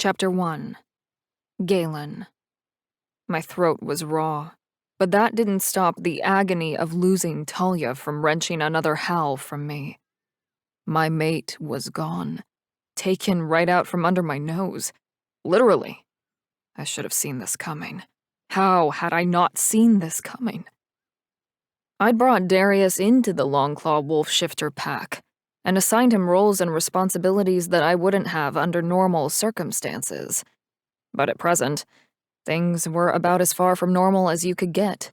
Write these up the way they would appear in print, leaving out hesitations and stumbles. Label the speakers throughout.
Speaker 1: Chapter 1. Galen. My throat was raw, but that didn't stop the agony of losing Talia from wrenching another howl from me. My mate was gone, taken right out from under my nose. Literally. I should have seen this coming. How had I not seen this coming? I'd brought Darius into the Longclaw Wolf Shifter pack and assigned him roles and responsibilities that I wouldn't have under normal circumstances. But at present, things were about as far from normal as you could get,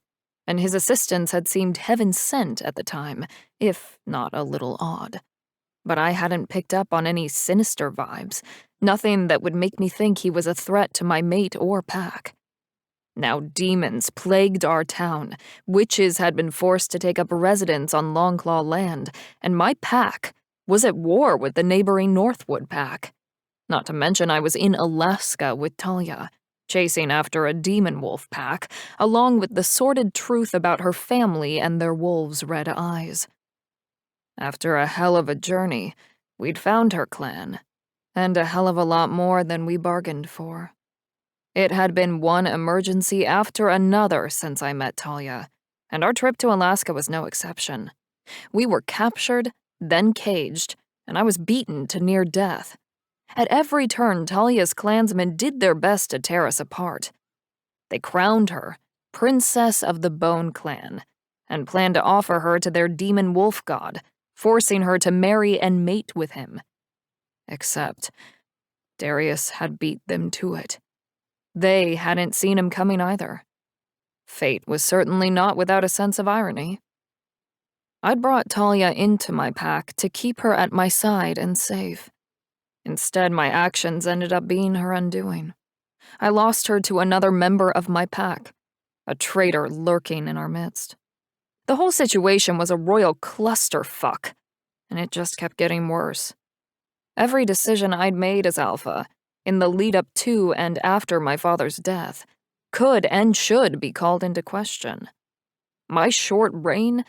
Speaker 1: and his assistance had seemed heaven-sent at the time, if not a little odd. But I hadn't picked up on any sinister vibes, nothing that would make me think he was a threat to my mate or pack. Now demons plagued our town, witches had been forced to take up residence on Longclaw land, and my pack was at war with the neighboring Northwood pack. Not to mention I was in Alaska with Talia, chasing after a demon wolf pack, along with the sordid truth about her family and their wolves' red eyes. After a hell of a journey, we'd found her clan, and a hell of a lot more than we bargained for. It had been one emergency after another since I met Talia, and our trip to Alaska was no exception. We were captured, then caged, and I was beaten to near death. At every turn, Talia's clansmen did their best to tear us apart. They crowned her Princess of the Bone Clan, and planned to offer her to their demon wolf god, forcing her to marry and mate with him. Except, Darius had beat them to it. They hadn't seen him coming either. Fate was certainly not without a sense of irony. I'd brought Talia into my pack to keep her at my side and safe. Instead, my actions ended up being her undoing. I lost her to another member of my pack, a traitor lurking in our midst. The whole situation was a royal clusterfuck, and it just kept getting worse. Every decision I'd made as Alpha, in the lead-up to and after my father's death, could and should be called into question. My short reign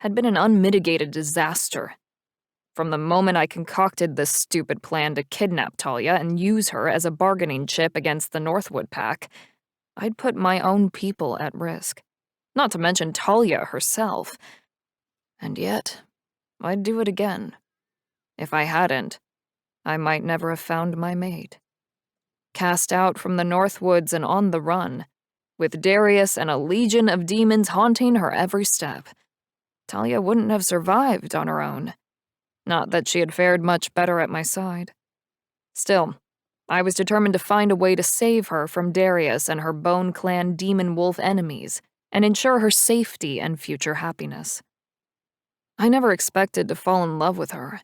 Speaker 1: had been an unmitigated disaster. From the moment I concocted this stupid plan to kidnap Talia and use her as a bargaining chip against the Northwood pack, I'd put my own people at risk, not to mention Talia herself. And yet, I'd do it again. If I hadn't, I might never have found my mate. Cast out from the Northwoods and on the run, with Darius and a legion of demons haunting her every step, Talia wouldn't have survived on her own. Not that she had fared much better at my side. Still, I was determined to find a way to save her from Darius and her Bone Clan demon wolf enemies, and ensure her safety and future happiness. I never expected to fall in love with her,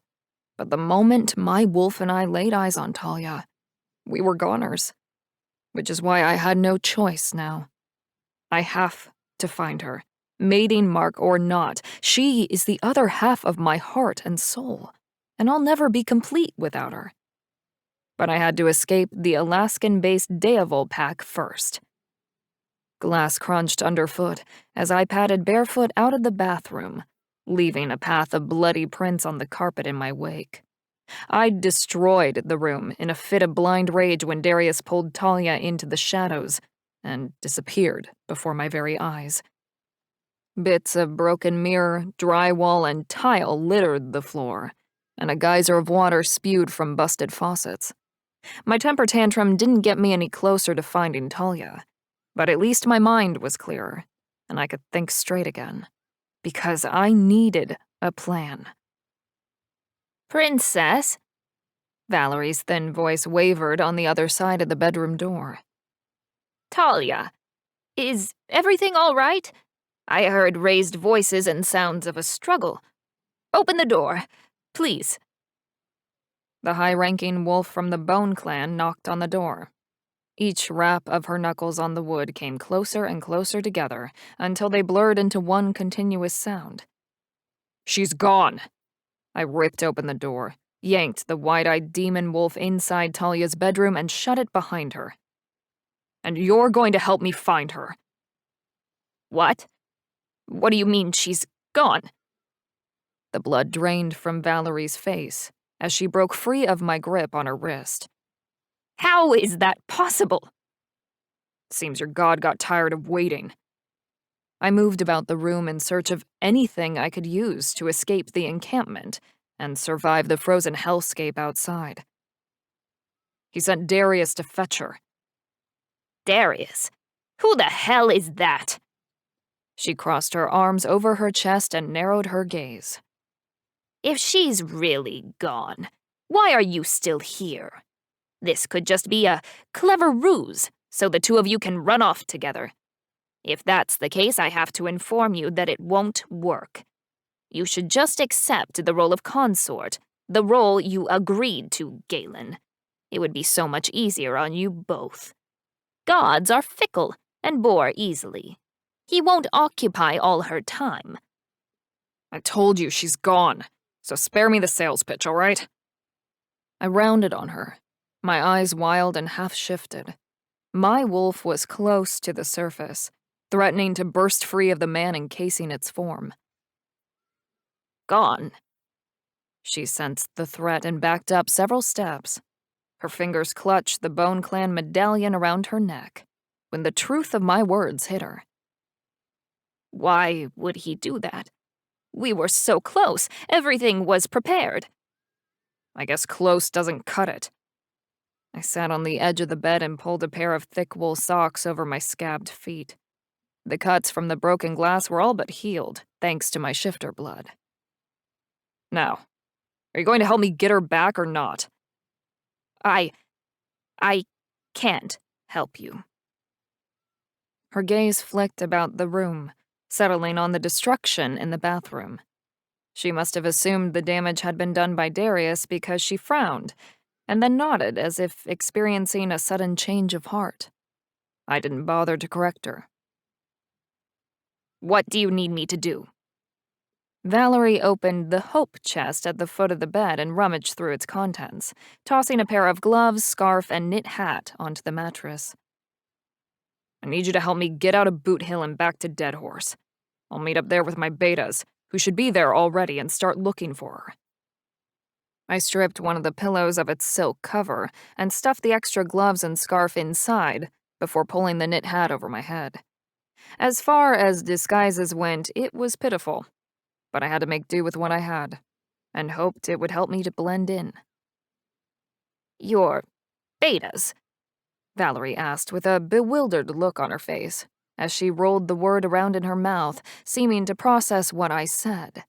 Speaker 1: but the moment my wolf and I laid eyes on Talia, we were goners. Which is why I had no choice now. I have to find her. Mating mark or not, she is the other half of my heart and soul, and I'll never be complete without her. But I had to escape the Alaskan-based Deavol pack first. Glass crunched underfoot as I padded barefoot out of the bathroom, leaving a path of bloody prints on the carpet in my wake. I'd destroyed the room in a fit of blind rage when Darius pulled Talia into the shadows and disappeared before my very eyes. Bits of broken mirror, drywall, and tile littered the floor, and a geyser of water spewed from busted faucets. My temper tantrum didn't get me any closer to finding Talia, but at least my mind was clearer, and I could think straight again, because I needed a plan.
Speaker 2: Princess?
Speaker 1: Valerie's thin voice wavered on the other side of the bedroom door.
Speaker 2: Talia, is everything all right? I heard raised voices and sounds of a struggle. Open the door, please.
Speaker 1: The high-ranking wolf from the Bone Clan knocked on the door. Each rap of her knuckles on the wood came closer and closer together until they blurred into one continuous sound. "She's gone!" I ripped open the door, yanked the wide-eyed demon wolf inside Talia's bedroom and shut it behind her. "And you're going to help me find her."
Speaker 2: What? What do you mean she's gone?
Speaker 1: The blood drained from Valerie's face as she broke free of my grip on her wrist.
Speaker 2: How is that possible?
Speaker 1: Seems your god got tired of waiting. I moved about the room in search of anything I could use to escape the encampment and survive the frozen hellscape outside. He sent Darius to fetch her.
Speaker 2: Darius? Who the hell is that?
Speaker 1: She crossed her arms over her chest and narrowed her gaze.
Speaker 2: If she's really gone, why are you still here? This could just be a clever ruse so the two of you can run off together. If that's the case, I have to inform you that it won't work. You should just accept the role of consort, the role you agreed to, Galen. It would be so much easier on you both. Gods are fickle and bore easily. He won't occupy all her time.
Speaker 1: I told you she's gone, so spare me the sales pitch, all right? I rounded on her, my eyes wild and half-shifted. My wolf was close to the surface, threatening to burst free of the man encasing its form.
Speaker 2: Gone.
Speaker 1: She sensed the threat and backed up several steps. Her fingers clutched the Bone Clan medallion around her neck when the truth of my words hit her.
Speaker 2: Why would he do that? We were so close. Everything was prepared.
Speaker 1: I guess close doesn't cut it. I sat on the edge of the bed and pulled a pair of thick wool socks over my scabbed feet. The cuts from the broken glass were all but healed, thanks to my shifter blood. Now, are you going to help me get her back or not?
Speaker 2: I can't help you.
Speaker 1: Her gaze flicked about the room, settling on the destruction in the bathroom. She must have assumed the damage had been done by Darius because she frowned, and then nodded as if experiencing a sudden change of heart. I didn't bother to correct her.
Speaker 2: What do you need me to do?
Speaker 1: Valerie opened the hope chest at the foot of the bed and rummaged through its contents, tossing a pair of gloves, scarf, and knit hat onto the mattress. I need you to help me get out of Boot Hill and back to Dead Horse. I'll meet up there with my betas, who should be there already, and start looking for her. I stripped one of the pillows of its silk cover and stuffed the extra gloves and scarf inside before pulling the knit hat over my head. As far as disguises went, it was pitiful, but I had to make do with what I had, and hoped it would help me to blend in.
Speaker 2: Your betas?
Speaker 1: Valerie asked with a bewildered look on her face, as she rolled the word around in her mouth, seeming to process what I said.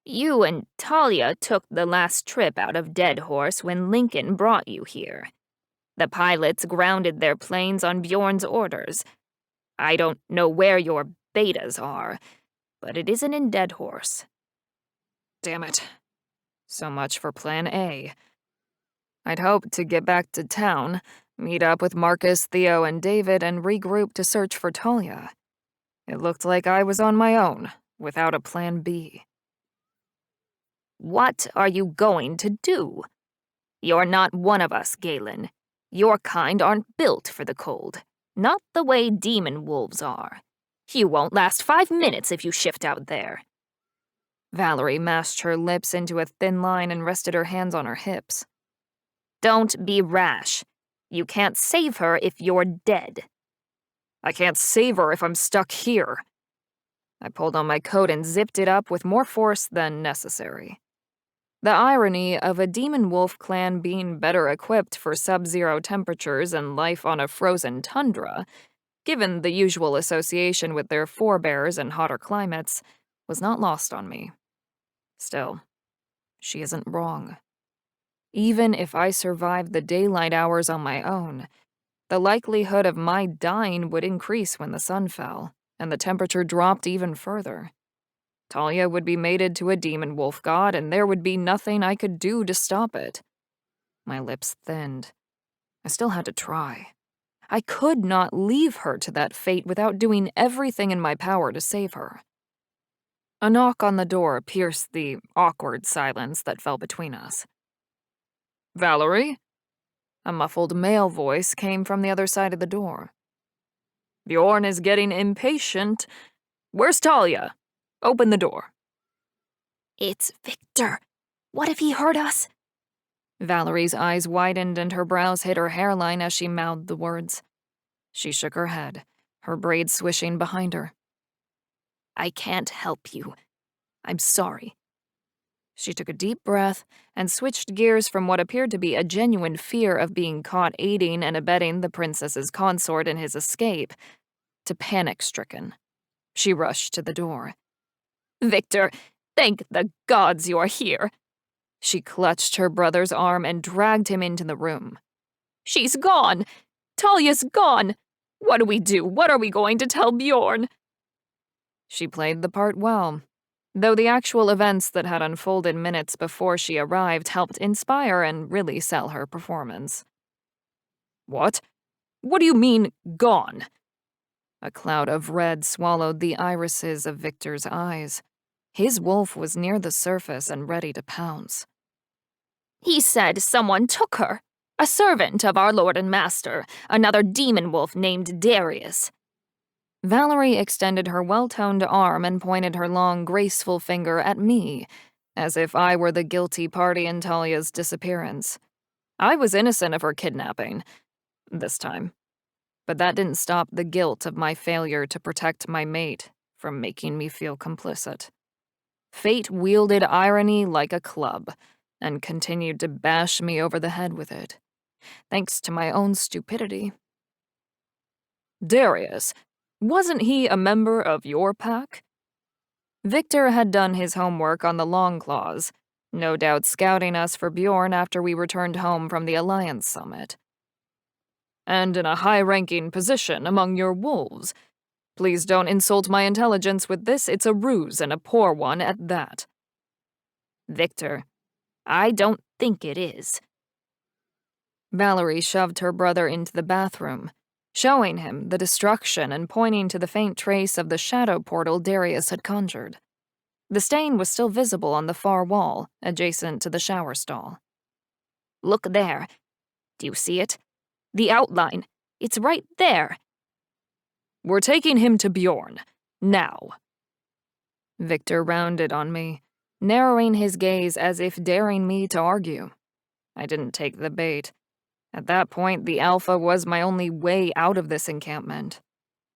Speaker 2: You and Talia took the last trip out of Dead Horse when Lincoln brought you here. The pilots grounded their planes on Bjorn's orders. I don't know where your betas are, but it isn't in Dead Horse.
Speaker 1: Damn it. So much for Plan A. I'd hoped to get back to town, meet up with Marcus, Theo, and David, and regroup to search for Talia. It looked like I was on my own, without a Plan B.
Speaker 2: What are you going to do? You're not one of us, Galen. Your kind aren't built for the cold. Not the way demon wolves are. You won't last 5 minutes if you shift out there.
Speaker 1: Valerie mashed her lips into a thin line and rested her hands on her hips.
Speaker 2: Don't be rash. You can't save her if you're dead.
Speaker 1: I can't save her if I'm stuck here. I pulled on my coat and zipped it up with more force than necessary. The irony of a demon wolf clan being better equipped for sub-zero temperatures and life on a frozen tundra, given the usual association with their forebears in hotter climates, was not lost on me. Still, she isn't wrong. Even if I survived the daylight hours on my own, the likelihood of my dying would increase when the sun fell, and the temperature dropped even further. Talia would be mated to a demon wolf god, and there would be nothing I could do to stop it. My lips thinned. I still had to try. I could not leave her to that fate without doing everything in my power to save her. A knock on the door pierced the awkward silence that fell between us. Valerie? A muffled male voice came from the other side of the door. Bjorn is getting impatient. Where's Talia? Open the door.
Speaker 2: It's Victor. What if he heard us?
Speaker 1: Valerie's eyes widened and her brows hit her hairline as she mouthed the words. She shook her head, her braids swishing behind her.
Speaker 2: I can't help you. I'm sorry.
Speaker 1: She took a deep breath and switched gears from what appeared to be a genuine fear of being caught aiding and abetting the princess's consort in his escape to panic-stricken. She rushed to the door.
Speaker 2: Victor, thank the gods you are here.
Speaker 1: She clutched her brother's arm and dragged him into the room.
Speaker 2: She's gone! Talia's gone! What do we do? What are we going to tell Bjorn?
Speaker 1: She played the part well, though the actual events that had unfolded minutes before she arrived helped inspire and really sell her performance.
Speaker 2: What? What do you mean, gone?
Speaker 1: A cloud of red swallowed the irises of Victor's eyes. His wolf was near the surface and ready to pounce.
Speaker 2: He said someone took her. A servant of our lord and master, another demon wolf named Darius.
Speaker 1: Valerie extended her well-toned arm and pointed her long, graceful finger at me, as if I were the guilty party in Talia's disappearance. I was innocent of her kidnapping, this time. But that didn't stop the guilt of my failure to protect my mate from making me feel complicit. Fate wielded irony like a club and continued to bash me over the head with it, thanks to my own stupidity.
Speaker 2: Darius, wasn't he a member of your pack?
Speaker 1: Victor had done his homework on the Longclaws, no doubt scouting us for Bjorn after we returned home from the Alliance Summit.
Speaker 2: And in a high-ranking position among your wolves. Please don't insult my intelligence with this, it's a ruse and a poor one at that. Victor, I don't think it is.
Speaker 1: Valerie shoved her brother into the bathroom, showing him the destruction and pointing to the faint trace of the shadow portal Darius had conjured. The stain was still visible on the far wall, adjacent to the shower stall.
Speaker 2: Look there. Do you see it? The outline. It's right there. We're taking him to Bjorn. Now.
Speaker 1: Victor rounded on me, narrowing his gaze as if daring me to argue. I didn't take the bait. At that point, the Alpha was my only way out of this encampment.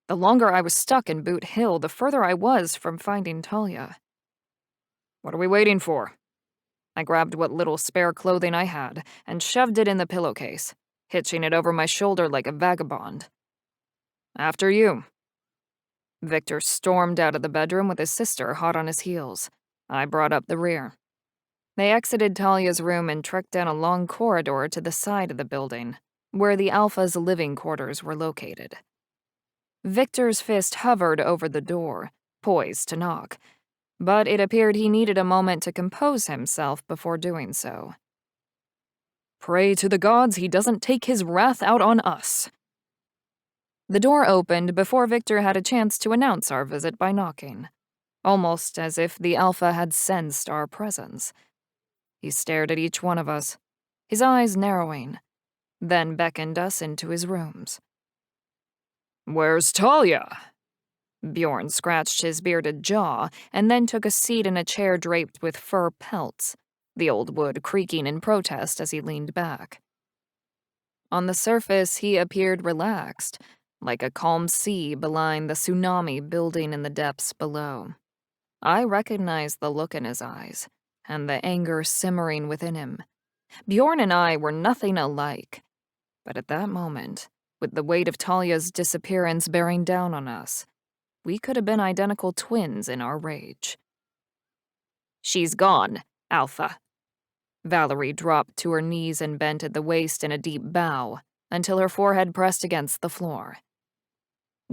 Speaker 1: The longer I was stuck in Boot Hill, the further I was from finding Talia.
Speaker 2: What are we waiting for?
Speaker 1: I grabbed what little spare clothing I had and shoved it in the pillowcase, hitching it over my shoulder like a vagabond.
Speaker 2: After you.
Speaker 1: Victor stormed out of the bedroom with his sister hot on his heels. I brought up the rear. They exited Talia's room and trekked down a long corridor to the side of the building, where the Alpha's living quarters were located. Victor's fist hovered over the door, poised to knock, but it appeared he needed a moment to compose himself before doing so.
Speaker 2: Pray to the gods he doesn't take his wrath out on us.
Speaker 1: The door opened before Victor had a chance to announce our visit by knocking, almost as if the Alpha had sensed our presence. He stared at each one of us, his eyes narrowing, then beckoned us into his rooms.
Speaker 2: Where's Talia?
Speaker 1: Bjorn scratched his bearded jaw and then took a seat in a chair draped with fur pelts, the old wood creaking in protest as he leaned back. On the surface, he appeared relaxed, like a calm sea belying the tsunami building in the depths below. I recognized the look in his eyes, and the anger simmering within him. Bjorn and I were nothing alike, but at that moment, with the weight of Talia's disappearance bearing down on us, we could have been identical twins in our rage.
Speaker 2: She's gone, Alpha.
Speaker 1: Valerie dropped to her knees and bent at the waist in a deep bow, until her forehead pressed against the floor.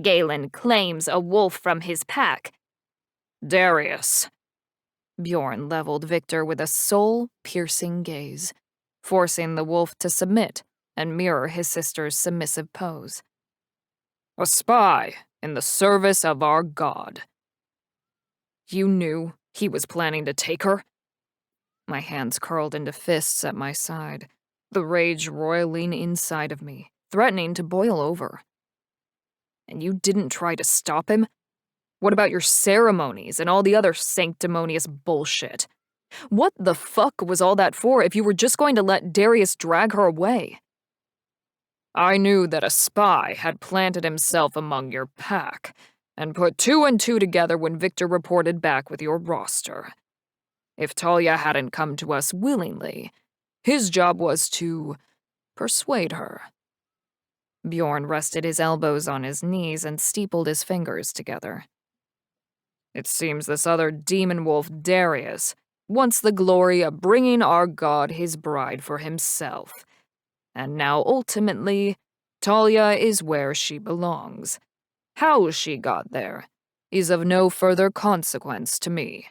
Speaker 2: Galen claims a wolf from his pack.
Speaker 1: Darius. Bjorn leveled Victor with a soul-piercing gaze, forcing the wolf to submit and mirror his sister's submissive pose.
Speaker 2: A spy in the service of our god.
Speaker 1: You knew he was planning to take her? My hands curled into fists at my side, the rage roiling inside of me, threatening to boil over. And you didn't try to stop him? What about your ceremonies and all the other sanctimonious bullshit? What the fuck was all that for if you were just going to let Darius drag her away? I knew that a spy had planted himself among your pack, and put 2 and 2 together when Victor reported back with your roster. If Talia hadn't come to us willingly, his job was to persuade her. Bjorn rested his elbows on his knees and steepled his fingers together. It seems this other demon wolf Darius wants the glory of bringing our god his bride for himself. And now ultimately, Talia is where she belongs. How she got there is of no further consequence to me.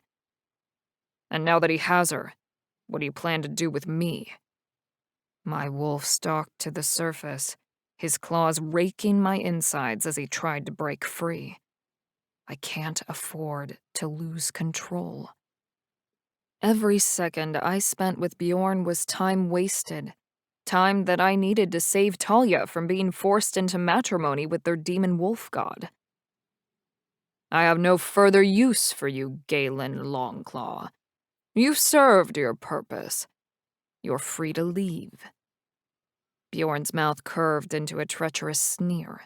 Speaker 1: And now that he has her, what do you plan to do with me? My wolf stalked to the surface, his claws raking my insides as he tried to break free. I can't afford to lose control. Every second I spent with Bjorn was time wasted. Time that I needed to save Talia from being forced into matrimony with their demon wolf god. I have no further use for you, Galen Longclaw. You've served your purpose. You're free to leave. Bjorn's mouth curved into a treacherous sneer.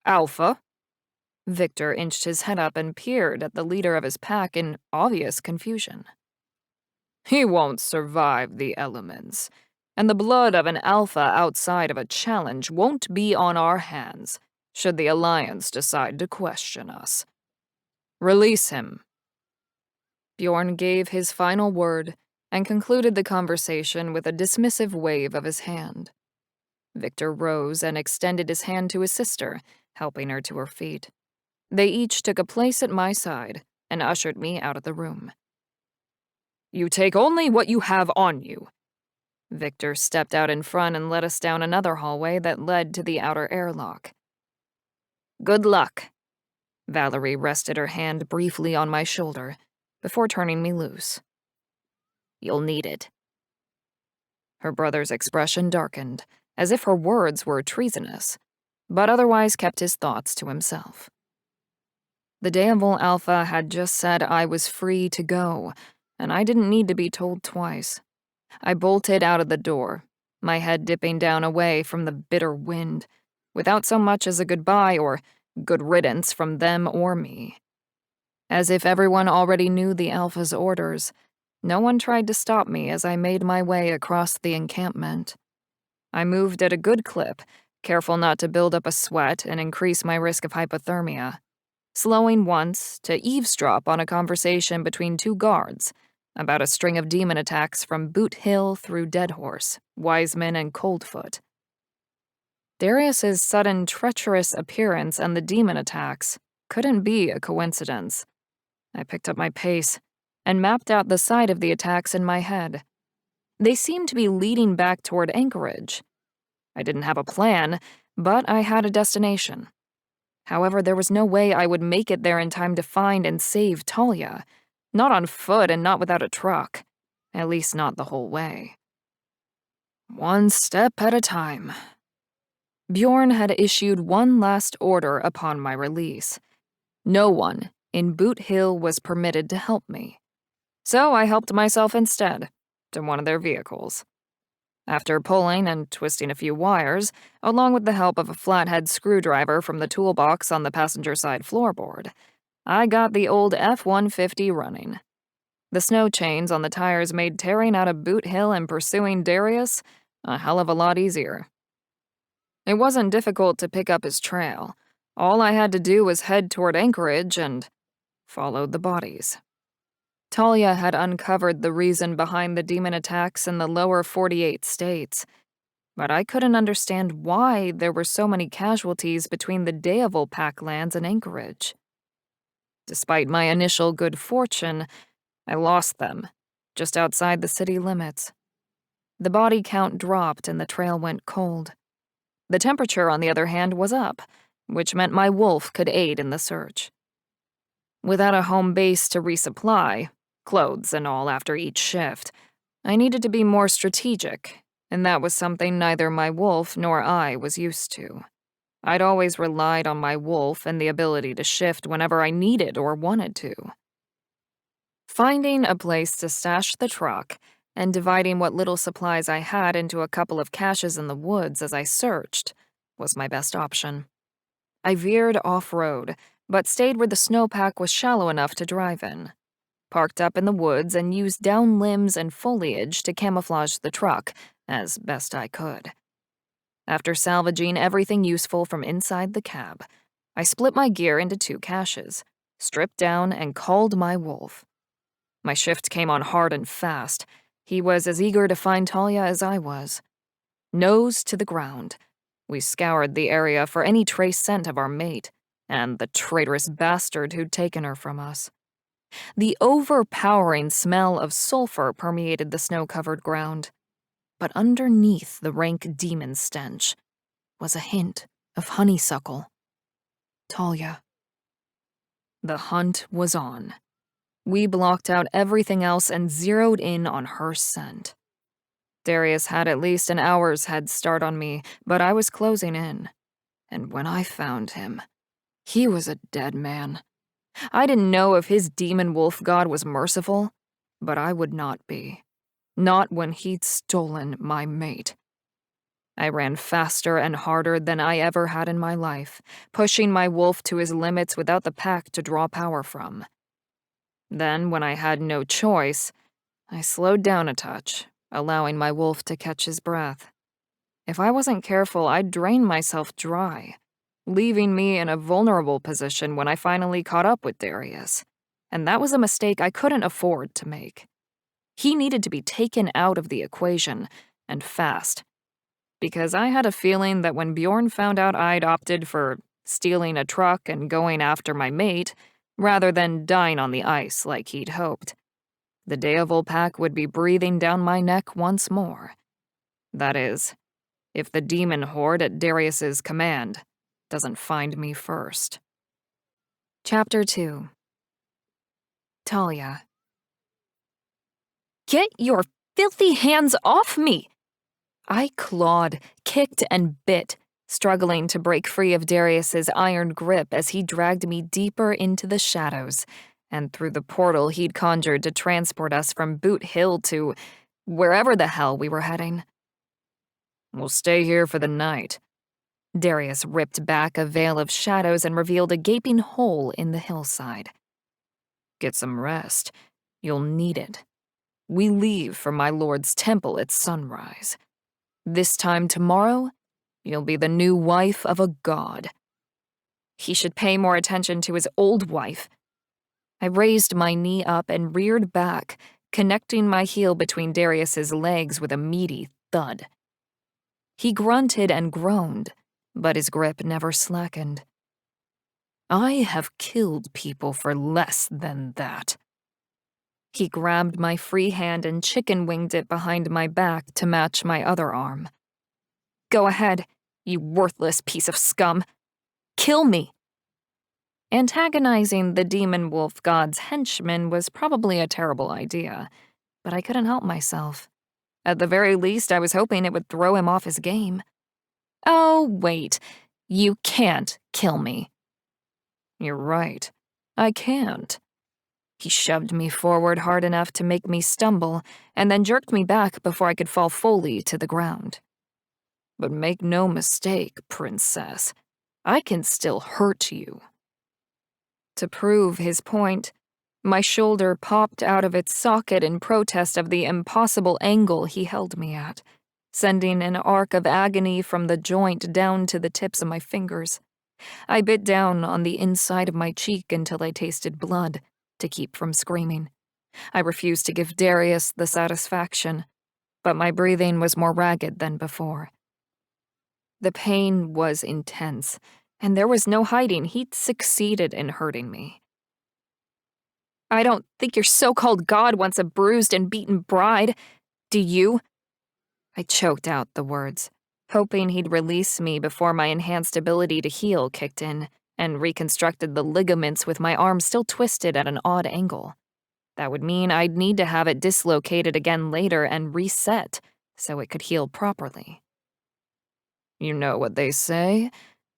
Speaker 1: Alpha? Victor inched his head up and peered at the leader of his pack in obvious confusion. He won't survive the elements, and the blood of an alpha outside of a challenge won't be on our hands, should the Alliance decide to question us. Release him. Bjorn gave his final word and concluded the conversation with a dismissive wave of his hand. Victor rose and extended his hand to his sister, helping her to her feet. They each took a place at my side and ushered me out of the room. You take only what you have on you. Victor stepped out in front and led us down another hallway that led to the outer airlock. Good luck. Valerie rested her hand briefly on my shoulder before turning me loose. You'll need it. Her brother's expression darkened, as if her words were treasonous, but otherwise kept his thoughts to himself. The Deivol Alpha had just said I was free to go, and I didn't need to be told twice. I bolted out of the door, my head dipping down away from the bitter wind, without so much as a goodbye or good riddance from them or me. As if everyone already knew the Alpha's orders, no one tried to stop me as I made my way across the encampment. I moved at a good clip, careful not to build up a sweat and increase my risk of hypothermia, slowing once to eavesdrop on a conversation between 2 guards about a string of demon attacks from Boot Hill through Deadhorse, Wiseman, and Coldfoot. Darius's sudden treacherous appearance and the demon attacks couldn't be a coincidence. I picked up my pace and mapped out the site of the attacks in my head. They seemed to be leading back toward Anchorage. I didn't have a plan, but I had a destination. However, there was no way I would make it there in time to find and save Talia. Not on foot and not without a truck. At least not the whole way. One step at a time. Bjorn had issued one last order upon my release. No one in Boot Hill was permitted to help me. So I helped myself instead, to one of their vehicles. After pulling and twisting a few wires, along with the help of a flathead screwdriver from the toolbox on the passenger side floorboard, I got the old F-150 running. The snow chains on the tires made tearing out of Boot Hill and pursuing Darius a hell of a lot easier. It wasn't difficult to pick up his trail. All I had to do was head toward Anchorage and follow the bodies. Talia had uncovered the reason behind the demon attacks in the lower 48 states, but I couldn't understand why there were so many casualties between the Deivol Packlands and Anchorage. Despite my initial good fortune, I lost them, just outside the city limits. The body count dropped and the trail went cold. The temperature, on the other hand, was up, which meant my wolf could aid in the search. Without a home base to resupply, clothes and all after each shift, I needed to be more strategic, and that was something neither my wolf nor I was used to. I'd always relied on my wolf and the ability to shift whenever I needed or wanted to. Finding a place to stash the truck and dividing what little supplies I had into a couple of caches in the woods as I searched was my best option. I veered off-road, but stayed where the snowpack was shallow enough to drive in. Parked up in the woods and used down limbs and foliage to camouflage the truck as best I could. After salvaging everything useful from inside the cab, I split my gear into 2 caches, stripped down, and called my wolf. My shift came on hard and fast. He was as eager to find Talia as I was. Nose to the ground, we scoured the area for any trace scent of our mate and the traitorous bastard who'd taken her from us. The overpowering smell of sulfur permeated the snow-covered ground, but underneath the rank demon stench was a hint of honeysuckle. Talia. The hunt was on. We blocked out everything else and zeroed in on her scent. Darius had at least an hour's head start on me, but I was closing in. And when I found him, he was a dead man. I didn't know if his demon wolf god was merciful, but I would not be. Not when he'd stolen my mate. I ran faster and harder than I ever had in my life, pushing my wolf to his limits without the pack to draw power from. Then, when I had no choice, I slowed down a touch, allowing my wolf to catch his breath. If I wasn't careful, I'd drain myself dry, leaving me in a vulnerable position when I finally caught up with Darius. And that was a mistake I couldn't afford to make. He needed to be taken out of the equation, and fast. Because I had a feeling that when Bjorn found out I'd opted for stealing a truck and going after my mate, rather than dying on the ice like he'd hoped, the Deovil pack would be breathing down my neck once more. That is, if the demon horde at Darius's command doesn't find me first. Chapter 2. Talia.
Speaker 2: Get your filthy hands off me!
Speaker 1: I clawed, kicked, and bit, struggling to break free of Darius's iron grip as he dragged me deeper into the shadows and through the portal he'd conjured to transport us from Boot Hill to wherever the hell we were heading. We'll stay here for the night. Darius ripped back a veil of shadows and revealed a gaping hole in the hillside. Get some rest. You'll need it. We leave for my lord's temple at sunrise. This time tomorrow, you'll be the new wife of a god. He should pay more attention to his old wife. I raised my knee up and reared back, connecting my heel between Darius's legs with a meaty thud. He grunted and groaned, but his grip never slackened. I have killed people for less than that. He grabbed my free hand and chicken-winged it behind my back to match my other arm. Go ahead, you worthless piece of scum. Kill me. Antagonizing the demon wolf god's henchman was probably a terrible idea, but I couldn't help myself. At the very least, I was hoping it would throw him off his game. Oh, wait. You can't kill me. You're right. I can't. He shoved me forward hard enough to make me stumble, and then jerked me back before I could fall fully to the ground. But make no mistake, princess. I can still hurt you. To prove his point, my shoulder popped out of its socket in protest of the impossible angle he held me at, sending an arc of agony from the joint down to the tips of my fingers. I bit down on the inside of my cheek until I tasted blood, to keep from screaming. I refused to give Darius the satisfaction, but my breathing was more ragged than before. The pain was intense, and there was no hiding he'd succeeded in hurting me. I don't think your so-called god wants a bruised and beaten bride, do you? I choked out the words, hoping he'd release me before my enhanced ability to heal kicked in, and reconstructed the ligaments with my arm still twisted at an odd angle. That would mean I'd need to have it dislocated again later and reset so it could heal properly. You know what they say?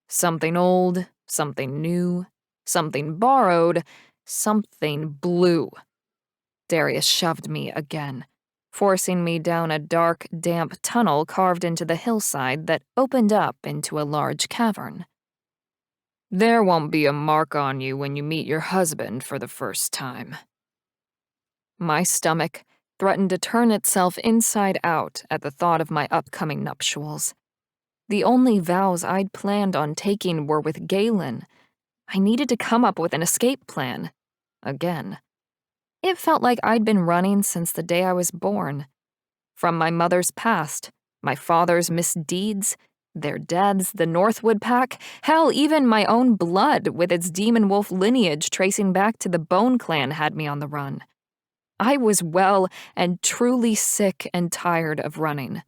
Speaker 1: Something old, something new, something borrowed, something blue. Darius shoved me again, forcing me down a dark, damp tunnel carved into the hillside that opened up into a large cavern. There won't be a mark on you when you meet your husband for the first time. My stomach threatened to turn itself inside out at the thought of my upcoming nuptials. The only vows I'd planned on taking were with Galen. I needed to come up with an escape plan. Again. It felt like I'd been running since the day I was born. From my mother's past, my father's misdeeds, their deaths, the Northwood Pack, hell, even my own blood with its demon wolf lineage tracing back to the Bone Clan had me on the run. I was well and truly sick and tired of running.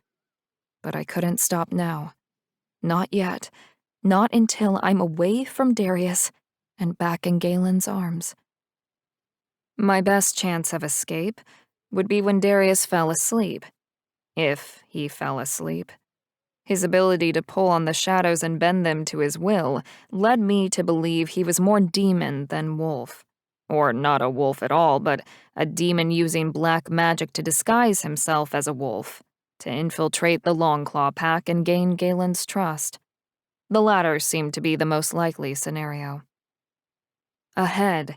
Speaker 1: But I couldn't stop now. Not yet. Not until I'm away from Darius and back in Galen's arms. My best chance of escape would be when Darius fell asleep. If he fell asleep. His ability to pull on the shadows and bend them to his will led me to believe he was more demon than wolf. Or not a wolf at all, but a demon using black magic to disguise himself as a wolf, to infiltrate the Longclaw Pack and gain Galen's trust. The latter seemed to be the most likely scenario. Ahead,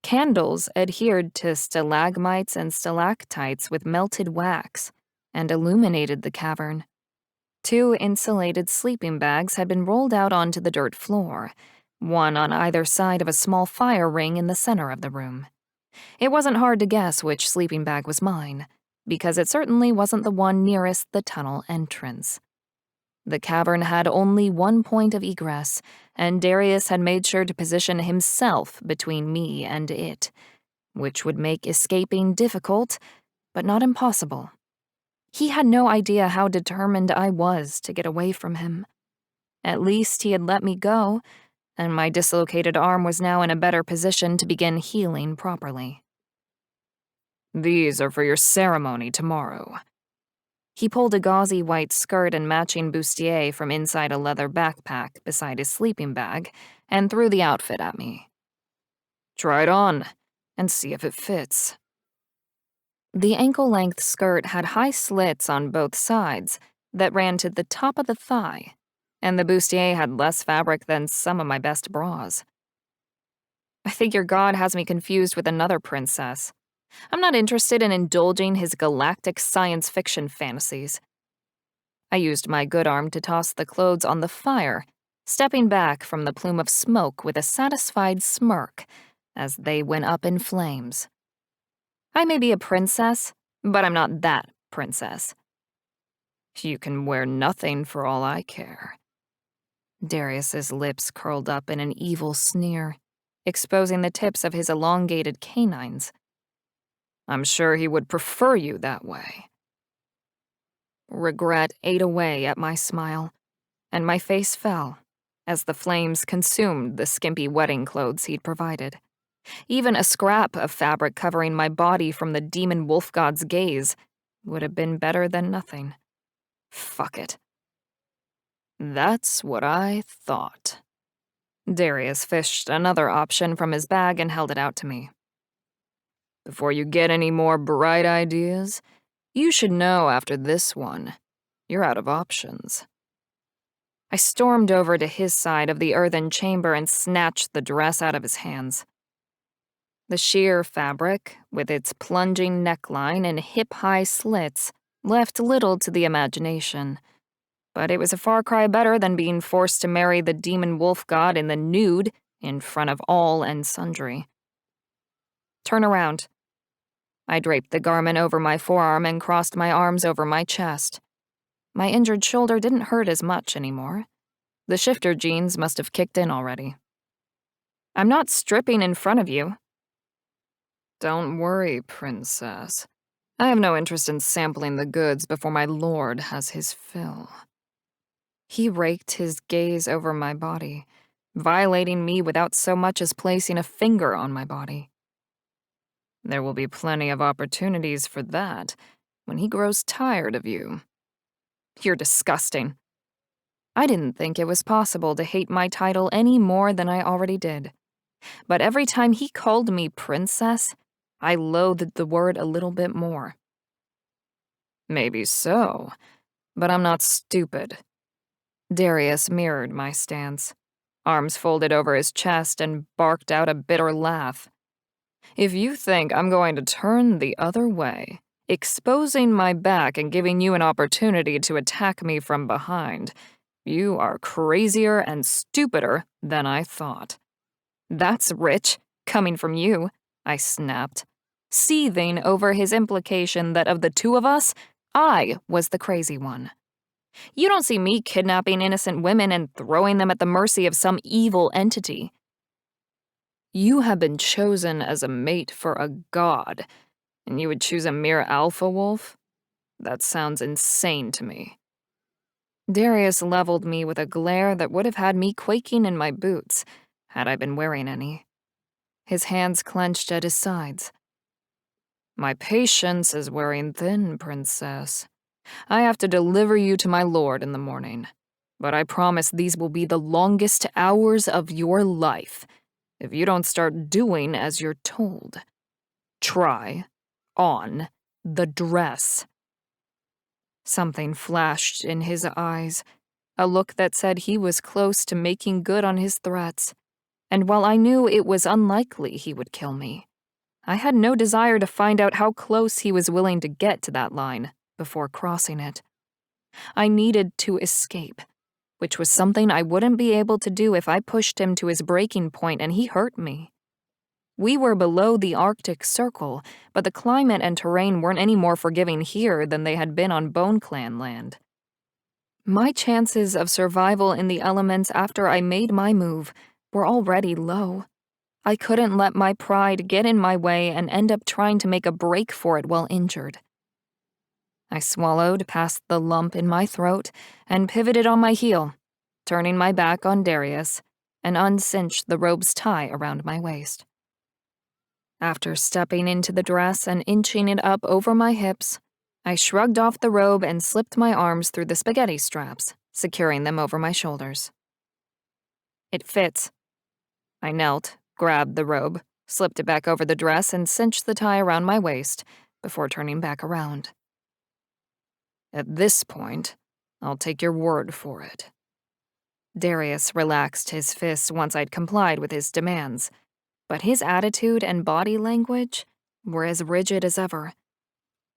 Speaker 1: candles adhered to stalagmites and stalactites with melted wax and illuminated the cavern. 2 insulated sleeping bags had been rolled out onto the dirt floor, one on either side of a small fire ring in the center of the room. It wasn't hard to guess which sleeping bag was mine, because it certainly wasn't the one nearest the tunnel entrance. The cavern had only one point of egress, and Darius had made sure to position himself between me and it, which would make escaping difficult, but not impossible. He had no idea how determined I was to get away from him. At least he had let me go, and my dislocated arm was now in a better position to begin healing properly. These are for your ceremony tomorrow. He pulled a gauzy white skirt and matching bustier from inside a leather backpack beside his sleeping bag and threw the outfit at me. Try it on and see if it fits. The ankle-length skirt had high slits on both sides that ran to the top of the thigh, and the bustier had less fabric than some of my best bras. I figure God has me confused with another princess. I'm not interested in indulging his galactic science fiction fantasies. I used my good arm to toss the clothes on the fire, stepping back from the plume of smoke with a satisfied smirk as they went up in flames. I may be a princess, but I'm not that princess. You can wear nothing for all I care. Darius's lips curled up in an evil sneer, exposing the tips of his elongated canines. I'm sure he would prefer you that way. Regret ate away at my smile, and my face fell as the flames consumed the skimpy wedding clothes he'd provided. Even a scrap of fabric covering my body from the demon wolf god's gaze would have been better than nothing. Fuck it. That's what I thought. Darius fished another option from his bag and held it out to me. Before you get any more bright ideas, you should know after this one, you're out of options. I stormed over to his side of the earthen chamber and snatched the dress out of his hands. The sheer fabric, with its plunging neckline and hip-high slits, left little to the imagination. But it was a far cry better than being forced to marry the demon wolf god in the nude in front of all and sundry. Turn around. I draped the garment over my forearm and crossed my arms over my chest. My injured shoulder didn't hurt as much anymore. The shifter genes must have kicked in already. I'm not stripping in front of you. Don't worry, princess. I have no interest in sampling the goods before my lord has his fill. He raked his gaze over my body, violating me without so much as placing a finger on my body. There will be plenty of opportunities for that when he grows tired of you. You're disgusting. I didn't think it was possible to hate my title any more than I already did. But every time he called me princess, I loathed the word a little bit more. Maybe so, but I'm not stupid. Darius mirrored my stance, arms folded over his chest, and barked out a bitter laugh. If you think I'm going to turn the other way, exposing my back and giving you an opportunity to attack me from behind, you are crazier and stupider than I thought. That's rich, coming from you, I snapped, seething over his implication that of the two of us, I was the crazy one. You don't see me kidnapping innocent women and throwing them at the mercy of some evil entity. You have been chosen as a mate for a god, and you would choose a mere alpha wolf? That sounds insane to me. Darius leveled me with a glare that would have had me quaking in my boots, had I been wearing any. His hands clenched at his sides. My patience is wearing thin, princess. I have to deliver you to my lord in the morning, but I promise these will be the longest hours of your life if you don't start doing as you're told. Try on the dress. Something flashed in his eyes, a look that said he was close to making good on his threats, and while I knew it was unlikely he would kill me, I had no desire to find out how close he was willing to get to that line before crossing it. I needed to escape, which was something I wouldn't be able to do if I pushed him to his breaking point and he hurt me. We were below the Arctic Circle, but the climate and terrain weren't any more forgiving here than they had been on Bone Clan land. My chances of survival in the elements after I made my move were already low. I couldn't let my pride get in my way and end up trying to make a break for it while injured. I swallowed past the lump in my throat and pivoted on my heel, turning my back on Darius, and uncinched the robe's tie around my waist. After stepping into the dress and inching it up over my hips, I shrugged off the robe and slipped my arms through the spaghetti straps, securing them over my shoulders. It fits. I knelt, grabbed the robe, slipped it back over the dress, and cinched the tie around my waist before turning back around. At this point, I'll take your word for it. Darius relaxed his fists once I'd complied with his demands, but his attitude and body language were as rigid as ever.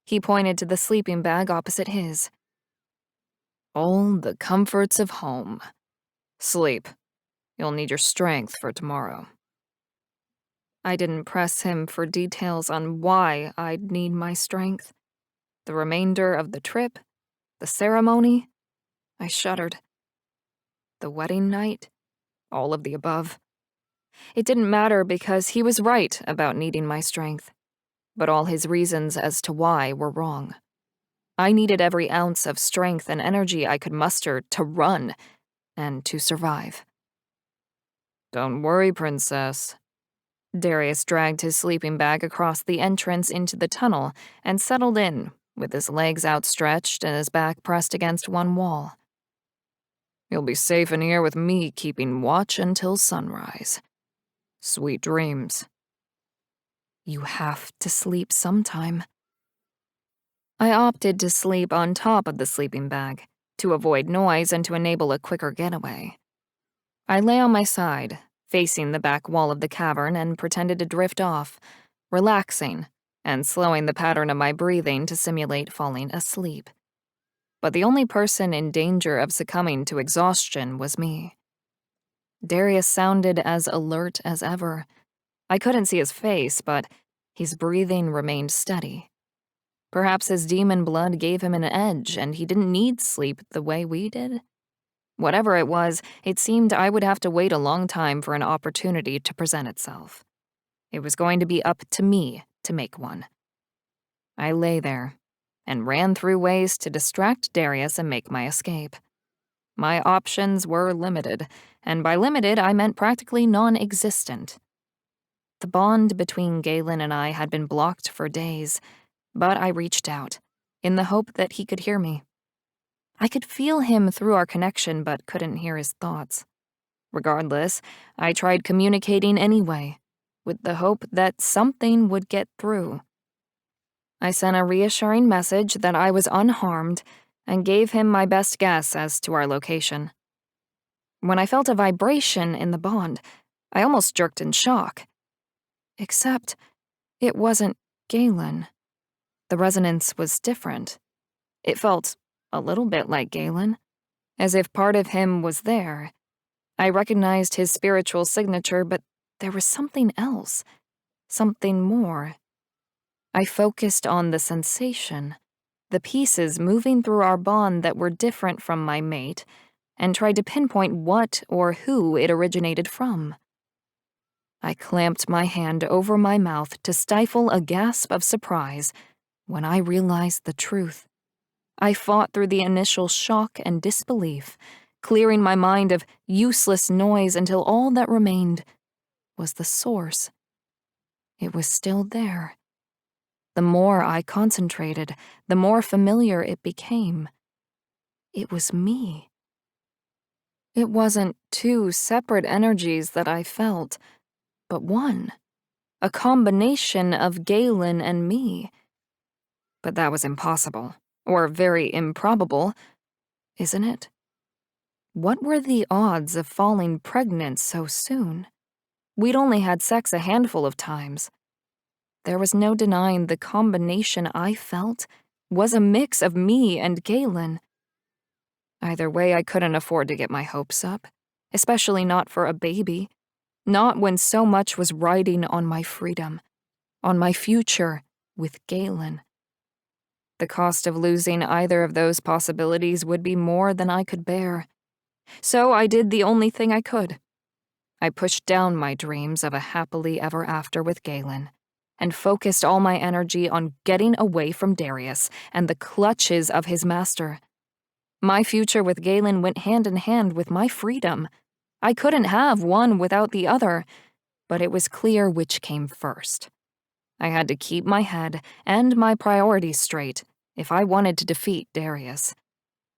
Speaker 1: He pointed to the sleeping bag opposite his. All the comforts of home. Sleep. You'll need your strength for tomorrow. I didn't press him for details on why I'd need my strength. The remainder of the trip, the ceremony, I shuddered. The wedding night, all of the above. It didn't matter because he was right about needing my strength, but all his reasons as to why were wrong. I needed every ounce of strength and energy I could muster to run and to survive. Don't worry, princess. Darius dragged his sleeping bag across the entrance into the tunnel and settled in, with his legs outstretched and his back pressed against one wall. You'll be safe in here with me keeping watch until sunrise. Sweet dreams. You have to sleep sometime. I opted to sleep on top of the sleeping bag, to avoid noise and to enable a quicker getaway. I lay on my side, facing the back wall of the cavern, and pretended to drift off, relaxing and slowing the pattern of my breathing to simulate falling asleep. But the only person in danger of succumbing to exhaustion was me. Darius sounded as alert as ever. I couldn't see his face, but his breathing remained steady. Perhaps his demon blood gave him an edge, and he didn't need sleep the way we did. Whatever it was, it seemed I would have to wait a long time for an opportunity to present itself. It was going to be up to me to make one. I lay there and ran through ways to distract Darius and make my escape. My options were limited, and by limited I meant practically non-existent. The bond between Galen and I had been blocked for days, but I reached out, in the hope that he could hear me. I could feel him through our connection, but couldn't hear his thoughts. Regardless, I tried communicating anyway, with the hope that something would get through. I sent a reassuring message that I was unharmed and gave him my best guess as to our location. When I felt a vibration in the bond, I almost jerked in shock. Except, it wasn't Galen. The resonance was different. It felt a little bit like Galen, as if part of him was there. I recognized his spiritual signature, but there was something else, something more. I focused on the sensation, the pieces moving through our bond that were different from my mate, and tried to pinpoint what or who it originated from. I clamped my hand over my mouth to stifle a gasp of surprise when I realized the truth. I fought through the initial shock and disbelief, clearing my mind of useless noise until all that remained was the source. It was still there. The more I concentrated, the more familiar it became. It was me. It wasn't two separate energies that I felt, but one, a combination of Galen and me. But that was impossible, or very improbable, isn't it? What were the odds of falling pregnant so soon? We'd only had sex a handful of times. There was no denying the combination I felt was a mix of me and Galen. Either way, I couldn't afford to get my hopes up, especially not for a baby, not when so much was riding on my freedom, on my future with Galen. The cost of losing either of those possibilities would be more than I could bear. So I did the only thing I could. I pushed down my dreams of a happily ever after with Galen and focused all my energy on getting away from Darius and the clutches of his master. My future with Galen went hand in hand with my freedom. I couldn't have one without the other, but it was clear which came first. I had to keep my head and my priorities straight if I wanted to defeat Darius.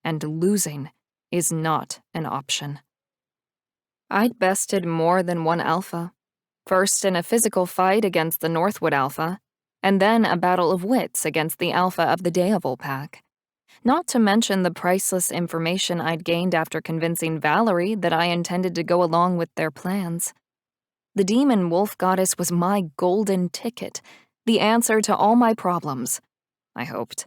Speaker 1: And losing is not an option. I'd bested more than one alpha, first in a physical fight against the Northwood Alpha, and then a battle of wits against the Alpha of the Deevil Pack. Not to mention the priceless information I'd gained after convincing Valerie that I intended to go along with their plans. The demon wolf goddess was my golden ticket, the answer to all my problems, I hoped.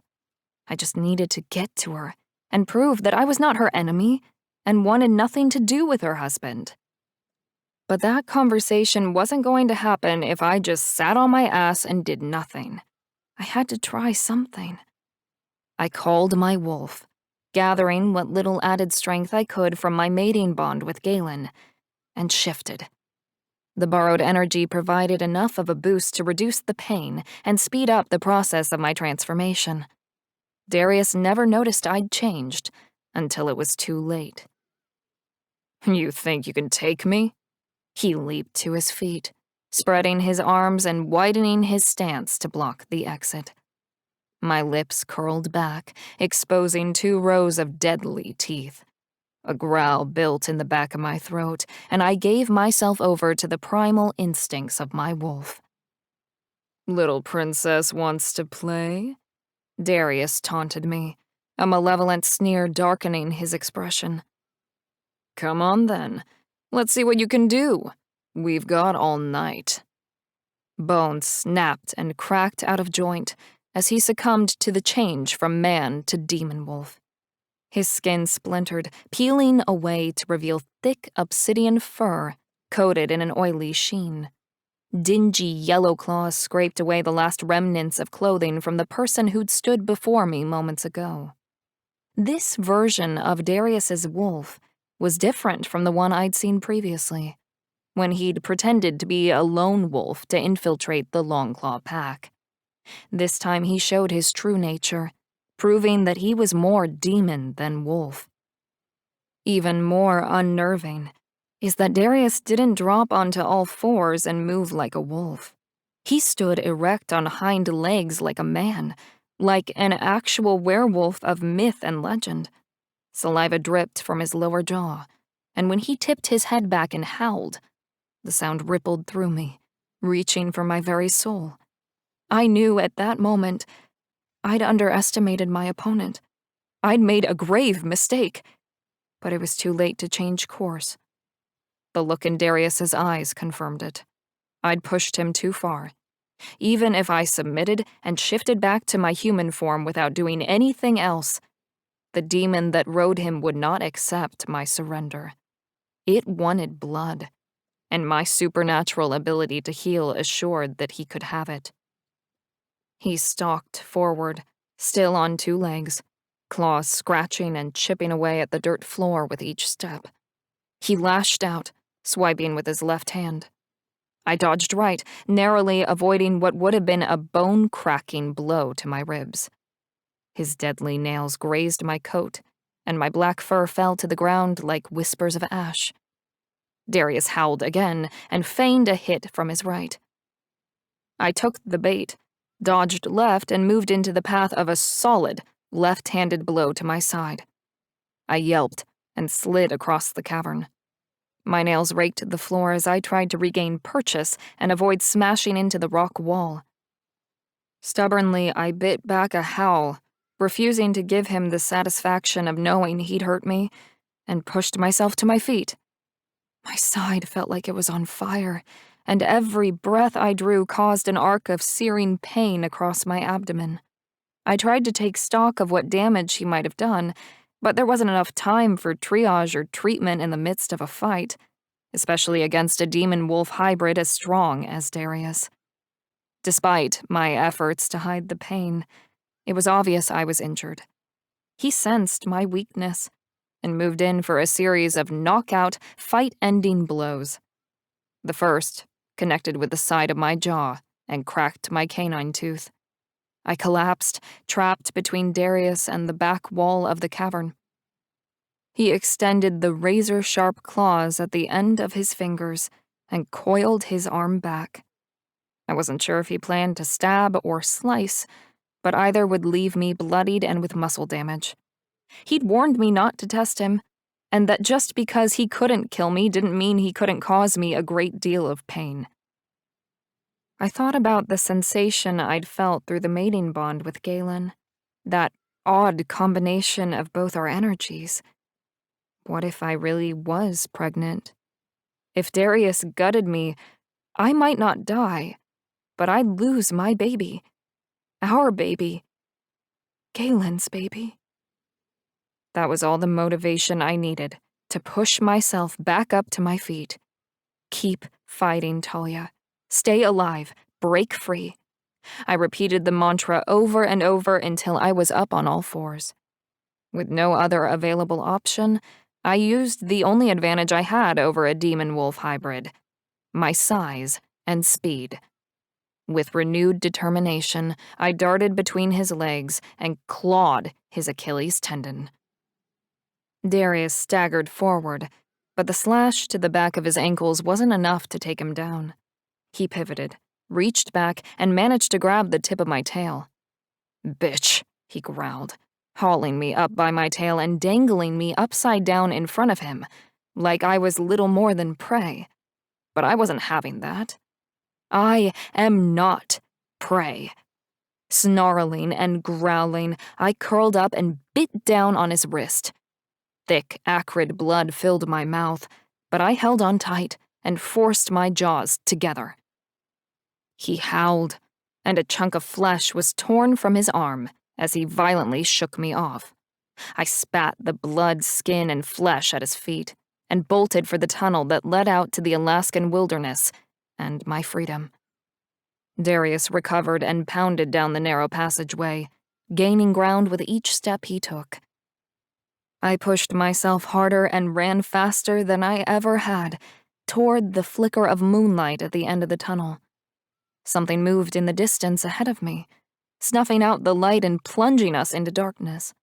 Speaker 1: I just needed to get to her and prove that I was not her enemy and wanted nothing to do with her husband. But that conversation wasn't going to happen if I just sat on my ass and did nothing. I had to try something. I called my wolf, gathering what little added strength I could from my mating bond with Galen, and shifted. The borrowed energy provided enough of a boost to reduce the pain and speed up the process of my transformation. Darius never noticed I'd changed until it was too late. "You think you can take me?" He leaped to his feet, spreading his arms and widening his stance to block the exit. My lips curled back, exposing 2 rows of deadly teeth. A growl built in the back of my throat, and I gave myself over to the primal instincts of my wolf. "Little princess wants to play?" Darius taunted me, a malevolent sneer darkening his expression. "Come on then. Let's see what you can do. We've got all night." Bones snapped and cracked out of joint as he succumbed to the change from man to demon wolf. His skin splintered, peeling away to reveal thick obsidian fur coated in an oily sheen. Dingy yellow claws scraped away the last remnants of clothing from the person who'd stood before me moments ago. This version of Darius's wolf was different from the one I'd seen previously, when he'd pretended to be a lone wolf to infiltrate the Longclaw pack. This time he showed his true nature, proving that he was more demon than wolf. Even more unnerving is that Darius didn't drop onto all fours and move like a wolf. He stood erect on hind legs like a man, like an actual werewolf of myth and legend. Saliva dripped from his lower jaw, and when he tipped his head back and howled, the sound rippled through me, reaching for my very soul. I knew at that moment I'd underestimated my opponent. I'd made a grave mistake, but it was too late to change course. The look in Darius's eyes confirmed it. I'd pushed him too far. Even if I submitted and shifted back to my human form without doing anything else, the demon that rode him would not accept my surrender. It wanted blood, and my supernatural ability to heal assured that he could have it. He stalked forward, still on 2 legs, claws scratching and chipping away at the dirt floor with each step. He lashed out, swiping with his left hand. I dodged right, narrowly avoiding what would have been a bone-cracking blow to my ribs. His deadly nails grazed my coat, and my black fur fell to the ground like whispers of ash. Darius howled again and feigned a hit from his right. I took the bait, dodged left, and moved into the path of a solid, left-handed blow to my side. I yelped and slid across the cavern. My nails raked the floor as I tried to regain purchase and avoid smashing into the rock wall. Stubbornly, I bit back a howl, refusing to give him the satisfaction of knowing he'd hurt me, and pushed myself to my feet. My side felt like it was on fire, and every breath I drew caused an arc of searing pain across my abdomen. I tried to take stock of what damage he might have done, but there wasn't enough time for triage or treatment in the midst of a fight, especially against a demon-wolf hybrid as strong as Darius. Despite my efforts to hide the pain, it was obvious I was injured. He sensed my weakness and moved in for a series of knockout, fight-ending blows. The first connected with the side of my jaw and cracked my canine tooth. I collapsed, trapped between Darius and the back wall of the cavern. He extended the razor-sharp claws at the end of his fingers and coiled his arm back. I wasn't sure if he planned to stab or slice, but either would leave me bloodied and with muscle damage. He'd warned me not to test him, and that just because he couldn't kill me didn't mean he couldn't cause me a great deal of pain. I thought about the sensation I'd felt through the mating bond with Galen, that odd combination of both our energies. What if I really was pregnant? If Darius gutted me, I might not die, but I'd lose my baby. Our baby. Galen's baby. That was all the motivation I needed to push myself back up to my feet. Keep fighting, Talia. Stay alive. Break free. I repeated the mantra over and over until I was up on all fours. With no other available option, I used the only advantage I had over a demon-wolf hybrid: my size and speed. With renewed determination, I darted between his legs and clawed his Achilles tendon. Darius staggered forward, but the slash to the back of his ankles wasn't enough to take him down. He pivoted, reached back, and managed to grab the tip of my tail. "Bitch," he growled, hauling me up by my tail and dangling me upside down in front of him, like I was little more than prey. But I wasn't having that. I am not prey. Snarling and growling, I curled up and bit down on his wrist. Thick, acrid blood filled my mouth, but I held on tight and forced my jaws together. He howled, and a chunk of flesh was torn from his arm as he violently shook me off. I spat the blood, skin, and flesh at his feet and bolted for the tunnel that led out to the Alaskan wilderness and my freedom. Darius recovered and pounded down the narrow passageway, gaining ground with each step he took. I pushed myself harder and ran faster than I ever had, toward the flicker of moonlight at the end of the tunnel. Something moved in the distance ahead of me, snuffing out the light and plunging us into darkness.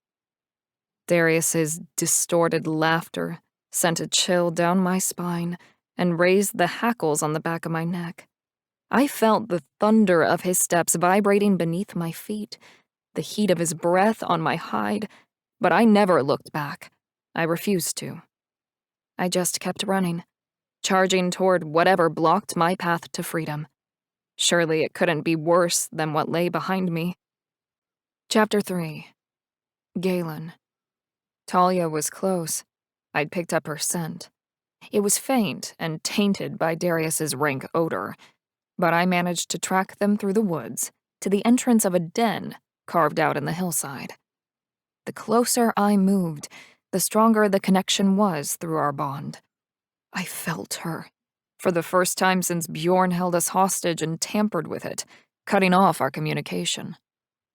Speaker 1: Darius's distorted laughter sent a chill down my spine and raised the hackles on the back of my neck. I felt the thunder of his steps vibrating beneath my feet, the heat of his breath on my hide, but I never looked back. I refused to. I just kept running, charging toward whatever blocked my path to freedom. Surely it couldn't be worse than what lay behind me. Chapter 3. Galen. Talia was close. I'd picked up her scent. It was faint and tainted by Darius's rank odor, but I managed to track them through the woods to the entrance of a den carved out in the hillside. The closer I moved, the stronger the connection was through our bond. I felt her, for the first time since Bjorn held us hostage and tampered with it, cutting off our communication,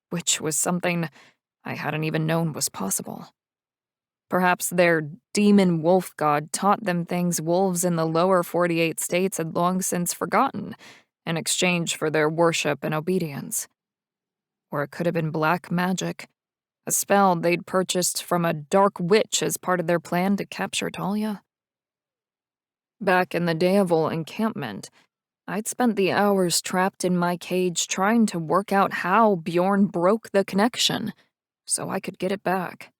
Speaker 1: which was something I hadn't even known was possible. Perhaps their demon wolf god taught them things wolves in the lower 48 states had long since forgotten in exchange for their worship and obedience. Or it could have been black magic, a spell they'd purchased from a dark witch as part of their plan to capture Talia. Back in the Daevil encampment, I'd spent the hours trapped in my cage trying to work out how Bjorn broke the connection so I could get it back.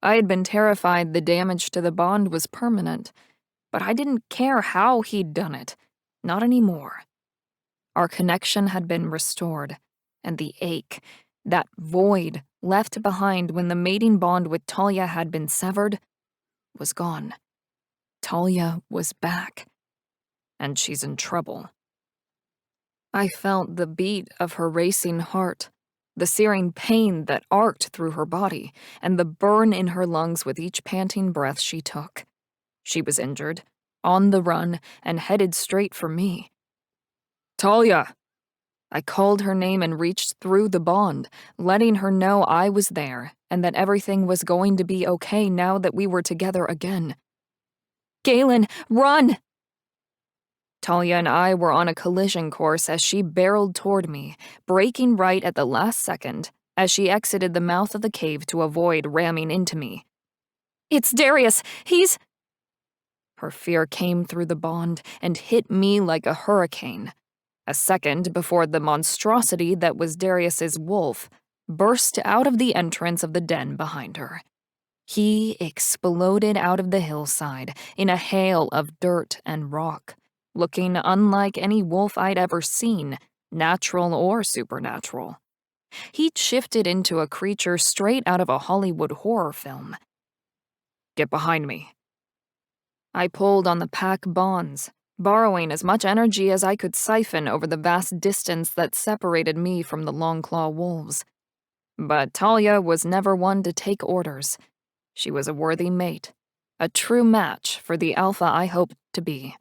Speaker 1: I had been terrified the damage to the bond was permanent, but I didn't care how he'd done it. Not anymore. Our connection had been restored, and the ache, that void left behind when the mating bond with Talia had been severed, was gone. Talia was back, and she's in trouble. I felt the beat of her racing heart, the searing pain that arced through her body, and the burn in her lungs with each panting breath she took. She was injured, on the run, and headed straight for me. Talia! I called her name and reached through the bond, letting her know I was there and that everything was going to be okay now that we were together again. Galen, run! Talia and I were on a collision course as she barreled toward me, braking right at the last second as she exited the mouth of the cave to avoid ramming into me. It's Darius! He's... Her fear came through the bond and hit me like a hurricane. A second before the monstrosity that was Darius's wolf burst out of the entrance of the den behind her. He exploded out of the hillside in a hail of dirt and rock, looking unlike any wolf I'd ever seen, natural or supernatural. He'd shifted into a creature straight out of a Hollywood horror film. Get behind me. I pulled on the pack bonds, borrowing as much energy as I could siphon over the vast distance that separated me from the Longclaw wolves. But Talia was never one to take orders. She was a worthy mate, a true match for the alpha I hoped to be.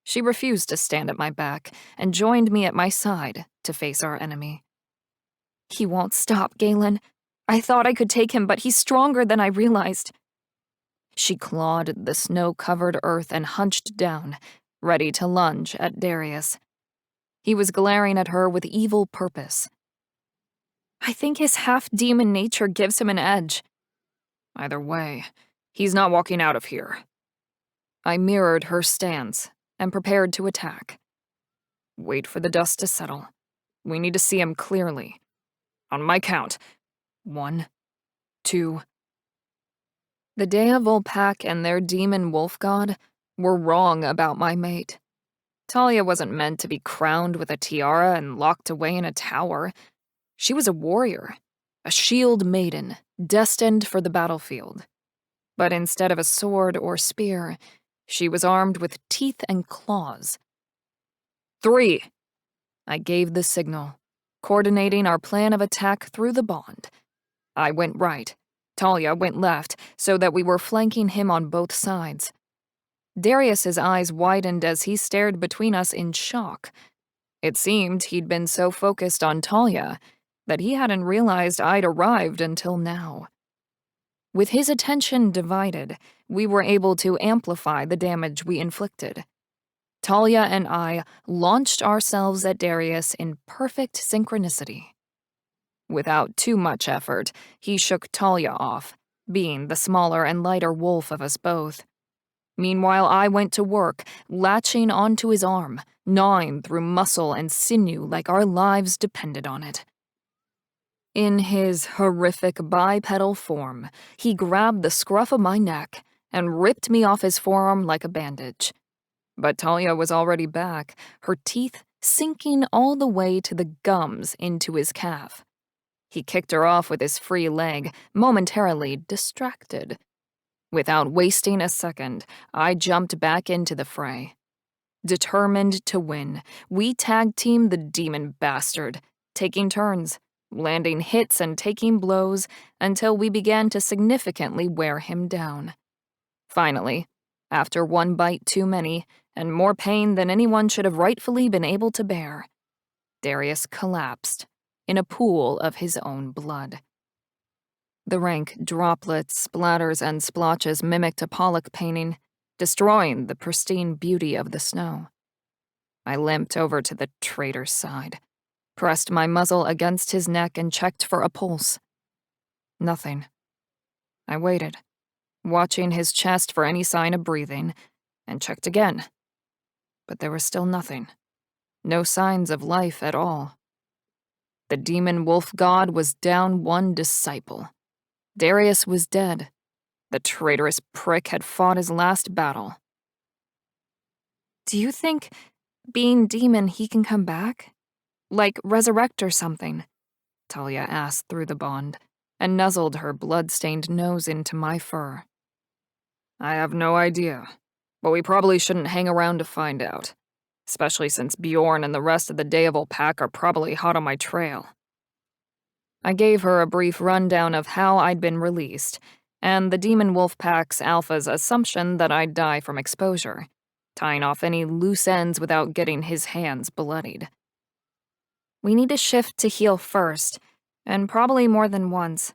Speaker 1: She refused to stand at my back and joined me at my side to face our enemy. He won't stop, Galen. I thought I could take him, but he's stronger than I realized. She clawed the snow-covered earth and hunched down, ready to lunge at Darius. He was glaring at her with evil purpose. I think his half-demon nature gives him an edge. Either way, he's not walking out of here. I mirrored her stance and prepared to attack. Wait for the dust to settle. We need to see him clearly. On my count. 1, 2. The Daevil pack and their demon wolf god were wrong about my mate. Talia wasn't meant to be crowned with a tiara and locked away in a tower. She was a warrior, a shield maiden, destined for the battlefield. But instead of a sword or spear, she was armed with teeth and claws. 3. I gave the signal, coordinating our plan of attack through the bond. I went right. Talia went left, so that we were flanking him on both sides. Darius's eyes widened as he stared between us in shock. It seemed he'd been so focused on Talia that he hadn't realized I'd arrived until now. With his attention divided, we were able to amplify the damage we inflicted. Talia and I launched ourselves at Darius in perfect synchronicity. Without too much effort, he shook Talia off, being the smaller and lighter wolf of us both. Meanwhile, I went to work, latching onto his arm, gnawing through muscle and sinew like our lives depended on it. In his horrific bipedal form, he grabbed the scruff of my neck and ripped me off his forearm like a bandage. But Talia was already back, her teeth sinking all the way to the gums into his calf. He kicked her off with his free leg, momentarily distracted. Without wasting a second, I jumped back into the fray. Determined to win, we tag-teamed the demon bastard, taking turns, landing hits and taking blows until we began to significantly wear him down. Finally, after one bite too many, and more pain than anyone should have rightfully been able to bear, Darius collapsed in a pool of his own blood. The rank droplets, splatters, and splotches mimicked a Pollock painting, destroying the pristine beauty of the snow. I limped over to the traitor's side, pressed my muzzle against his neck, and checked for a pulse. Nothing. I waited, watching his chest for any sign of breathing, and checked again. But there was still nothing. No signs of life at all. The demon wolf god was down one disciple. Darius was dead. The traitorous prick had fought his last battle. Do you think, being demon, he can come back? Like resurrect or something? Talia asked through the bond, and nuzzled her blood-stained nose into my fur. I have no idea, but we probably shouldn't hang around to find out, especially since Bjorn and the rest of the Devil pack are probably hot on my trail. I gave her a brief rundown of how I'd been released, and the Demon Wolf Pack's alpha's assumption that I'd die from exposure, tying off any loose ends without getting his hands bloodied. We need to shift to heal first, and probably more than once.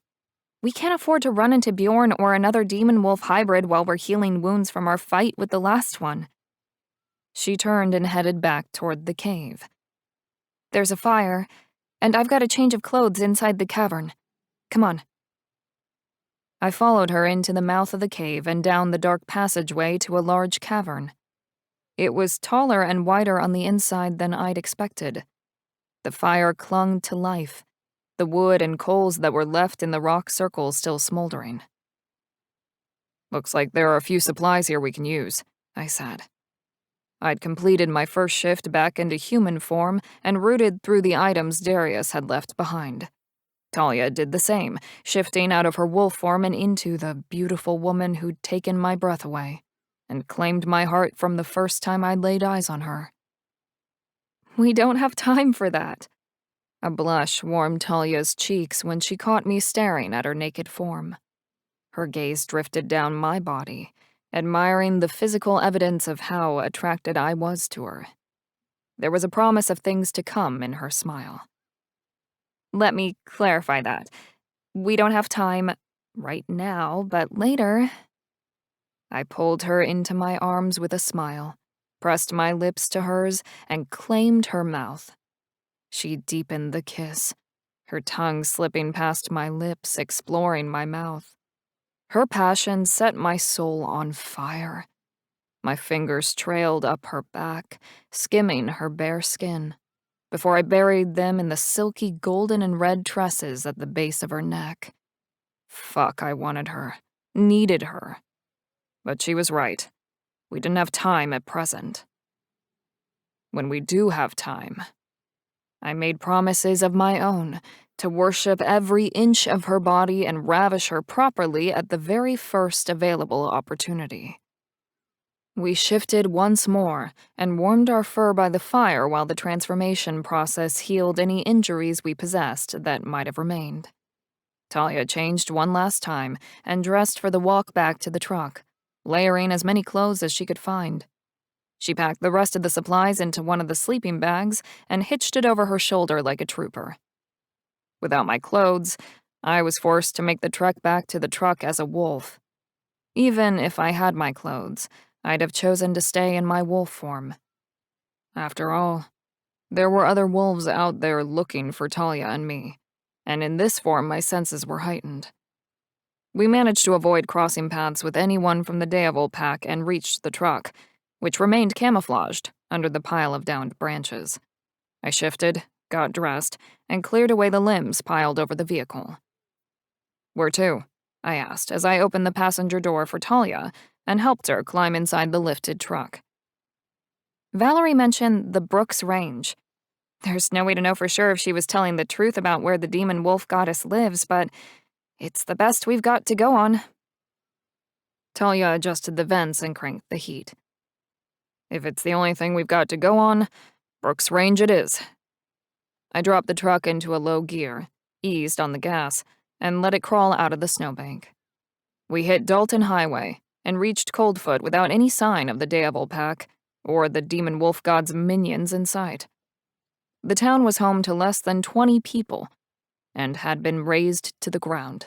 Speaker 1: We can't afford to run into Bjorn or another Demon Wolf hybrid while we're healing wounds from our fight with the last one. She turned and headed back toward the cave. There's a fire, and I've got a change of clothes inside the cavern. Come on. I followed her into the mouth of the cave and down the dark passageway to a large cavern. It was taller and wider on the inside than I'd expected. The fire clung to life, the wood and coals that were left in the rock circle still smoldering. Looks like there are a few supplies here we can use, I said. I'd completed my first shift back into human form and rooted through the items Darius had left behind. Talia did the same, shifting out of her wolf form and into the beautiful woman who'd taken my breath away and claimed my heart from the first time I'd laid eyes on her. We don't have time for that. A blush warmed Talia's cheeks when she caught me staring at her naked form. Her gaze drifted down my body, admiring the physical evidence of how attracted I was to her. There was a promise of things to come in her smile. Let me clarify that. We don't have time right now, but later. I pulled her into my arms with a smile, pressed my lips to hers, and claimed her mouth. She deepened the kiss, her tongue slipping past my lips, exploring my mouth. Her passion set my soul on fire. My fingers trailed up her back, skimming her bare skin, before I buried them in the silky golden and red tresses at the base of her neck. Fuck, I wanted her, needed her. But she was right. We didn't have time at present. When we do have time, I made promises of my own, to worship every inch of her body and ravish her properly at the very first available opportunity. We shifted once more and warmed our fur by the fire while the transformation process healed any injuries we possessed that might have remained. Talia changed one last time and dressed for the walk back to the truck, layering as many clothes as she could find. She packed the rest of the supplies into one of the sleeping bags and hitched it over her shoulder like a trooper. Without my clothes, I was forced to make the trek back to the truck as a wolf. Even if I had my clothes, I'd have chosen to stay in my wolf form. After all, there were other wolves out there looking for Talia and me, and in this form my senses were heightened. We managed to avoid crossing paths with anyone from the Devil pack and reached the truck, which remained camouflaged under the pile of downed branches. I shifted, got dressed, and cleared away the limbs piled over the vehicle. Where to? I asked as I opened the passenger door for Talia and helped her climb inside the lifted truck. Valerie mentioned the Brooks Range, There's no way to know for sure if she was telling the truth about where the demon wolf goddess lives, but it's the best we've got to go on. Talia adjusted the vents and cranked the heat. If it's the only thing we've got to go on, Brooks Range it is. I dropped the truck into a low gear, eased on the gas, and let it crawl out of the snowbank. We hit Dalton Highway and reached Coldfoot without any sign of the Devil Pack or the demon wolf god's minions in sight. The town was home to less than 20 people and had been razed to the ground.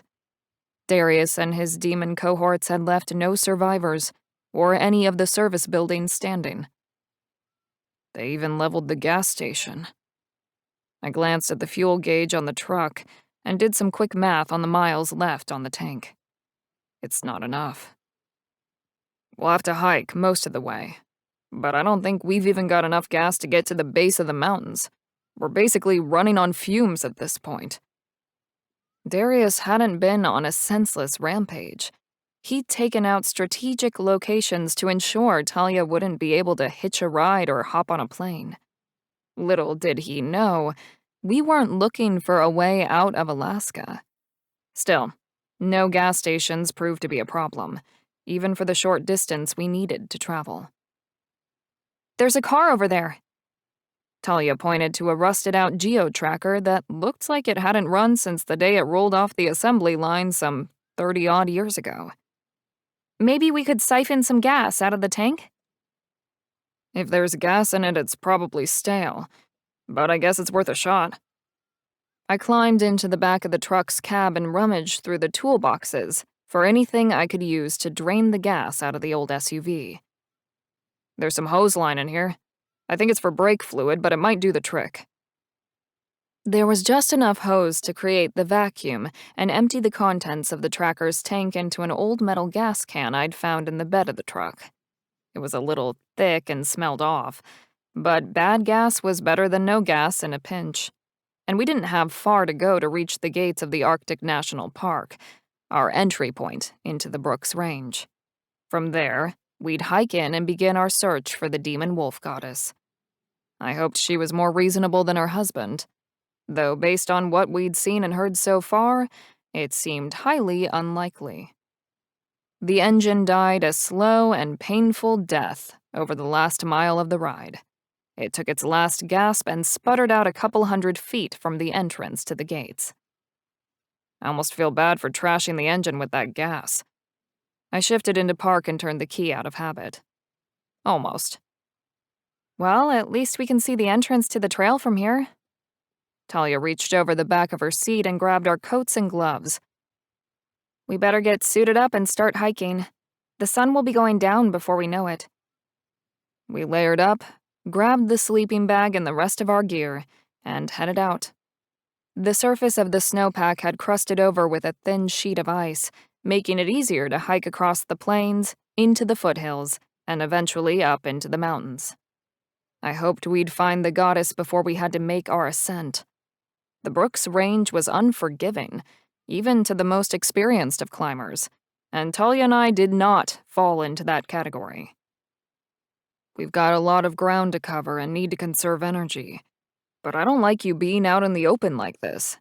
Speaker 1: Darius and his demon cohorts had left no survivors or any of the service buildings standing. They even leveled the gas station. I glanced at the fuel gauge on the truck and did some quick math on the miles left on the tank. It's not enough. We'll have to hike most of the way, but I don't think we've even got enough gas to get to the base of the mountains. We're basically running on fumes at this point. Darius hadn't been on a senseless rampage. He'd taken out strategic locations to ensure Talia wouldn't be able to hitch a ride or hop on a plane. Little did he know, we weren't looking for a way out of Alaska. Still, no gas stations proved to be a problem, even for the short distance we needed to travel. There's a car over there. Talia pointed to a rusted-out geo-tracker that looked like it hadn't run since the day it rolled off the assembly line some 30-odd years ago. Maybe we could siphon some gas out of the tank? If there's gas in it, it's probably stale, but I guess it's worth a shot. I climbed into the back of the truck's cab and rummaged through the toolboxes for anything I could use to drain the gas out of the old SUV. There's some hose line in here. I think it's for brake fluid, but it might do the trick. There was just enough hose to create the vacuum and empty the contents of the tracker's tank into an old metal gas can I'd found in the bed of the truck. It was a little thick and smelled off, but bad gas was better than no gas in a pinch. And we didn't have far to go to reach the gates of the Arctic National Park, our entry point into the Brooks Range. From there, we'd hike in and begin our search for the demon wolf goddess. I hoped she was more reasonable than her husband, though based on what we'd seen and heard so far, it seemed highly unlikely. The engine died a slow and painful death over the last mile of the ride. It took its last gasp and sputtered out a couple 100 feet from the entrance to the gates. I almost feel bad for trashing the engine with that gas. I shifted into park and turned the key out of habit. Almost. Well, at least we can see the entrance to the trail from here. Talia reached over the back of her seat and grabbed our coats and gloves. We better get suited up and start hiking. The sun will be going down before we know it. We layered up, grabbed the sleeping bag and the rest of our gear, and headed out. The surface of the snowpack had crusted over with a thin sheet of ice, making it easier to hike across the plains, into the foothills, and eventually up into the mountains. I hoped we'd find the goddess before we had to make our ascent. The Brooks Range was unforgiving, even to the most experienced of climbers, and Talia and I did not fall into that category. We've got a lot of ground to cover and need to conserve energy, but I don't like you being out in the open like this.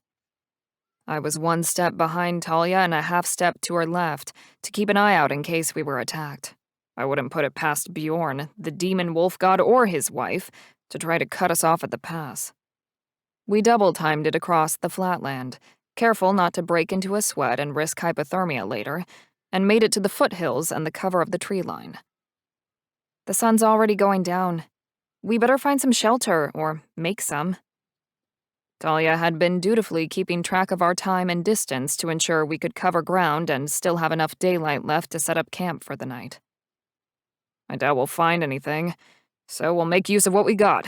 Speaker 1: I was one step behind Talia and a half step to her left to keep an eye out in case we were attacked. I wouldn't put it past Bjorn, the demon wolf god, or his wife, to try to cut us off at the pass. We double-timed it across the flatland, careful not to break into a sweat and risk hypothermia later, and made it to the foothills and the cover of the tree line. The sun's already going down. We better find some shelter, or make some. Talia had been dutifully keeping track of our time and distance to ensure we could cover ground and still have enough daylight left to set up camp for the night. I doubt we'll find anything, so we'll make use of what we got.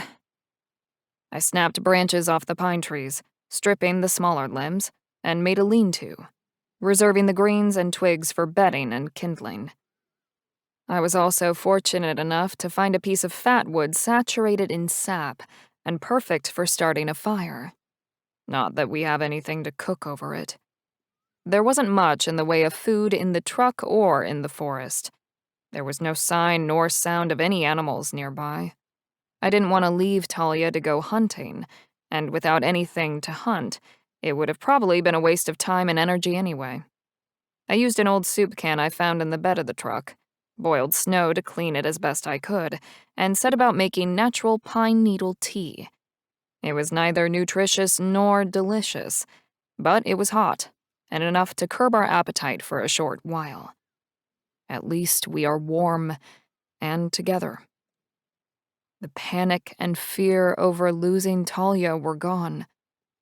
Speaker 1: I snapped branches off the pine trees, stripping the smaller limbs, and made a lean-to, reserving the greens and twigs for bedding and kindling. I was also fortunate enough to find a piece of fat wood saturated in sap and perfect for starting a fire. Not that we have anything to cook over it. There wasn't much in the way of food in the truck or in the forest. There was no sign nor sound of any animals nearby. I didn't want to leave Talia to go hunting, and without anything to hunt, it would have probably been a waste of time and energy anyway. I used an old soup can I found in the bed of the truck, boiled snow to clean it as best I could, and set about making natural pine needle tea. It was neither nutritious nor delicious, but it was hot, and enough to curb our appetite for a short while. At least we are warm and together. The panic and fear over losing Talia were gone.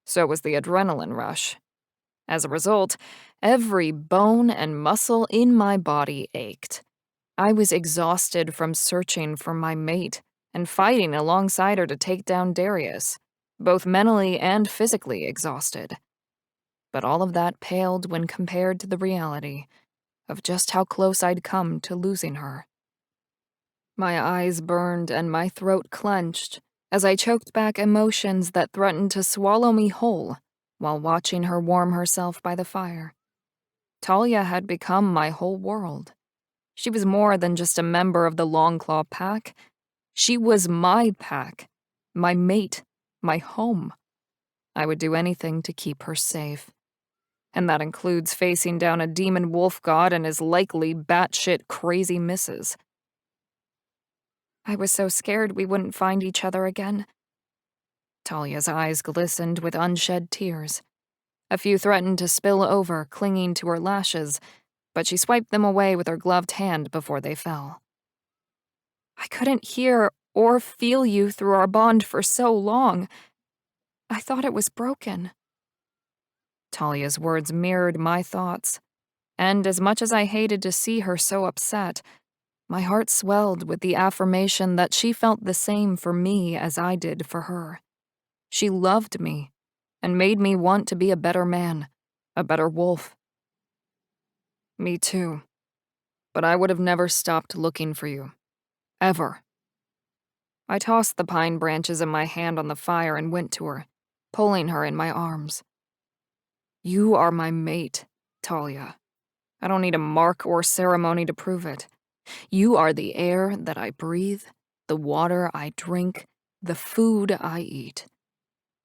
Speaker 1: So was the adrenaline rush. As a result, every bone and muscle in my body ached. I was exhausted from searching for my mate and fighting alongside her to take down Darius, both mentally and physically exhausted. But all of that paled when compared to the reality of just how close I'd come to losing her. My eyes burned and my throat clenched as I choked back emotions that threatened to swallow me whole while watching her warm herself by the fire. Talia had become my whole world. She was more than just a member of the Longclaw pack. She was my pack, my mate, my home. I would do anything to keep her safe. And that includes facing down a demon wolf god and his likely batshit crazy missus. I was so scared we wouldn't find each other again. Talia's eyes glistened with unshed tears. A few threatened to spill over, clinging to her lashes, but she swiped them away with her gloved hand before they fell. I couldn't hear or feel you through our bond for so long. I thought it was broken. Talia's words mirrored my thoughts, and as much as I hated to see her so upset, my heart swelled with the affirmation that she felt the same for me as I did for her. She loved me and made me want to be a better man, a better wolf. Me too. But I would have never stopped looking for you. Ever. I tossed the pine branches in my hand on the fire and went to her, pulling her in my arms. You are my mate, Talia. I don't need a mark or ceremony to prove it. You are the air that I breathe, the water I drink, the food I eat.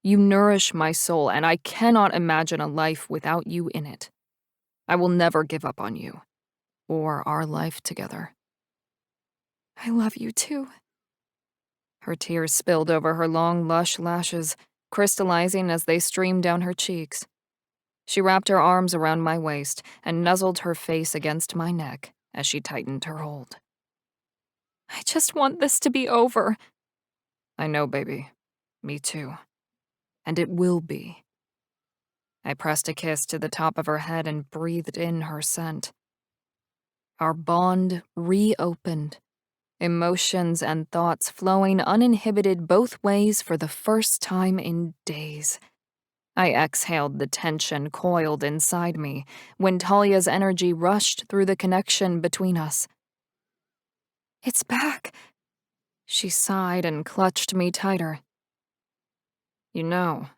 Speaker 1: You nourish my soul, and I cannot imagine a life without you in it. I will never give up on you, or our life together. I love you too. Her tears spilled over her long, lush lashes, crystallizing as they streamed down her cheeks. She wrapped her arms around my waist and nuzzled her face against my neck as she tightened her hold. I just want this to be over. I know, baby. Me too. And it will be. I pressed a kiss to the top of her head and breathed in her scent. Our bond reopened, emotions and thoughts flowing uninhibited both ways for the first time in days. I exhaled the tension coiled inside me when Talia's energy rushed through the connection between us. It's back. She sighed and clutched me tighter. You know,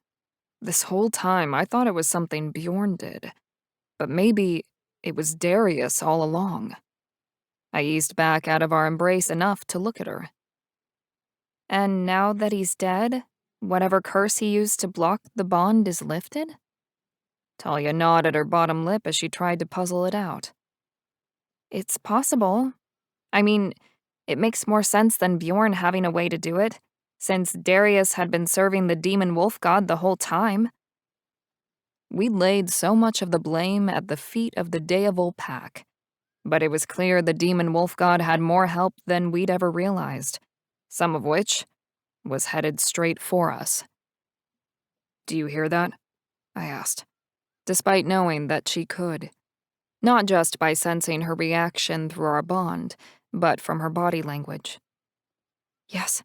Speaker 1: this whole time I thought it was something Bjorn did, but maybe it was Darius all along. I eased back out of our embrace enough to look at her. And now that he's dead, whatever curse he used to block the bond is lifted? Talia gnawed her bottom lip as she tried to puzzle it out. It's possible. I mean, it makes more sense than Bjorn having a way to do it, since Darius had been serving the demon wolf god the whole time. We laid so much of the blame at the feet of the Deavol pack, but it was clear the demon wolf god had more help than we'd ever realized, some of which was headed straight for us. Do you hear that? I asked, despite knowing that she could. Not just by sensing her reaction through our bond, but from her body language. Yes.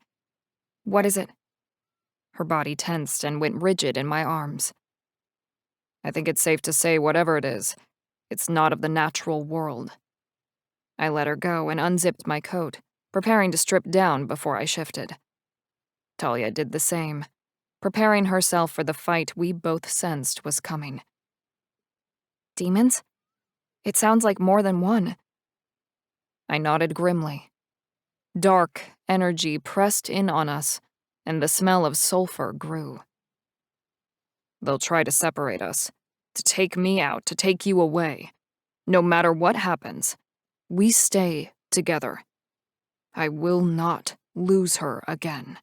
Speaker 1: What is it? Her body tensed and went rigid in my arms. I think it's safe to say whatever it is, it's not of the natural world. I let her go and unzipped my coat, preparing to strip down before I shifted. Talia did the same, preparing herself for the fight we both sensed was coming. Demons? It sounds like more than one. I nodded grimly. Dark energy pressed in on us, and the smell of sulfur grew. They'll try to separate us, to take me out, to take you away. No matter what happens, we stay together. I will not lose her again.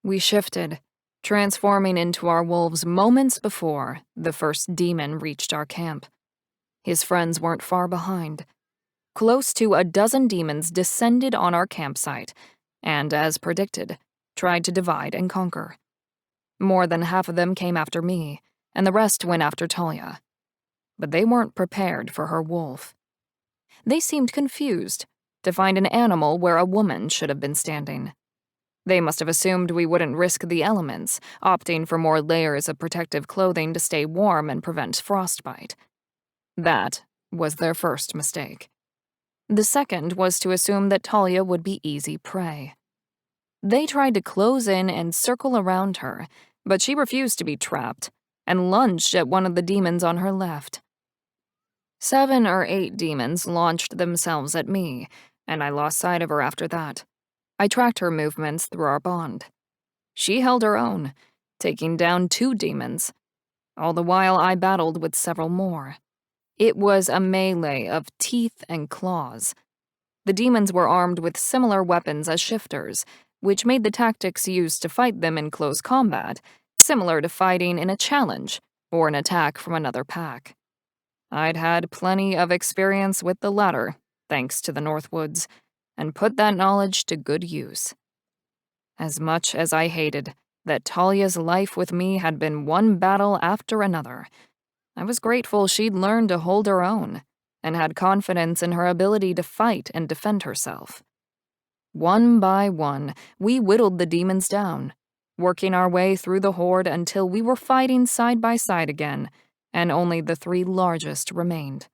Speaker 1: We shifted, transforming into our wolves moments before the first demon reached our camp. His friends weren't far behind. Close to a dozen demons descended on our campsite and, as predicted, tried to divide and conquer. More than half of them came after me, and the rest went after Talia. But they weren't prepared for her wolf. They seemed confused to find an animal where a woman should have been standing. They must have assumed we wouldn't risk the elements, opting for more layers of protective clothing to stay warm and prevent frostbite. That was their first mistake. The second was to assume that Talia would be easy prey. They tried to close in and circle around her, but she refused to be trapped and lunged at one of the demons on her left. 7 or 8 demons launched themselves at me, and I lost sight of her after that. I tracked her movements through our bond. She held her own, taking down 2 demons. All the while I battled with several more. It was a melee of teeth and claws. The demons were armed with similar weapons as shifters, which made the tactics used to fight them in close combat similar to fighting in a challenge or an attack from another pack. I'd had plenty of experience with the latter, thanks to the Northwoods, and put that knowledge to good use. As much as I hated that Talia's life with me had been one battle after another, I was grateful she'd learned to hold her own and had confidence in her ability to fight and defend herself. One by one, we whittled the demons down, working our way through the horde until we were fighting side by side again, and only the 3 largest remained.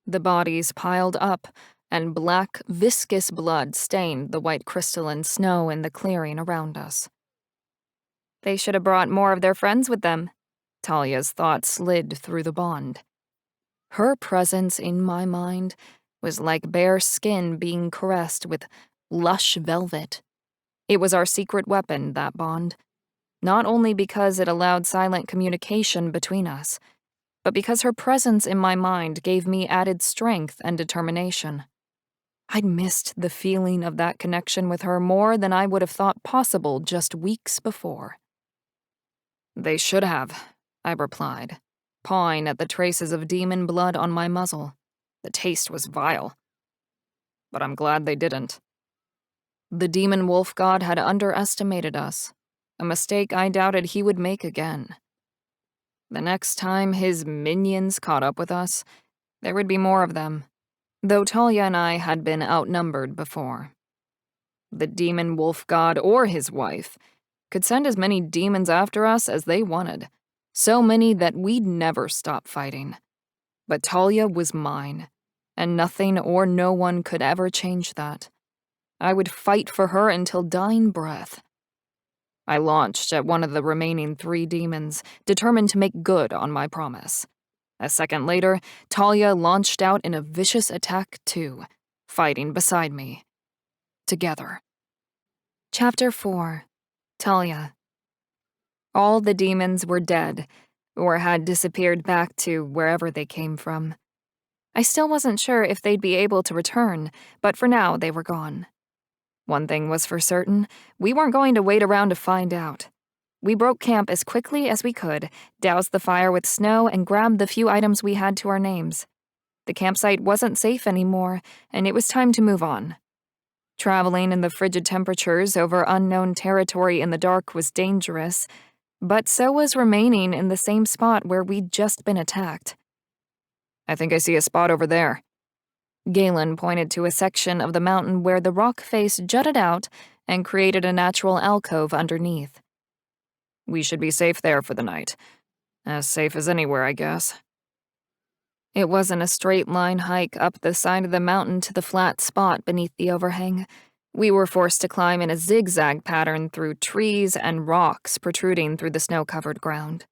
Speaker 1: The bodies piled up, and black, viscous blood stained the white crystalline snow in the clearing around us.
Speaker 2: They should have brought more of their friends with them.
Speaker 1: Talia's thoughts slid through the bond. Her presence in my mind was like bare skin being caressed with lush velvet. It was our secret weapon, that bond, not only because it allowed silent communication between us, but because her presence in my mind gave me added strength and determination. I'd missed the feeling of that connection with her more than I would have thought possible just weeks before. They should have, I replied, pawing at the traces of demon blood on my muzzle. The taste was vile. But I'm glad they didn't. The demon wolf god had underestimated us, a mistake I doubted he would make again. The next time his minions caught up with us, there would be more of them, though Talia and I had been outnumbered before. The demon wolf god or his wife could send as many demons after us as they wanted, so many that we'd never stop fighting. But Talia was mine, and nothing or no one could ever change that. I would fight for her until dying breath. I launched at one of the remaining 3 demons, determined to make good on my promise. A second later, Talia launched out in a vicious attack too, fighting beside me. Together. Chapter 4. Talia. All the demons were dead, or had disappeared back to wherever they came from. I still wasn't sure if they'd be able to return, but for now they were gone. One thing was for certain, we weren't going to wait around to find out. We broke camp as quickly as we could, doused the fire with snow, and grabbed the few items we had to our names. The campsite wasn't safe anymore, and it was time to move on. Traveling in the frigid temperatures over unknown territory in the dark was dangerous, but so was remaining in the same spot where we'd just been attacked. I think I see a spot over there. Galen pointed to a section of the mountain where the rock face jutted out and created a natural alcove underneath. We should be safe there for the night. As safe as anywhere, I guess. It wasn't a straight line hike up the side of the mountain to the flat spot beneath the overhang. We were forced to climb in a zigzag pattern through trees and rocks protruding through the snow-covered ground.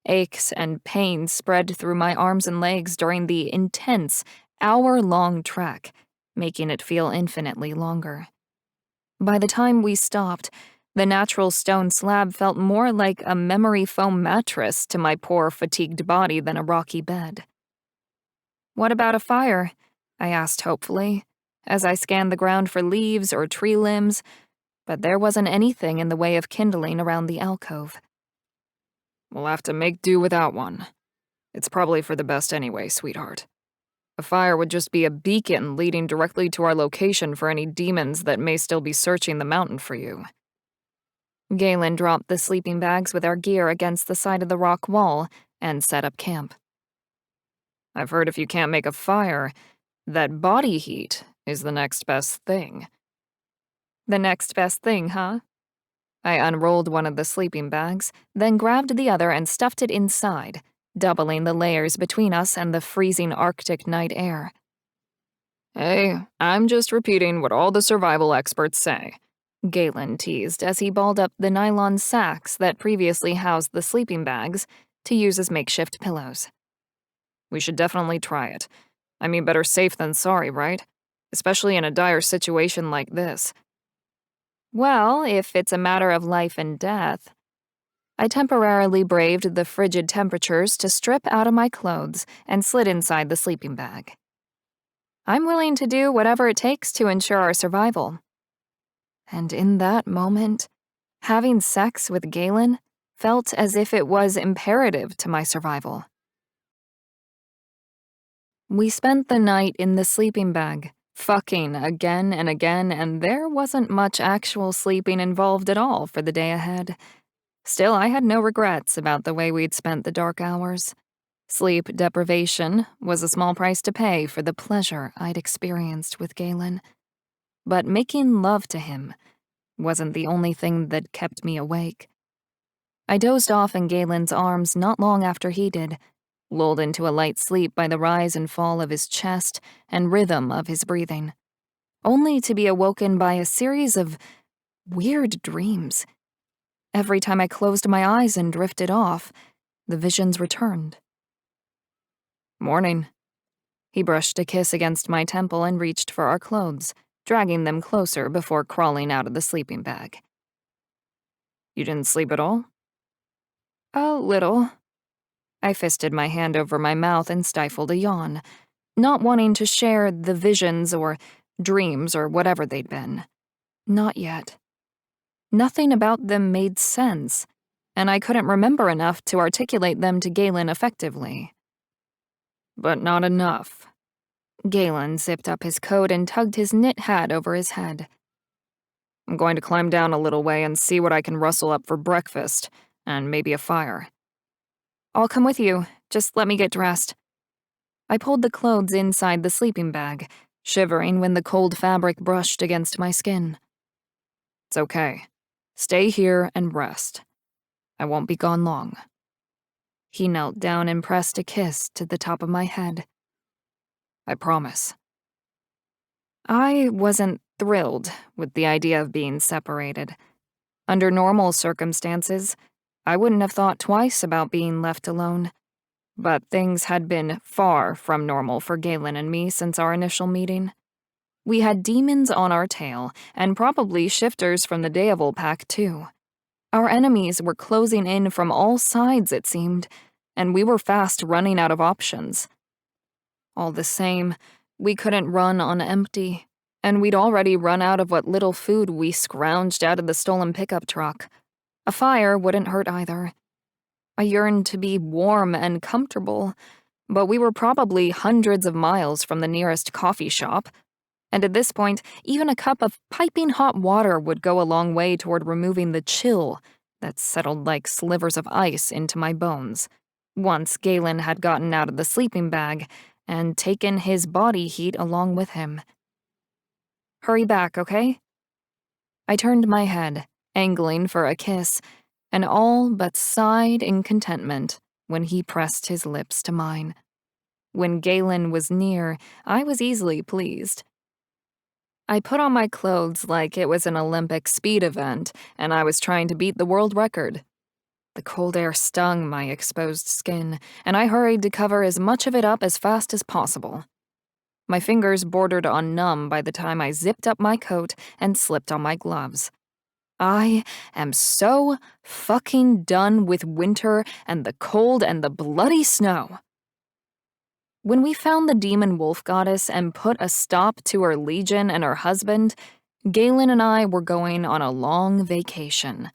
Speaker 1: Aches and pains spread through my arms and legs during the intense, hour-long trek, making it feel infinitely longer. By the time we stopped, the natural stone slab felt more like a memory foam mattress to my poor, fatigued body than a rocky bed. "What about a fire?" I asked hopefully, as I scanned the ground for leaves or tree limbs, but there wasn't anything in the way of kindling around the alcove. "We'll have to make do without one. It's probably for the best anyway, sweetheart. A fire would just be a beacon leading directly to our location for any demons that may still be searching the mountain for you." Galen dropped the sleeping bags with our gear against the side of the rock wall and set up camp. "I've heard if you can't make a fire, that body heat is the next best thing." "The next best thing, huh?" I unrolled one of the sleeping bags, then grabbed the other and stuffed it inside, doubling the layers between us and the freezing Arctic night air. "Hey, I'm just repeating what all the survival experts say," Galen teased as he balled up the nylon sacks that previously housed the sleeping bags to use as makeshift pillows. "We should definitely try it. I mean, better safe than sorry, right? Especially in a dire situation like this." "Well, if it's a matter of life and death." I temporarily braved the frigid temperatures to strip out of my clothes and slid inside the sleeping bag. "I'm willing to do whatever it takes to ensure our survival." And in that moment, having sex with Galen felt as if it was imperative to my survival. We spent the night in the sleeping bag, fucking again and again, and there wasn't much actual sleeping involved at all for the day ahead. Still, I had no regrets about the way we'd spent the dark hours. Sleep deprivation was a small price to pay for the pleasure I'd experienced with Galen. But making love to him wasn't the only thing that kept me awake. I dozed off in Galen's arms not long after he did, lulled into a light sleep by the rise and fall of his chest and rhythm of his breathing, only to be awoken by a series of weird dreams. Every time I closed my eyes and drifted off, the visions returned. "Morning." He brushed a kiss against my temple and reached for our clothes, dragging them closer before crawling out of the sleeping bag. "You didn't sleep at all?" "A little." I fisted my hand over my mouth and stifled a yawn, not wanting to share the visions or dreams or whatever they'd been. Not yet. Nothing about them made sense, and I couldn't remember enough to articulate them to Galen effectively. "But not enough." Galen zipped up his coat and tugged his knit hat over his head. "I'm going to climb down a little way and see what I can rustle up for breakfast, and maybe a fire." "I'll come with you. Just let me get dressed." I pulled the clothes inside the sleeping bag, shivering when the cold fabric brushed against my skin. "It's okay. Stay here and rest. I won't be gone long." He knelt down and pressed a kiss to the top of my head. "I promise." I wasn't thrilled with the idea of being separated. Under normal circumstances, I wouldn't have thought twice about being left alone. But things had been far from normal for Galen and me since our initial meeting. We had demons on our tail, and probably shifters from the Deevil pack too. Our enemies were closing in from all sides, it seemed, and we were fast running out of options. All the same, we couldn't run on empty, and we'd already run out of what little food we scrounged out of the stolen pickup truck. A fire wouldn't hurt either. I yearned to be warm and comfortable, but we were probably hundreds of miles from the nearest coffee shop, and at this point, even a cup of piping hot water would go a long way toward removing the chill that settled like slivers of ice into my bones, once Galen had gotten out of the sleeping bag and taken his body heat along with him. "Hurry back, okay?" I turned my head, angling for a kiss, and all but sighed in contentment when he pressed his lips to mine. When Galen was near, I was easily pleased. I put on my clothes like it was an Olympic speed event and I was trying to beat the world record. The cold air stung my exposed skin, and I hurried to cover as much of it up as fast as possible. My fingers bordered on numb by the time I zipped up my coat and slipped on my gloves. I am so fucking done with winter and the cold and the bloody snow. When we found the demon wolf goddess and put a stop to her legion and her husband, Galen and I were going on a long vacation.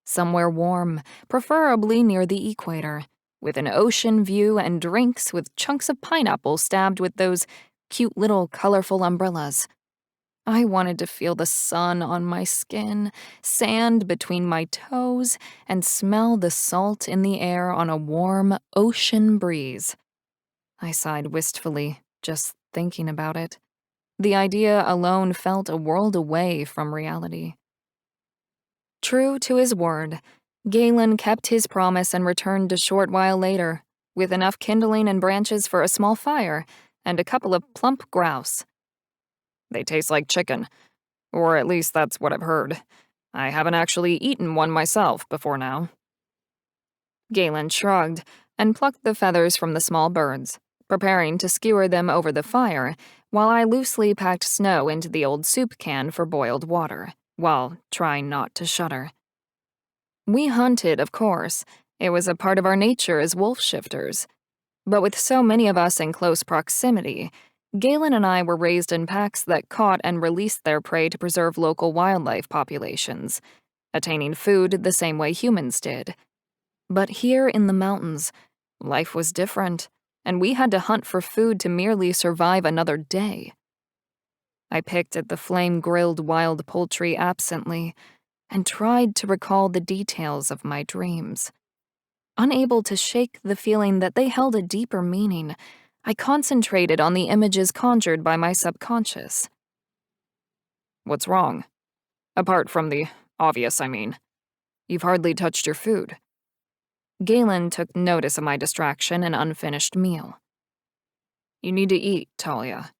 Speaker 1: Somewhere warm, preferably near the equator, with an ocean view and drinks with chunks of pineapple stabbed with those cute little colorful umbrellas. I wanted to feel the sun on my skin, sand between my toes, and smell the salt in the air on a warm ocean breeze. I sighed wistfully, just thinking about it. The idea alone felt a world away from reality. True to his word, Galen kept his promise and returned a short while later, with enough kindling and branches for a small fire and a couple of plump grouse. They taste like chicken, or at least that's what I've heard. I haven't actually eaten one myself before now. Galen shrugged and plucked the feathers from the small birds, preparing to skewer them over the fire while I loosely packed snow into the old soup can for boiled water, while trying not to shudder. We hunted, of course. It was a part of our nature as wolf shifters. But with so many of us in close proximity, Galen and I were raised in packs that caught and released their prey to preserve local wildlife populations, attaining food the same way humans did. But here in the mountains, life was different, and we had to hunt for food to merely survive another day. I picked at the flame-grilled wild poultry absently and tried to recall the details of my dreams. Unable to shake the feeling that they held a deeper meaning, I concentrated on the images conjured by my subconscious. What's wrong? Apart from the obvious, I mean. You've hardly touched your food. Galen took notice of my distraction and unfinished meal. You need to eat, Talia.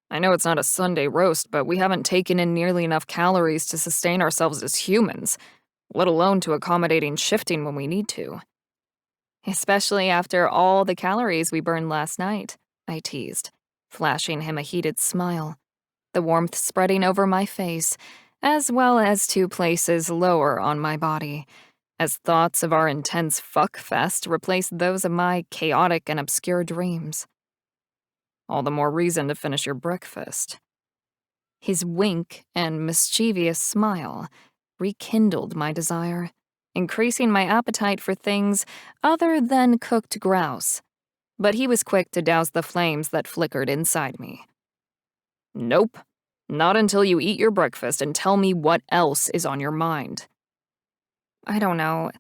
Speaker 1: I know it's not a Sunday roast, but we haven't taken in nearly enough calories to sustain ourselves as humans, let alone to accommodating shifting when we need to. Especially after all the calories we burned last night, I teased, flashing him a heated smile, the warmth spreading over my face, as well as 2 places lower on my body, as thoughts of our intense fuck-fest replaced those of my chaotic and obscure dreams. All the more reason to finish your breakfast. His wink and mischievous smile rekindled my desire, increasing my appetite for things other than cooked grouse. But he was quick to douse the flames that flickered inside me. Nope, not until you eat your breakfast and tell me what else is on your mind. I don't know.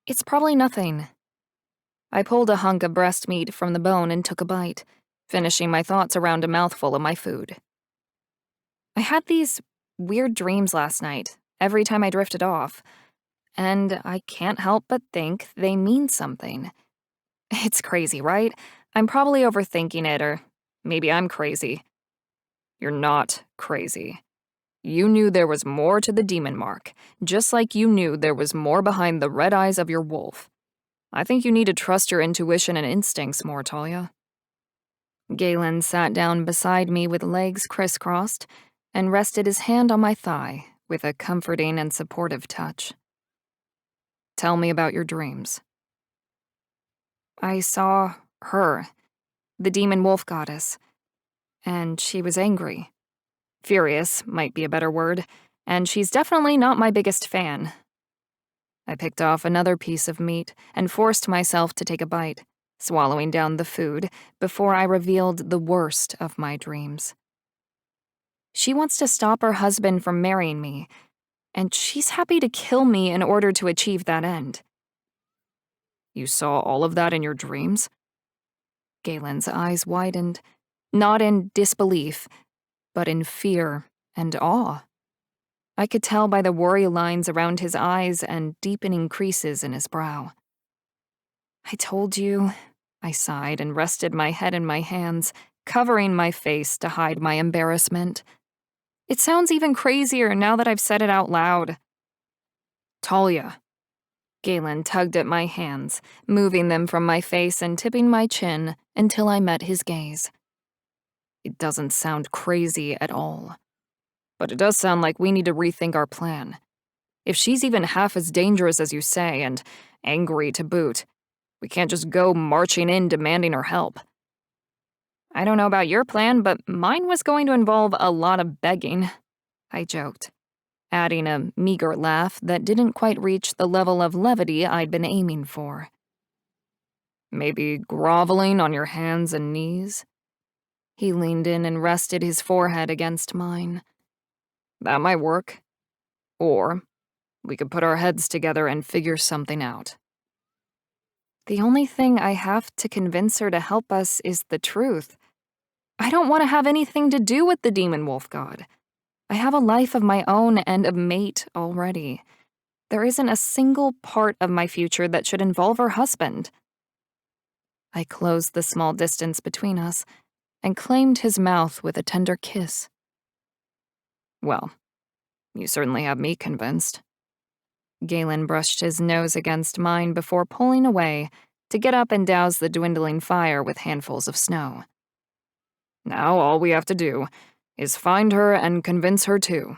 Speaker 1: It's probably nothing. I pulled a hunk of breast meat from the bone and took a bite, finishing my thoughts around a mouthful of my food. I had these weird dreams last night, every time I drifted off, and I can't help but think they mean something. It's crazy, right? I'm probably overthinking it, or maybe I'm crazy. You're not crazy. You knew there was more to the demon mark, just like you knew there was more behind the red eyes of your wolf. I think you need to trust your intuition and instincts more, Talia. Galen sat down beside me with legs crisscrossed and rested his hand on my thigh with a comforting and supportive touch. Tell me about your dreams. I saw her, the demon wolf goddess, and she was angry. Furious might be a better word, and she's definitely not my biggest fan. I picked off another piece of meat and forced myself to take a bite, swallowing down the food before I revealed the worst of my dreams. She wants to stop her husband from marrying me, and she's happy to kill me in order to achieve that end. You saw all of that in your dreams? Galen's eyes widened, not in disbelief, but in fear and awe. I could tell by the worry lines around his eyes and deepening creases in his brow. I told you, I sighed and rested my head in my hands, covering my face to hide my embarrassment. It sounds even crazier now that I've said it out loud. Talia. Galen tugged at my hands, moving them from my face and tipping my chin until I met his gaze. It doesn't sound crazy at all. But it does sound like we need to rethink our plan. If she's even half as dangerous as you say, and angry to boot, we can't just go marching in demanding her help.
Speaker 2: I don't know about your plan, but mine was going to involve a lot of begging, I joked, adding a meager laugh that didn't quite reach the level of levity I'd been aiming for.
Speaker 1: Maybe groveling on your hands and knees?
Speaker 2: He leaned in and rested his forehead against mine.
Speaker 1: That might work. Or we could put our heads together and figure something out.
Speaker 2: The only thing I have to convince her to help us is the truth. I don't want to have anything to do with the demon wolf god. I have a life of my own and a mate already. There isn't a single part of my future that should involve her husband. I closed the small distance between us and claimed his mouth with a tender kiss.
Speaker 1: Well, you certainly have me convinced.
Speaker 2: Galen brushed his nose against mine before pulling away to get up and douse the dwindling fire with handfuls of snow.
Speaker 1: Now all we have to do is find her and convince her too.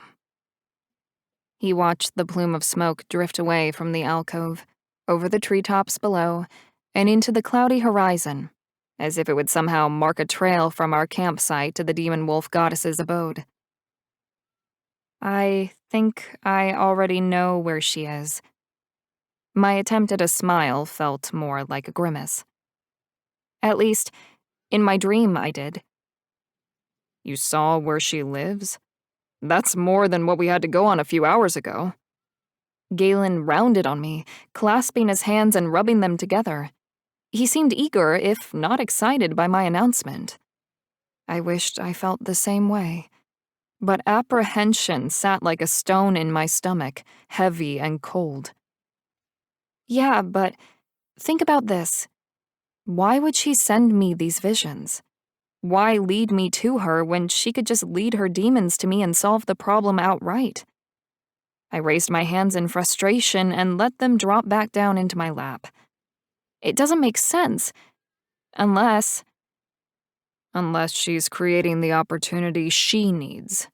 Speaker 2: He watched the plume of smoke drift away from the alcove, over the treetops below, and into the cloudy horizon, as if it would somehow mark a trail from our campsite to the demon wolf goddess's abode. I think I already know where she is. My attempt at a smile felt more like a grimace. At least, in my dream I did.
Speaker 1: You saw where she lives? That's more than what we had to go on a few hours ago.
Speaker 2: Galen rounded on me, clasping his hands and rubbing them together. He seemed eager, if not excited, by my announcement. I wished I felt the same way. But apprehension sat like a stone in my stomach, heavy and cold. Yeah, but think about this. Why would she send me these visions? Why lead me to her when she could just lead her demons to me and solve the problem outright? I raised my hands in frustration and let them drop back down into my lap. It doesn't make sense. Unless
Speaker 1: she's creating the opportunity she needs.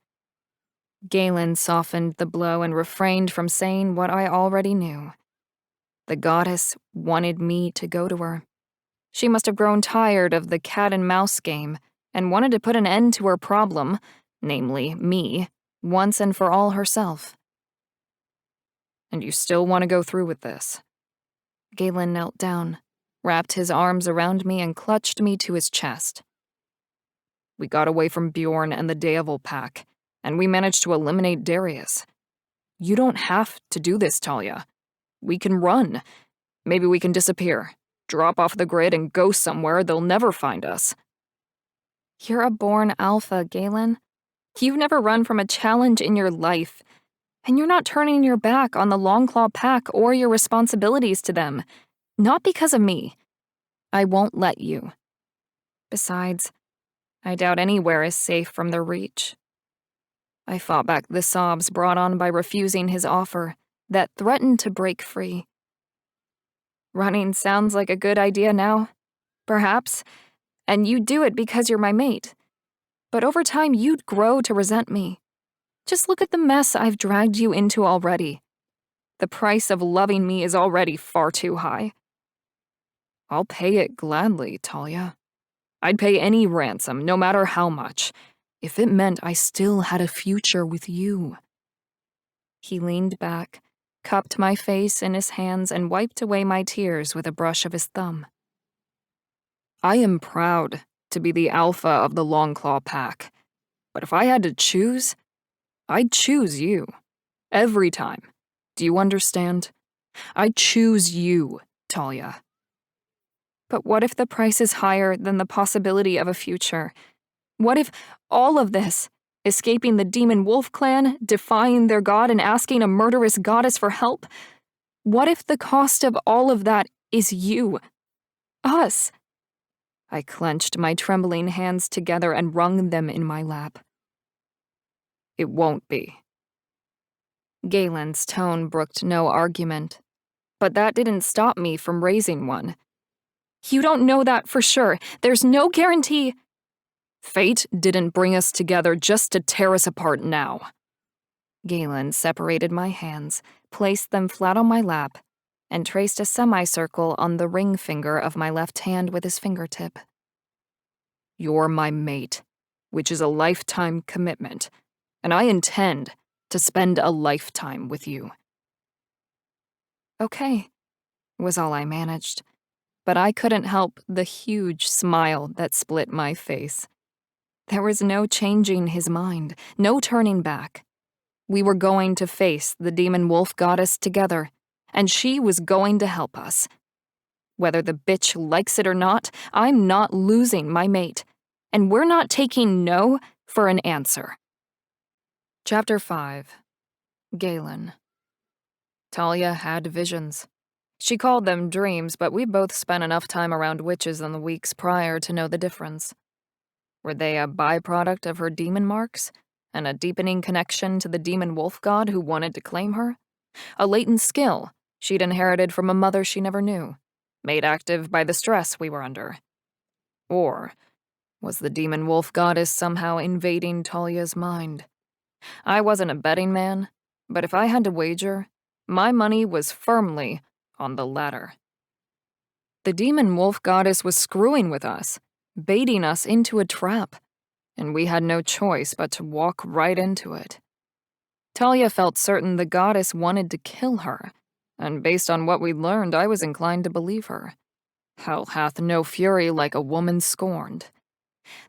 Speaker 2: Galen softened the blow and refrained from saying what I already knew. The goddess wanted me to go to her. She must have grown tired of the cat and mouse game and wanted to put an end to her problem, namely me, once and for all herself.
Speaker 1: And you still want to go through with this?
Speaker 2: Galen knelt down, wrapped his arms around me and clutched me to his chest.
Speaker 1: We got away from Bjorn and the Devil Pack, and we managed to eliminate Darius. You don't have to do this, Talia. We can run. Maybe we can disappear, drop off the grid and go somewhere they'll never find us.
Speaker 2: You're a born alpha, Galen. You've never run from a challenge in your life, and you're not turning your back on the Longclaw Pack or your responsibilities to them. Not because of me. I won't let you. Besides, I doubt anywhere is safe from their reach. I fought back the sobs brought on by refusing his offer that threatened to break free. Running sounds like a good idea now, perhaps, and you'd do it because you're my mate. But over time, you'd grow to resent me. Just look at the mess I've dragged you into already. The price of loving me is already far too high.
Speaker 1: I'll pay it gladly, Talia. I'd pay any ransom, no matter how much, if it meant I still had a future with you.
Speaker 2: He leaned back, cupped my face in his hands, and wiped away my tears with a brush of his thumb.
Speaker 1: I am proud to be the alpha of the Longclaw Pack, but if I had to choose, I'd choose you. Every time. Do you understand? I'd choose you, Talia.
Speaker 2: But what if the price is higher than the possibility of a future? What if all of this, escaping the demon wolf clan, defying their god and asking a murderous goddess for help, what if the cost of all of that is you? Us? I clenched my trembling hands together and wrung them in my lap.
Speaker 1: It won't be.
Speaker 2: Galen's tone brooked no argument, but that didn't stop me from raising one. You don't know that for sure. There's no guarantee.
Speaker 1: Fate didn't bring us together just to tear us apart now.
Speaker 2: Galen separated my hands, placed them flat on my lap, and traced a semicircle on the ring finger of my left hand with his fingertip.
Speaker 1: You're my mate, which is a lifetime commitment, and I intend to spend a lifetime with you.
Speaker 2: Okay, was all I managed, but I couldn't help the huge smile that split my face. There was no changing his mind, no turning back. We were going to face the demon wolf goddess together, and she was going to help us. Whether the bitch likes it or not, I'm not losing my mate, and we're not taking no for an answer.
Speaker 1: Chapter 5. Galen. Talia had visions. She called them dreams, but we both spent enough time around witches in the weeks prior to know the difference. Were they a byproduct of her demon marks, and a deepening connection to the demon wolf god who wanted to claim her? A latent skill she'd inherited from a mother she never knew, made active by the stress we were under? Or was the demon wolf goddess somehow invading Talia's mind? I wasn't a betting man, but if I had to wager, my money was firmly on the latter. The demon wolf goddess was screwing with us, baiting us into a trap, and we had no choice but to walk right into it. Talia felt certain the goddess wanted to kill her, and based on what we'd learned, I was inclined to believe her. Hell hath no fury like a woman scorned.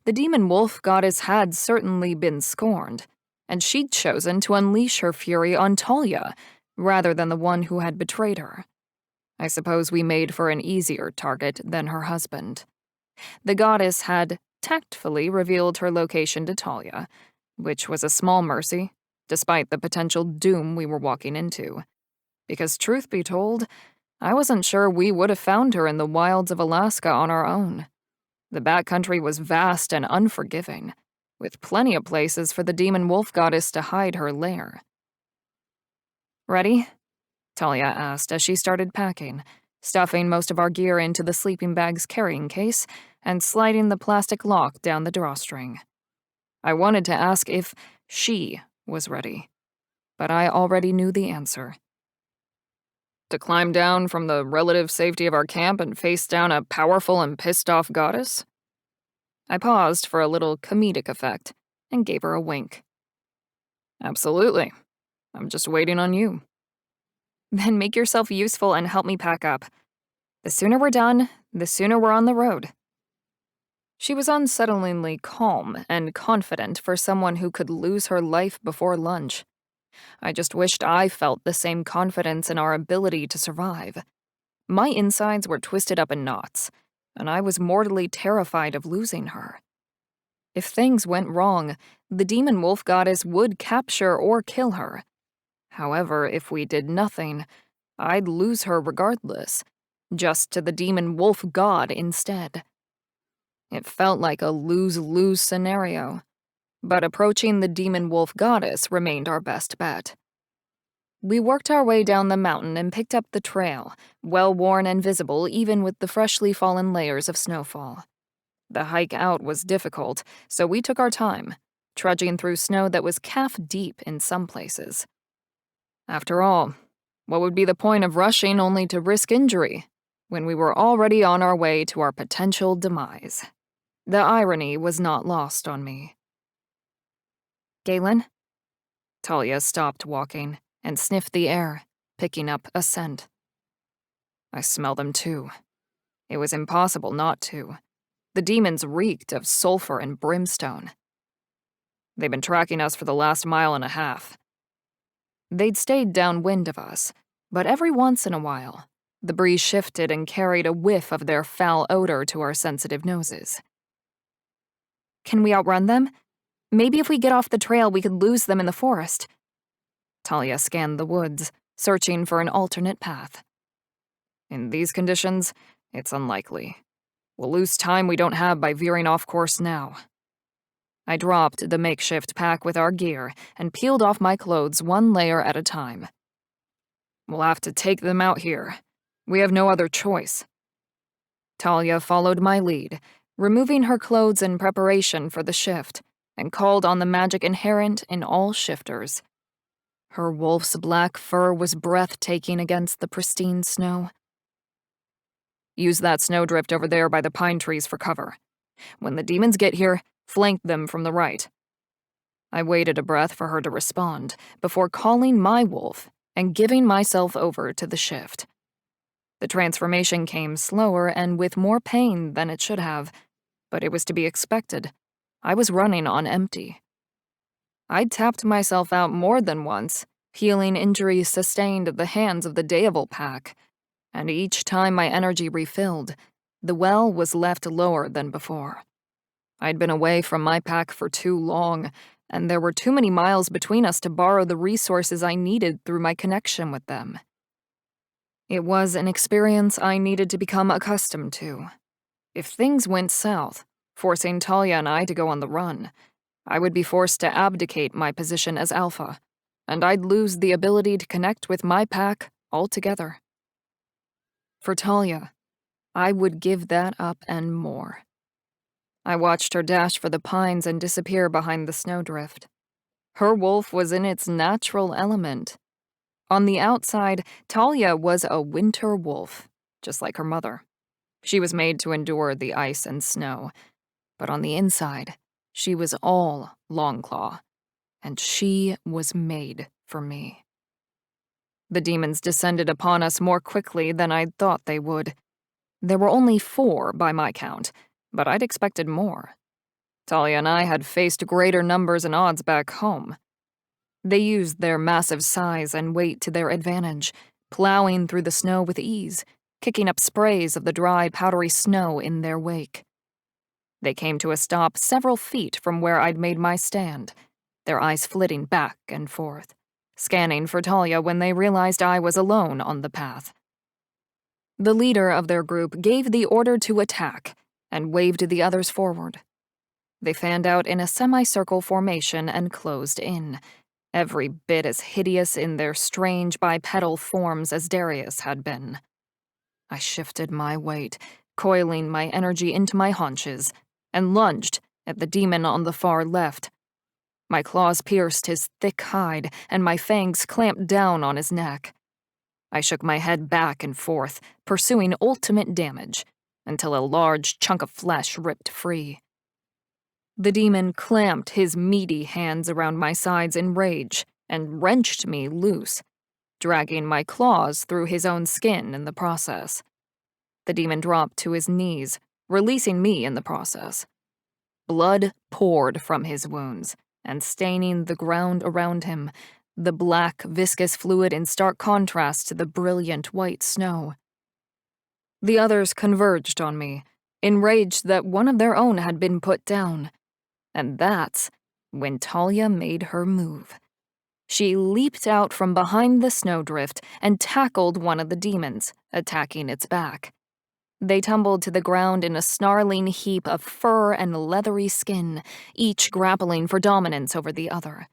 Speaker 1: The demon wolf goddess had certainly been scorned, and she'd chosen to unleash her fury on Talia rather than the one who had betrayed her. I suppose we made for an easier target than her husband. The goddess had tactfully revealed her location to Talia, which was a small mercy, despite the potential doom we were walking into. Because truth be told, I wasn't sure we would have found her in the wilds of Alaska on our own. The backcountry was vast and unforgiving, with plenty of places for the demon wolf goddess to hide her lair. "Ready?" Talia asked as she started packing, stuffing most of our gear into the sleeping bag's carrying case and sliding the plastic lock down the drawstring. I wanted to ask if she was ready, but I already knew the answer. To climb down from the relative safety of our camp and face down a powerful and pissed-off goddess? I paused for a little comedic effect and gave her a wink. Absolutely. I'm just waiting on you. Then make yourself useful and help me pack up. The sooner we're done, the sooner we're on the road. She was unsettlingly calm and confident for someone who could lose her life before lunch. I just wished I felt the same confidence in our ability to survive. My insides were twisted up in knots, and I was mortally terrified of losing her. If things went wrong, the demon wolf goddess would capture or kill her. However, if we did nothing, I'd lose her regardless, just to the demon wolf god instead. It felt like a lose-lose scenario, but approaching the demon wolf goddess remained our best bet. We worked our way down the mountain and picked up the trail, well-worn and visible even with the freshly fallen layers of snowfall. The hike out was difficult, so we took our time, trudging through snow that was calf-deep in some places. After all, what would be the point of rushing only to risk injury when we were already on our way to our potential demise? The irony was not lost on me. Galen? Talia stopped walking and sniffed the air, picking up a scent. I smell them too. It was impossible not to. The demons reeked of sulfur and brimstone. They've been tracking us for the last mile and a half. They'd stayed downwind of us, but every once in a while, the breeze shifted and carried a whiff of their foul odor to our sensitive noses. Can we outrun them? Maybe if we get off the trail, we could lose them in the forest. Talia scanned the woods, searching for an alternate path. In these conditions, it's unlikely. We'll lose time we don't have by veering off course now. I dropped the makeshift pack with our gear and peeled off my clothes one layer at a time. We'll have to take them out here. We have no other choice. Talia followed my lead, removing her clothes in preparation for the shift, and called on the magic inherent in all shifters. Her wolf's black fur was breathtaking against the pristine snow. Use that snowdrift over there by the pine trees for cover. When the demons get here, flank them from the right. I waited a breath for her to respond before calling my wolf and giving myself over to the shift. The transformation came slower and with more pain than it should have, but it was to be expected. I was running on empty. I'd tapped myself out more than once, healing injuries sustained at the hands of the Devil Pack, and each time my energy refilled, the well was left lower than before. I'd been away from my pack for too long, and there were too many miles between us to borrow the resources I needed through my connection with them. It was an experience I needed to become accustomed to. If things went south, forcing Talia and I to go on the run, I would be forced to abdicate my position as alpha, and I'd lose the ability to connect with my pack altogether. For Talia, I would give that up and more. I watched her dash for the pines and disappear behind the snowdrift. Her wolf was in its natural element. On the outside, Talia was a winter wolf, just like her mother. She was made to endure the ice and snow, but on the inside, she was all Longclaw, and she was made for me. The demons descended upon us more quickly than I'd thought they would. There were only 4 by my count, but I'd expected more. Talia and I had faced greater numbers and odds back home. They used their massive size and weight to their advantage, plowing through the snow with ease, kicking up sprays of the dry, powdery snow in their wake. They came to a stop several feet from where I'd made my stand, their eyes flitting back and forth, scanning for Talia when they realized I was alone on the path. The leader of their group gave the order to attack and waved the others forward. They fanned out in a semicircle formation and closed in, every bit as hideous in their strange bipedal forms as Darius had been. I shifted my weight, coiling my energy into my haunches, and lunged at the demon on the far left. My claws pierced his thick hide, and my fangs clamped down on his neck. I shook my head back and forth, pursuing ultimate damage, until a large chunk of flesh ripped free. The demon clamped his meaty hands around my sides in rage and wrenched me loose, dragging my claws through his own skin in the process. The demon dropped to his knees, releasing me in the process. Blood poured from his wounds and staining the ground around him, the black, viscous fluid in stark contrast to the brilliant white snow. The others converged on me, enraged that one of their own had been put down. And that's when Talia made her move. She leaped out from behind the snowdrift and tackled one of the demons, attacking its back. They tumbled to the ground in a snarling heap of fur and leathery skin, each grappling for dominance over the other.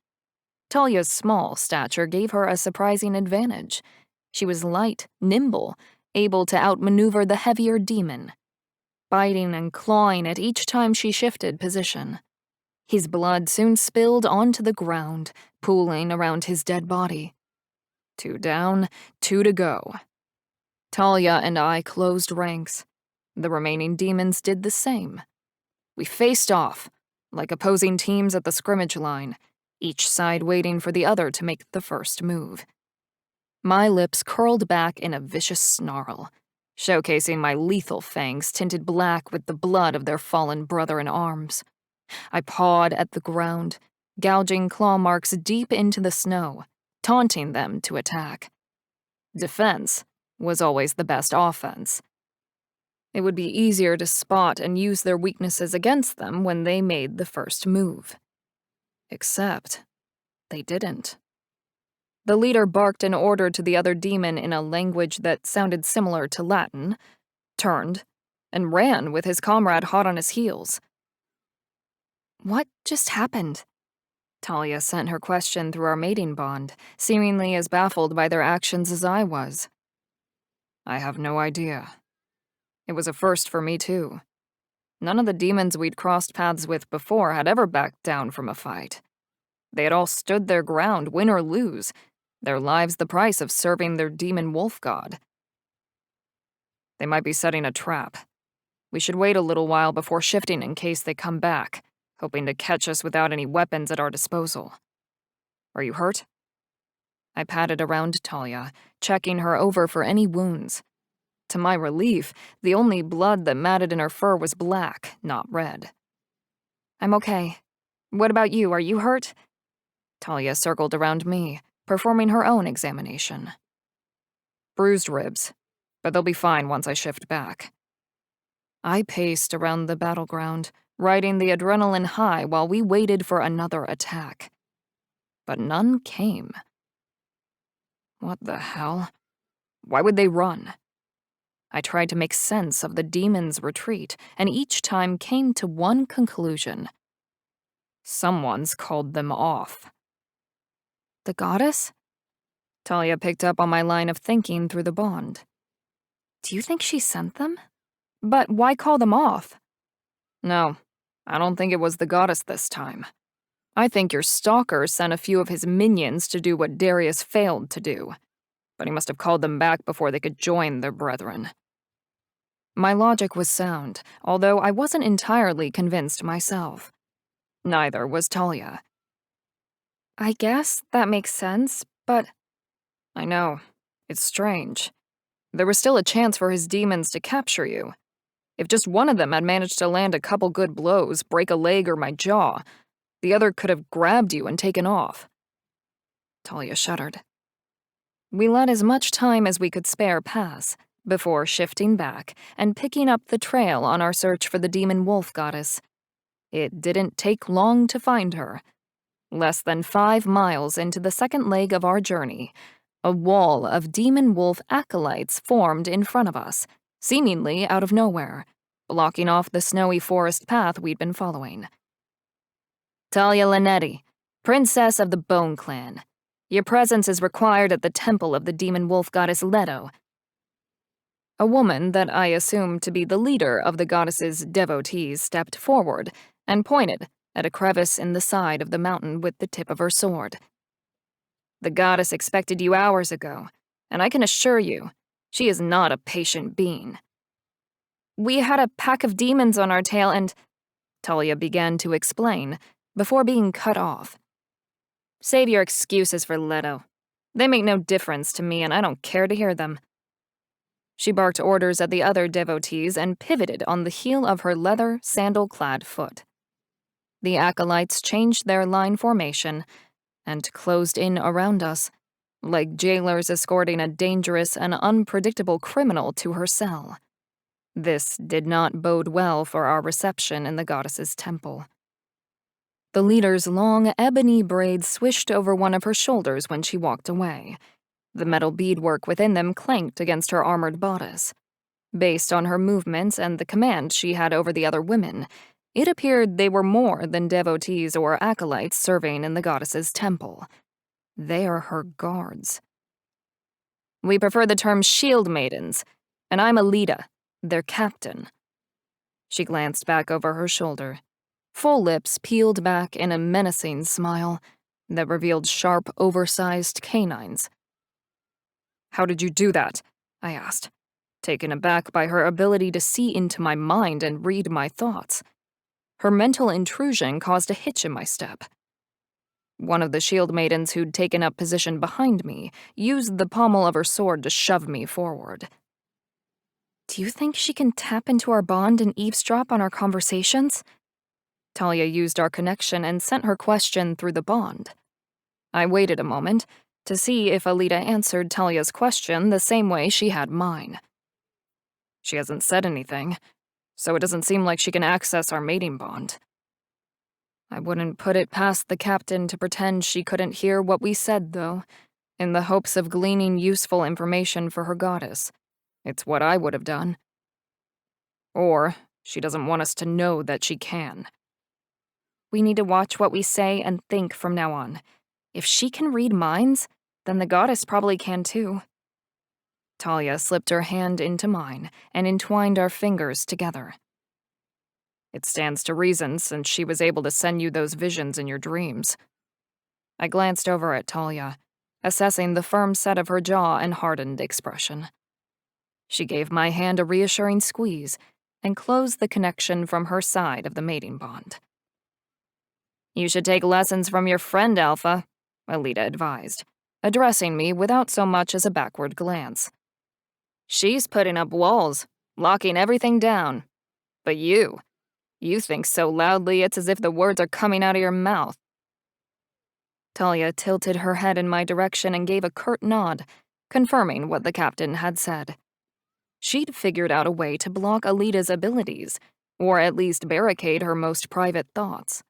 Speaker 1: Talia's small stature gave her a surprising advantage. She was light, nimble, able to outmaneuver the heavier demon, biting and clawing at each time she shifted position. His blood soon spilled onto the ground, pooling around his dead body. 2 down, 2 to go. Talia and I closed ranks. The remaining demons did the same. We faced off, like opposing teams at the scrimmage line, each side waiting for the other to make the first move. My lips curled back in a vicious snarl, showcasing my lethal fangs tinted black with the blood of their fallen brother in arms. I pawed at the ground, gouging claw marks deep into the snow, taunting them to attack. Defense was always the best offense. It would be easier to spot and use their weaknesses against them when they made the first move. Except they didn't. The leader barked an order to the other demon in a language that sounded similar to Latin, turned, and ran with his comrade hot on his heels. What just happened? Talia sent her question through our mating bond, seemingly as baffled by their actions as I was. I have no idea. It was a first for me, too. None of the demons we'd crossed paths with before had ever backed down from a fight. They had all stood their ground, win or lose, their lives the price of serving their demon wolf god. They might be setting a trap. We should wait a little while before shifting in case they come back, hoping to catch us without any weapons at our disposal. Are you hurt? I patted around Talia, checking her over for any wounds. To my relief, the only blood that matted in her fur was black, not red. I'm okay. What about you? Are you hurt? Talia circled around me, performing her own examination. Bruised ribs, but they'll be fine once I shift back. I paced around the battleground, riding the adrenaline high while we waited for another attack. But none came. What the hell? Why would they run? I tried to make sense of the demon's retreat, and each time came to one conclusion. Someone's called them off. The goddess? Talia picked up on my line of thinking through the bond. Do you think she sent them? But why call them off? No, I don't think it was the goddess this time. I think your stalker sent a few of his minions to do what Darius failed to do, but he must have called them back before they could join their brethren. My logic was sound, although I wasn't entirely convinced myself. Neither was Talia. I guess that makes sense, but... I know. It's strange. There was still a chance for his demons to capture you. If just one of them had managed to land a couple good blows, break a leg or my jaw, the other could have grabbed you and taken off. Talia shuddered. We let as much time as we could spare pass, before shifting back and picking up the trail on our search for the demon wolf goddess. It didn't take long to find her. Less than 5 miles into the second leg of our journey, a wall of demon wolf acolytes formed in front of us, seemingly out of nowhere, blocking off the snowy forest path we'd been following. Talia Linetti, princess of the Bone Clan. Your presence is required at the temple of the demon wolf goddess Leto. A woman that I assumed to be the leader of the goddess's devotees stepped forward and pointed at a crevice in the side of the mountain with the tip of her sword. The goddess expected you hours ago, and I can assure you, she is not a patient being. We had a pack of demons on our tail and... Talia began to explain, before being cut off. Save your excuses for Leto. They make no difference to me and I don't care to hear them. She barked orders at the other devotees and pivoted on the heel of her leather, sandal-clad foot. The acolytes changed their line formation and closed in around us, like jailers escorting a dangerous and unpredictable criminal to her cell. This did not bode well for our reception in the goddess's temple. The leader's long, ebony braids swished over one of her shoulders when she walked away. The metal beadwork within them clanked against her armored bodice. Based on her movements and the command she had over the other women, it appeared they were more than devotees or acolytes serving in the goddess's temple. They are her guards. We prefer the term shield maidens, and I'm Alida, their captain. She glanced back over her shoulder. Full lips peeled back in a menacing smile that revealed sharp, oversized canines. How did you do that? I asked, taken aback by her ability to see into my mind and read my thoughts. Her mental intrusion caused a hitch in my step. One of the shield maidens who'd taken up position behind me used the pommel of her sword to shove me forward. Do you think she can tap into our bond and eavesdrop on our conversations? Talia used our connection and sent her question through the bond. I waited a moment to see if Alida answered Talia's question the same way she had mine. She hasn't said anything, so it doesn't seem like she can access our mating bond. I wouldn't put it past the captain to pretend she couldn't hear what we said, though, in the hopes of gleaning useful information for her goddess. It's what I would have done. Or she doesn't want us to know that she can. We need to watch what we say and think from now on. If she can read minds, then the goddess probably can too. Talia slipped her hand into mine and entwined our fingers together. It stands to reason since she was able to send you those visions in your dreams. I glanced over at Talia, assessing the firm set of her jaw and hardened expression. She gave my hand a reassuring squeeze and closed the connection from her side of the mating bond. You should take lessons from your friend, Alpha, Alita advised, addressing me without so much as a backward glance. She's putting up walls, locking everything down. But you think so loudly it's as if the words are coming out of your mouth. Talia tilted her head in my direction and gave a curt nod, confirming what the captain had said. She'd figured out a way to block Alita's abilities, or at least barricade her most private thoughts.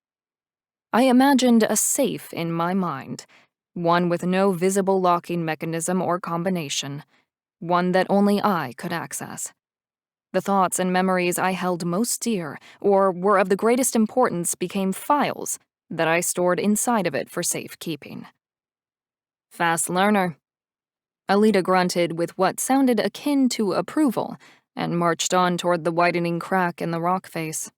Speaker 1: I imagined a safe in my mind, one with no visible locking mechanism or combination, one that only I could access. The thoughts and memories I held most dear, or were of the greatest importance, became files that I stored inside of it for safekeeping. Fast learner. Alita grunted with what sounded akin to approval and marched on toward the widening crack in the rock face.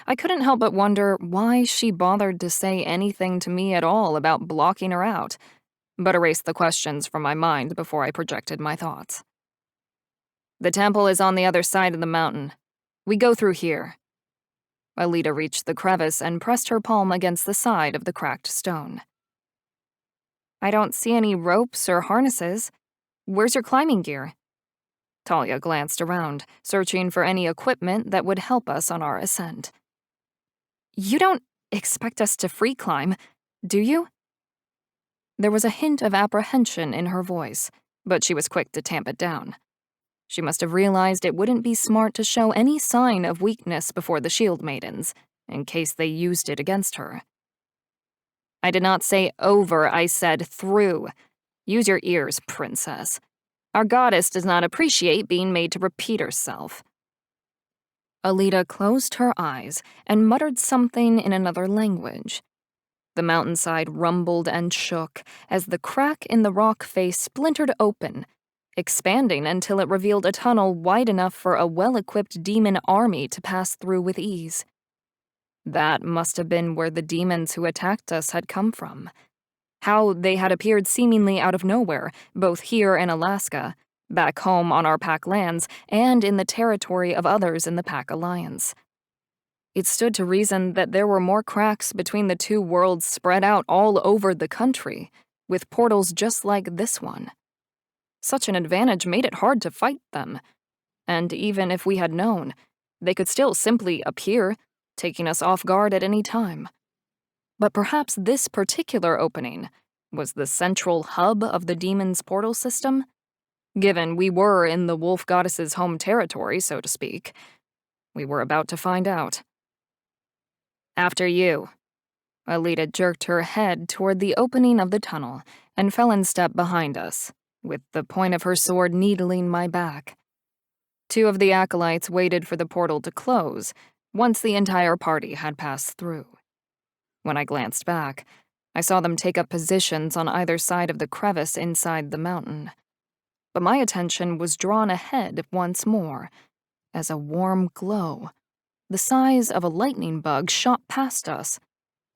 Speaker 1: I couldn't help but wonder why she bothered to say anything to me at all about blocking her out, but erased the questions from my mind before I projected my thoughts. The temple is on the other side of the mountain. We go through here. Alita reached the crevice and pressed her palm against the side of the cracked stone. I don't see any ropes or harnesses. Where's your climbing gear? Talia glanced around, searching for any equipment that would help us on our ascent. You don't expect us to free climb, do you? There was a hint of apprehension in her voice, but she was quick to tamp it down. She must have realized it wouldn't be smart to show any sign of weakness before the shield maidens, in case they used it against her. I did not say over, I said through. Use your ears, princess. Our goddess does not appreciate being made to repeat herself. Alita closed her eyes and muttered something in another language. The mountainside rumbled and shook as the crack in the rock face splintered open, expanding until it revealed a tunnel wide enough for a well-equipped demon army to pass through with ease. That must have been where the demons who attacked us had come from. How they had appeared seemingly out of nowhere, both here in Alaska, back home on our Pack lands, and in the territory of others in the Pack Alliance. It stood to reason that there were more cracks between the two worlds spread out all over the country, with portals just like this one. Such an advantage made it hard to fight them, and even if we had known, they could still simply appear, taking us off guard at any time. But perhaps this particular opening was the central hub of the demon's portal system? Given we were in the wolf goddess's home territory, so to speak, we were about to find out. After you. Alita jerked her head toward the opening of the tunnel and fell in step behind us, with the point of her sword needling my back. Two of the acolytes waited for the portal to close once the entire party had passed through. When I glanced back, I saw them take up positions on either side of the crevice inside the mountain. But my attention was drawn ahead once more, as a warm glow, the size of a lightning bug, shot past us,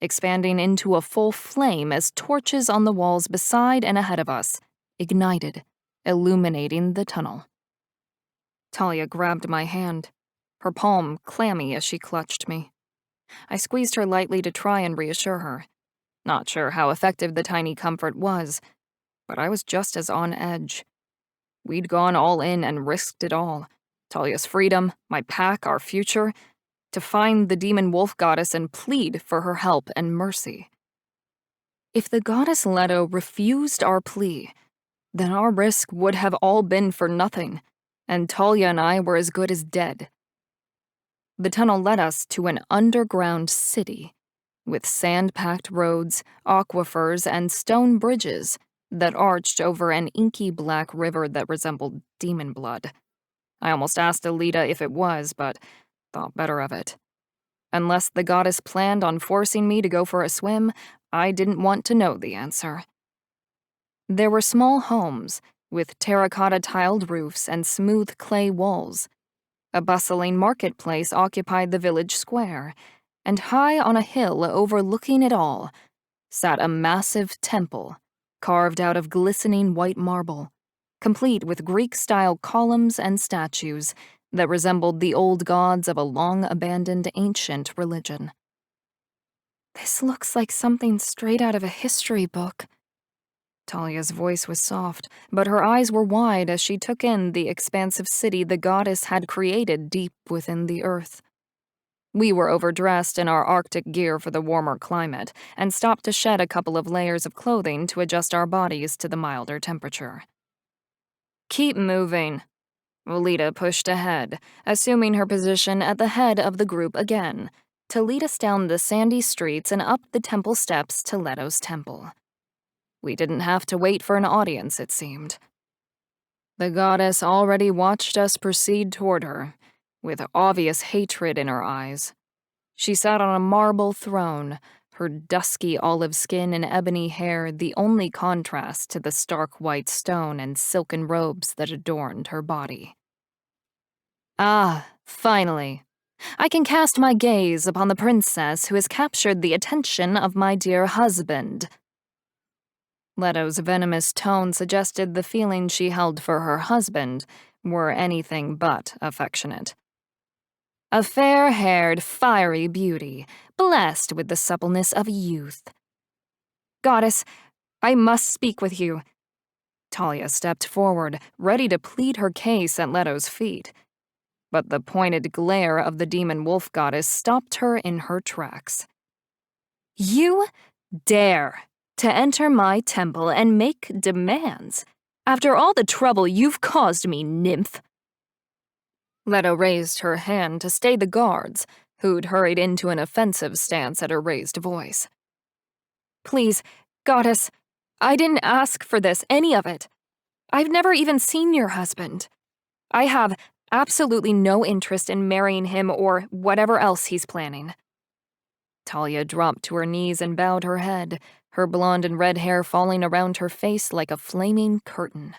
Speaker 1: expanding into a full flame as torches on the walls beside and ahead of us ignited, illuminating the tunnel. Talia grabbed my hand, her palm clammy as she clutched me. I squeezed her lightly to try and reassure her. Not sure how effective the tiny comfort was, but I was just as on edge. We'd gone all in and risked it all. Talia's freedom, my pack, our future, to find the demon wolf goddess and plead for her help and mercy. If the goddess Leto refused our plea, then our risk would have all been for nothing, and Talia and I were as good as dead. The tunnel led us to an underground city, with sand-packed roads, aquifers, and stone bridges that arched over an inky black river that resembled demon blood. I almost asked Alita if it was, but thought better of it. Unless the goddess planned on forcing me to go for a swim, I didn't want to know the answer. There were small homes, with terracotta tiled roofs and smooth clay walls. A bustling marketplace occupied the village square, and high on a hill overlooking it all sat a massive temple carved out of glistening white marble, complete with Greek-style columns and statues that resembled the old gods of a long-abandoned ancient religion. "This looks like something straight out of a history book." Talia's voice was soft, but her eyes were wide as she took in the expansive city the goddess had created deep within the earth. We were overdressed in our Arctic gear for the warmer climate, and stopped to shed a couple of layers of clothing to adjust our bodies to the milder temperature. "Keep moving." Lita pushed ahead, assuming her position at the head of the group again, to lead us down the sandy streets and up the temple steps to Leto's temple. We didn't have to wait for an audience, it seemed. The goddess already watched us proceed toward her, with obvious hatred in her eyes. She sat on a marble throne, her dusky olive skin and ebony hair the only contrast to the stark white stone and silken robes that adorned her body. "Ah, finally. I can cast my gaze upon the princess who has captured the attention of my dear husband." Leto's venomous tone suggested the feelings she held for her husband were anything but affectionate. "A fair-haired, fiery beauty, blessed with the suppleness of youth." "Goddess, I must speak with you." Talia stepped forward, ready to plead her case at Leto's feet. But the pointed glare of the demon wolf goddess stopped her in her tracks. "You dare to enter my temple and make demands after all the trouble you've caused me, nymph?" Leto raised her hand to stay the guards, who'd hurried into an offensive stance at her raised voice. "Please, goddess, I didn't ask for this, any of it. I've never even seen your husband. I have absolutely no interest in marrying him or whatever else he's planning." Talia dropped to her knees and bowed her head, her blonde and red hair falling around her face like a flaming curtain.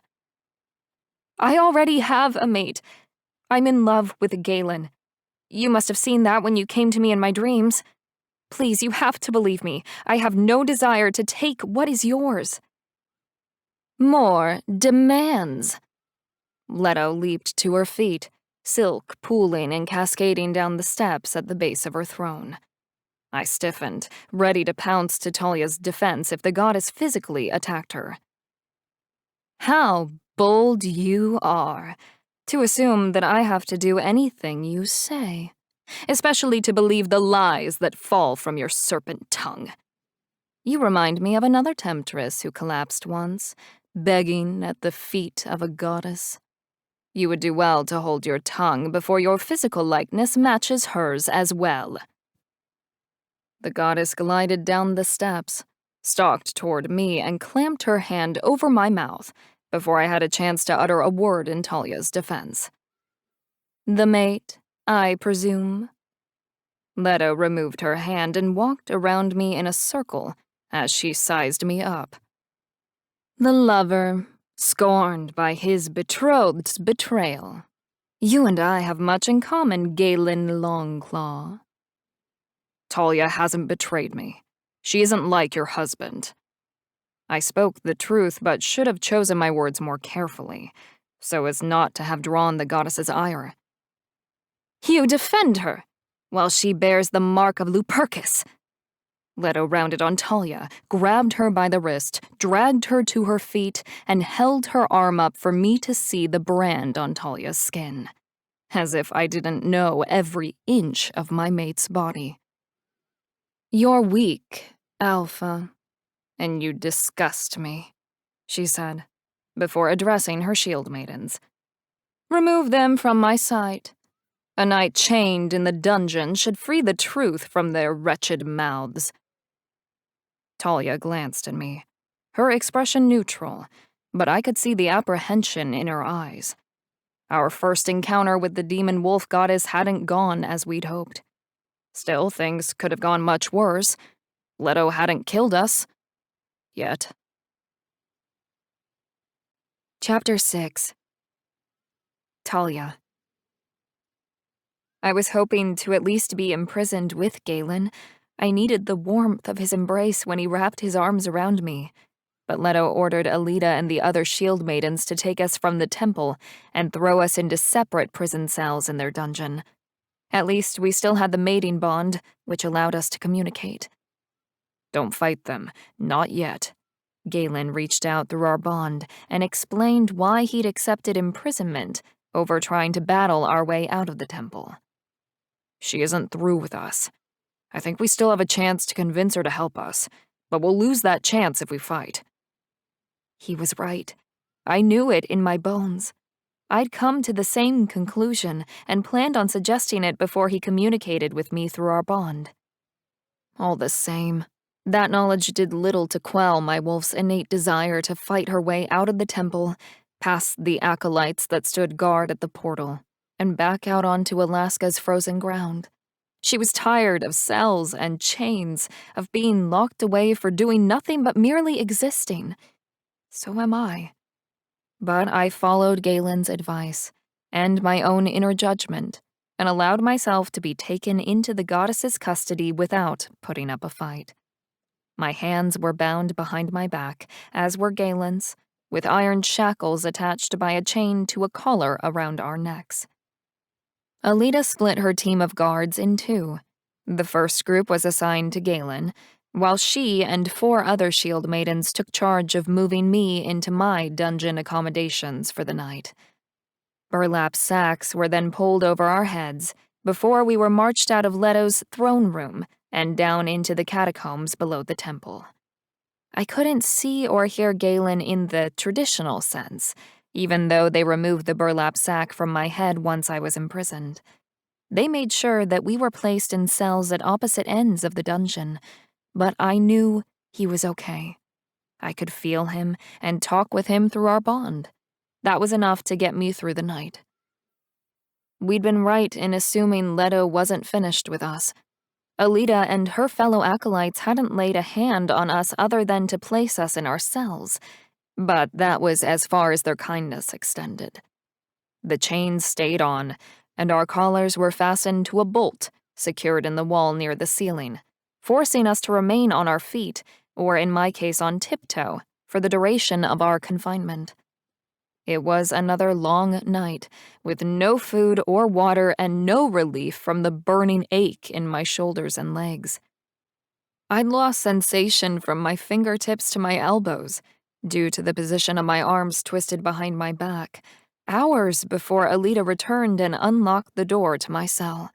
Speaker 1: "I already have a mate. I'm in love with Galen. You must have seen that when you came to me in my dreams. Please, you have to believe me. I have no desire to take what is yours." "More demands." Leto leaped to her feet, silk pooling and cascading down the steps at the base of her throne. I stiffened, ready to pounce to Talia's defense if the goddess physically attacked her. "How bold you are, to assume that I have to do anything you say, especially to believe the lies that fall from your serpent tongue. You remind me of another temptress who collapsed once, begging at the feet of a goddess. You would do well to hold your tongue before your physical likeness matches hers as well." The goddess glided down the steps, stalked toward me, and clamped her hand over my mouth before I had a chance to utter a word in Talia's defense. "The mate, I presume?" Leto removed her hand and walked around me in a circle as she sized me up. "The lover, scorned by his betrothed's betrayal. You and I have much in common, Galen Longclaw." "Talia hasn't betrayed me. She isn't like your husband." I spoke the truth, but should have chosen my words more carefully, so as not to have drawn the goddess's ire. "You defend her, while she bears the mark of Lupercus." Leto rounded on Talia, grabbed her by the wrist, dragged her to her feet, and held her arm up for me to see the brand on Talia's skin, as if I didn't know every inch of my mate's body. "You're weak, Alpha, and you disgust me," she said, before addressing her shield maidens. "Remove them from my sight. A knight chained in the dungeon should free the truth from their wretched mouths." Talia glanced at me, her expression neutral, but I could see the apprehension in her eyes. Our first encounter with the demon wolf goddess hadn't gone as we'd hoped. Still, things could have gone much worse. Leto hadn't killed us. Yet. Chapter 6. Talia. I was hoping to at least be imprisoned with Galen. I needed the warmth of his embrace when he wrapped his arms around me. But Leto ordered Alida and the other shield maidens to take us from the temple and throw us into separate prison cells in their dungeon. At least we still had the mating bond, which allowed us to communicate. Don't fight them, not yet. Galen reached out through our bond and explained why he'd accepted imprisonment over trying to battle our way out of the temple. She isn't through with us. I think we still have a chance to convince her to help us, but we'll lose that chance if we fight. He was right. I knew it in my bones. I'd come to the same conclusion and planned on suggesting it before he communicated with me through our bond. All the same, that knowledge did little to quell my wolf's innate desire to fight her way out of the temple, past the acolytes that stood guard at the portal, and back out onto Alaska's frozen ground. She was tired of cells and chains, of being locked away for doing nothing but merely existing. So am I. But I followed Galen's advice, and my own inner judgment, and allowed myself to be taken into the goddess's custody without putting up a fight. My hands were bound behind my back, as were Galen's, with iron shackles attached by a chain to a collar around our necks. Alida split her team of guards in two. The first group was assigned to Galen, while she and 4 other shield maidens took charge of moving me into my dungeon accommodations for the night. Burlap sacks were then pulled over our heads before we were marched out of Leto's throne room and down into the catacombs below the temple. I couldn't see or hear Galen in the traditional sense, even though they removed the burlap sack from my head once I was imprisoned. They made sure that we were placed in cells at opposite ends of the dungeon, but I knew he was okay. I could feel him and talk with him through our bond. That was enough to get me through the night. We'd been right in assuming Leto wasn't finished with us. Alida and her fellow acolytes hadn't laid a hand on us other than to place us in our cells, but that was as far as their kindness extended. The chains stayed on, and our collars were fastened to a bolt secured in the wall near the ceiling, forcing us to remain on our feet, or in my case on tiptoe, for the duration of our confinement. It was another long night, with no food or water and no relief from the burning ache in my shoulders and legs. I'd lost sensation from my fingertips to my elbows, due to the position of my arms twisted behind my back, hours before Alida returned and unlocked the door to my cell.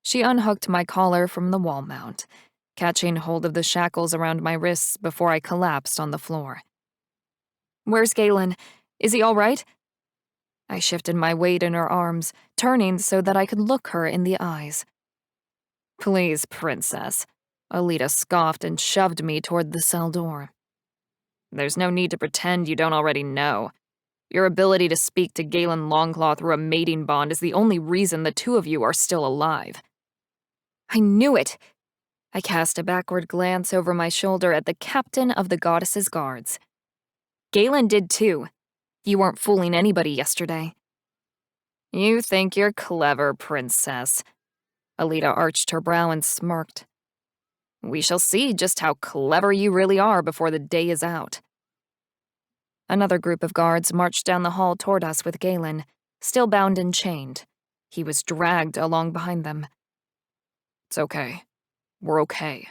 Speaker 1: She unhooked my collar from the wall mount, catching hold of the shackles around my wrists before I collapsed on the floor. "Where's Galen? Is he all right?" I shifted my weight in her arms, turning so that I could look her in the eyes. "Please, princess," Alida scoffed and shoved me toward the cell door. "There's no need to pretend you don't already know. Your ability to speak to Galen Longclaw through a mating bond is the only reason the 2 of you are still alive." "I knew it!" I cast a backward glance over my shoulder at the captain of the goddess's guards. "Galen did too. You weren't fooling anybody yesterday." "You think you're clever, princess." Alida arched her brow and smirked. "We shall see just how clever you really are before the day is out." Another group of guards marched down the hall toward us with Galen, still bound and chained. He was dragged along behind them. "It's okay. We're okay.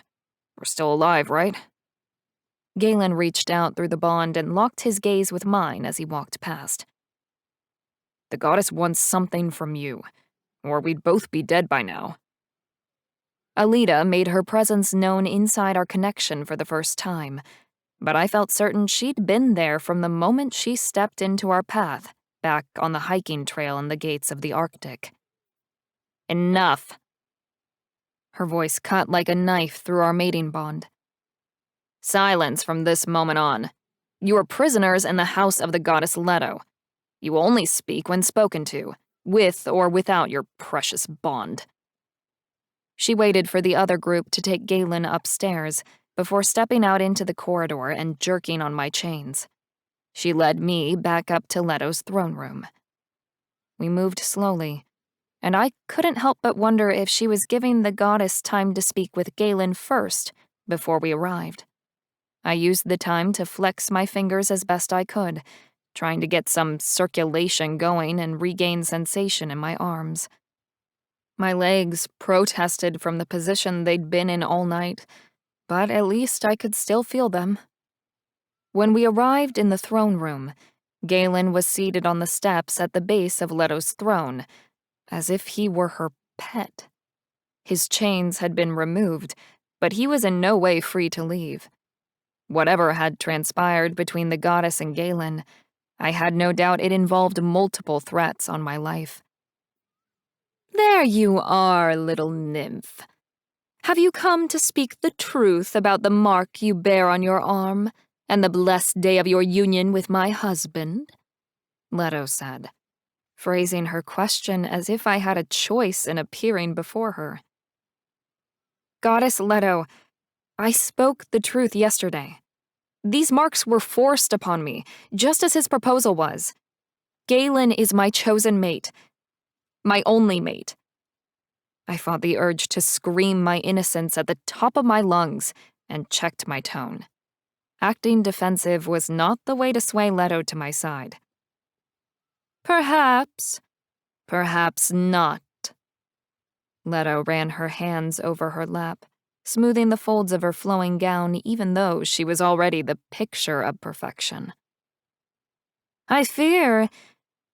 Speaker 1: We're still alive, right?" Galen reached out through the bond and locked his gaze with mine as he walked past. "The goddess wants something from you, or we'd both be dead by now." Alida made her presence known inside our connection for the first time, but I felt certain she'd been there from the moment she stepped into our path, back on the hiking trail in the gates of the Arctic. "Enough." Her voice cut like a knife through our mating bond. "Silence from this moment on. You are prisoners in the house of the goddess Leto. You only speak when spoken to, with or without your precious bond." She waited for the other group to take Galen upstairs before stepping out into the corridor and jerking on my chains. She led me back up to Leto's throne room. We moved slowly, and I couldn't help but wonder if she was giving the goddess time to speak with Galen first before we arrived. I used the time to flex my fingers as best I could, trying to get some circulation going and regain sensation in my arms. My legs protested from the position they'd been in all night, but at least I could still feel them. When we arrived in the throne room, Galen was seated on the steps at the base of Leto's throne, as if he were her pet. His chains had been removed, but he was in no way free to leave. Whatever had transpired between the goddess and Galen, I had no doubt it involved multiple threats on my life. "There you are, little nymph. Have you come to speak the truth about the mark you bear on your arm and the blessed day of your union with my husband?" Leto said, phrasing her question as if I had a choice in appearing before her. "Goddess Leto, I spoke the truth yesterday. These marks were forced upon me, just as his proposal was. Galen is my chosen mate. My only mate." I fought the urge to scream my innocence at the top of my lungs and checked my tone. Acting defensive was not the way to sway Leto to my side. "Perhaps, perhaps not." Leto ran her hands over her lap, smoothing the folds of her flowing gown even though she was already the picture of perfection. "I fear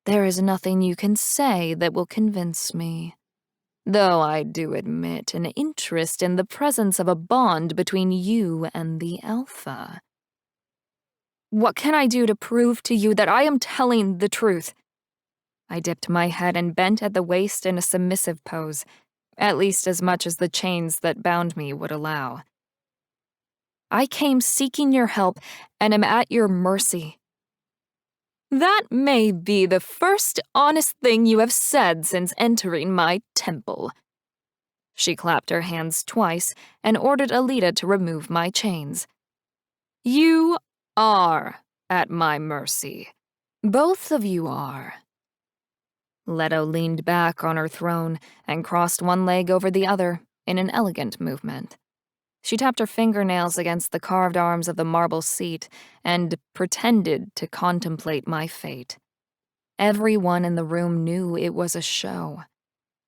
Speaker 1: there is nothing you can say that will convince me. Though I do admit an interest in the presence of a bond between you and the Alpha." "What can I do to prove to you that I am telling the truth?" I dipped my head and bent at the waist in a submissive pose, at least as much as the chains that bound me would allow. "I came seeking your help and am at your mercy." "That may be the first honest thing you have said since entering my temple." She clapped her hands twice and ordered Alita to remove my chains. "You are at my mercy. Both of you are." Leto leaned back on her throne and crossed one leg over the other in an elegant movement. She tapped her fingernails against the carved arms of the marble seat and pretended to contemplate my fate. Everyone in the room knew it was a show.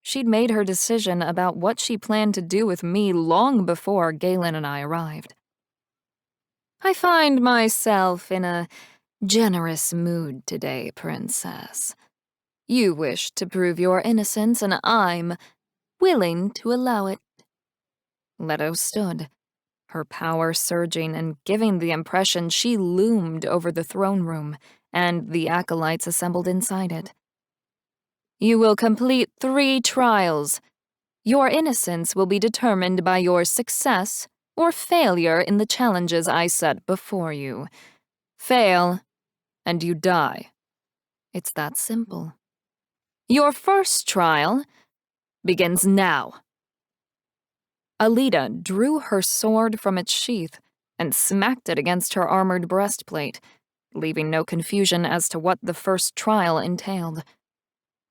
Speaker 1: She'd made her decision about what she planned to do with me long before Galen and I arrived. "I find myself in a generous mood today, Princess. You wish to prove your innocence, and I'm willing to allow it." Leto stood, her power surging and giving the impression she loomed over the throne room and the acolytes assembled inside it. "You will complete 3 trials. Your innocence will be determined by your success or failure in the challenges I set before you. Fail, and you die. It's that simple. Your first trial begins now." Alita drew her sword from its sheath and smacked it against her armored breastplate, leaving no confusion as to what the first trial entailed.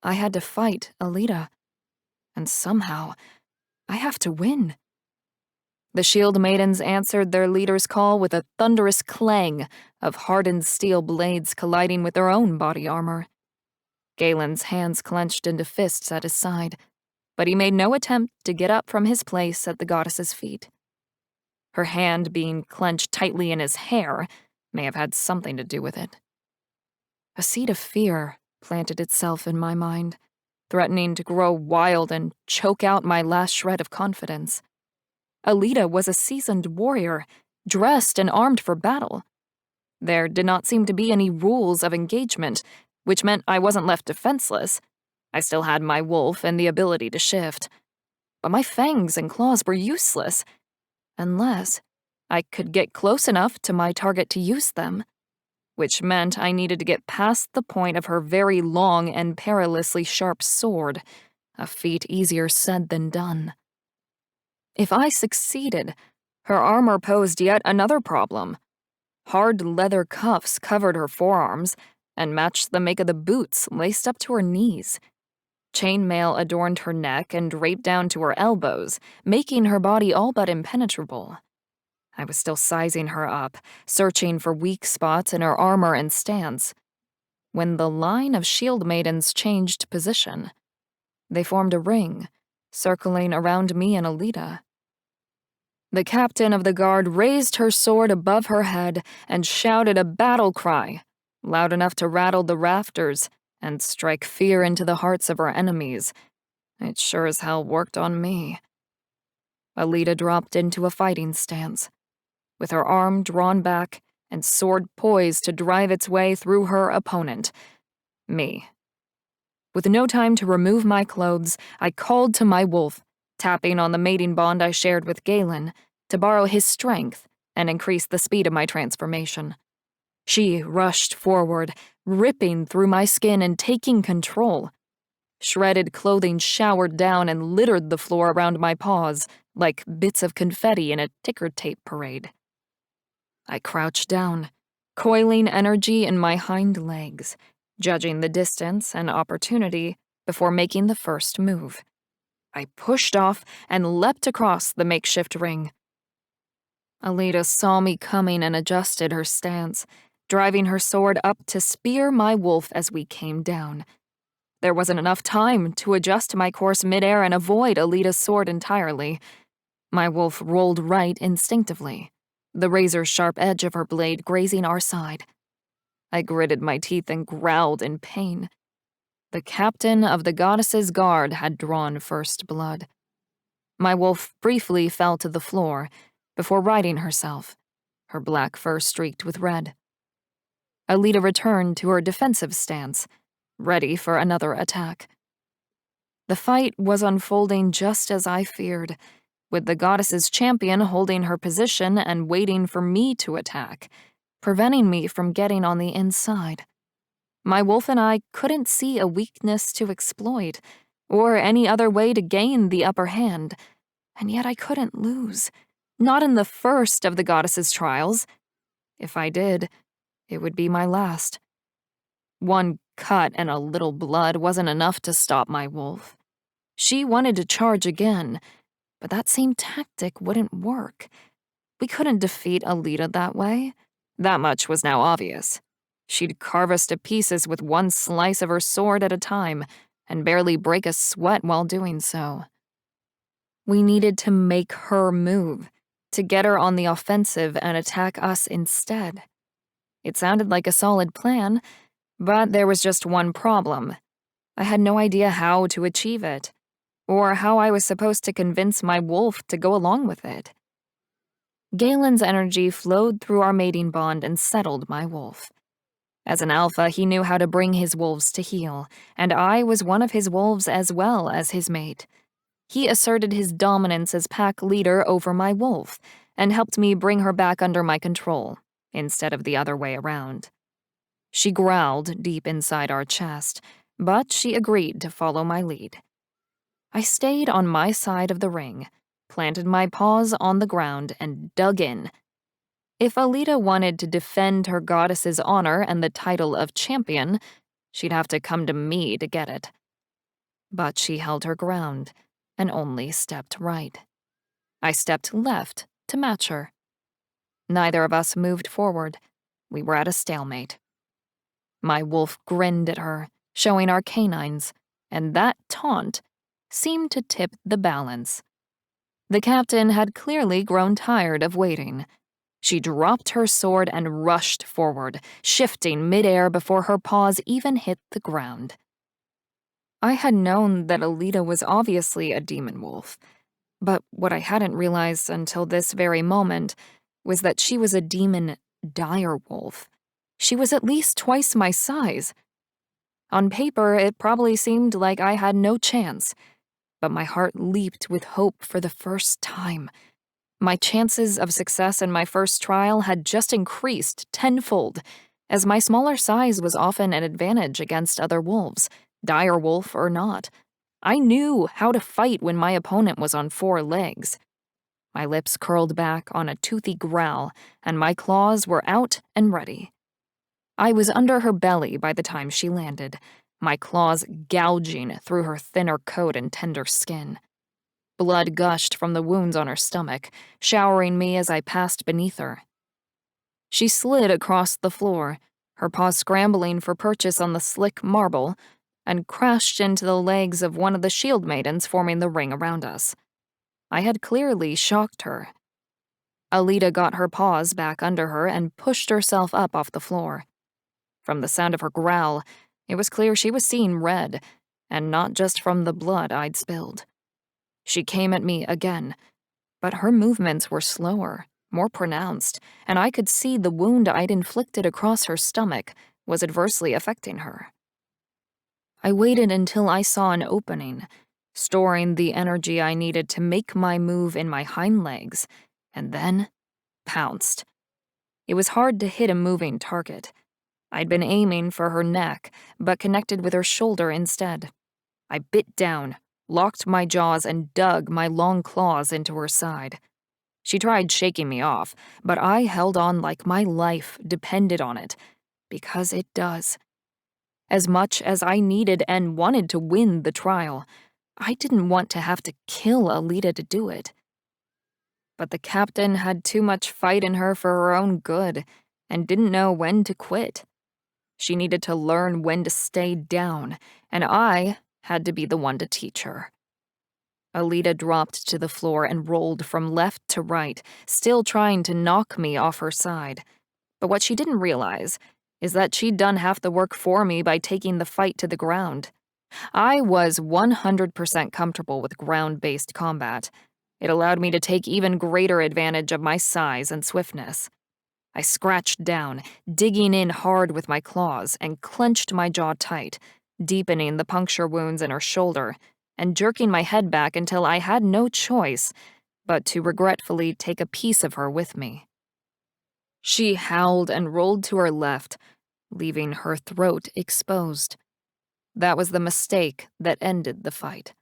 Speaker 1: I had to fight Alita, and somehow I have to win. The shield maidens answered their leader's call with a thunderous clang of hardened steel blades colliding with their own body armor. Galen's hands clenched into fists at his side, but he made no attempt to get up from his place at the goddess's feet. Her hand being clenched tightly in his hair may have had something to do with it. A seed of fear planted itself in my mind, threatening to grow wild and choke out my last shred of confidence. Alita was a seasoned warrior, dressed and armed for battle. There did not seem to be any rules of engagement, which meant I wasn't left defenseless. I still had my wolf and the ability to shift. But my fangs and claws were useless, unless I could get close enough to my target to use them, which meant I needed to get past the point of her very long and perilously sharp sword, a feat easier said than done. If I succeeded, her armor posed yet another problem. Hard leather cuffs covered her forearms and matched the make of the boots laced up to her knees. Chainmail adorned her neck and draped down to her elbows, making her body all but impenetrable. I was still sizing her up, searching for weak spots in her armor and stance, when the line of shield maidens changed position. They formed a ring, circling around me and Alita. The captain of the guard raised her sword above her head and shouted a battle cry, loud enough to rattle the rafters and strike fear into the hearts of her enemies. It sure as hell worked on me. Alita dropped into a fighting stance, with her arm drawn back and sword poised to drive its way through her opponent, me. With no time to remove my clothes, I called to my wolf, tapping on the mating bond I shared with Galen, to borrow his strength and increase the speed of my transformation. She rushed forward, ripping through my skin and taking control. Shredded clothing showered down and littered the floor around my paws, like bits of confetti in a ticker tape parade. I crouched down, coiling energy in my hind legs, judging the distance and opportunity before making the first move. I pushed off and leapt across the makeshift ring. Alita saw me coming and adjusted her stance, driving her sword up to spear my wolf as we came down. There wasn't enough time to adjust my course midair and avoid Alita's sword entirely. My wolf rolled right instinctively, the razor-sharp edge of her blade grazing our side. I gritted my teeth and growled in pain. The captain of the goddess's guard had drawn first blood. My wolf briefly fell to the floor before righting herself, her black fur streaked with red. Alita returned to her defensive stance, ready for another attack. The fight was unfolding just as I feared, with the goddess's champion holding her position and waiting for me to attack, preventing me from getting on the inside. My wolf and I couldn't see a weakness to exploit, or any other way to gain the upper hand, and yet I couldn't lose. Not in the first of the goddess's trials. If I did, it would be my last. One cut and a little blood wasn't enough to stop my wolf. She wanted to charge again, but that same tactic wouldn't work. We couldn't defeat Alita that way. That much was now obvious. She'd carve us to pieces with one slice of her sword at a time, and barely break a sweat while doing so. We needed to make her move, to get her on the offensive and attack us instead. It sounded like a solid plan, but there was just one problem. I had no idea how to achieve it, or how I was supposed to convince my wolf to go along with it. Galen's energy flowed through our mating bond and settled my wolf. As an alpha, he knew how to bring his wolves to heel, and I was one of his wolves as well as his mate. He asserted his dominance as pack leader over my wolf, and helped me bring her back under my control, instead of the other way around. She growled deep inside our chest, but she agreed to follow my lead. I stayed on my side of the ring, planted my paws on the ground, and dug in. If Alita wanted to defend her goddess's honor and the title of champion, she'd have to come to me to get it. But she held her ground, and only stepped right. I stepped left to match her. Neither of us moved forward. We were at a stalemate. My wolf grinned at her, showing our canines, and that taunt seemed to tip the balance. The captain had clearly grown tired of waiting. She dropped her sword and rushed forward, shifting midair before her paws even hit the ground. I had known that Alita was obviously a demon wolf, but what I hadn't realized until this very moment was that she was a demon dire wolf. She was at least twice my size. On paper, it probably seemed like I had no chance, but my heart leaped with hope for the first time. My chances of success in my first trial had just increased tenfold, as my smaller size was often an advantage against other wolves, dire wolf or not. I knew how to fight when my opponent was on 4 legs. My lips curled back on a toothy growl, and my claws were out and ready. I was under her belly by the time she landed, my claws gouging through her thinner coat and tender skin. Blood gushed from the wounds on her stomach, showering me as I passed beneath her. She slid across the floor, her paws scrambling for purchase on the slick marble, and crashed into the legs of one of the shield maidens forming the ring around us. I had clearly shocked her. Alita got her paws back under her and pushed herself up off the floor. From the sound of her growl, it was clear she was seeing red, and not just from the blood I'd spilled. She came at me again, but her movements were slower, more pronounced, and I could see the wound I'd inflicted across her stomach was adversely affecting her. I waited until I saw an opening, storing the energy I needed to make my move in my hind legs, and then pounced. It was hard to hit a moving target. I'd been aiming for her neck, but connected with her shoulder instead. I bit down, locked my jaws, and dug my long claws into her side. She tried shaking me off, but I held on like my life depended on it, because it does. As much as I needed and wanted to win the trial, I didn't want to have to kill Alita to do it. But the captain had too much fight in her for her own good, and didn't know when to quit. She needed to learn when to stay down, and I had to be the one to teach her. Alita dropped to the floor and rolled from left to right, still trying to knock me off her side. But what she didn't realize is that she'd done half the work for me by taking the fight to the ground. I was 100% comfortable with ground-based combat. It allowed me to take even greater advantage of my size and swiftness. I scratched down, digging in hard with my claws, and clenched my jaw tight, deepening the puncture wounds in her shoulder, and jerking my head back until I had no choice but to regretfully take a piece of her with me. She howled and rolled to her left, leaving her throat exposed. That was the mistake that ended the fight.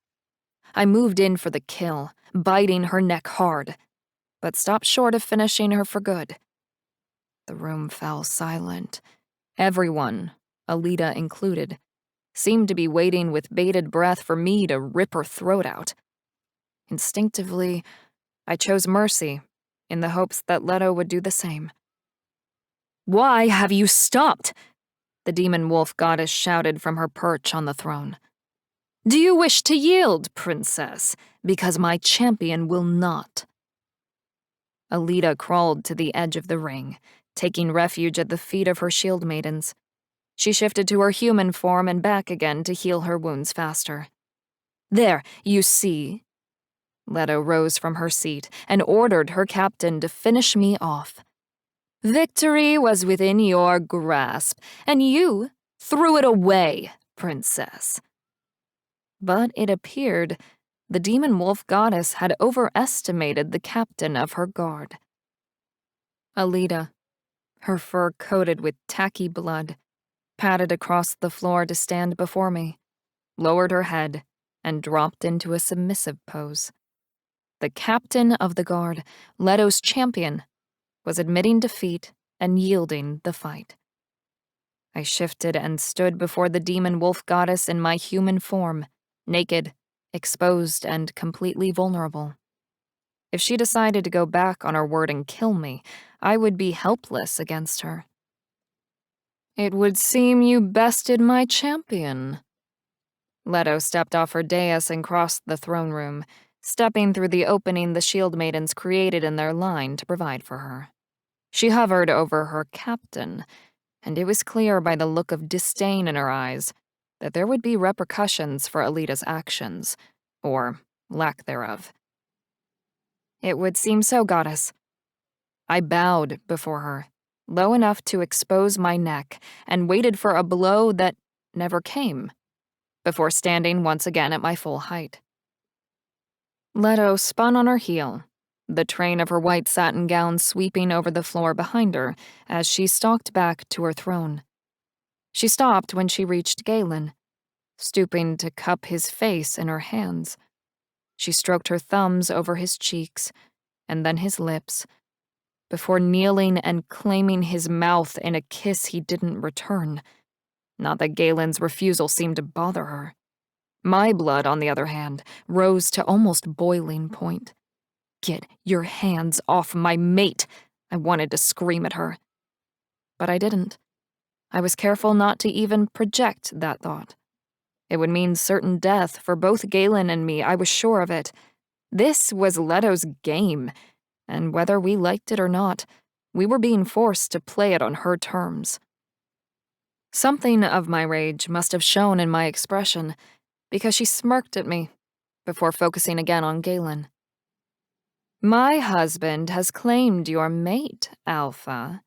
Speaker 1: I moved in for the kill, biting her neck hard, but stopped short of finishing her for good. The room fell silent. Everyone, Alita included, seemed to be waiting with bated breath for me to rip her throat out. Instinctively, I chose mercy, in the hopes that Leto would do the same. "Why have you stopped?" the demon wolf goddess shouted from her perch on the throne. "Do you wish to yield, princess? Because my champion will not." Alita crawled to the edge of the ring, taking refuge at the feet of her shield maidens. She shifted to her human form and back again to heal her wounds faster. "There, you see." Leto rose from her seat and ordered her captain to finish me off. "Victory was within your grasp, and you threw it away, princess." But it appeared the demon wolf goddess had overestimated the captain of her guard. Alita, her fur coated with tacky blood, padded across the floor to stand before me, lowered her head, and dropped into a submissive pose. The captain of the guard, Leto's champion, was admitting defeat and yielding the fight. I shifted and stood before the demon wolf goddess in my human form, naked, exposed, and completely vulnerable. If she decided to go back on her word and kill me, I would be helpless against her. "It would seem you bested my champion." Leto stepped off her dais and crossed the throne room, stepping through the opening the shield maidens created in their line to provide for her. She hovered over her captain, and it was clear by the look of disdain in her eyes that there would be repercussions for Alita's actions, or lack thereof. "It would seem so, goddess." I bowed before her, low enough to expose my neck, and waited for a blow that never came, before standing once again at my full height. Leto spun on her heel, the train of her white satin gown sweeping over the floor behind her as she stalked back to her throne. She stopped when she reached Galen, stooping to cup his face in her hands. She stroked her thumbs over his cheeks, and then his lips, before kneeling and claiming his mouth in a kiss he didn't return, Not that Galen's refusal seemed to bother her. My blood, on the other hand, rose to almost boiling point. "Get your hands off my mate," I wanted to scream at her. But I didn't. I was careful not to even project that thought. It would mean certain death for both Galen and me, I was sure of it. This was Leto's game, and whether we liked it or not, we were being forced to play it on her terms. Something of my rage must have shown in my expression, because she smirked at me, before focusing again on Galen. "My husband has claimed your mate, Alpha.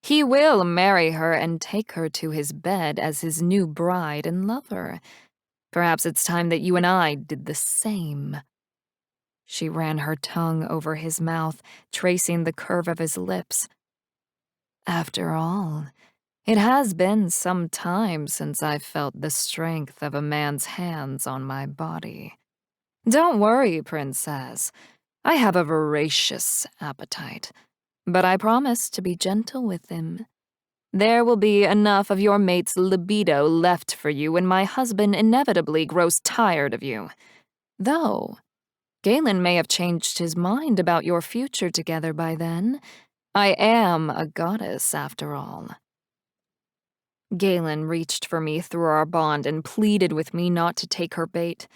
Speaker 1: He will marry her and take her to his bed as his new bride and lover. Perhaps it's time that you and I did the same." She ran her tongue over his mouth, tracing the curve of his lips. "After all, it has been some time since I've felt the strength of a man's hands on my body. Don't worry, princess. I have a voracious appetite, but I promise to be gentle with him. There will be enough of your mate's libido left for you when my husband inevitably grows tired of you. Though, Galen may have changed his mind about your future together by then. I am a goddess, after all." Galen reached for me through our bond and pleaded with me not to take her bait.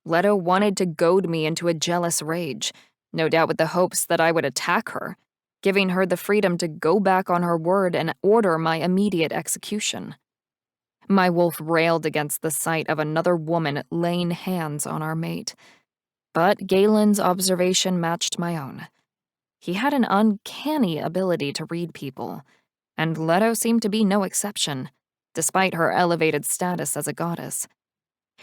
Speaker 1: Leto wanted to goad me into a jealous rage, no doubt with the hopes that I would attack her, giving her the freedom to go back on her word and order my immediate execution. My wolf railed against the sight of another woman laying hands on our mate. But Galen's observation matched my own. He had an uncanny ability to read people, and Leto seemed to be no exception, despite her elevated status as a goddess.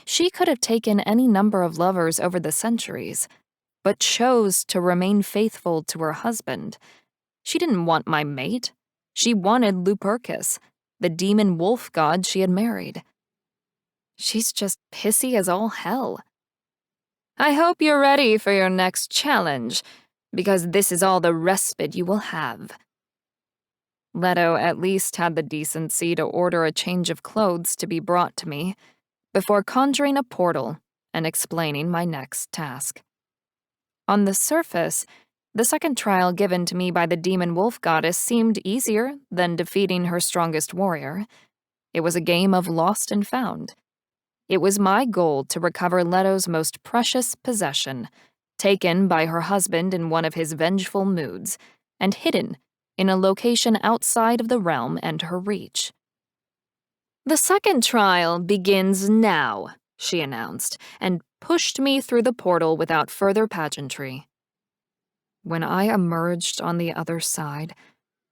Speaker 1: She could have taken any number of lovers over the centuries, but chose to remain faithful to her husband. She didn't want my mate. She wanted Lupercus, the demon wolf god she had married. She's just pissy as all hell. "I hope you're ready for your next challenge, because this is all the respite you will have." Leto at least had the decency to order a change of clothes to be brought to me, before conjuring a portal and explaining my next task. On the surface, the second trial given to me by the demon wolf goddess seemed easier than defeating her strongest warrior. It was a game of lost and found. It was my goal to recover Leto's most precious possession, taken by her husband in one of his vengeful moods, and hidden in a location outside of the realm and her reach. "The second trial begins now," she announced, and pushed me through the portal without further pageantry. When I emerged on the other side,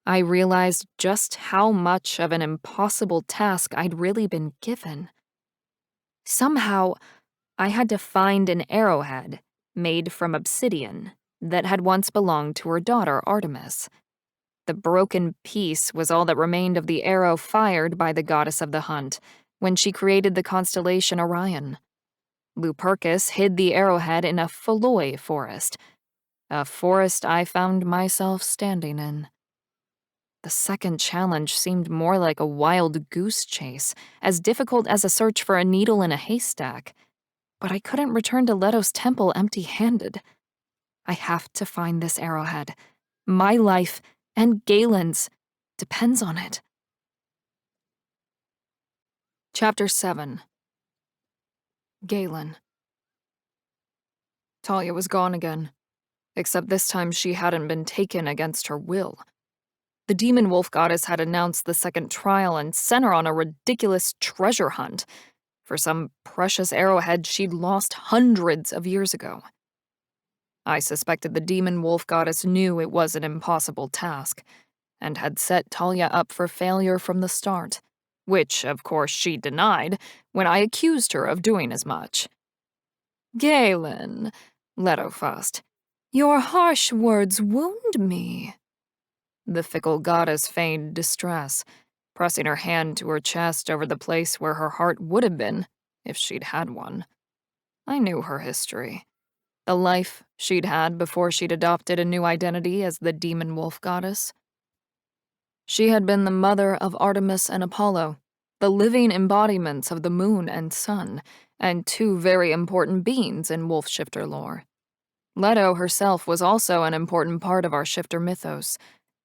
Speaker 1: I realized just how much of an impossible task I'd really been given. Somehow, I had to find an arrowhead made from obsidian that had once belonged to her daughter, Artemis. The broken piece was all that remained of the arrow fired by the goddess of the hunt when she created the constellation Orion. Lupercus hid the arrowhead in a Pholoi forest, a forest I found myself standing in. The second challenge seemed more like a wild goose chase, as difficult as a search for a needle in a haystack. But I couldn't return to Leto's temple empty-handed. I have to find this arrowhead. My life, and Galen's, depends on it. Chapter 7. Galen. Talia was gone again, except this time she hadn't been taken against her will. The demon wolf goddess had announced the second trial and sent her on a ridiculous treasure hunt for some precious arrowhead she'd lost hundreds of years ago. I suspected the demon wolf goddess knew it was an impossible task, and had set Talia up for failure from the start, which, of course, she denied when I accused her of doing as much. "Galen," Leto fussed, "your harsh words wound me." The fickle goddess feigned distress, pressing her hand to her chest over the place where her heart would have been if she'd had one. I knew her history, the life she'd had before she'd adopted a new identity as the demon wolf goddess. She had been the mother of Artemis and Apollo, the living embodiments of the moon and sun, and two very important beings in wolf shifter lore. Leto herself was also an important part of our shifter mythos,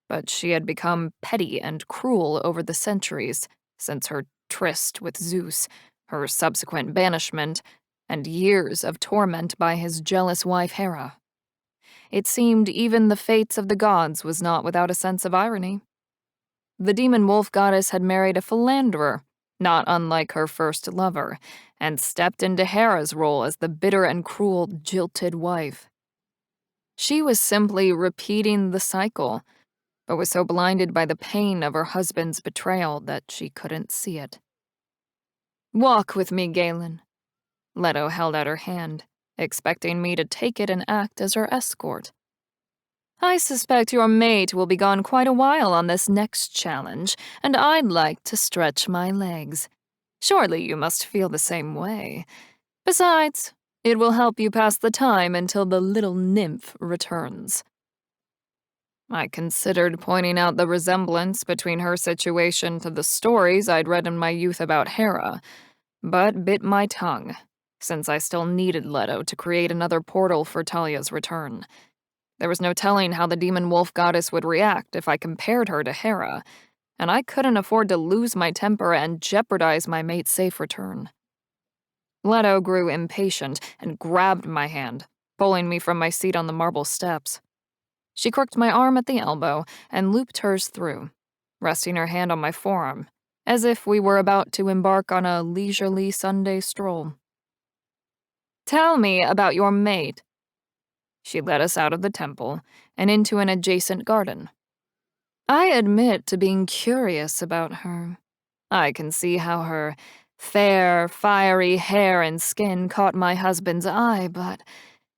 Speaker 1: but she had become petty and cruel over the centuries, since her tryst with Zeus, her subsequent banishment, and years of torment by his jealous wife Hera. It seemed even the fates of the gods was not without a sense of irony. The demon wolf goddess had married a philanderer, not unlike her first lover, and stepped into Hera's role as the bitter and cruel jilted wife. She was simply repeating the cycle, but was so blinded by the pain of her husband's betrayal that she couldn't see it. "Walk with me, Galen." Leto held out her hand, expecting me to take it and act as her escort. "I suspect your mate will be gone quite a while on this next challenge, and I'd like to stretch my legs. Surely you must feel the same way. Besides, it will help you pass the time until the little nymph returns." I considered pointing out the resemblance between her situation to the stories I'd read in my youth about Hera, but bit my tongue, since I still needed Leto to create another portal for Talia's return. There was no telling how the demon wolf goddess would react if I compared her to Hera, and I couldn't afford to lose my temper and jeopardize my mate's safe return. Leto grew impatient and grabbed my hand, pulling me from my seat on the marble steps. She crooked my arm at the elbow and looped hers through, resting her hand on my forearm, as if we were about to embark on a leisurely Sunday stroll. "Tell me about your mate." She led us out of the temple and into an adjacent garden. I admit to being curious about her. I can see how her fair, fiery hair and skin caught my husband's eye, but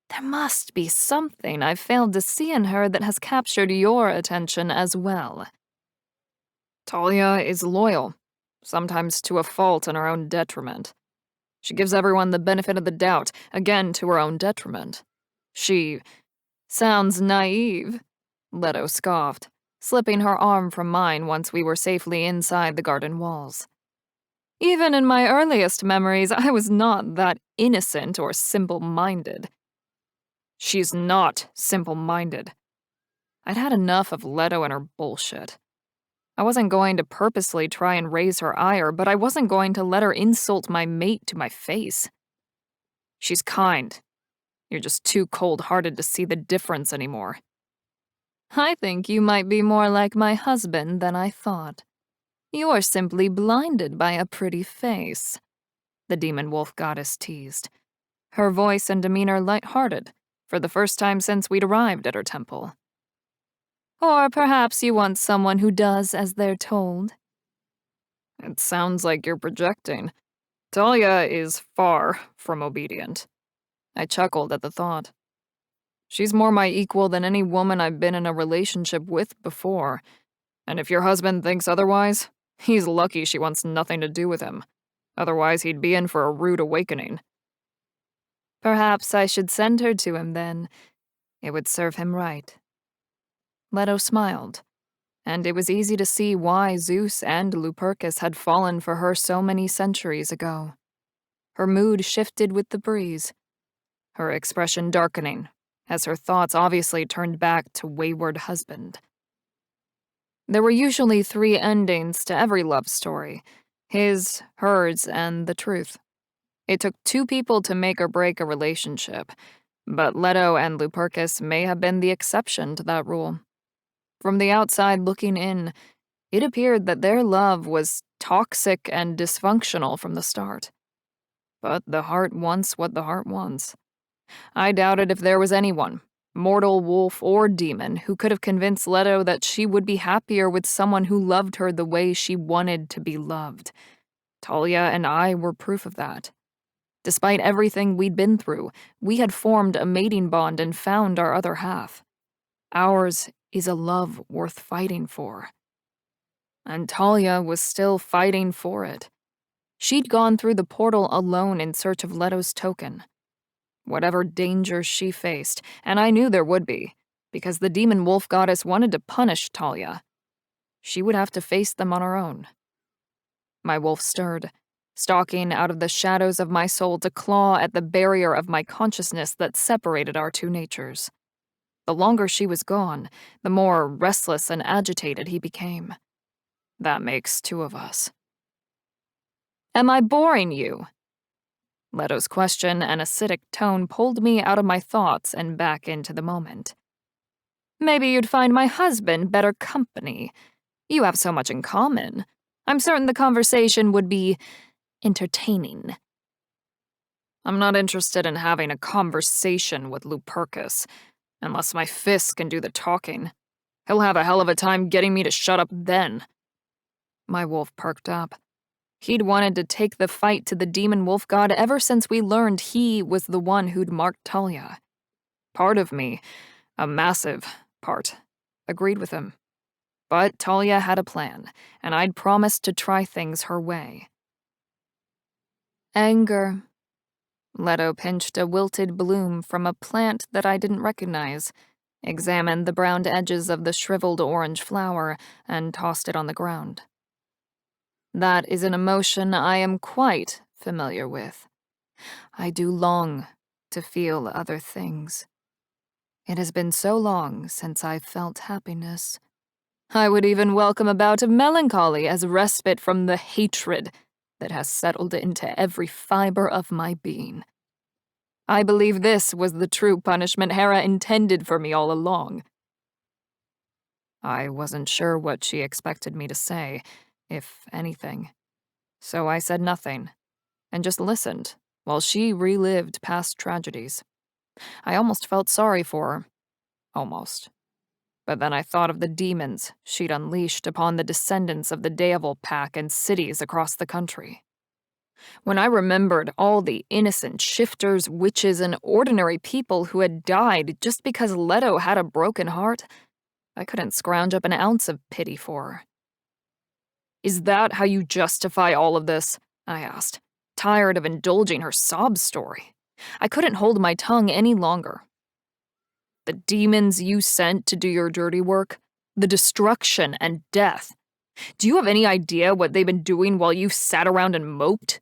Speaker 1: there must be something I've failed to see in her that has captured your attention as well. Talia is loyal, sometimes to a fault and her own detriment. She gives everyone the benefit of the doubt, again to her own detriment. She sounds naive, Leto scoffed, slipping her arm from mine once we were safely inside the garden walls. Even in my earliest memories, I was not that innocent or simple-minded. She's not simple-minded. I'd had enough of Leto and her bullshit. I wasn't going to purposely try and raise her ire, but I wasn't going to let her insult my mate to my face. She's kind. You're just too cold-hearted to see the difference anymore. I think you might be more like my husband than I thought. You're simply blinded by a pretty face, the demon wolf goddess teased, her voice and demeanor light-hearted, for the first time since we'd arrived at her temple. Or perhaps you want someone who does as they're told. It sounds like you're projecting. Talia is far from obedient. I chuckled at the thought. She's more my equal than any woman I've been in a relationship with before, and if your husband thinks otherwise, he's lucky she wants nothing to do with him. Otherwise, he'd be in for a rude awakening. Perhaps I should send her to him then. It would serve him right. Leto smiled, and it was easy to see why Zeus and Lupercus had fallen for her so many centuries ago. Her mood shifted with the breeze, her expression darkening, as her thoughts obviously turned back to wayward husband. There were usually 3 endings to every love story: his, hers, and the truth. It took 2 people to make or break a relationship, but Leto and Lupercus may have been the exception to that rule. From the outside looking in, it appeared that their love was toxic and dysfunctional from the start. But the heart wants what the heart wants. I doubted if there was anyone, mortal, wolf, or demon, who could have convinced Leto that she would be happier with someone who loved her the way she wanted to be loved. Talia and I were proof of that. Despite everything we'd been through, we had formed a mating bond and found our other half. Ours is a love worth fighting for. And Talia was still fighting for it. She'd gone through the portal alone in search of Leto's token. Whatever dangers she faced, and I knew there would be, because the demon wolf goddess wanted to punish Talia, she would have to face them on her own. My wolf stirred, stalking out of the shadows of my soul to claw at the barrier of my consciousness that separated our two natures. The longer she was gone, the more restless and agitated he became. That makes two of us. Am I boring you? Leto's question and acidic tone pulled me out of my thoughts and back into the moment. Maybe you'd find my husband better company. You have so much in common. I'm certain the conversation would be entertaining. I'm not interested in having a conversation with Lupercus, unless my fists can do the talking. He'll have a hell of a time getting me to shut up then. My wolf perked up. He'd wanted to take the fight to the demon wolf god ever since we learned he was the one who'd marked Talia. Part of me, a massive part, agreed with him. But Talia had a plan, and I'd promised to try things her way. Anger. Leto pinched a wilted bloom from a plant that I didn't recognize, examined the browned edges of the shriveled orange flower, and tossed it on the ground. That is an emotion I am quite familiar with. I do long to feel other things. It has been so long since I've felt happiness. I would even welcome a bout of melancholy as respite from the hatred that has settled into every fiber of my being. I believe this was the true punishment Hera intended for me all along. I wasn't sure what she expected me to say, if anything. So I said nothing, and just listened while she relived past tragedies. I almost felt sorry for her. Almost. But then I thought of the demons she'd unleashed upon the descendants of the Devil Pack and cities across the country. When I remembered all the innocent shifters, witches, and ordinary people who had died just because Leto had a broken heart, I couldn't scrounge up an ounce of pity for her. Is that how you justify all of this? I asked, tired of indulging her sob story. I couldn't hold my tongue any longer. The demons you sent to do your dirty work, the destruction and death. Do you have any idea what they've been doing while you sat around and moped?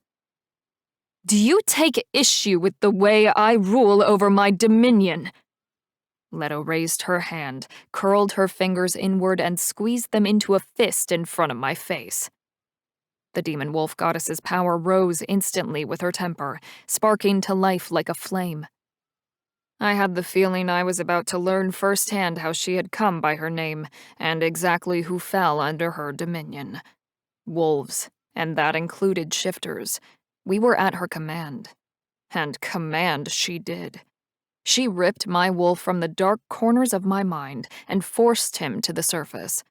Speaker 1: Do you take issue with the way I rule over my dominion? Leto raised her hand, curled her fingers inward, and squeezed them into a fist in front of my face. The demon wolf goddess's power rose instantly with her temper, sparking to life like a flame. I had the feeling I was about to learn firsthand how she had come by her name, and exactly who fell under her dominion. Wolves, and that included shifters. We were at her command. And command she did. She ripped my wolf from the dark corners of my mind and forced him to the surface.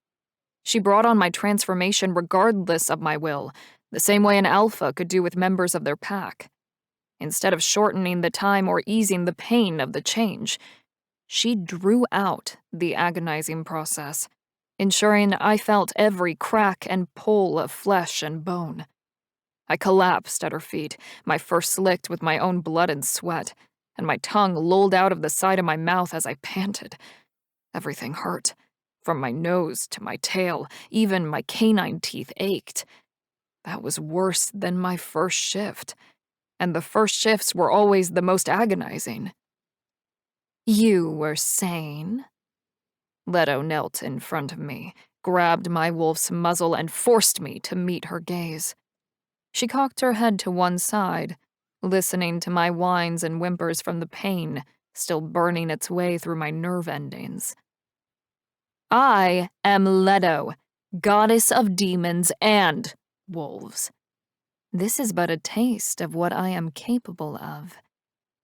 Speaker 1: She brought on my transformation regardless of my will, the same way an alpha could do with members of their pack. Instead of shortening the time or easing the pain of the change, she drew out the agonizing process, ensuring I felt every crack and pull of flesh and bone. I collapsed at her feet, my fur slicked with my own blood and sweat, and my tongue lolled out of the side of my mouth as I panted. Everything hurt, from my nose to my tail, even my canine teeth ached. That was worse than my first shift, and the first shifts were always the most agonizing. You were sane? Leto knelt in front of me, grabbed my wolf's muzzle, and forced me to meet her gaze. She cocked her head to one side, listening to my whines and whimpers from the pain still burning its way through my nerve endings. I am Leto, goddess of demons and wolves. This is but a taste of what I am capable of.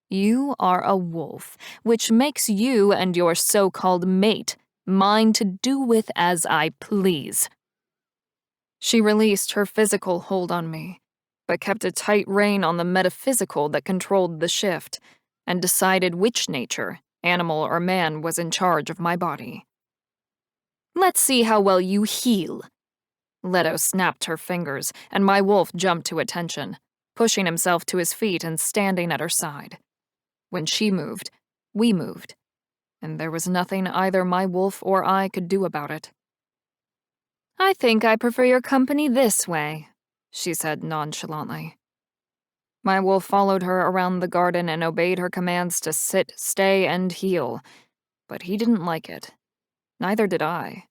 Speaker 1: You are a wolf, which makes you and your so-called mate mine to do with as I please. She released her physical hold on me, but kept a tight rein on the metaphysical that controlled the shift, and decided which nature, animal or man, was in charge of my body. Let's see how well you heal. Leto snapped her fingers, and my wolf jumped to attention, pushing himself to his feet and standing at her side. When she moved, we moved, and there was nothing either my wolf or I could do about it. I think I prefer your company this way, she said nonchalantly. My wolf followed her around the garden and obeyed her commands to sit, stay, and heal, but he didn't like it. Neither did I.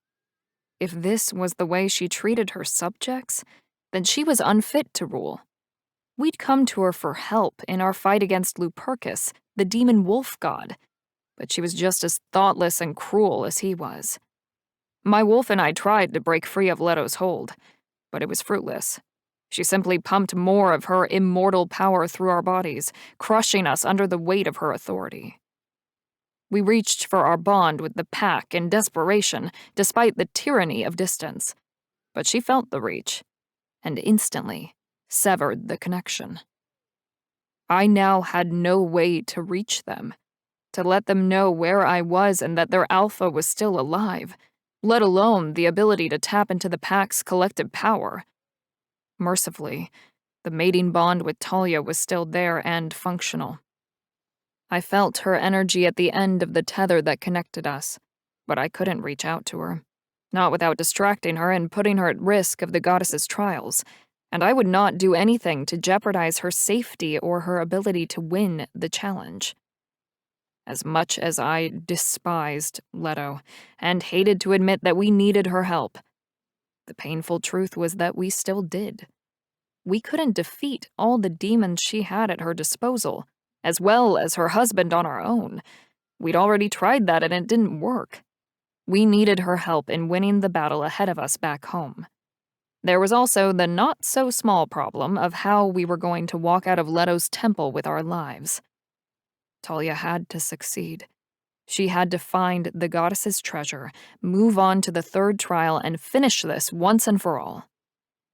Speaker 1: If this was the way she treated her subjects, then she was unfit to rule. We'd come to her for help in our fight against Lupercus, the demon wolf god, but she was just as thoughtless and cruel as he was. My wolf and I tried to break free of Leto's hold, but it was fruitless. She simply pumped more of her immortal power through our bodies, crushing us under the weight of her authority. We reached for our bond with the pack in desperation, despite the tyranny of distance. But she felt the reach, and instantly severed the connection. I now had no way to reach them, to let them know where I was and that their alpha was still alive, let alone the ability to tap into the pack's collective power. Mercifully, the mating bond with Talia was still there and functional. I felt her energy at the end of the tether that connected us, but I couldn't reach out to her, not without distracting her and putting her at risk of the goddess's trials, and I would not do anything to jeopardize her safety or her ability to win the challenge. As much as I despised Leto and hated to admit that we needed her help, the painful truth was that we still did. We couldn't defeat all the demons she had at her disposal, as well as her husband on our own. We'd already tried that and it didn't work. We needed her help in winning the battle ahead of us back home. There was also the not-so-small problem of how we were going to walk out of Leto's temple with our lives. Talia had to succeed. She had to find the goddess's treasure, move on to the third trial, and finish this once and for all.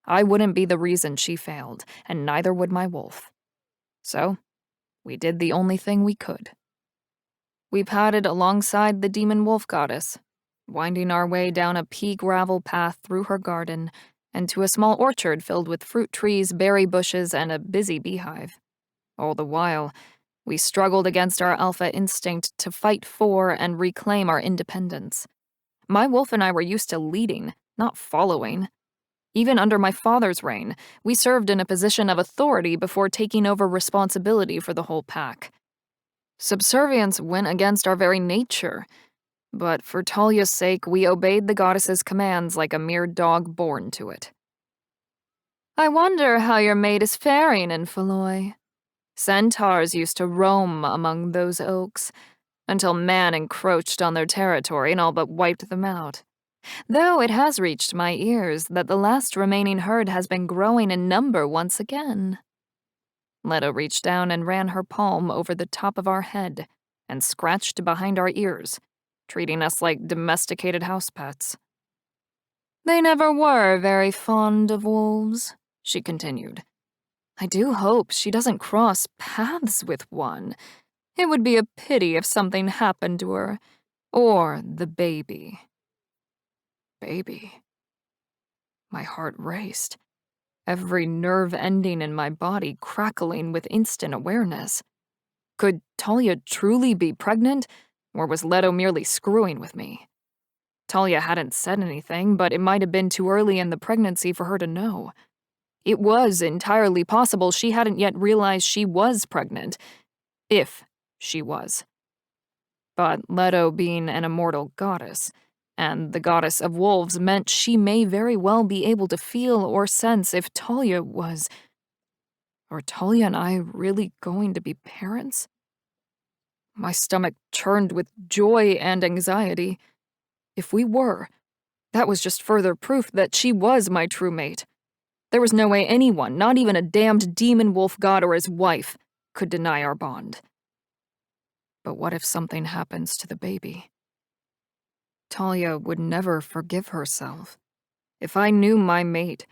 Speaker 1: I wouldn't be the reason she failed, and neither would my wolf. So, we did the only thing we could. We padded alongside the demon wolf goddess, winding our way down a pea gravel path through her garden and to a small orchard filled with fruit trees, berry bushes, and a busy beehive. All the while, we struggled against our alpha instinct to fight for and reclaim our independence. My wolf and I were used to leading, not following. Even under my father's reign, we served in a position of authority before taking over responsibility for the whole pack. Subservience went against our very nature, but for Talia's sake, we obeyed the goddess's commands like a mere dog born to it. I wonder how your mate is faring in Feloy. Centaurs used to roam among those oaks, until man encroached on their territory and all but wiped them out. Though it has reached my ears that the last remaining herd has been growing in number once again. Leto reached down and ran her palm over the top of our head and scratched behind our ears, treating us like domesticated house pets. They never were very fond of wolves, she continued. I do hope she doesn't cross paths with one. It would be a pity if something happened to her, or the baby. Baby. My heart raced, every nerve ending in my body crackling with instant awareness. Could Talia truly be pregnant, or was Leto merely screwing with me? Talia hadn't said anything, but it might have been too early in the pregnancy for her to know. It was entirely possible she hadn't yet realized she was pregnant, if she was. But Leto being an immortal goddess, and the goddess of wolves meant she may very well be able to feel or sense if Talia was... Are Talia and I really going to be parents? My stomach churned with joy and anxiety. If we were, that was just further proof that she was my true mate. There was no way anyone, not even a damned demon wolf god or his wife, could deny our bond. But what if something happens to the baby? Talia would never forgive herself. If I knew my mate,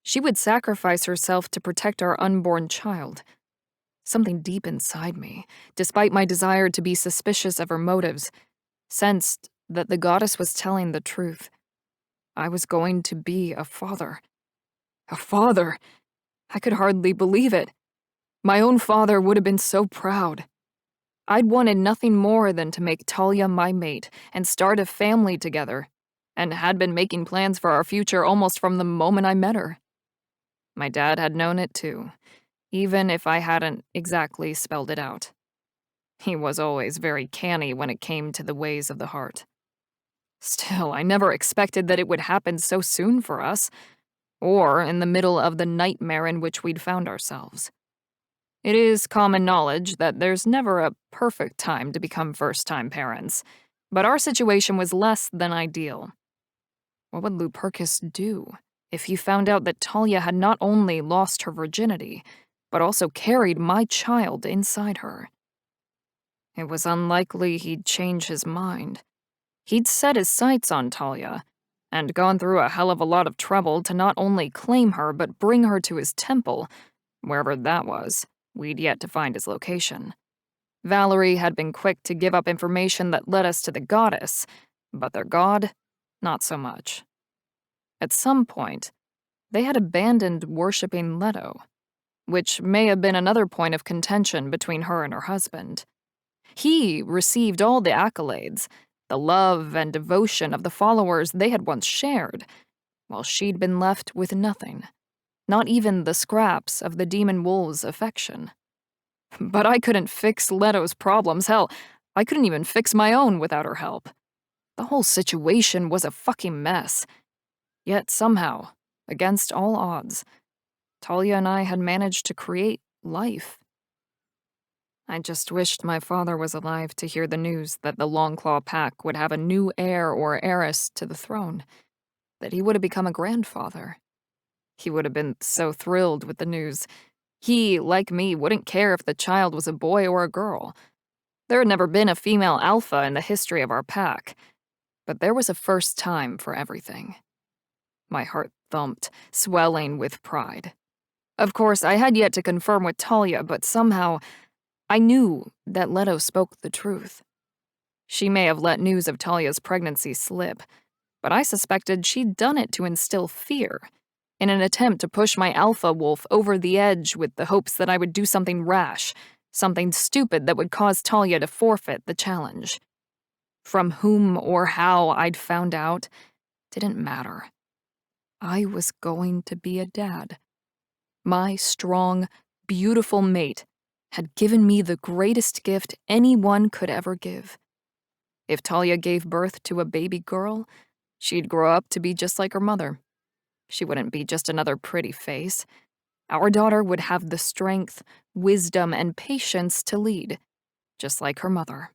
Speaker 1: she would sacrifice herself to protect our unborn child. Something deep inside me, despite my desire to be suspicious of her motives, sensed that the goddess was telling the truth. I was going to be a father. A father! I could hardly believe it. My own father would have been so proud. I'd wanted nothing more than to make Talia my mate and start a family together, and had been making plans for our future almost from the moment I met her. My dad had known it too, even if I hadn't exactly spelled it out. He was always very canny when it came to the ways of the heart. Still, I never expected that it would happen so soon for us, or in the middle of the nightmare in which we'd found ourselves. It is common knowledge that there's never a perfect time to become first-time parents, but our situation was less than ideal. What would Lupercus do if he found out that Talia had not only lost her virginity, but also carried my child inside her? It was unlikely he'd change his mind. He'd set his sights on Talia, and gone through a hell of a lot of trouble to not only claim her but bring her to his temple, wherever that was. We'd yet to find his location. Valerie had been quick to give up information that led us to the goddess, but their god, not so much. At some point, they had abandoned worshipping Leto, which may have been another point of contention between her and her husband. He received all the accolades, the love and devotion of the followers they had once shared, while she'd been left with nothing, not even the scraps of the demon wolf's affection. But I couldn't fix Leto's problems. Hell, I couldn't even fix my own without her help. The whole situation was a fucking mess. Yet somehow, against all odds, Talia and I had managed to create life. I just wished my father was alive to hear the news that the Longclaw pack would have a new heir or heiress to the throne, that he would have become a grandfather. He would have been so thrilled with the news. He, like me, wouldn't care if the child was a boy or a girl. There had never been a female alpha in the history of our pack, but there was a first time for everything. My heart thumped, swelling with pride. Of course, I had yet to confirm with Talia, but somehow I knew that Leto spoke the truth. She may have let news of Talia's pregnancy slip, but I suspected she'd done it to instill fear, in an attempt to push my alpha wolf over the edge with the hopes that I would do something rash, something stupid that would cause Talia to forfeit the challenge. From whom or how I'd found out didn't matter. I was going to be a dad. My strong, beautiful mate had given me the greatest gift anyone could ever give. If Talia gave birth to a baby girl, she'd grow up to be just like her mother. She wouldn't be just another pretty face. Our daughter would have the strength, wisdom, and patience to lead, just like her mother.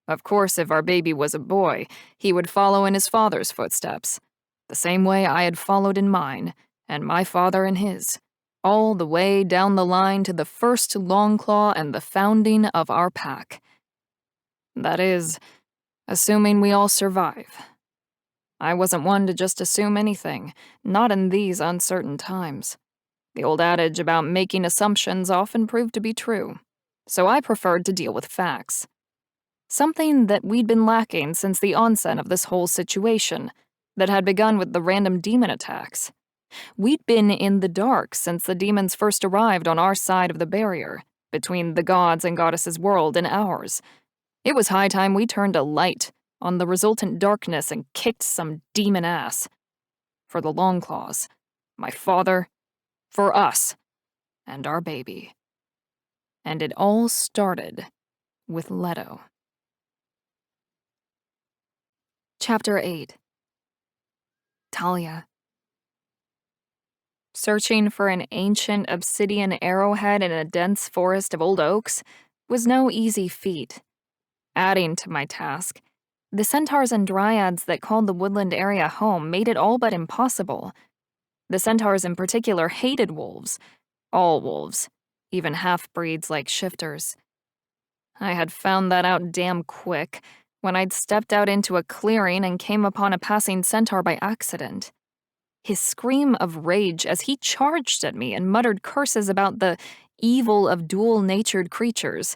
Speaker 1: Of course, if our baby was a boy, he would follow in his father's footsteps, the same way I had followed in mine, and my father in his, all the way down the line to the first Longclaw and the founding of our pack. That is, assuming we all survive. I wasn't one to just assume anything, not in these uncertain times. The old adage about making assumptions often proved to be true, so I preferred to deal with facts. Something that we'd been lacking since the onset of this whole situation, that had begun with the random demon attacks. We'd been in the dark since the demons first arrived on our side of the barrier, between the gods' and goddesses' world and ours. It was high time we turned a light on the resultant darkness and kicked some demon ass. For the Longclaws, my father, for us, and our baby. And it all started with Leto. Chapter 8. Talia. Searching for an ancient obsidian arrowhead in a dense forest of old oaks was no easy feat. Adding to my task, the centaurs and dryads that called the woodland area home made it all but impossible. The centaurs in particular hated wolves. All wolves, even half-breeds like shifters. I had found that out damn quick when I'd stepped out into a clearing and came upon a passing centaur by accident. His scream of rage as he charged at me and muttered curses about the evil of dual-natured creatures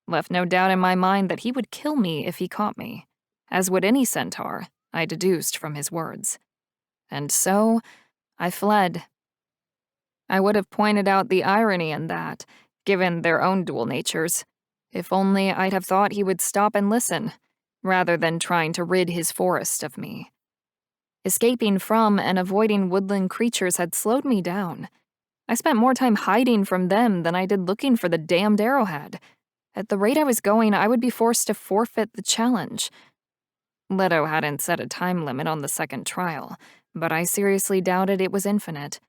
Speaker 1: left no doubt in my mind that he would kill me if he caught me, as would any centaur, I deduced from his words. And so, I fled. I would have pointed out the irony in that, given their own dual natures, if only I'd have thought he would stop and listen, rather than trying to rid his forest of me. Escaping from and avoiding woodland creatures had slowed me down, I spent more time hiding from them than I did looking for the damned arrowhead. At the rate I was going, I would be forced to forfeit the challenge. Leto hadn't set a time limit on the second trial, but I seriously doubted it was infinite.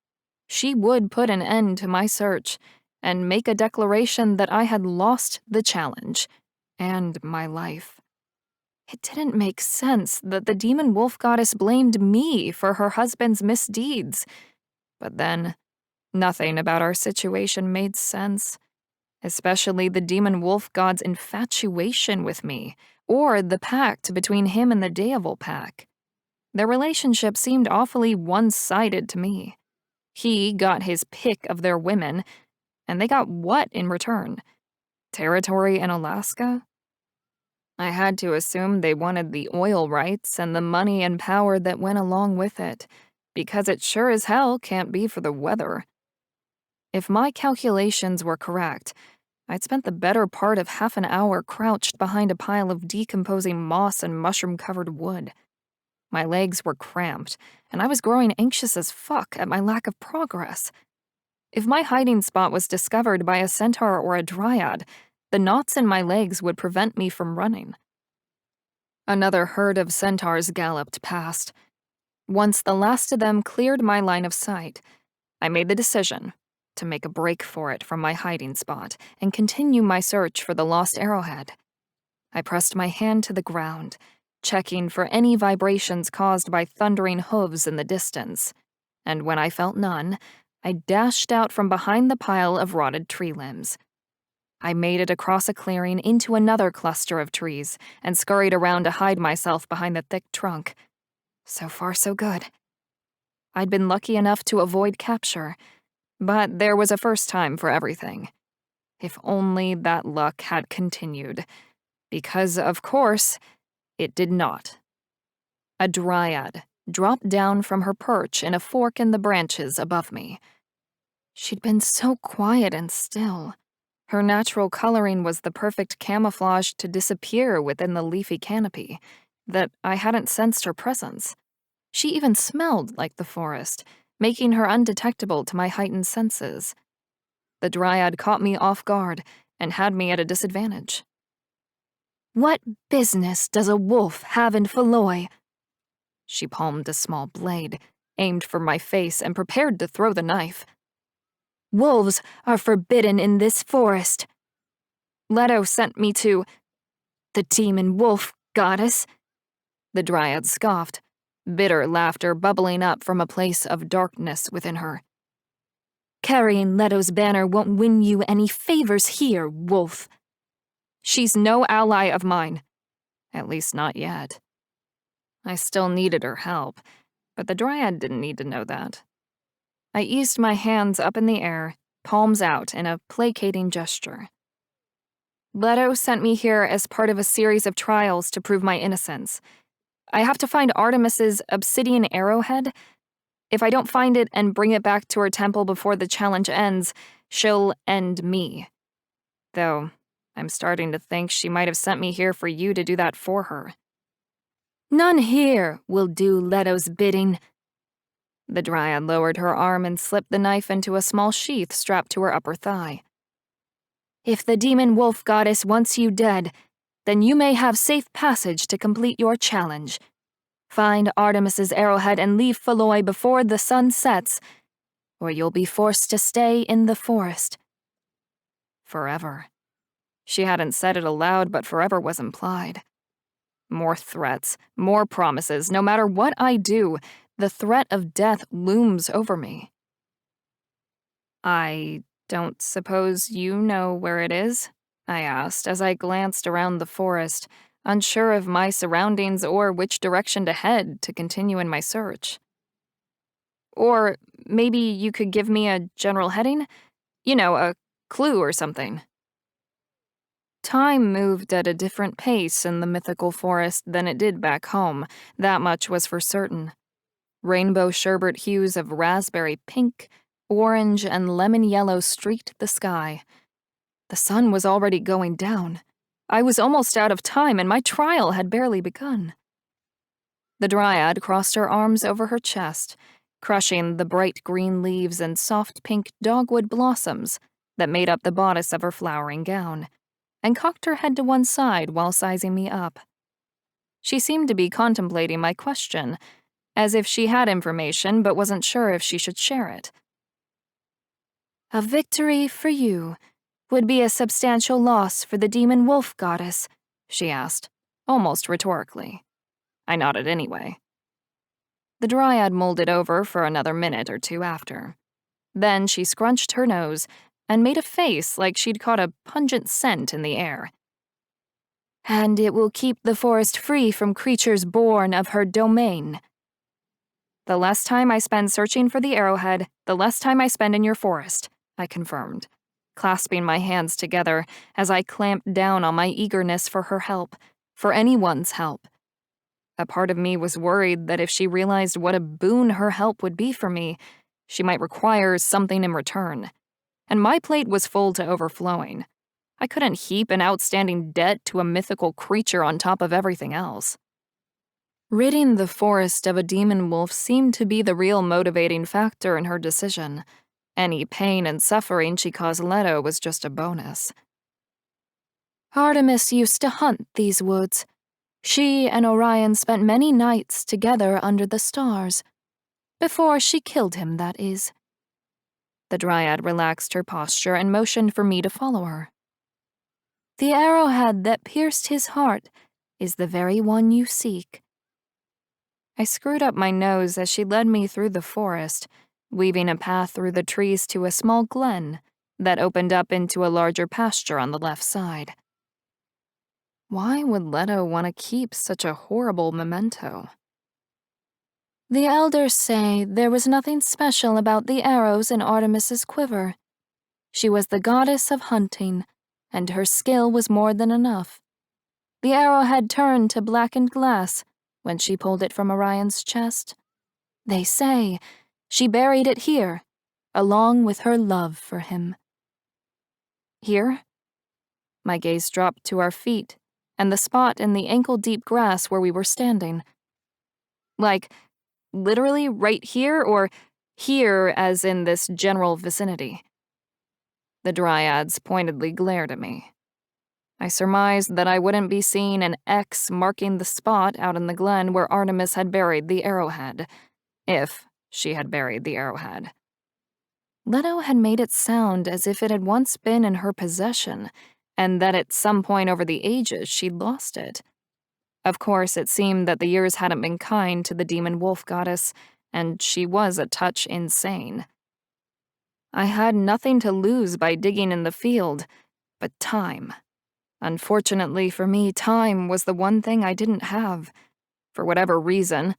Speaker 1: She would put an end to my search and make a declaration that I had lost the challenge and my life. It didn't make sense that the demon wolf goddess blamed me for her husband's misdeeds. But then, nothing about our situation made sense, especially the demon wolf god's infatuation with me, or the pact between him and the Devil Pack. Their relationship seemed awfully one-sided to me. He got his pick of their women, and they got what in return? Territory in Alaska? I had to assume they wanted the oil rights and the money and power that went along with it, because it sure as hell can't be for the weather. If my calculations were correct, I'd spent the better part of half an hour crouched behind a pile of decomposing moss and mushroom-covered wood. My legs were cramped, and I was growing anxious as fuck at my lack of progress. If my hiding spot was discovered by a centaur or a dryad, the knots in my legs would prevent me from running. Another herd of centaurs galloped past. Once the last of them cleared my line of sight, I made the decision to make a break for it from my hiding spot and continue my search for the lost arrowhead. I pressed my hand to the ground, checking for any vibrations caused by thundering hooves in the distance, and when I felt none, I dashed out from behind the pile of rotted tree limbs. I made it across a clearing into another cluster of trees and scurried around to hide myself behind the thick trunk. So far, so good. I'd been lucky enough to avoid capture, but there was a first time for everything. If only that luck had continued, because, of course, it did not. A dryad dropped down from her perch in a fork in the branches above me. She'd been so quiet and still. Her natural coloring was the perfect camouflage to disappear within the leafy canopy, that I hadn't sensed her presence. She even smelled like the forest, making her undetectable to my heightened senses. The dryad caught me off guard and had me at a disadvantage. "What business does a wolf have in Feloy?" She palmed a small blade, aimed for my face and prepared to throw the knife. "Wolves are forbidden in this forest. Leto sent me to the demon wolf goddess." The dryad scoffed, bitter laughter bubbling up from a place of darkness within her. "Carrying Leto's banner won't win you any favors here, wolf." "She's no ally of mine. At least not yet." I still needed her help, but the dryad didn't need to know that. I eased my hands up in the air, palms out in a placating gesture. "Leto sent me here as part of a series of trials to prove my innocence. I have to find Artemis's obsidian arrowhead. If I don't find it and bring it back to her temple before the challenge ends, she'll end me. Though, I'm starting to think she might have sent me here for you to do that for her." "None here will do Leto's bidding." The dryad lowered her arm and slipped the knife into a small sheath strapped to her upper thigh. "If the demon wolf goddess wants you dead, then you may have safe passage to complete your challenge. Find Artemis's arrowhead and leave Feloy before the sun sets, or you'll be forced to stay in the forest." Forever. She hadn't said it aloud, but forever was implied. More threats, more promises. No matter what I do, the threat of death looms over me. "I don't suppose you know where it is?" I asked as I glanced around the forest, unsure of my surroundings or which direction to head to continue in my search. "Or maybe you could give me a general heading? You know, a clue or something." Time moved at a different pace in the mythical forest than it did back home, that much was for certain. Rainbow sherbet hues of raspberry pink, orange, and lemon yellow streaked the sky. The sun was already going down. I was almost out of time, and my trial had barely begun. The dryad crossed her arms over her chest, crushing the bright green leaves and soft pink dogwood blossoms that made up the bodice of her flowering gown, and cocked her head to one side while sizing me up. She seemed to be contemplating my question, as if she had information but wasn't sure if she should share it. "A victory for you would be a substantial loss for the demon wolf goddess," she asked, almost rhetorically. I nodded anyway. The dryad molded over for another minute or two after. Then she scrunched her nose and made a face like she'd caught a pungent scent in the air. "And it will keep the forest free from creatures born of her domain." "The less time I spend searching for the arrowhead, the less time I spend in your forest," I confirmed, clasping my hands together as I clamped down on my eagerness for her help, for anyone's help. A part of me was worried that if she realized what a boon her help would be for me, she might require something in return. And my plate was full to overflowing. I couldn't heap an outstanding debt to a mythical creature on top of everything else. Ridding the forest of a demon wolf seemed to be the real motivating factor in her decision. Any pain and suffering she caused Leto was just a bonus. "Artemis used to hunt these woods. She and Orion spent many nights together under the stars. Before she killed him, that is." The dryad relaxed her posture and motioned for me to follow her. "The arrowhead that pierced his heart is the very one you seek." I screwed up my nose as she led me through the forest, weaving a path through the trees to a small glen that opened up into a larger pasture on the left side. Why would Leto want to keep such a horrible memento? "The elders say there was nothing special about the arrows in Artemis's quiver. She was the goddess of hunting, and her skill was more than enough. The arrowhead turned to blackened glass when she pulled it from Orion's chest. They say she buried it here, along with her love for him." "Here?" My gaze dropped to our feet and the spot in the ankle-deep grass where we were standing. "Like, literally right here, or here as in this general vicinity?" The dryads pointedly glared at me. I surmised that I wouldn't be seeing an X marking the spot out in the glen where Artemis had buried the arrowhead, if she had buried the arrowhead. Leto had made it sound as if it had once been in her possession, and that at some point over the ages she'd lost it. Of course, it seemed that the years hadn't been kind to the demon wolf goddess, and she was a touch insane. I had nothing to lose by digging in the field, but time. Unfortunately for me, time was the one thing I didn't have. For whatever reason,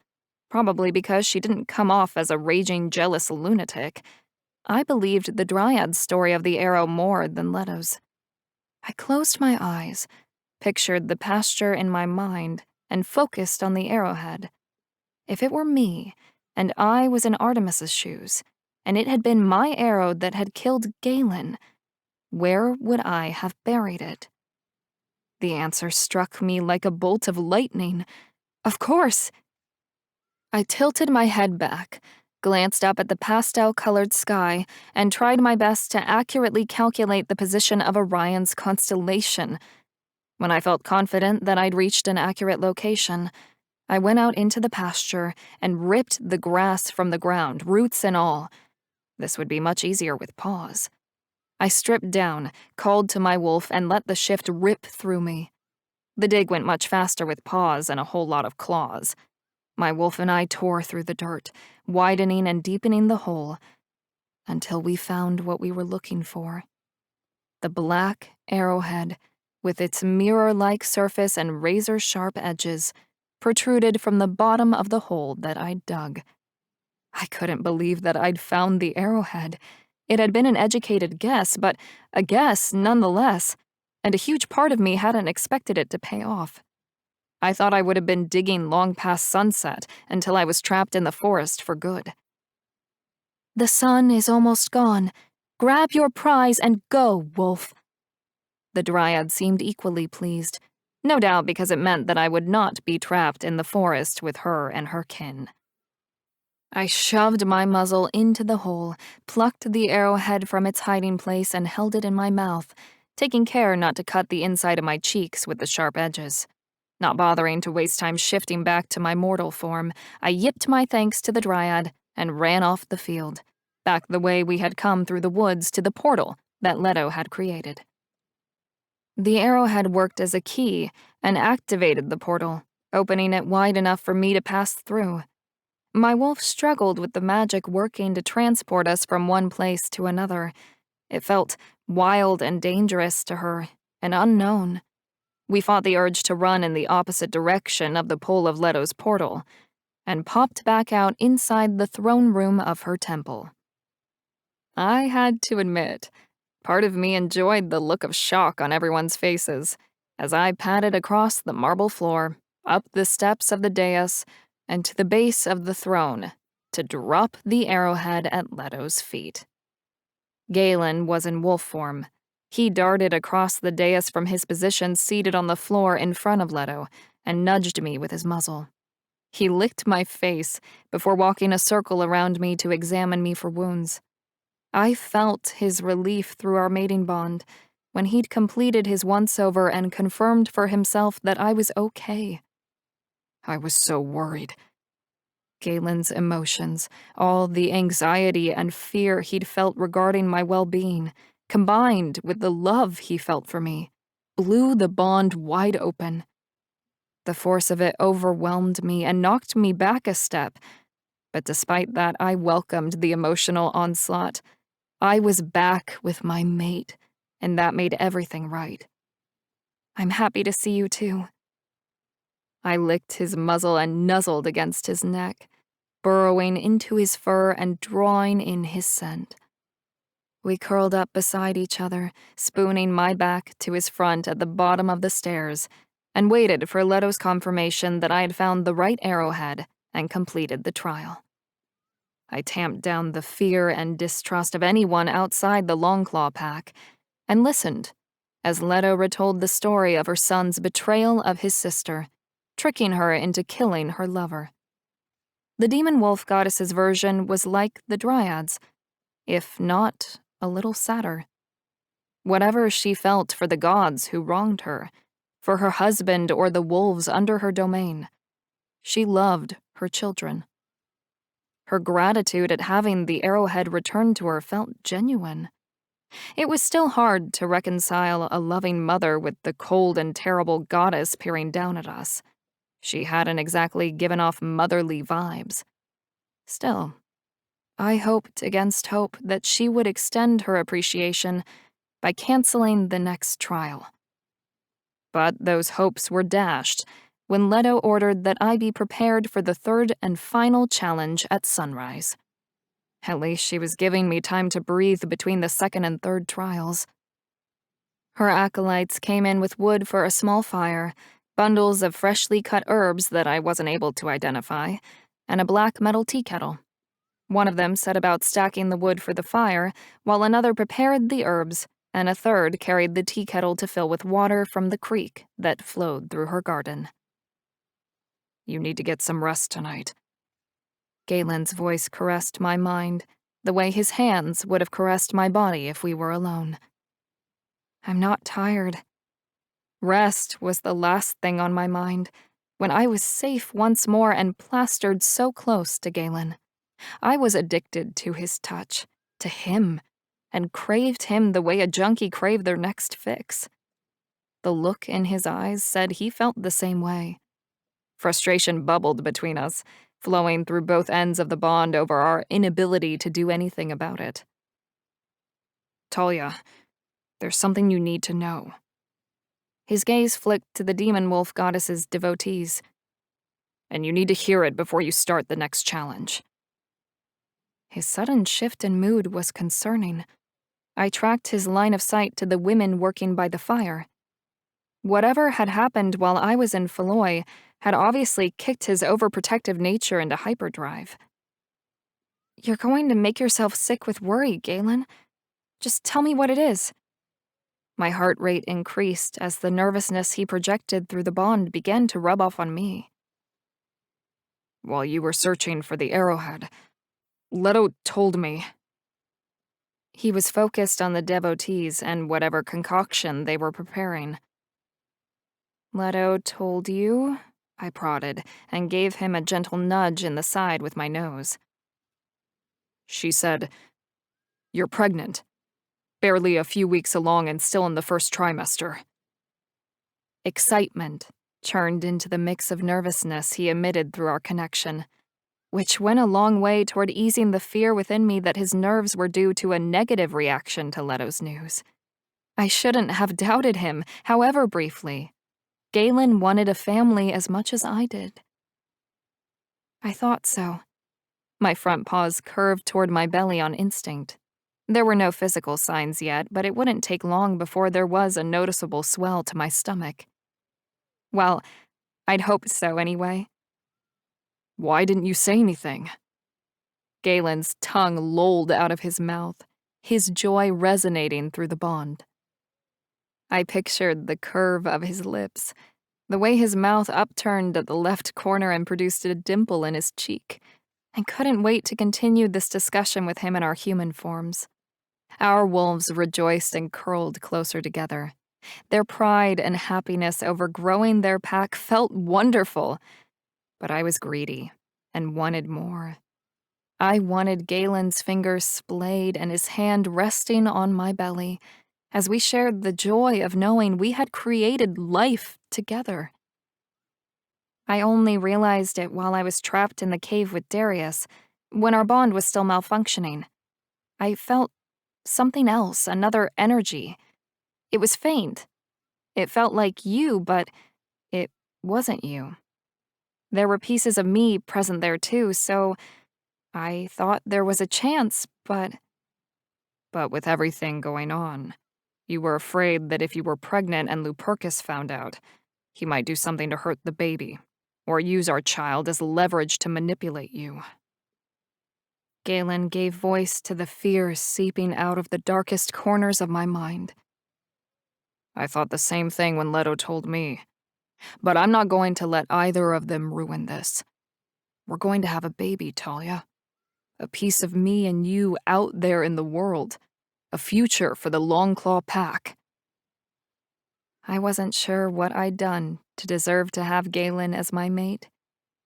Speaker 1: probably because she didn't come off as a raging, jealous lunatic, I believed the dryad's story of the arrow more than Leto's. I closed my eyes, pictured the pasture in my mind, and focused on the arrowhead. If it were me, and I was in Artemis's shoes, and it had been my arrow that had killed Galen, where would I have buried it? The answer struck me like a bolt of lightning. Of course! I tilted my head back, glanced up at the pastel-colored sky, and tried my best to accurately calculate the position of Orion's constellation. When I felt confident that I'd reached an accurate location, I went out into the pasture and ripped the grass from the ground, roots and all. This would be much easier with paws. I stripped down, called to my wolf, and let the shift rip through me. The dig went much faster with paws and a whole lot of claws. My wolf and I tore through the dirt, widening and deepening the hole, until we found what we were looking for. The black arrowhead, with its mirror-like surface and razor-sharp edges, protruded from the bottom of the hole that I'd dug. I couldn't believe that I'd found the arrowhead. It had been an educated guess, but a guess nonetheless, and a huge part of me hadn't expected it to pay off. I thought I would have been digging long past sunset until I was trapped in the forest for good. "The sun is almost gone. Grab your prize and go, wolf." The dryad seemed equally pleased, no doubt because it meant that I would not be trapped in the forest with her and her kin. I shoved my muzzle into the hole, plucked the arrowhead from its hiding place, and held it in my mouth, taking care not to cut the inside of my cheeks with the sharp edges. Not bothering to waste time shifting back to my mortal form, I yipped my thanks to the dryad and ran off the field, back the way we had come through the woods to the portal that Leto had created. The arrowhead worked as a key and activated the portal, opening it wide enough for me to pass through. My wolf struggled with the magic working to transport us from one place to another. It felt wild and dangerous to her, and unknown. We fought the urge to run in the opposite direction of the pole of Leto's portal, and popped back out inside the throne room of her temple. I had to admit, part of me enjoyed the look of shock on everyone's faces as I padded across the marble floor, up the steps of the dais, and to the base of the throne to drop the arrowhead at Leto's feet. Galen was in wolf form. He darted across the dais from his position seated on the floor in front of Leto and nudged me with his muzzle. He licked my face before walking a circle around me to examine me for wounds. I felt his relief through our mating bond when he'd completed his once-over and confirmed for himself that I was okay. I was so worried. Galen's emotions, all the anxiety and fear he'd felt regarding my well-being, combined with the love he felt for me, blew the bond wide open. The force of it overwhelmed me and knocked me back a step, but despite that, I welcomed the emotional onslaught. I was back with my mate, and that made everything right. I'm happy to see you too. I licked his muzzle and nuzzled against his neck, burrowing into his fur and drawing in his scent. We curled up beside each other, spooning my back to his front at the bottom of the stairs, and waited for Leto's confirmation that I had found the right arrowhead and completed the trial. I tamped down the fear and distrust of anyone outside the Longclaw pack and listened as Leto retold the story of her son's betrayal of his sister, tricking her into killing her lover. The demon wolf goddess's version was like the Dryad's, if not a little sadder. Whatever she felt for the gods who wronged her, for her husband or the wolves under her domain, she loved her children. Her gratitude at having the arrowhead returned to her felt genuine. It was still hard to reconcile a loving mother with the cold and terrible goddess peering down at us. She hadn't exactly given off motherly vibes. Still, I hoped against hope that she would extend her appreciation by canceling the next trial. But those hopes were dashed when Leto ordered that I be prepared for the third and final challenge at sunrise. At least she was giving me time to breathe between the second and third trials. Her acolytes came in with wood for a small fire, bundles of freshly cut herbs that I wasn't able to identify, and a black metal tea kettle. One of them set about stacking the wood for the fire, while another prepared the herbs, and a third carried the tea kettle to fill with water from the creek that flowed through her garden. You need to get some rest tonight. Galen's voice caressed my mind, the way his hands would have caressed my body if we were alone. I'm not tired. Rest was the last thing on my mind, when I was safe once more and plastered so close to Galen. I was addicted to his touch, to him, and craved him the way a junkie craved their next fix. The look in his eyes said he felt the same way. Frustration bubbled between us, flowing through both ends of the bond over our inability to do anything about it. Talia, there's something you need to know. His gaze flicked to the demon wolf goddess's devotees. And you need to hear it before you start the next challenge. His sudden shift in mood was concerning. I tracked his line of sight to the women working by the fire. Whatever had happened while I was in Feloy had obviously kicked his overprotective nature into hyperdrive. You're going to make yourself sick with worry, Galen. Just tell me what it is. My heart rate increased as the nervousness he projected through the bond began to rub off on me. while you were searching for the arrowhead, Leto told me."
Speaker 2: He was focused on the devotees and whatever concoction they were preparing. "Leto told you?" I prodded, and gave him a gentle nudge in the side with my nose.
Speaker 1: "She said, 'You're pregnant. Barely a few weeks along and still in the first trimester.'"
Speaker 2: Excitement churned into the mix of nervousness he emitted through our connection, which went a long way toward easing the fear within me that his nerves were due to a negative reaction to Leto's news. I shouldn't have doubted him, however briefly. Galen wanted a family as much as I did. I thought so. My front paws curved toward my belly on instinct. There were no physical signs yet, but it wouldn't take long before there was a noticeable swell to my stomach. Well, I'd hoped so anyway.
Speaker 1: "Why didn't you say anything?"
Speaker 2: Galen's tongue lolled out of his mouth, his joy resonating through the bond. I pictured the curve of his lips, the way his mouth upturned at the left corner and produced a dimple in his cheek, and couldn't wait to continue this discussion with him in our human forms. Our wolves rejoiced and curled closer together. Their pride and happiness over growing their pack felt wonderful, but I was greedy and wanted more. I wanted Galen's fingers splayed and his hand resting on my belly as we shared the joy of knowing we had created life together. I only realized it while I was trapped in the cave with Darius, when our bond was still malfunctioning. I felt something else, another energy. It was faint. It felt like you, but it wasn't you. There were pieces of me present there too, so I thought there was a chance, but
Speaker 1: with everything going on, you were afraid that if you were pregnant and Lupercus found out, he might do something to hurt the baby, or use our child as leverage to manipulate you."
Speaker 2: Galen gave voice to the fear seeping out of the darkest corners of my mind.
Speaker 1: "I thought the same thing when Leto told me. But I'm not going to let either of them ruin this. We're going to have a baby, Talia. A piece of me and you out there in the world. A future for the Longclaw Pack."
Speaker 2: I wasn't sure what I'd done to deserve to have Galen as my mate,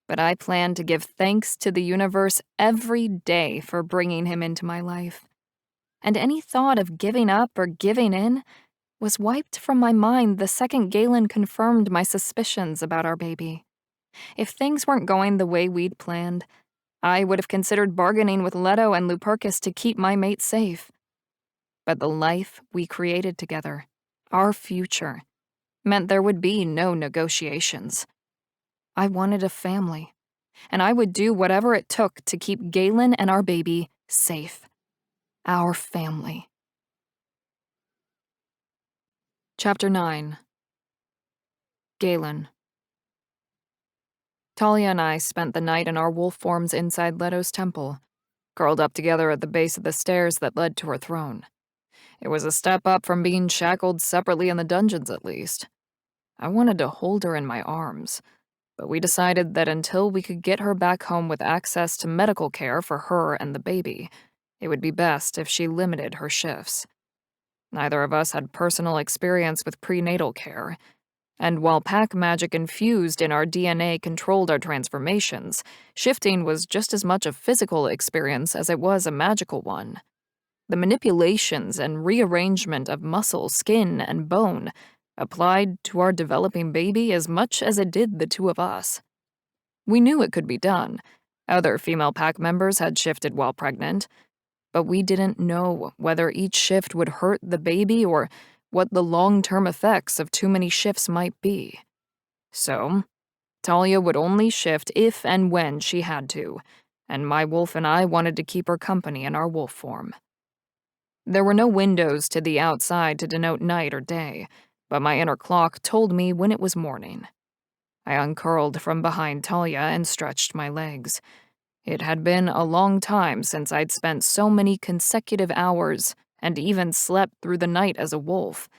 Speaker 2: but I planned to give thanks to the universe every day for bringing him into my life. And any thought of giving up or giving in was wiped from my mind the second Galen confirmed my suspicions about our baby. If things weren't going the way we'd planned, I would have considered bargaining with Leto and Lupercus to keep my mate safe. But the life we created together, our future, meant there would be no negotiations. I wanted a family, and I would do whatever it took to keep Galen and our baby safe. Our family.
Speaker 1: Chapter 9. Galen. Talia and I spent the night in our wolf forms inside Leto's temple, curled up together at the base of the stairs that led to her throne. It was a step up from being shackled separately in the dungeons, at least. I wanted to hold her in my arms, but we decided that until we could get her back home with access to medical care for her and the baby, it would be best if she limited her shifts. Neither of us had personal experience with prenatal care, and while pack magic infused in our DNA controlled our transformations, shifting was just as much a physical experience as it was a magical one. The manipulations and rearrangement of muscle, skin, and bone applied to our developing baby as much as it did the two of us. We knew it could be done. Other female pack members had shifted while pregnant, but we didn't know whether each shift would hurt the baby or what the long-term effects of too many shifts might be. So, Talia would only shift if and when she had to, and my wolf and I wanted to keep her company in our wolf form. There were no windows to the outside to denote night or day, but my inner clock told me when it was morning. I uncurled from behind Talia and stretched my legs. It had been a long time since I'd spent so many consecutive hours and even slept through the night as a wolf,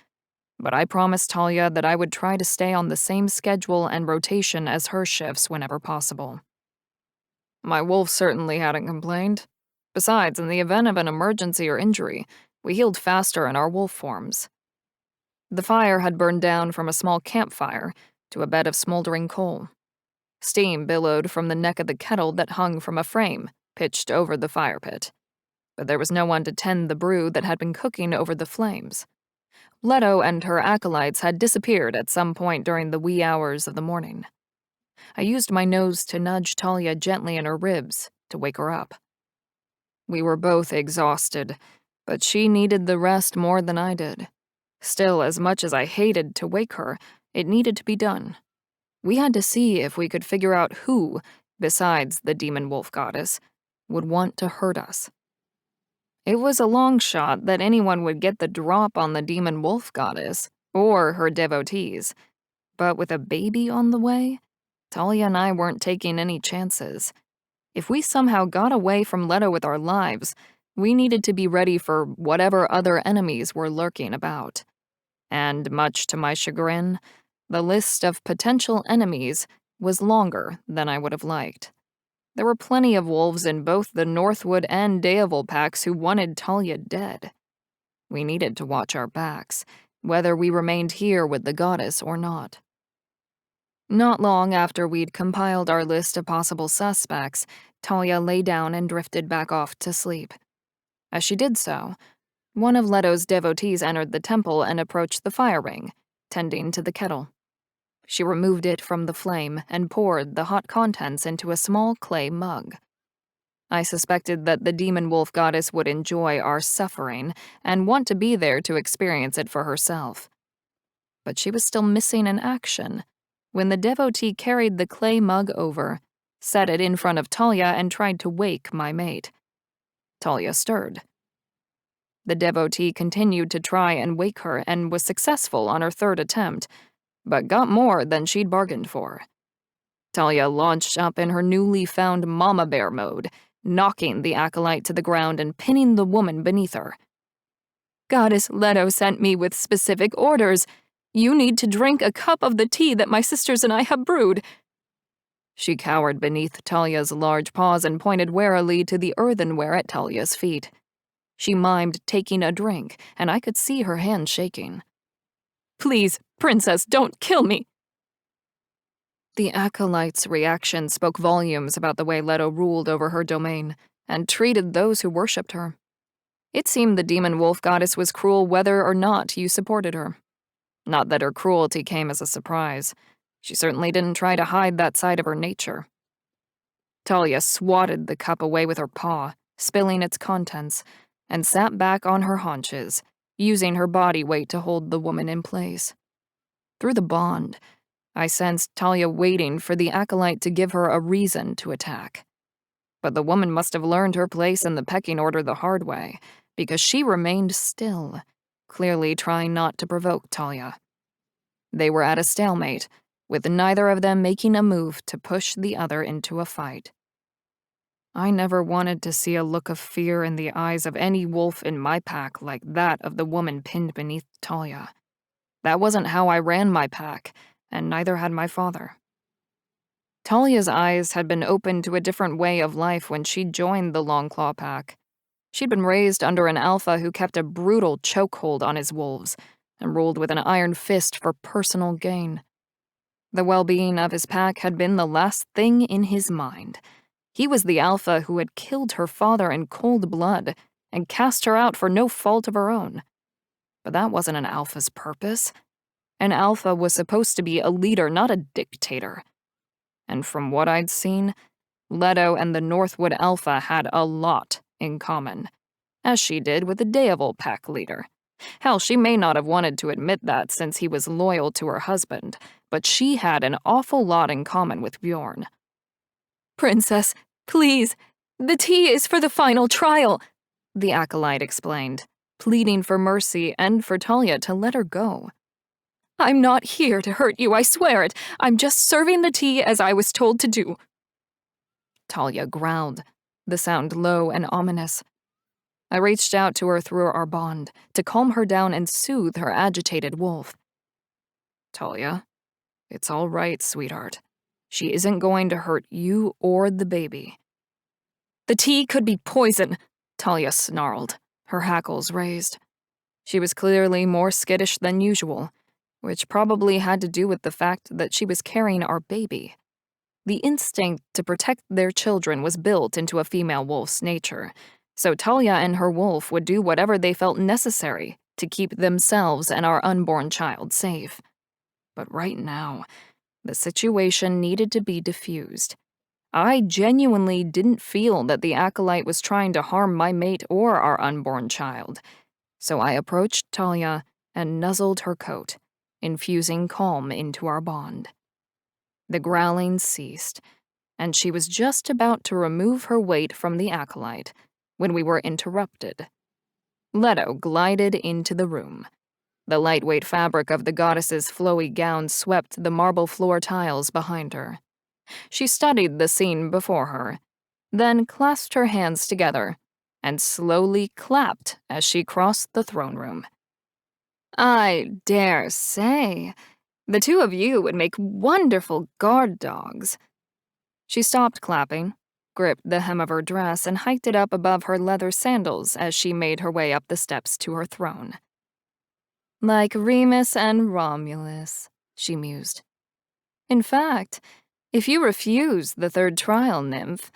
Speaker 1: but I promised Talia that I would try to stay on the same schedule and rotation as her shifts whenever possible. My wolf certainly hadn't complained. Besides, in the event of an emergency or injury, we healed faster in our wolf forms. The fire had burned down from a small campfire to a bed of smoldering coal. Steam billowed from the neck of the kettle that hung from a frame pitched over the fire pit. But there was no one to tend the brew that had been cooking over the flames. Leto and her acolytes had disappeared at some point during the wee hours of the morning. I used my nose to nudge Talia gently in her ribs to wake her up. We were both exhausted, but she needed the rest more than I did. Still, as much as I hated to wake her, it needed to be done. We had to see if we could figure out who, besides the demon wolf goddess, would want to hurt us. It was a long shot that anyone would get the drop on the demon wolf goddess or her devotees, but with a baby on the way, Talia and I weren't taking any chances. If we somehow got away from Leto with our lives, we needed to be ready for whatever other enemies were lurking about. And much to my chagrin, the list of potential enemies was longer than I would have liked. There were plenty of wolves in both the Northwood and Deavil packs who wanted Talia dead. We needed to watch our backs, whether we remained here with the goddess or not. Not long after we'd compiled our list of possible suspects, Talia lay down and drifted back off to sleep. As she did so, one of Leto's devotees entered the temple and approached the fire ring, tending to the kettle. She removed it from the flame and poured the hot contents into a small clay mug. I suspected that the demon wolf goddess would enjoy our suffering and want to be there to experience it for herself. But she was still missing in action when the devotee carried the clay mug over, set it in front of Talia, and tried to wake my mate. Talia stirred. The devotee continued to try and wake her and was successful on her third attempt, but got more than she'd bargained for. Talia launched up in her newly found mama bear mode, knocking the acolyte to the ground and pinning the woman beneath her. "Goddess Leto sent me with specific orders. You need to drink a cup of the tea that my sisters and I have brewed." She cowered beneath Talia's large paws and pointed warily to the earthenware at Talia's feet. She mimed taking a drink, and I could see her hand shaking. "Please, princess, don't kill me." The acolyte's reaction spoke volumes about the way Leto ruled over her domain and treated those who worshipped her. It seemed the demon wolf goddess was cruel whether or not you supported her. Not that her cruelty came as a surprise. She certainly didn't try to hide that side of her nature. Talia swatted the cup away with her paw, spilling its contents, and sat back on her haunches, using her body weight to hold the woman in place. Through the bond, I sensed Talia waiting for the acolyte to give her a reason to attack. But the woman must have learned her place in the pecking order the hard way, because she remained still, clearly trying not to provoke Talia. They were at a stalemate, with neither of them making a move to push the other into a fight. I never wanted to see a look of fear in the eyes of any wolf in my pack like that of the woman pinned beneath Talia. That wasn't how I ran my pack, and neither had my father. Talia's eyes had been opened to a different way of life when she joined the Longclaw pack. She'd been raised under an alpha who kept a brutal chokehold on his wolves and ruled with an iron fist for personal gain. The well-being of his pack had been the last thing in his mind. He was the alpha who had killed her father in cold blood and cast her out for no fault of her own. But that wasn't an alpha's purpose. An alpha was supposed to be a leader, not a dictator. And from what I'd seen, Leto and the Northwood Alpha had a lot in common, as she did with the Deavil pack leader. Hell, she may not have wanted to admit that since he was loyal to her husband, but she had an awful lot in common with Bjorn. "Princess, please, the tea is for the final trial," the acolyte explained, pleading for mercy and for Talia to let her go. "I'm not here to hurt you, I swear it. I'm just serving the tea as I was told to do." Talia growled, the sound low and ominous. I reached out to her through our bond to calm her down and soothe her agitated wolf. "Talia, it's all right, sweetheart. She isn't going to hurt you or the baby. The tea could be poison, Talia snarled, her hackles raised. She was clearly more skittish than usual, which probably had to do with the fact that she was carrying our baby. The instinct to protect their children was built into a female wolf's nature, so Talia and her wolf would do whatever they felt necessary to keep themselves and our unborn child safe. But right now, the situation needed to be diffused. I genuinely didn't feel that the acolyte was trying to harm my mate or our unborn child, so I approached Talia and nuzzled her coat, infusing calm into our bond. The growling ceased, and she was just about to remove her weight from the acolyte when we were interrupted. Leto glided into the room. The lightweight fabric of the goddess's flowy gown swept the marble floor tiles behind her. She studied the scene before her, then clasped her hands together and slowly clapped as she crossed the throne room. I dare say, the two of you would make wonderful guard dogs. She stopped clapping, gripped the hem of her dress, and hiked it up above her leather sandals as she made her way up the steps to her throne. Like Remus and Romulus, she mused. In fact, if you refuse the third trial, nymph,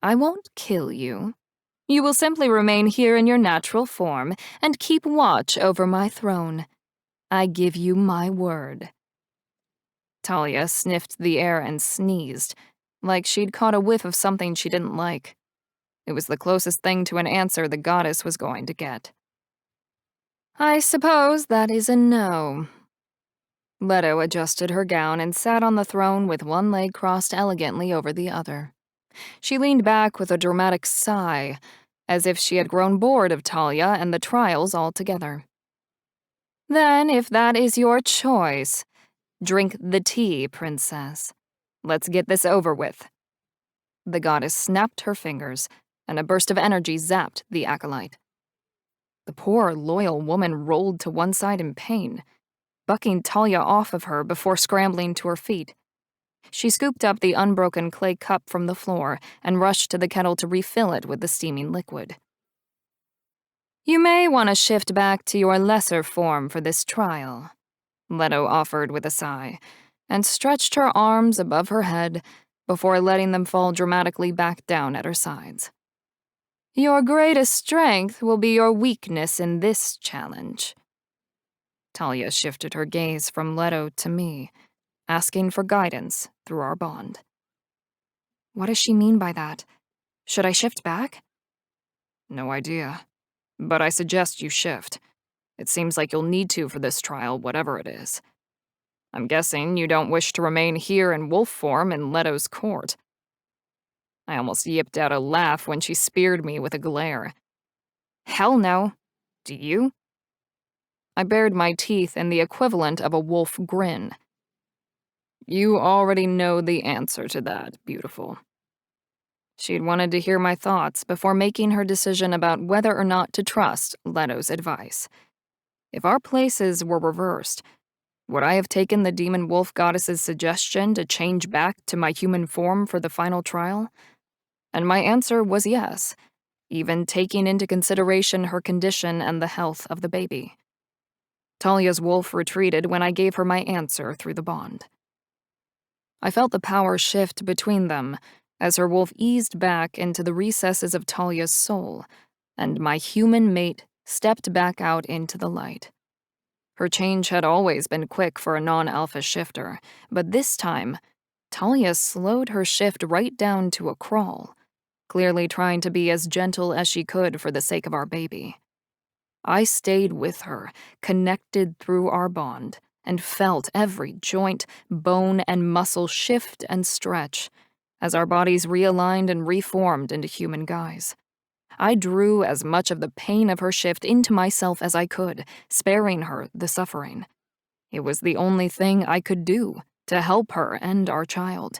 Speaker 1: I won't kill you. You will simply remain here in your natural form and keep watch over my throne. I give you my word. Talia sniffed the air and sneezed, like she'd caught a whiff of something she didn't like. It was the closest thing to an answer the goddess was going to get. I suppose that is a no. Leto adjusted her gown and sat on the throne with one leg crossed elegantly over the other. She leaned back with a dramatic sigh, as if she had grown bored of Talia and the trials altogether. Then, if that is your choice, drink the tea, princess. Let's get this over with. The goddess snapped her fingers, and a burst of energy zapped the acolyte. The poor, loyal woman rolled to one side in pain, bucking Talia off of her before scrambling to her feet. She scooped up the unbroken clay cup from the floor and rushed to the kettle to refill it with the steaming liquid. You may want to shift back to your lesser form for this trial, Leto offered with a sigh, and stretched her arms above her head before letting them fall dramatically back down at her sides. Your greatest strength will be your weakness in this challenge. Talia shifted her gaze from Leto to me, asking for guidance through our bond. What does she mean by that? Should I shift back? No idea, but I suggest you shift. It seems like you'll need to for this trial, whatever it is. I'm guessing you don't wish to remain here in wolf form in Leto's court. I almost yipped out a laugh when she speared me with a glare. Hell no. Do you? I bared my teeth in the equivalent of a wolf grin. You already know the answer to that, beautiful. She'd wanted to hear my thoughts before making her decision about whether or not to trust Leto's advice. If our places were reversed, would I have taken the demon wolf goddess's suggestion to change back to my human form for the final trial? And my answer was yes, even taking into consideration her condition and the health of the baby. Talia's wolf retreated when I gave her my answer through the bond. I felt the power shift between them as her wolf eased back into the recesses of Talia's soul, and my human mate stepped back out into the light. Her change had always been quick for a non-alpha shifter, but this time, Talia slowed her shift right down to a crawl, clearly trying to be as gentle as she could for the sake of our baby. I stayed with her, connected through our bond, and felt every joint, bone, and muscle shift and stretch as our bodies realigned and reformed into human guise. I drew as much of the pain of her shift into myself as I could, sparing her the suffering. It was the only thing I could do to help her and our child.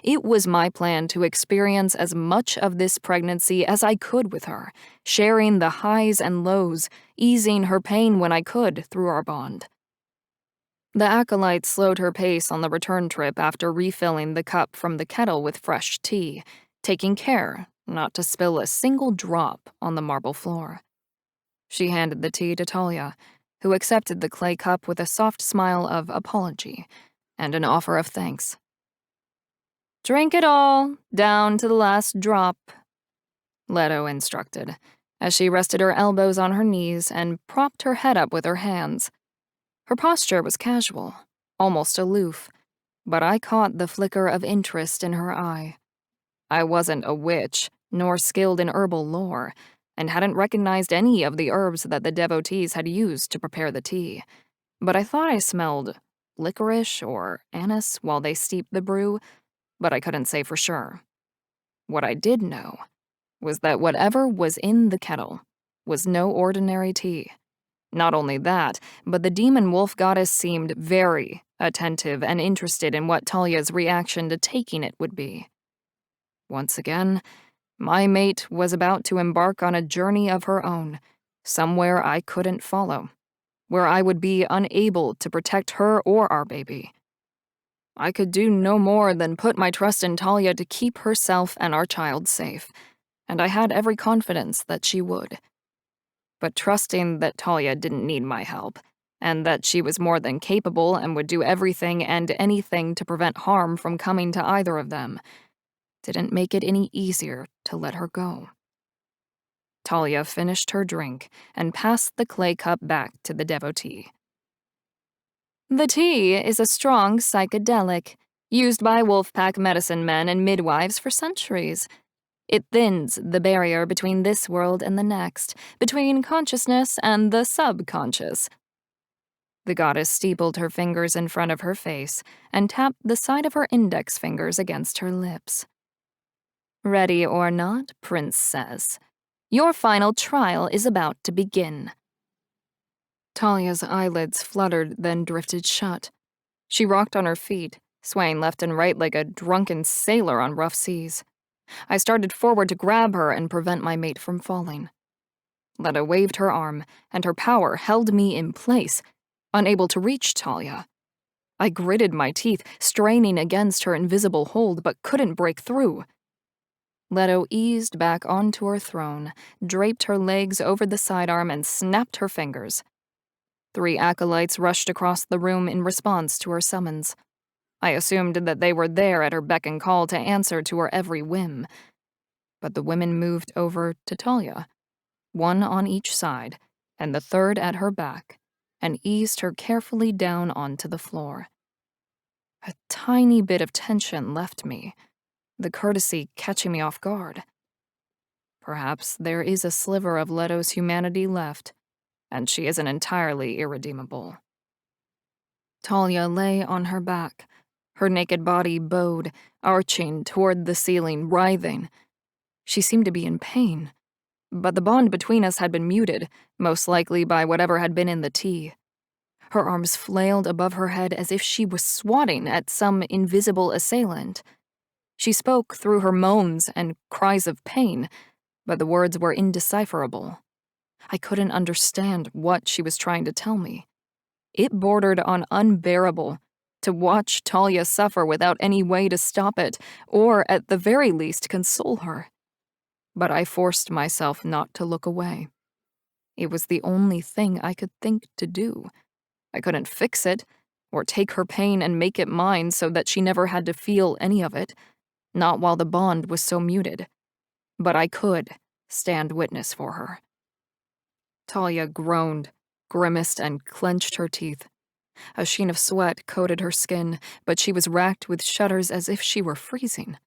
Speaker 1: It was my plan to experience as much of this pregnancy as I could with her, sharing the highs and lows, easing her pain when I could through our bond. The acolyte slowed her pace on the return trip after refilling the cup from the kettle with fresh tea, taking care not to spill a single drop on the marble floor. She handed the tea to Talia, who accepted the clay cup with a soft smile of apology and an offer of thanks. "Drink it all, down to the last drop," Leto instructed, as she rested her elbows on her knees and propped her head up with her hands. Her posture was casual, almost aloof, but I caught the flicker of interest in her eye. I wasn't a witch, nor skilled in herbal lore, and hadn't recognized any of the herbs that the devotees had used to prepare the tea, but I thought I smelled licorice or anise while they steeped the brew, but I couldn't say for sure. What I did know was that whatever was in the kettle was no ordinary tea. Not only that, but the demon wolf goddess seemed very attentive and interested in what Talia's reaction to taking it would be. Once again, my mate was about to embark on a journey of her own, somewhere I couldn't follow, where I would be unable to protect her or our baby. I could do no more than put my trust in Talia to keep herself and our child safe, and I had every confidence that she would. But trusting that Talia didn't need my help, and that she was more than capable and would do everything and anything to prevent harm from coming to either of them, didn't make it any easier to let her go. Talia finished her drink and passed the clay cup back to the devotee. "The tea is a strong psychedelic, used by wolfpack medicine men and midwives for centuries. It thins the barrier between this world and the next, between consciousness and the subconscious." The goddess steepled her fingers in front of her face and tapped the side of her index fingers against her lips. "Ready or not, princess, your final trial is about to begin." Talia's eyelids fluttered, then drifted shut. She rocked on her feet, swaying left and right like a drunken sailor on rough seas. I started forward to grab her and prevent my mate from falling. Letta waved her arm, and her power held me in place, unable to reach Talia. I gritted my teeth, straining against her invisible hold, but couldn't break through. Leto eased back onto her throne, draped her legs over the sidearm, and snapped her fingers. 3 acolytes rushed across the room in response to her summons. I assumed that they were there at her beck and call to answer to her every whim. But the women moved over to Talia, 1 on each side, and the 3rd at her back, and eased her carefully down onto the floor. A tiny bit of tension left me, the courtesy catching me off guard. Perhaps there is a sliver of Leto's humanity left, and she isn't entirely irredeemable. Talia lay on her back, her naked body bowed, arching toward the ceiling, writhing. She seemed to be in pain, but the bond between us had been muted, most likely by whatever had been in the tea. Her arms flailed above her head as if she was swatting at some invisible assailant. She spoke through her moans and cries of pain, but the words were indecipherable. I couldn't understand what she was trying to tell me. It bordered on unbearable to watch Talia suffer without any way to stop it, or at the very least console her. But I forced myself not to look away. It was the only thing I could think to do. I couldn't fix it, or take her pain and make it mine so that she never had to feel any of it, not while the bond was so muted. But I could stand witness for her. Talia groaned, grimaced, and clenched her teeth. A sheen of sweat coated her skin, but she was racked with shudders as if she were freezing.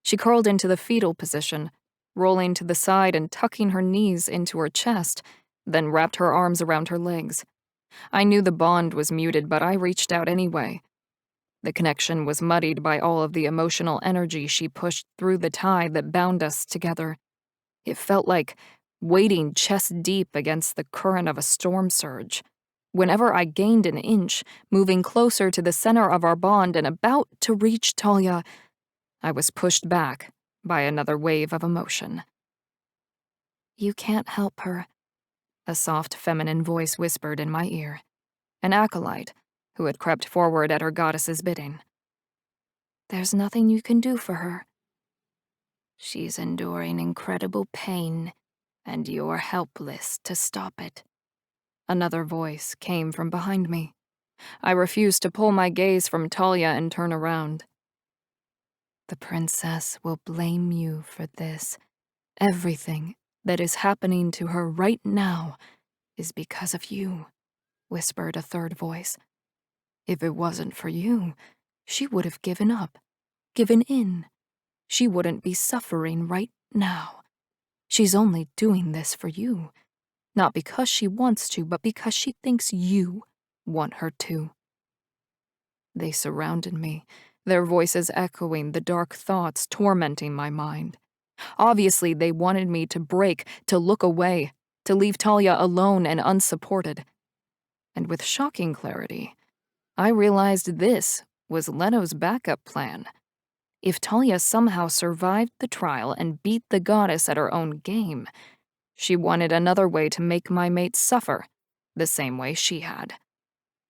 Speaker 1: She curled into the fetal position, rolling to the side and tucking her knees into her chest, then wrapped her arms around her legs. I knew the bond was muted, but I reached out anyway. The connection was muddied by all of the emotional energy she pushed through the tie that bound us together. It felt like wading chest deep against the current of a storm surge. Whenever I gained an inch, moving closer to the center of our bond and about to reach Talia, I was pushed back by another wave of emotion. "You can't help her," a soft feminine voice whispered in my ear. An acolyte, who had crept forward at her goddess's bidding. "There's nothing you can do for her."
Speaker 2: She's enduring incredible pain, and you're helpless to stop it.
Speaker 1: Another voice came from behind me. I refused to pull my gaze from Talia and turn around.
Speaker 2: The princess will blame you for this. Everything that is happening to her right now is because of you, whispered a third voice. If it wasn't for you, she would have given up, given in. She wouldn't be suffering right now. She's only doing this for you, not because she wants to, but because she thinks you want her to. They surrounded me, their voices echoing the dark thoughts tormenting my mind. Obviously, they wanted me to break, to look away, to leave Talia alone and unsupported. And with shocking clarity, I realized this was Leto's backup plan. If Talia somehow survived the trial and beat the goddess at her own game, she wanted another way to make my mate suffer, the same way she had,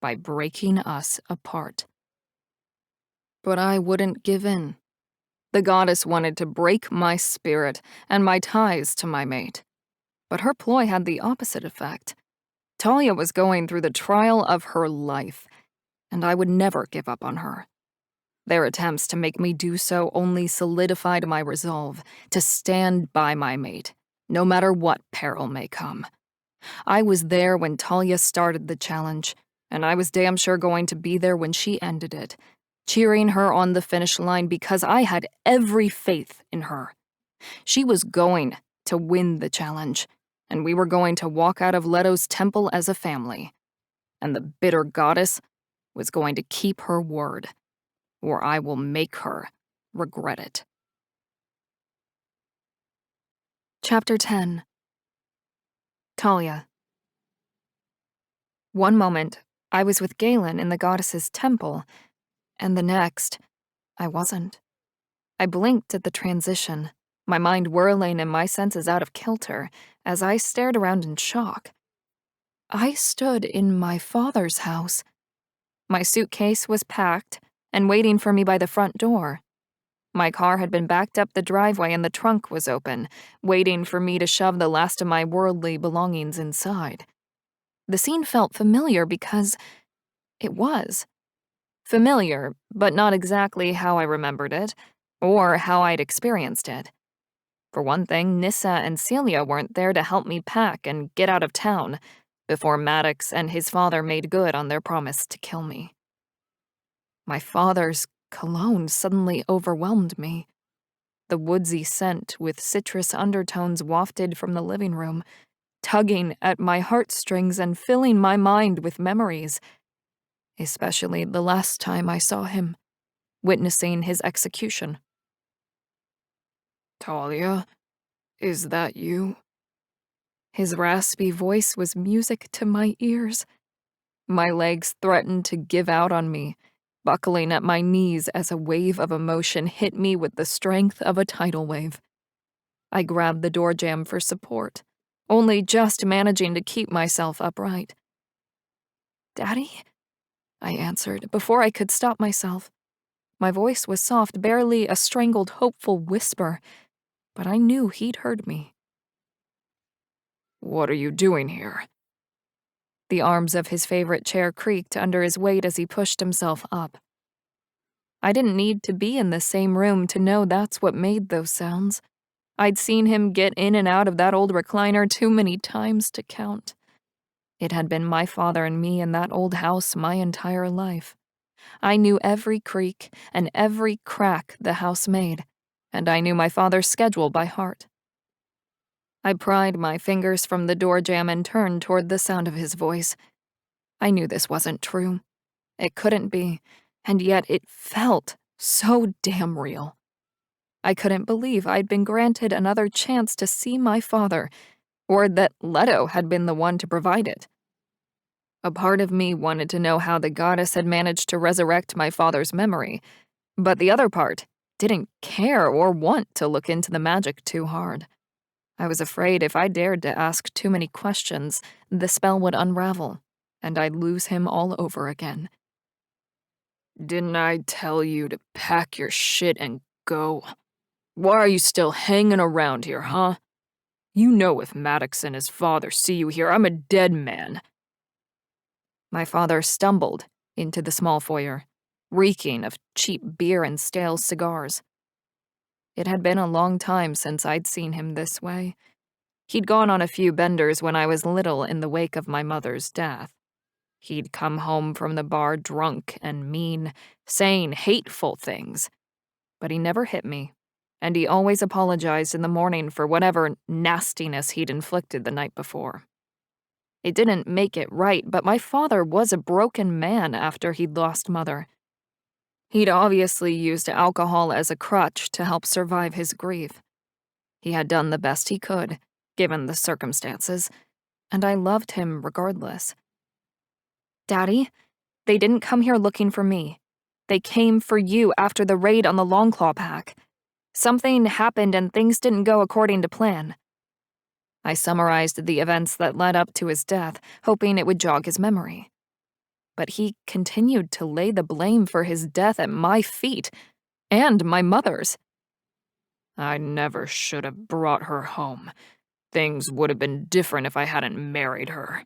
Speaker 2: by breaking us apart. But I wouldn't give in. The goddess wanted to break my spirit and my ties to my mate. But her ploy had the opposite effect. Talia was going through the trial of her life, and I would never give up on her. Their attempts to make me do so only solidified my resolve to stand by my mate, no matter what peril may come. I was there when Talia started the challenge, and I was damn sure going to be there when she ended it, cheering her on the finish line because I had every faith in her. She was going to win the challenge, and we were going to walk out of Leto's temple as a family. And the bitter goddess was going to keep her word, or I will make her regret it. Chapter 10. Talia. One moment, I was with Galen in the goddess's temple, and the next, I wasn't. I blinked at the transition, my mind whirling and my senses out of kilter, as I stared around in shock. I stood in my father's house. My suitcase was packed and waiting for me by the front door. My car had been backed up the driveway and the trunk was open, waiting for me to shove the last of my worldly belongings inside. The scene felt familiar because it was. Familiar, but not exactly how I remembered it, or how I'd experienced it. For one thing, Nissa and Celia weren't there to help me pack and get out of town before Maddox and his father made good on their promise to kill me. My father's cologne suddenly overwhelmed me. The woodsy scent with citrus undertones wafted from the living room, tugging at my heartstrings and filling my mind with memories, especially the last time I saw him, witnessing his execution. "Talia, is that you?" His raspy voice was music to my ears. My legs threatened to give out on me, buckling at my knees as a wave of emotion hit me with the strength of a tidal wave. I grabbed the door jamb for support, only just managing to keep myself upright. "Daddy?" I answered before I could stop myself. My voice was soft, barely a strangled, hopeful whisper, but I knew he'd heard me. "What are you doing here?" The arms of his favorite chair creaked under his weight as he pushed himself up. I didn't need to be in the same room to know that's what made those sounds. I'd seen him get in and out of that old recliner too many times to count. It had been my father and me in that old house my entire life. I knew every creak and every crack the house made, and I knew my father's schedule by heart. I pried my fingers from the door jamb and turned toward the sound of his voice. I knew this wasn't true. It couldn't be, and yet it felt so damn real. I couldn't believe I'd been granted another chance to see my father, or that Leto had been the one to provide it. A part of me wanted to know how the goddess had managed to resurrect my father's memory, but the other part didn't care or want to look into the magic too hard. I was afraid if I dared to ask too many questions, the spell would unravel, and I'd lose him all over again. "Didn't I tell you to pack your shit and go?"
Speaker 1: Why are you still hanging around here, huh? You know if Maddox and his father see you here, I'm a dead man." My father stumbled into the small foyer, reeking of cheap beer and stale cigars. It had been a long time since I'd seen him this way. He'd gone on a few benders when I was little in the wake of my mother's death. He'd come home from the bar drunk and mean, saying hateful things. But he never hit me, and he always apologized in the morning for whatever nastiness he'd inflicted the night before. It didn't make it right, but my father was a broken man after he'd lost Mother. He'd obviously used alcohol as a crutch to help survive his grief. He had done the best he could, given the circumstances, and I loved him regardless. "Daddy, they didn't come here looking for me. They came for you after the raid on the Longclaw Pack. Something happened and things didn't go according to plan." I summarized the events that led up to his death, hoping it would jog his memory. But he continued to lay the blame for his death at my feet, and my mother's. "I never should have brought her home. Things would have been different if I hadn't married her."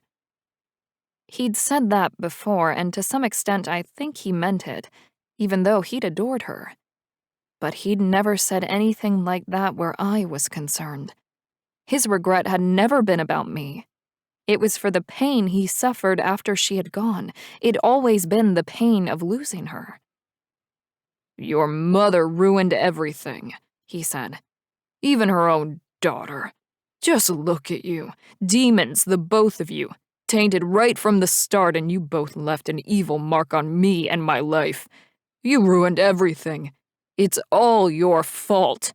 Speaker 1: He'd said that before, and to some extent I think he meant it, even though he'd adored her. But he'd never said anything like that where I was concerned. His regret had never been about me. It was for the pain he suffered after she had gone. It'd always been the pain of losing her. "Your mother ruined everything," he said. "Even her own daughter. Just look at you. Demons, the both of you. Tainted right from the start, and you both left an evil mark on me and my life. You ruined everything. It's all your fault."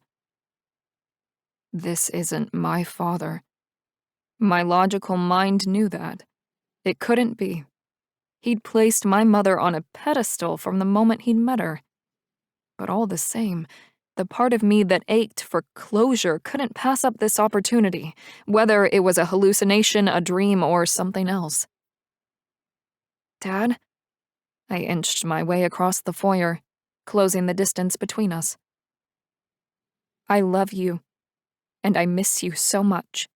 Speaker 1: This isn't my father. My logical mind knew that. It couldn't be. He'd placed my mother on a pedestal from the moment he'd met her. But all the same, the part of me that ached for closure couldn't pass up this opportunity, whether it was a hallucination, a dream, or something else. "Dad?" I inched my way across the foyer, closing the distance between us. "I love you, and I miss you so much."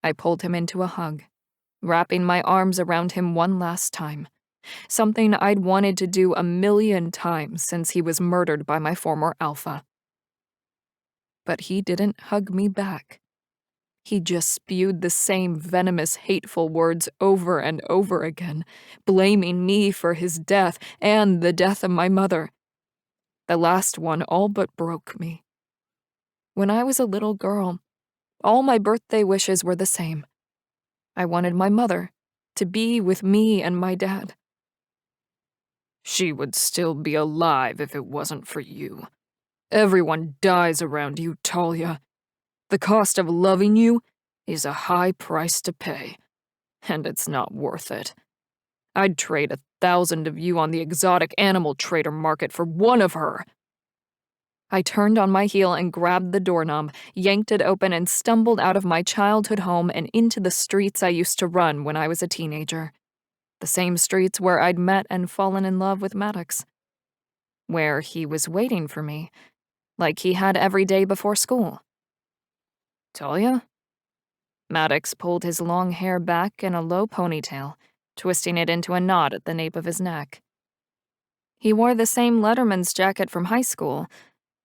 Speaker 1: I pulled him into a hug, wrapping my arms around him one last time, something I'd wanted to do 1,000,000 times since he was murdered by my former alpha. But he didn't hug me back. He just spewed the same venomous, hateful words over and over again, blaming me for his death and the death of my mother. The last one all but broke me. When I was a little girl, all my birthday wishes were the same. I wanted my mother to be with me and my dad. "She would still be alive if it wasn't for you. Everyone dies around you, Talia. The cost of loving you is a high price to pay, and it's not worth it. I'd trade 1,000 of you on the exotic animal trader market for one of her." I turned on my heel and grabbed the doorknob, yanked it open, and stumbled out of my childhood home and into the streets I used to run when I was a teenager. The same streets where I'd met and fallen in love with Maddox. Where he was waiting for me, like he had every day before school. "Talia?" Maddox pulled his long hair back in a low ponytail, twisting it into a knot at the nape of his neck. He wore the same letterman's jacket from high school,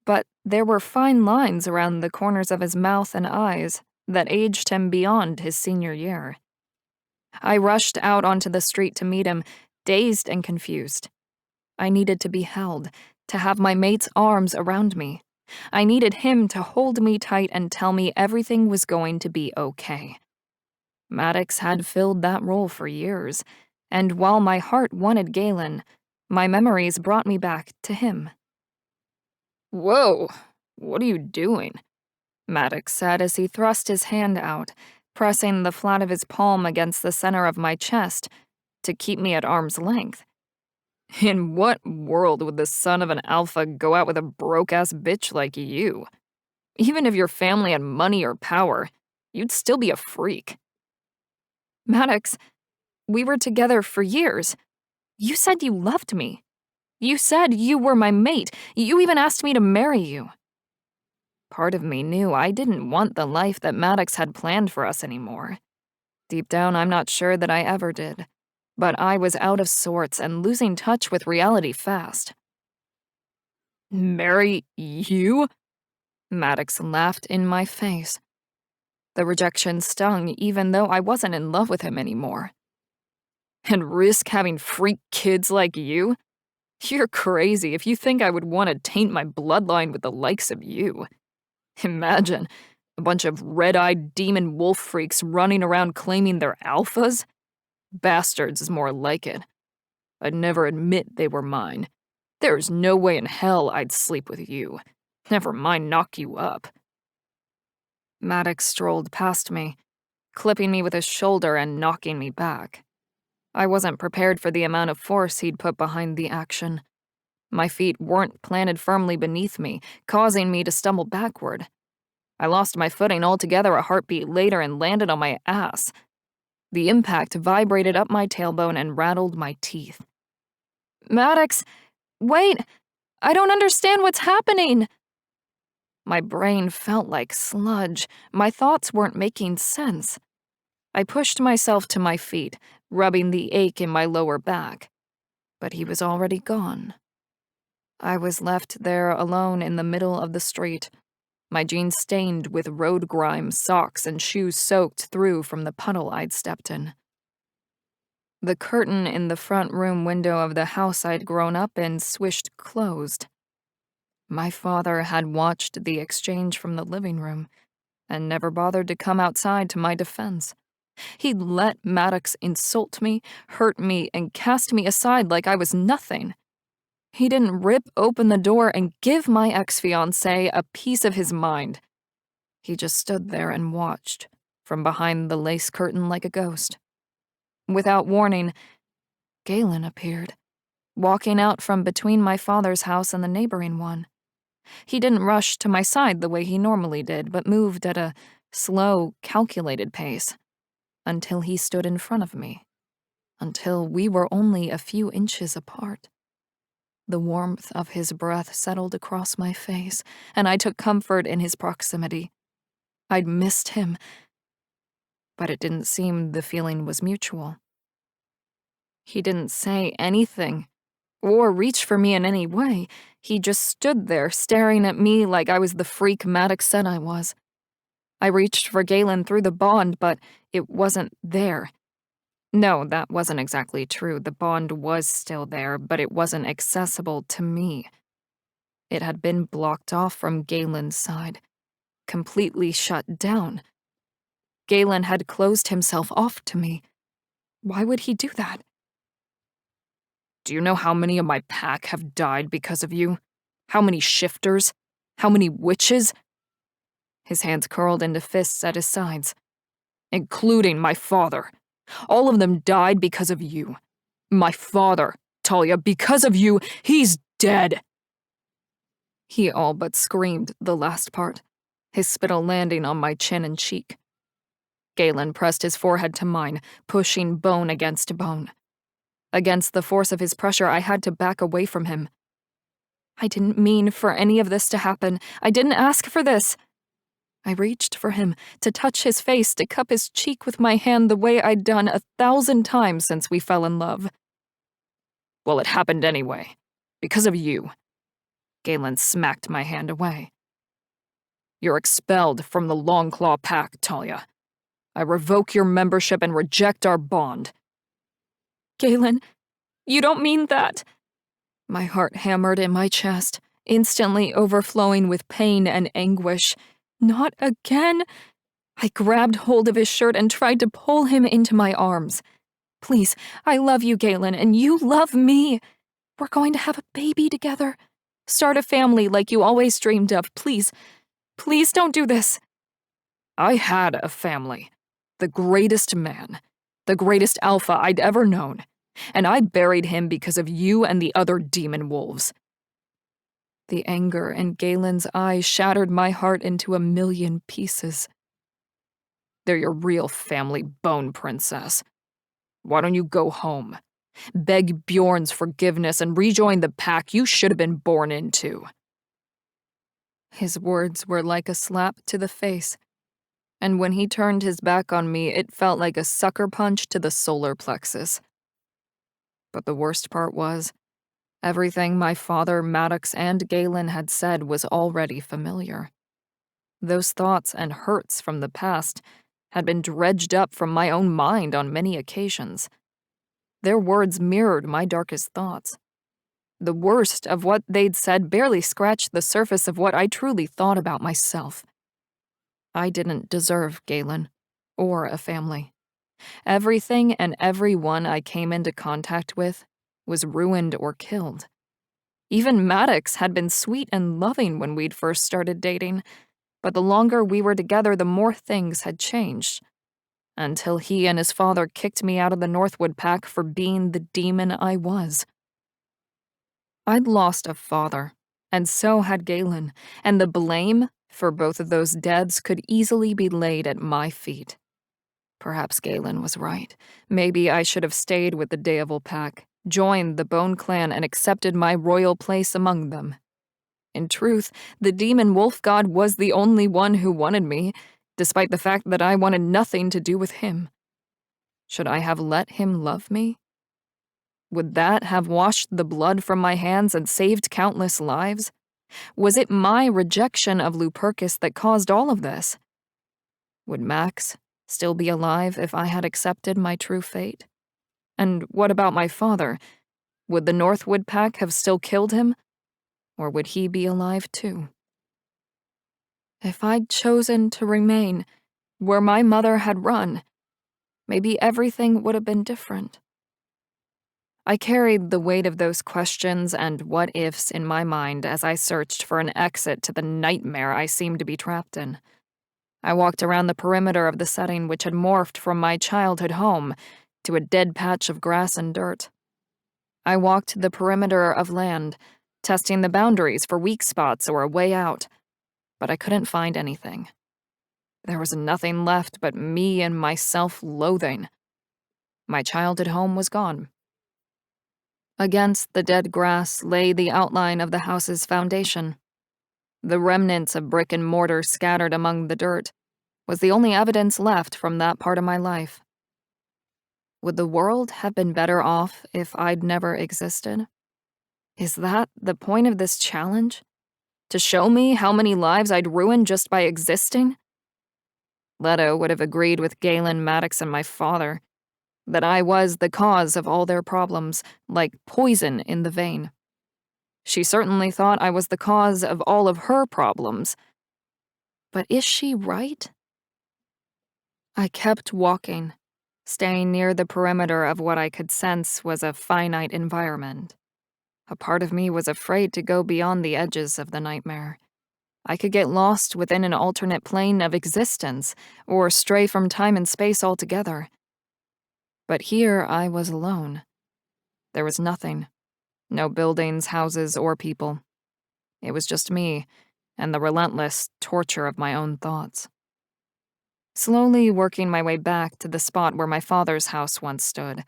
Speaker 1: but there were fine lines around the corners of his mouth and eyes that aged him beyond his senior year. I rushed out onto the street to meet him, dazed and confused. I needed to be held, to have my mate's arms around me. I needed him to hold me tight and tell me everything was going to be okay. Maddox had filled that role for years, and while my heart wanted Galen, my memories brought me back to him. "Whoa, what are you doing?" Maddox said as he thrust his hand out, pressing the flat of his palm against the center of my chest to keep me at arm's length. "In what world would the son of an alpha go out with a broke-ass bitch like you? Even if your family had money or power, you'd still be a freak." "Maddox, we were together for years. You said you loved me. You said you were my mate. You even asked me to marry you." Part of me knew I didn't want the life that Maddox had planned for us anymore. Deep down, I'm not sure that I ever did. But I was out of sorts and losing touch with reality fast. Marry you? Maddox laughed in my face. The rejection stung even though I wasn't in love with him anymore. And risk having freak kids like you? You're crazy if you think I would want to taint my bloodline with the likes of you. Imagine a bunch of red-eyed demon wolf freaks running around claiming they're alphas? Bastards is more like it. I'd never admit they were mine. There's no way in hell I'd sleep with you. Never mind knock you up. Maddox strolled past me, clipping me with his shoulder and knocking me back. I wasn't prepared for the amount of force he'd put behind the action. My feet weren't planted firmly beneath me, causing me to stumble backward. I lost my footing altogether a heartbeat later and landed on my ass. The impact vibrated up my tailbone and rattled my teeth. Maddox, wait! I don't understand what's happening! My brain felt like sludge. My thoughts weren't making sense. I pushed myself to my feet, rubbing the ache in my lower back. But he was already gone. I was left there alone in the middle of the street, my jeans stained with road grime, socks, and shoes soaked through from the puddle I'd stepped in. The curtain in the front room window of the house I'd grown up in swished closed. My father had watched the exchange from the living room and never bothered to come outside to my defense. He'd let Maddox insult me, hurt me, and cast me aside like I was nothing. He didn't rip open the door and give my ex-fiancé a piece of his mind. He just stood there and watched, from behind the lace curtain like a ghost. Without warning, Galen appeared, walking out from between my father's house and the neighboring one. He didn't rush to my side the way he normally did, but moved at a slow, calculated pace, until he stood in front of me, until we were only a few inches apart. The warmth of his breath settled across my face, and I took comfort in his proximity. I'd missed him, but it didn't seem the feeling was mutual. He didn't say anything, or reach for me in any way. He just stood there, staring at me like I was the freak Maddox said I was. I reached for Galen through the bond, but it wasn't there. No, that wasn't exactly true. The bond was still there, but it wasn't accessible to me. It had been blocked off from Galen's side, completely shut down. Galen had closed himself off to me. Why would he do that? Do you know how many of my pack have died because of you? How many shifters? How many witches? His hands curled into fists at his sides. Including my father. All of them died because of you. My father, Talia, because of you, he's dead. He all but screamed the last part, his spittle landing on my chin and cheek. Galen pressed his forehead to mine, pushing bone against bone. Against the force of his pressure, I had to back away from him. I didn't mean for any of this to happen. I didn't ask for this. I reached for him, to touch his face, to cup his cheek with my hand the way I'd done 1,000 times since we fell in love. Well, it happened anyway. Because of you. Galen smacked my hand away. You're expelled from the Longclaw Pack, Talia. I revoke your membership and reject our bond. Galen, you don't mean that. My heart hammered in my chest, instantly overflowing with pain and anguish. Not again. I grabbed hold of his shirt and tried to pull him into my arms. Please, I love you, Galen, and you love me. We're going to have a baby together. Start a family like you always dreamed of. Please, please don't do this. I had a family. The greatest man. The greatest alpha I'd ever known. And I buried him because of you and the other demon wolves. The anger in Galen's eyes shattered my heart into 1,000,000 pieces. They're your real family, Bone Princess. Why don't you go home? Beg Bjorn's forgiveness and rejoin the pack you should have been born into. His words were like a slap to the face, and when he turned his back on me, it felt like a sucker punch to the solar plexus. But the worst part was, everything my father, Maddox, and Galen had said was already familiar. Those thoughts and hurts from the past had been dredged up from my own mind on many occasions. Their words mirrored my darkest thoughts. The worst of what they'd said barely scratched the surface of what I truly thought about myself. I didn't deserve Galen, or a family. Everything and everyone I came into contact with was ruined or killed. Even Maddox had been sweet and loving when we'd first started dating, but the longer we were together, the more things had changed. Until he and his father kicked me out of the Northwood Pack for being the demon I was. I'd lost a father, and so had Galen, and the blame for both of those deaths could easily be laid at my feet. Perhaps Galen was right. Maybe I should have stayed with the Daevil Pack, joined the Bone Clan, and accepted my royal place among them. In truth, the demon wolf god was the only one who wanted me, despite the fact that I wanted nothing to do with him. Should I have let him love me? Would that have washed the blood from my hands and saved countless lives? Was it my rejection of Lupercus that caused all of this? Would Max still be alive if I had accepted my true fate? And what about my father? Would the Northwood Pack have still killed him? Or would he be alive too? If I'd chosen to remain where my mother had run, maybe everything would have been different. I carried the weight of those questions and what-ifs in my mind as I searched for an exit to the nightmare I seemed to be trapped in. I walked around the perimeter of the setting which had morphed from my childhood home to a dead patch of grass and dirt. I walked the perimeter of land, testing the boundaries for weak spots or a way out, but I couldn't find anything. There was nothing left but me and my self-loathing. My childhood home was gone. Against the dead grass lay the outline of the house's foundation. The remnants of brick and mortar scattered among the dirt was the only evidence left from that part of my life. Would the world have been better off if I'd never existed? Is that the point of this challenge? To show me how many lives I'd ruined just by existing? Leto would have agreed with Galen, Maddox, and my father that I was the cause of all their problems, like poison in the vein. She certainly thought I was the cause of all of her problems. But is she right? I kept walking, staying near the perimeter of what I could sense was a finite environment. A part of me was afraid to go beyond the edges of the nightmare. I could get lost within an alternate plane of existence, or stray from time and space altogether. But here I was alone. There was nothing. No buildings, houses, or people. It was just me, and the relentless torture of my own thoughts. Slowly working my way back to the spot where my father's house once stood,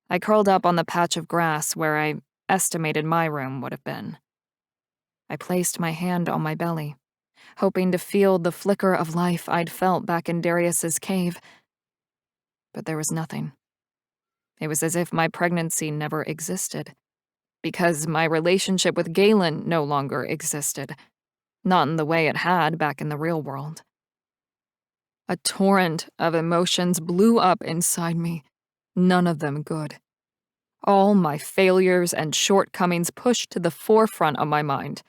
Speaker 1: I curled up on the patch of grass where I estimated my room would have been. I placed my hand on my belly, hoping to feel the flicker of life I'd felt back in Darius's cave. But there was nothing. It was as if my pregnancy never existed, because my relationship with Galen no longer existed, not in the way it had back in the real world. A torrent of emotions blew up inside me, none of them good. All my failures and shortcomings pushed to the forefront of my mind.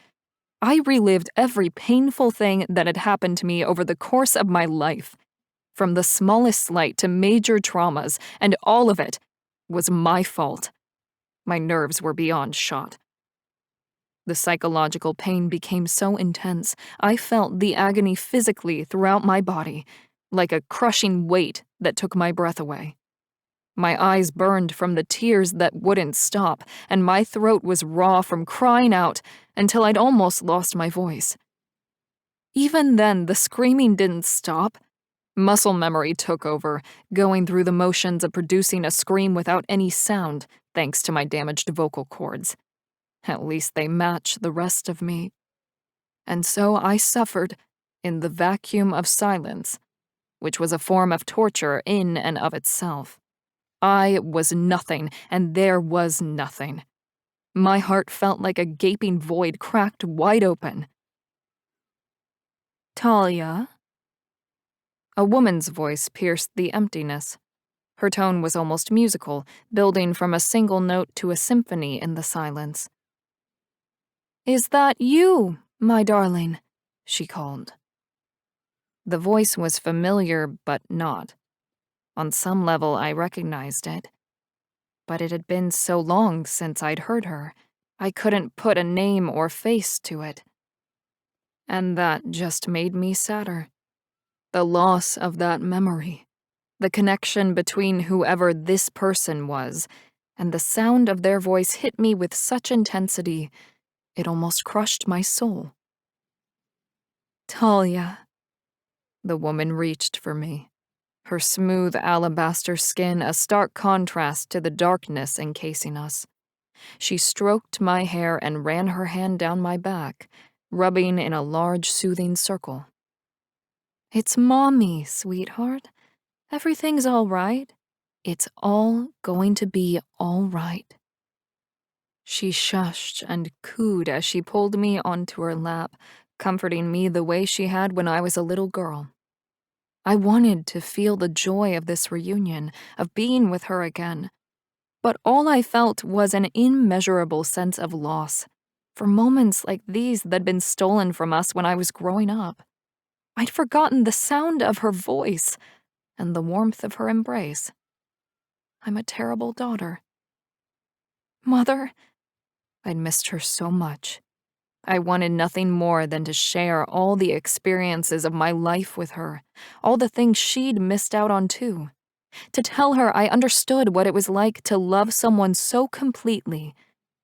Speaker 1: I relived every painful thing that had happened to me over the course of my life, from the smallest slight to major traumas, and all of it was my fault. My nerves were beyond shot. The psychological pain became so intense, I felt the agony physically throughout my body, like a crushing weight that took my breath away. My eyes burned from the tears that wouldn't stop, and my throat was raw from crying out until I'd almost lost my voice. Even then, the screaming didn't stop. Muscle memory took over, going through the motions of producing a scream without any sound, thanks to my damaged vocal cords. At least they match the rest of me. And so I suffered in the vacuum of silence, which was a form of torture in and of itself. I was nothing, and there was nothing. My heart felt like a gaping void cracked wide open. Talia? A woman's voice pierced the emptiness. Her tone was almost musical, building from a single note to a symphony in the silence. "Is that you, my darling?" she called. The voice was familiar, but not. On some level, I recognized it. But it had been so long since I'd heard her, I couldn't put a name or face to it. And that just made me sadder. The loss of that memory. The connection between whoever this person was, and the sound of their voice hit me with such intensity, it almost crushed my soul. Talia. The woman reached for me, her smooth alabaster skin a stark contrast to the darkness encasing us. She stroked my hair and ran her hand down my back, rubbing in a large, soothing circle. "It's Mommy, sweetheart. Everything's all right. It's all going to be all right." She shushed and cooed as she pulled me onto her lap, comforting me the way she had when I was a little girl. I wanted to feel the joy of this reunion, of being with her again. But all I felt was an immeasurable sense of loss, for moments like these that'd been stolen from us when I was growing up. I'd forgotten the sound of her voice and the warmth of her embrace. I'm a terrible daughter. Mother, I'd missed her so much. I wanted nothing more than to share all the experiences of my life with her, all the things she'd missed out on too. To tell her I understood what it was like to love someone so completely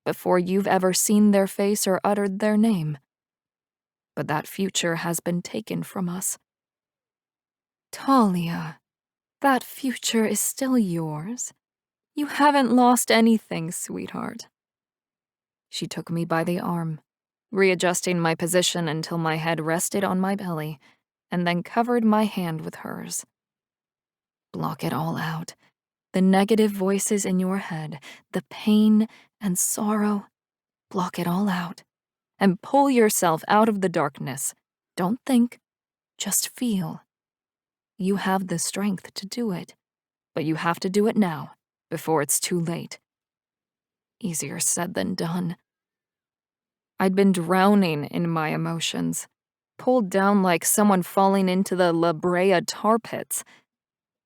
Speaker 1: before you've ever seen their face or uttered their name. But that future has been taken from us. Talia, that future is still yours. You haven't lost anything, sweetheart. She took me by the arm, readjusting my position until my head rested on my belly, and then covered my hand with hers. Block it all out. The negative voices in your head, the pain and sorrow. Block it all out. And pull yourself out of the darkness. Don't think, just feel. You have the strength to do it, but you have to do it now, before it's too late. Easier said than done. I'd been drowning in my emotions, pulled down like someone falling into the La Brea tar pits,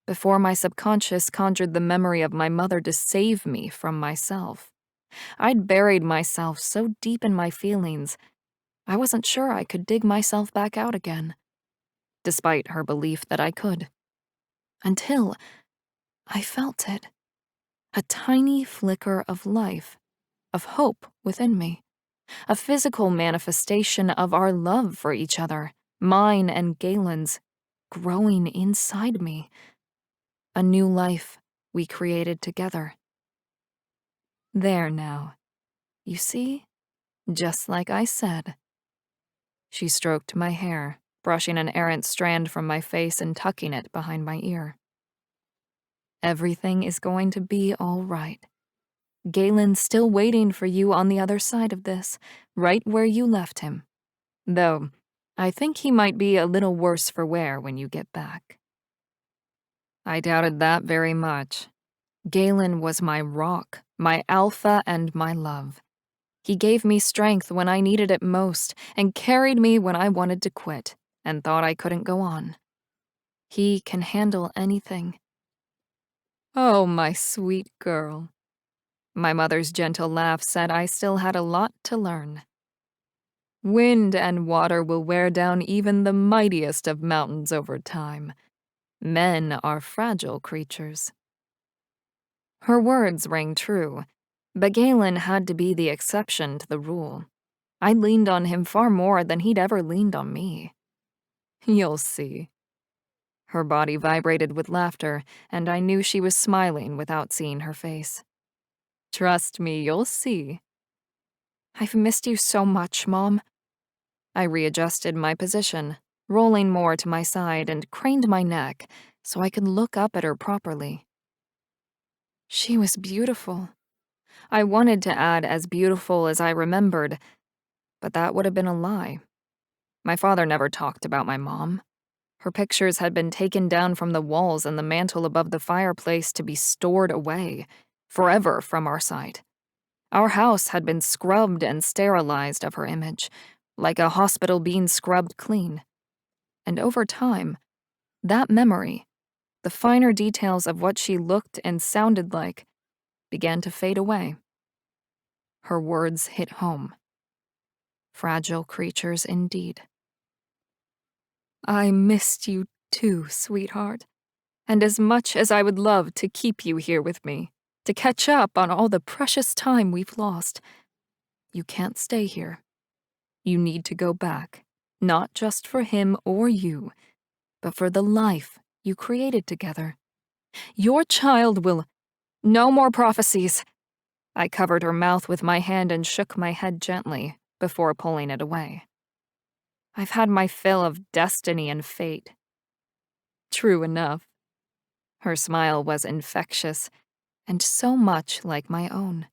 Speaker 1: before my subconscious conjured the memory of my mother to save me from myself. I'd buried myself so deep in my feelings, I wasn't sure I could dig myself back out again, despite her belief that I could. Until I felt it. A tiny flicker of life, of hope within me. A physical manifestation of our love for each other, mine and Galen's, growing inside me. A new life we created together. There now. You see? Just like I said. She stroked my hair, brushing an errant strand from my face and tucking it behind my ear. Everything is going to be all right. Galen's still waiting for you on the other side of this, right where you left him. Though, I think he might be a little worse for wear when you get back. I doubted that very much. Galen was my rock, my alpha and my love. He gave me strength when I needed it most and carried me when I wanted to quit and thought I couldn't go on. He can handle anything. Oh, my sweet girl. My mother's gentle laugh said I still had a lot to learn. Wind and water will wear down even the mightiest of mountains over time. Men are fragile creatures. Her words rang true, but Galen had to be the exception to the rule. I leaned on him far more than he'd ever leaned on me. You'll see. Her body vibrated with laughter, and I knew she was smiling without seeing her face. Trust me, you'll see. I've missed you so much, Mom. I readjusted my position, rolling more to my side, and craned my neck so I could look up at her properly. She was beautiful. I wanted to add as beautiful as I remembered, but that would have been a lie. My father never talked about my mom. Her pictures had been taken down from the walls and the mantel above the fireplace to be stored away, forever from our sight. Our house had been scrubbed and sterilized of her image, like a hospital being scrubbed clean. And over time, that memory, the finer details of what she looked and sounded like, began to fade away. Her words hit home. Fragile creatures indeed. I missed you too, sweetheart. And as much as I would love to keep you here with me, to catch up on all the precious time we've lost, you can't stay here. You need to go back, not just for him or you, but for the life you created together. Your child will— No more prophecies. I covered her mouth with my hand and shook my head gently before pulling it away. I've had my fill of destiny and fate. True enough. Her smile was infectious, and so much like my own.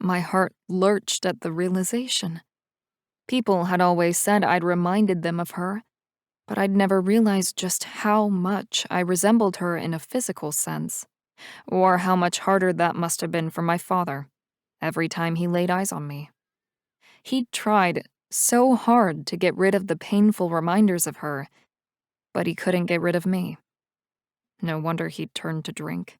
Speaker 1: My heart lurched at the realization. People had always said I'd reminded them of her, but I'd never realized just how much I resembled her in a physical sense, or how much harder that must have been for my father every time he laid eyes on me. He'd tried so hard to get rid of the painful reminders of her, but he couldn't get rid of me. No wonder he'd turned to drink.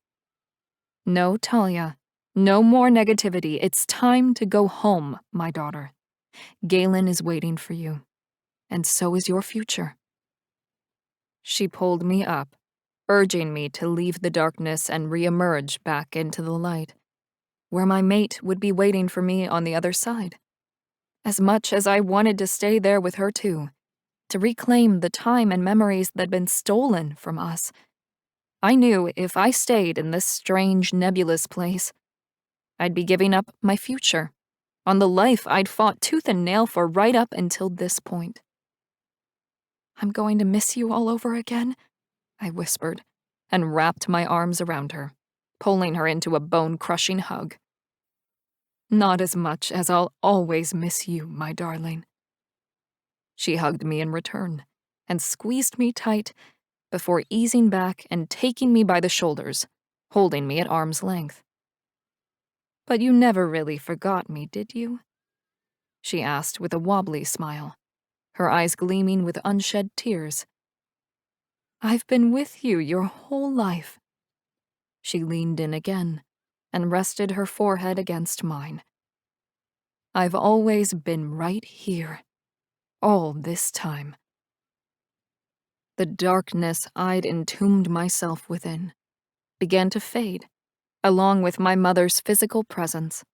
Speaker 1: No, Talia. No more negativity. It's time to go home, my daughter. Galen is waiting for you, and so is your future. She pulled me up, urging me to leave the darkness and reemerge back into the light, where my mate would be waiting for me on the other side. As much as I wanted to stay there with her too, to reclaim the time and memories that'd been stolen from us, I knew if I stayed in this strange, nebulous place, I'd be giving up my future, on the life I'd fought tooth and nail for right up until this point. I'm going to miss you all over again, I whispered, and wrapped my arms around her, pulling her into a bone-crushing hug. Not as much as I'll always miss you, my darling. She hugged me in return, and squeezed me tight before easing back and taking me by the shoulders, holding me at arm's length. But you never really forgot me, did you? She asked with a wobbly smile, her eyes gleaming with unshed tears. I've been with you your whole life. She leaned in again and rested her forehead against mine. I've always been right here, all this time. The darkness I'd entombed myself within began to fade, along with my mother's physical presence.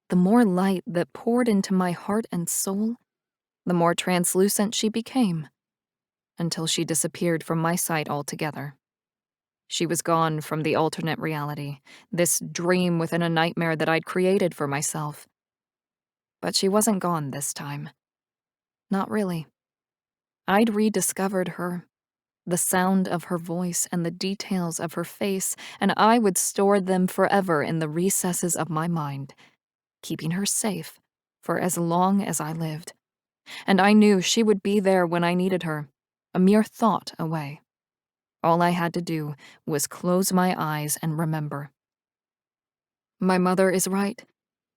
Speaker 1: The more light that poured into my heart and soul, the more translucent she became, until she disappeared from my sight altogether. She was gone from the alternate reality, this dream within a nightmare that I'd created for myself. But she wasn't gone this time. Not really. I'd rediscovered her, the sound of her voice and the details of her face, and I would store them forever in the recesses of my mind, keeping her safe for as long as I lived. And I knew she would be there when I needed her, a mere thought away. All I had to do was close my eyes and remember. My mother is right.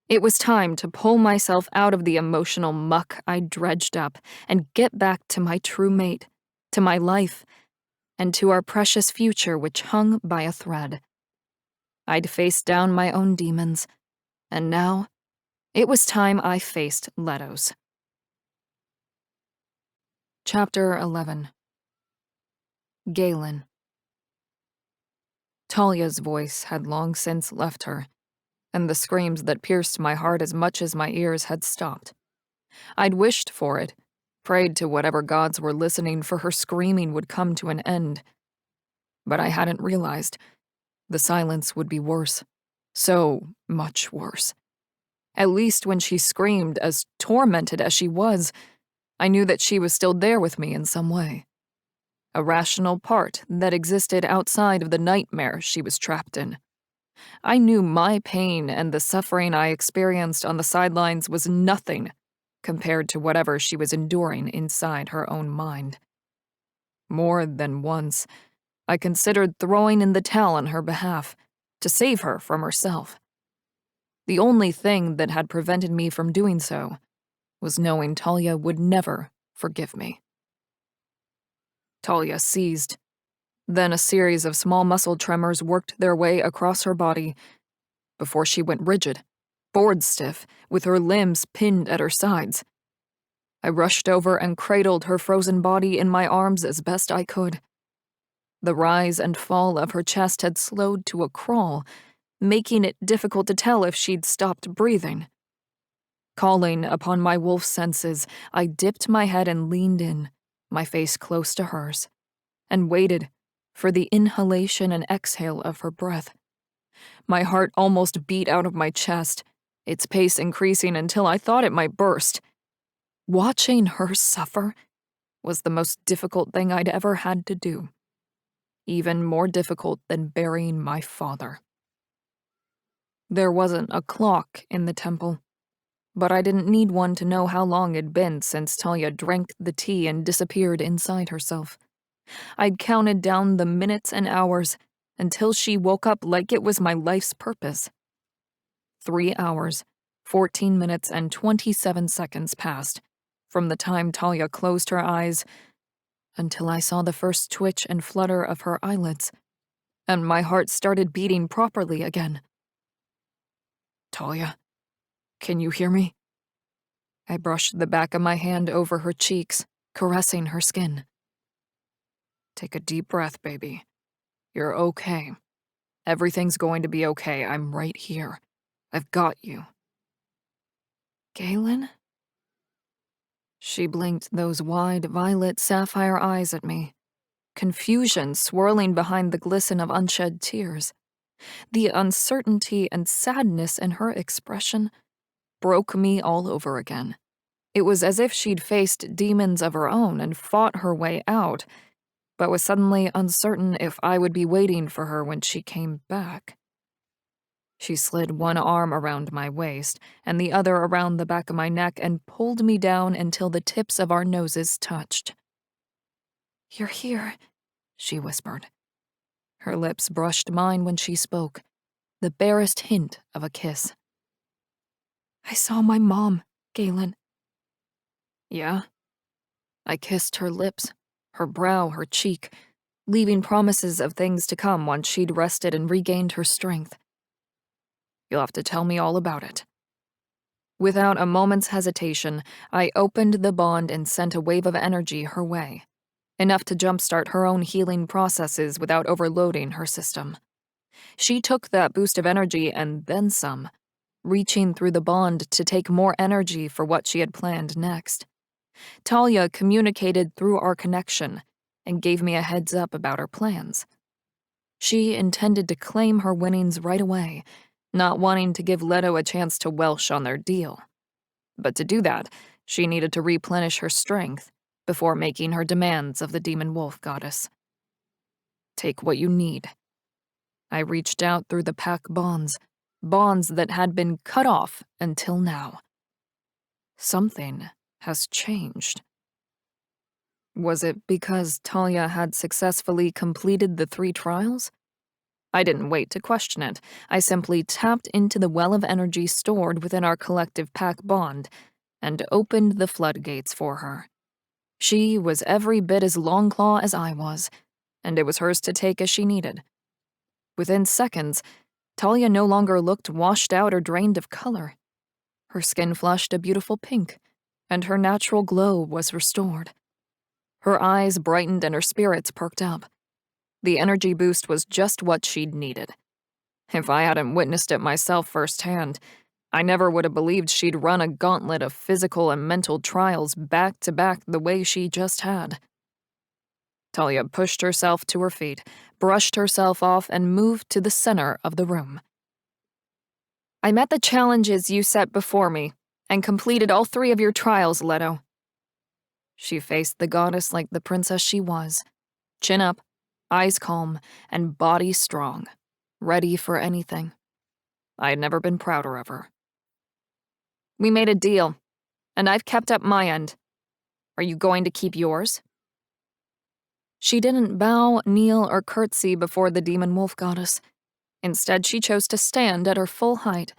Speaker 1: It was time to pull myself out of the emotional muck I dredged up and get back to my true mate, to my life, and to our precious future which hung by a thread. I'd faced down my own demons, and now it was time I faced Leto's. Chapter 11. Galen. Talia's voice had long since left her, and the screams that pierced my heart as much as my ears had stopped. I'd wished for it, prayed to whatever gods were listening for her screaming would come to an end. But I hadn't realized the silence would be worse, so much worse. At least when she screamed, as tormented as she was, I knew that she was still there with me in some way. A rational part that existed outside of the nightmare she was trapped in. I knew my pain and the suffering I experienced on the sidelines was nothing compared to whatever she was enduring inside her own mind. More than once, I considered throwing in the towel on her behalf to save her from herself. The only thing that had prevented me from doing so was knowing Talia would never forgive me. Talia seized. Then a series of small muscle tremors worked their way across her body before she went rigid, board stiff, with her limbs pinned at her sides. I rushed over and cradled her frozen body in my arms as best I could. The rise and fall of her chest had slowed to a crawl, making it difficult to tell if she'd stopped breathing. Calling upon my wolf senses, I dipped my head and leaned in, my face close to hers, and waited for the inhalation and exhale of her breath. My heart almost beat out of my chest, its pace increasing until I thought it might burst. Watching her suffer was the most difficult thing I'd ever had to do. Even more difficult than burying my father. There wasn't a clock in the temple, but I didn't need one to know how long it'd been since Talia drank the tea and disappeared inside herself. I'd counted down the minutes and hours until she woke up like it was my life's purpose. 3 hours, 14 minutes, and 27 seconds passed from the time Talia closed her eyes until I saw the first twitch and flutter of her eyelids, and my heart started beating properly again. Talia, can you hear me? I brushed the back of my hand over her cheeks, caressing her skin. Take a deep breath, baby. You're okay. Everything's going to be okay. I'm right here. I've got you. Galen? She blinked those wide, violet sapphire eyes at me, confusion swirling behind the glisten of unshed tears. The uncertainty and sadness in her expression broke me all over again. It was as if she'd faced demons of her own and fought her way out, but was suddenly uncertain if I would be waiting for her when she came back. She slid one arm around my waist and the other around the back of my neck and pulled me down until the tips of our noses touched. You're here, she whispered. Her lips brushed mine when she spoke, the barest hint of a kiss. I saw my mom, Galen. Yeah? I kissed her lips, her brow, her cheek, leaving promises of things to come once she'd rested and regained her strength. You'll have to tell me all about it. Without a moment's hesitation, I opened the bond and sent a wave of energy her way, enough to jumpstart her own healing processes without overloading her system. She took that boost of energy and then some, reaching through the bond to take more energy for what she had planned next. Talia communicated through our connection and gave me a heads up about her plans. She intended to claim her winnings right away, not wanting to give Leto a chance to welsh on their deal. But to do that, she needed to replenish her strength before making her demands of the demon wolf goddess. Take what you need. I reached out through the pack bonds that had been cut off until now. Something has changed. Was it because Talia had successfully completed the 3 trials? I didn't wait to question it. I simply tapped into the well of energy stored within our collective pack bond and opened the floodgates for her. She was every bit as Longclaw as I was, and it was hers to take as she needed. Within seconds, Talia no longer looked washed out or drained of color. Her skin flushed a beautiful pink, and her natural glow was restored. Her eyes brightened and her spirits perked up. The energy boost was just what she'd needed. If I hadn't witnessed it myself firsthand, I never would have believed she'd run a gauntlet of physical and mental trials back to back the way she just had. Talia pushed herself to her feet, brushed herself off, and moved to the center of the room. I met the challenges you set before me and completed all 3 of your trials, Leto. She faced the goddess like the princess she was, chin up, eyes calm, and body strong, ready for anything. I had never been prouder of her. We made a deal, and I've kept up my end. Are you going to keep yours? She didn't bow, kneel, or curtsy before the demon wolf goddess. Instead, she chose to stand at her full height,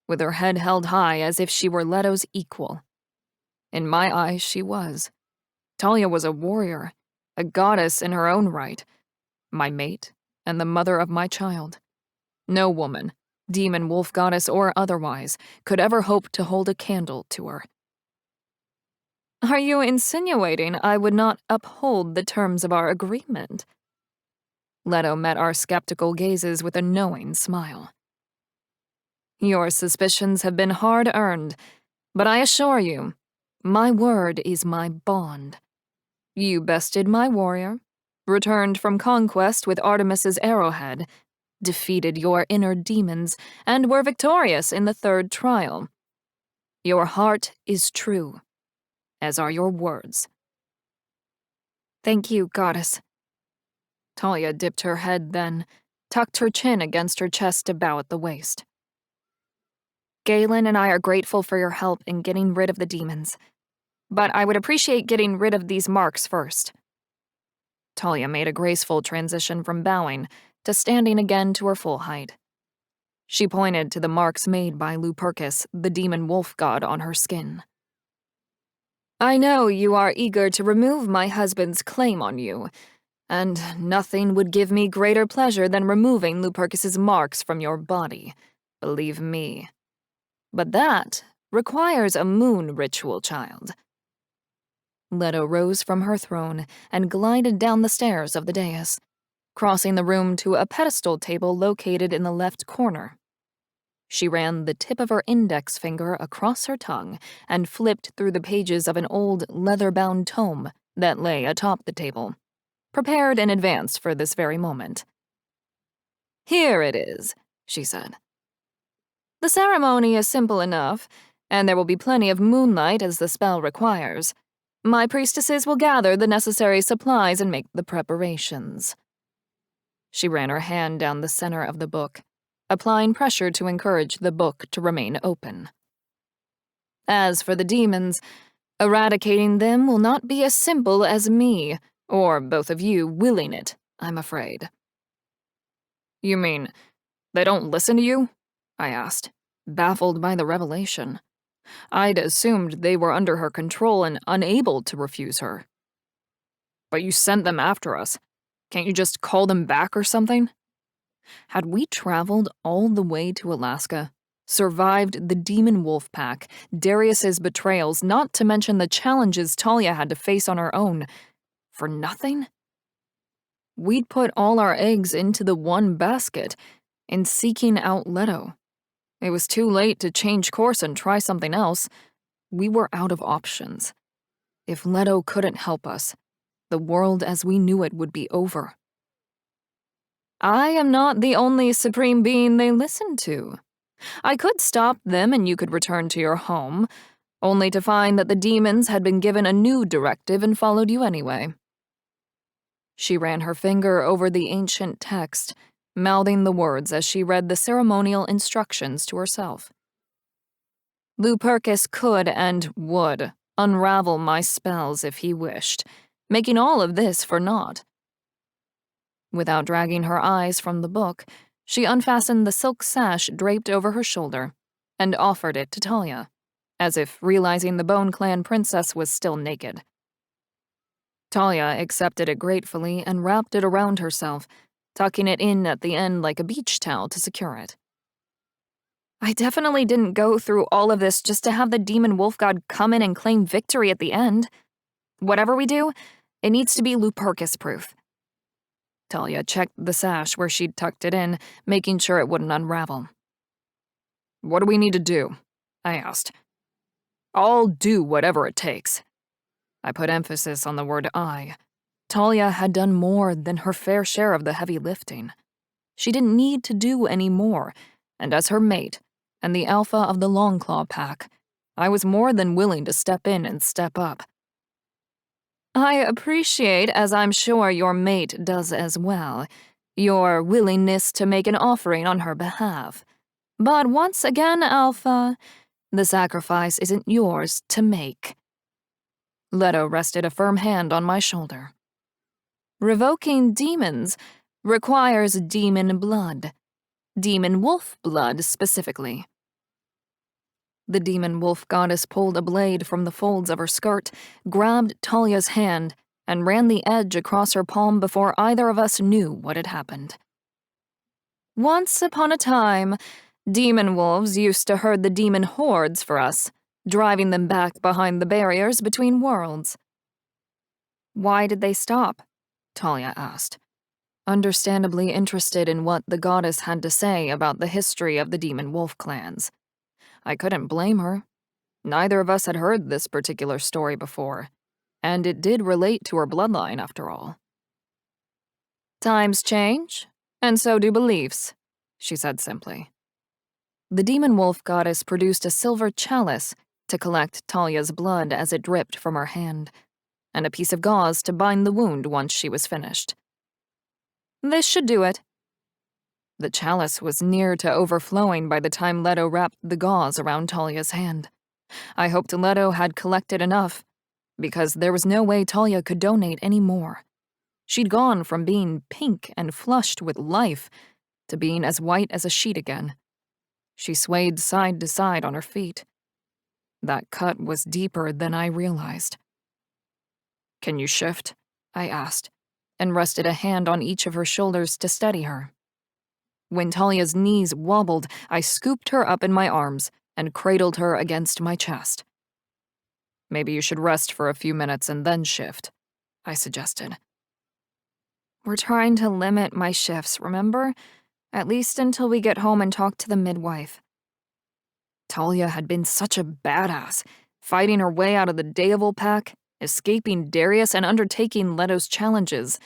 Speaker 1: with her head held high as if she were Leto's equal. In my eyes, she was. Talia was a warrior, a goddess in her own right, my mate, and the mother of my child. No woman, demon wolf goddess or otherwise, could ever hope to hold a candle to her. Are you insinuating I would not uphold the terms of our agreement? Leto met our skeptical gazes with a knowing smile. Your suspicions have been hard-earned, but I assure you, my word is my bond. You bested my warrior, returned from conquest with Artemis's arrowhead, defeated your inner demons, and were victorious in the 3rd trial. Your heart is true, as are your words. Thank you, goddess. Talia dipped her head then, tucked her chin against her chest to bow at the waist. Galen and I are grateful for your help in getting rid of the demons, but I would appreciate getting rid of these marks first. Talia made a graceful transition from bowing to standing again to her full height. She pointed to the marks made by Lupercus, the demon wolf god, on her skin. I know you are eager to remove my husband's claim on you, and nothing would give me greater pleasure than removing Lupercus's marks from your body, believe me. But that requires a moon ritual, child. Leto rose from her throne and glided down the stairs of the dais, crossing the room to a pedestal table located in the left corner. She ran the tip of her index finger across her tongue and flipped through the pages of an old leather-bound tome that lay atop the table, prepared in advance for this very moment. Here it is, she said. The ceremony is simple enough, and there will be plenty of moonlight as the spell requires. My priestesses will gather the necessary supplies and make the preparations. She ran her hand down the center of the book, applying pressure to encourage the book to remain open. As for the demons, eradicating them will not be as simple as me, or both of you, willing it, I'm afraid. You mean, they don't listen to you? I asked, baffled by the revelation. I'd assumed they were under her control and unable to refuse her. But you sent them after us. Can't you just call them back or something? Had we traveled all the way to Alaska, survived the demon wolf pack, Darius's betrayals, not to mention the challenges Talia had to face on her own, for nothing? We'd put all our eggs into the one basket in seeking out Leto. It was too late to change course and try something else. We were out of options. If Leto couldn't help us, the world as we knew it would be over. I am not the only supreme being they listen to. I could stop them and you could return to your home, only to find that the demons had been given a new directive and followed you anyway. She ran her finger over the ancient text, mouthing the words as she read the ceremonial instructions to herself. Lupercus could and would unravel my spells if he wished, making all of this for naught. Without dragging her eyes from the book, she unfastened the silk sash draped over her shoulder and offered it to Talia, as if realizing the Bone Clan princess was still naked. Talia accepted it gratefully and wrapped it around herself, tucking it in at the end like a beach towel to secure it. I definitely didn't go through all of this just to have the demon wolf god come in and claim victory at the end. Whatever we do, it needs to be Lupercus-proof. Talia checked the sash where she'd tucked it in, making sure it wouldn't unravel. What do we need to do? I asked. I'll do whatever it takes. I put emphasis on the word I. Talia had done more than her fair share of the heavy lifting. She didn't need to do any more, and as her mate, and the alpha of the Longclaw pack, I was more than willing to step in and step up. I appreciate, as I'm sure your mate does as well, your willingness to make an offering on her behalf. But once again, Alpha, the sacrifice isn't yours to make. Leto rested a firm hand on my shoulder. Revoking demons requires demon blood. Demon wolf blood, specifically. The demon wolf goddess pulled a blade from the folds of her skirt, grabbed Talia's hand, and ran the edge across her palm before either of us knew what had happened. Once upon a time, demon wolves used to herd the demon hordes for us, driving them back behind the barriers between worlds. Why did they stop? Talia asked, understandably interested in what the goddess had to say about the history of the demon wolf clans. I couldn't blame her. Neither of us had heard this particular story before, and it did relate to her bloodline after all. Times change, and so do beliefs, she said simply. The demon wolf goddess produced a silver chalice to collect Talia's blood as it dripped from her hand, and a piece of gauze to bind the wound once she was finished. This should do it. The chalice was near to overflowing by the time Leto wrapped the gauze around Talia's hand. I hoped Leto had collected enough, because there was no way Talia could donate any more. She'd gone from being pink and flushed with life to being as white as a sheet again. She swayed side to side on her feet. That cut was deeper than I realized. Can you shift? I asked, and rested a hand on each of her shoulders to steady her. When Talia's knees wobbled, I scooped her up in my arms and cradled her against my chest. Maybe you should rest for a few minutes and then shift, I suggested. We're trying to limit my shifts, remember? At least until we get home and talk to the midwife. Talia had been such a badass, fighting her way out of the Daevil pack, escaping Darius, and undertaking Leto's challenges,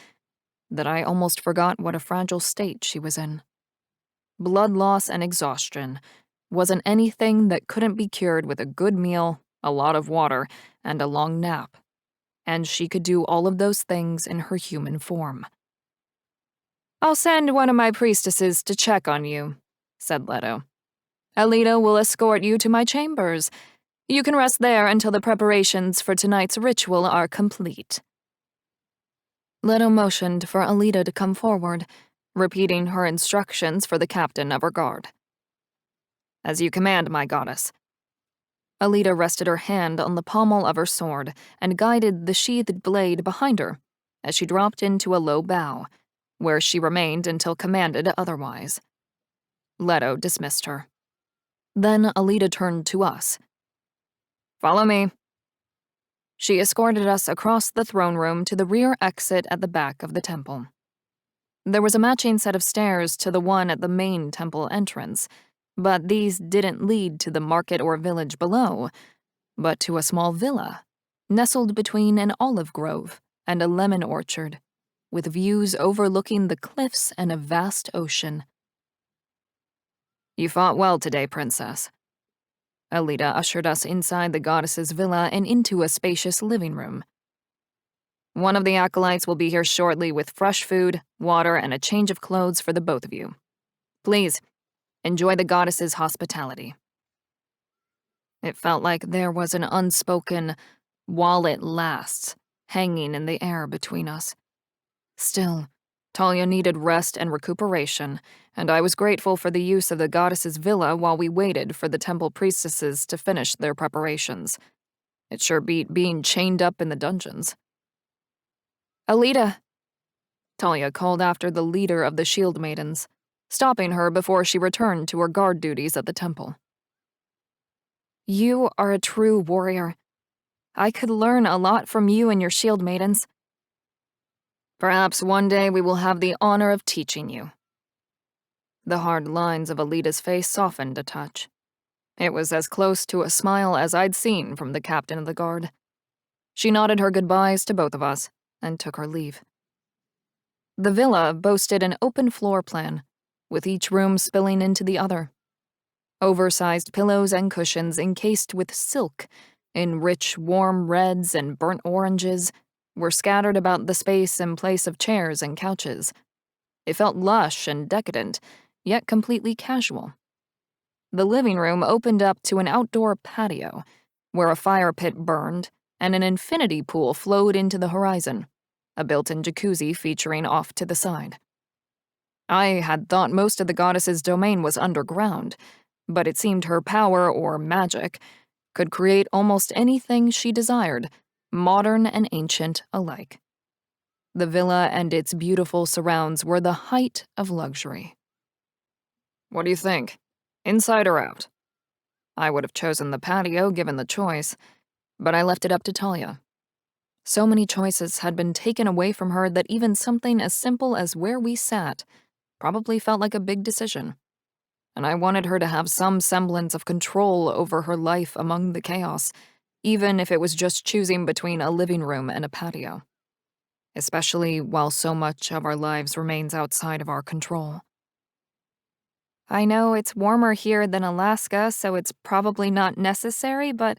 Speaker 1: that I almost forgot what a fragile state she was in. Blood loss and exhaustion wasn't anything that couldn't be cured with a good meal, a lot of water, and a long nap. And she could do all of those things in her human form. I'll send one of my priestesses to check on you, said Leto. Alita will escort you to my chambers. You can rest there until the preparations for tonight's ritual are complete. Leto motioned for Alita to come forward, repeating her instructions for the captain of her guard. As you command, my goddess. Alita rested her hand on the pommel of her sword and guided the sheathed blade behind her as she dropped into a low bow, where she remained until commanded otherwise. Leto dismissed her. Then Alita turned to us. Follow me. She escorted us across the throne room to the rear exit at the back of the temple. There was a matching set of stairs to the one at the main temple entrance, but these didn't lead to the market or village below, but to a small villa, nestled between an olive grove and a lemon orchard, with views overlooking the cliffs and a vast ocean. You fought well today, Princess. Alita ushered us inside the goddess's villa and into a spacious living room. One of the acolytes will be here shortly with fresh food, water, and a change of clothes for the both of you. Please, enjoy the goddess's hospitality. It felt like there was an unspoken, while it lasts, hanging in the air between us. Still, Talia needed rest and recuperation, and I was grateful for the use of the goddess's villa while we waited for the temple priestesses to finish their preparations. It sure beat being chained up in the dungeons. Alita, Talia called after the leader of the Shield Maidens, stopping her before she returned to her guard duties at the temple. You are a true warrior. I could learn a lot from you and your Shield Maidens. Perhaps one day we will have the honor of teaching you. The hard lines of Alita's face softened a touch. It was as close to a smile as I'd seen from the captain of the guard. She nodded her goodbyes to both of us and took her leave. The villa boasted an open floor plan, with each room spilling into the other. Oversized pillows and cushions encased with silk, in rich, warm reds and burnt oranges, were scattered about the space in place of chairs and couches. It felt lush and decadent, yet completely casual. The living room opened up to an outdoor patio, where a fire pit burned and an infinity pool flowed into the horizon, a built-in jacuzzi featuring off to the side. I had thought most of the goddess's domain was underground, but it seemed her power, or magic, could create almost anything she desired, modern and ancient alike. The villa and its beautiful surrounds were the height of luxury. What do you think? Inside or out? I would have chosen the patio given the choice, but I left it up to Talia. So many choices had been taken away from her that even something as simple as where we sat probably felt like a big decision. And I wanted her to have some semblance of control over her life among the chaos, even if it was just choosing between a living room and a patio. Especially while so much of our lives remains outside of our control. I know it's warmer here than Alaska, so it's probably not necessary, but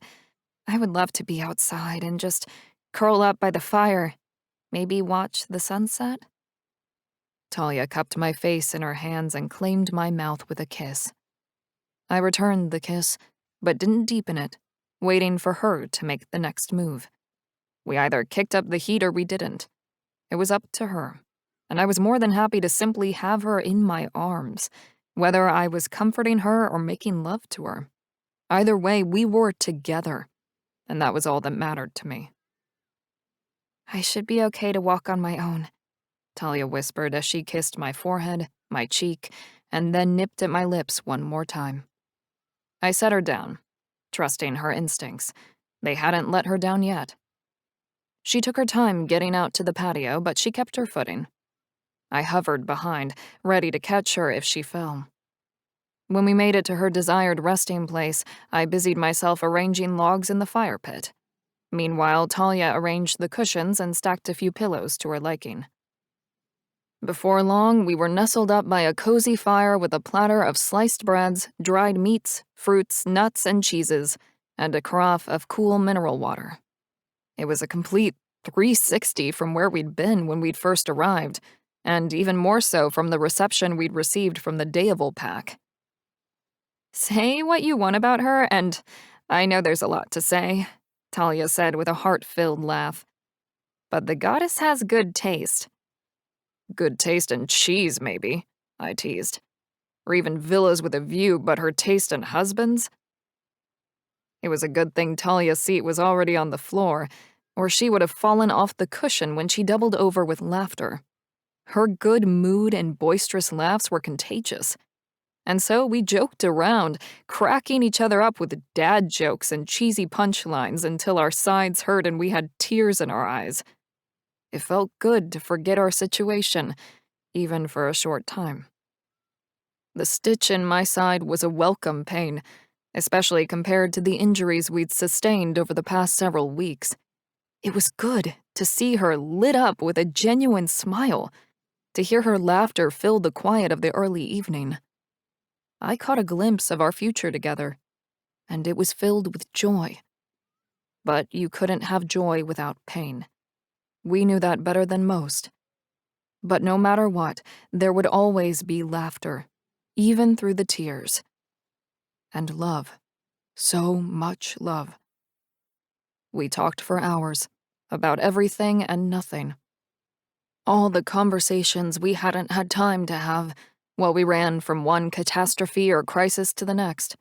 Speaker 1: I would love to be outside and just curl up by the fire, maybe watch the sunset. Talia cupped my face in her hands and claimed my mouth with a kiss. I returned the kiss, but didn't deepen it, waiting for her to make the next move. We either kicked up the heat or we didn't. It was up to her, and I was more than happy to simply have her in my arms, whether I was comforting her or making love to her. Either way, we were together, and that was all that mattered to me. I should be okay to walk on my own, Talia whispered as she kissed my forehead, my cheek, and then nipped at my lips one more time. I set her down, trusting her instincts. They hadn't let her down yet. She took her time getting out to the patio, but she kept her footing. I hovered behind, ready to catch her if she fell. When we made it to her desired resting place, I busied myself arranging logs in the fire pit. Meanwhile, Talia arranged the cushions and stacked a few pillows to her liking. Before long, we were nestled up by a cozy fire with a platter of sliced breads, dried meats, fruits, nuts, and cheeses, and a carafe of cool mineral water. It was a complete 360 from where we'd been when we'd first arrived, and even more so from the reception we'd received from the Daevil pack. Say what you want about her, and I know there's a lot to say, Talia said with a heart-filled laugh. But the goddess has good taste. Good taste in cheese, maybe, I teased. Or even villas with a view, but her taste in husbands? It was a good thing Talia's seat was already on the floor, or she would have fallen off the cushion when she doubled over with laughter. Her good mood and boisterous laughs were contagious. And so we joked around, cracking each other up with dad jokes and cheesy punchlines until our sides hurt and we had tears in our eyes. It felt good to forget our situation, even for a short time. The stitch in my side was a welcome pain, especially compared to the injuries we'd sustained over the past several weeks. It was good to see her lit up with a genuine smile, to hear her laughter fill the quiet of the early evening. I caught a glimpse of our future together, and it was filled with joy. But you couldn't have joy without pain. We knew that better than most. But no matter what, there would always be laughter, even through the tears. And love. So much love. We talked for hours, about everything and nothing. All the conversations we hadn't had time to have, while we ran from one catastrophe or crisis to the next.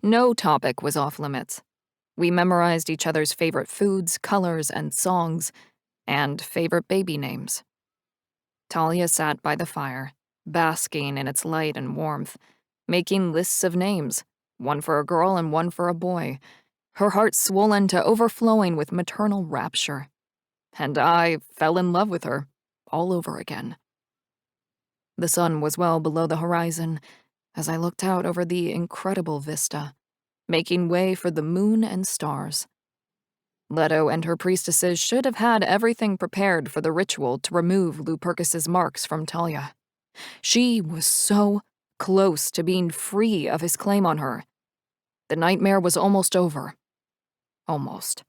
Speaker 1: No topic was off limits. We memorized each other's favorite foods, colors, and songs, and favorite baby names. Talia sat by the fire, basking in its light and warmth, making lists of names, one for a girl and one for a boy, her heart swollen to overflowing with maternal rapture. And I fell in love with her, all over again. The sun was well below the horizon as I looked out over the incredible vista, making way for the moon and stars. Leto and her priestesses should have had everything prepared for the ritual to remove Lupercus's marks from Talia. She was so close to being free of his claim on her. The nightmare was almost over. Almost.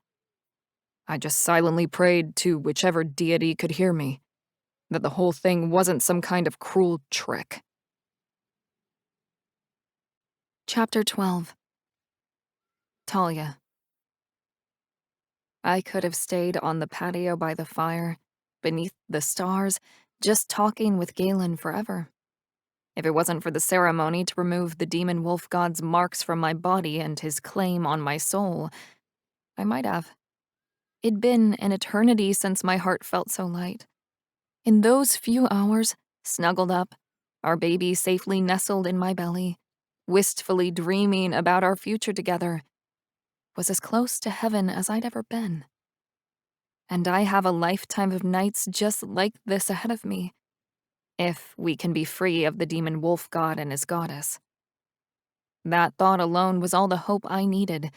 Speaker 1: I just silently prayed to whichever deity could hear me, that the whole thing wasn't some kind of cruel trick. Chapter 12. Talia. I could have stayed on the patio by the fire, beneath the stars, just talking with Galen forever. If it wasn't for the ceremony to remove the demon wolf god's marks from my body and his claim on my soul, I might have. It'd been an eternity since my heart felt so light. In those few hours, snuggled up, our baby safely nestled in my belly, wistfully dreaming about our future together, was as close to heaven as I'd ever been. And I have a lifetime of nights just like this ahead of me, if we can be free of the demon wolf god and his goddess. That thought alone was all the hope I needed,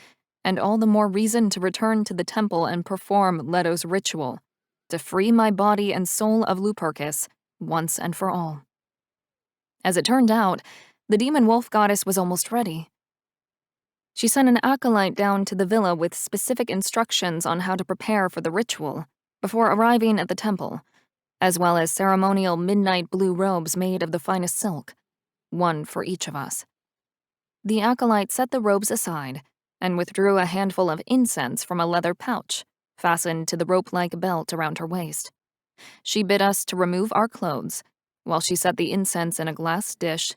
Speaker 1: and all the more reason to return to the temple and perform Leto's ritual, to free my body and soul of Lupercus once and for all. As it turned out, the demon wolf goddess was almost ready. She sent an acolyte down to the villa with specific instructions on how to prepare for the ritual before arriving at the temple, as well as ceremonial midnight blue robes made of the finest silk, one for each of us. The acolyte set the robes aside and withdrew a handful of incense from a leather pouch fastened to the rope-like belt around her waist. She bid us to remove our clothes while she set the incense in a glass dish,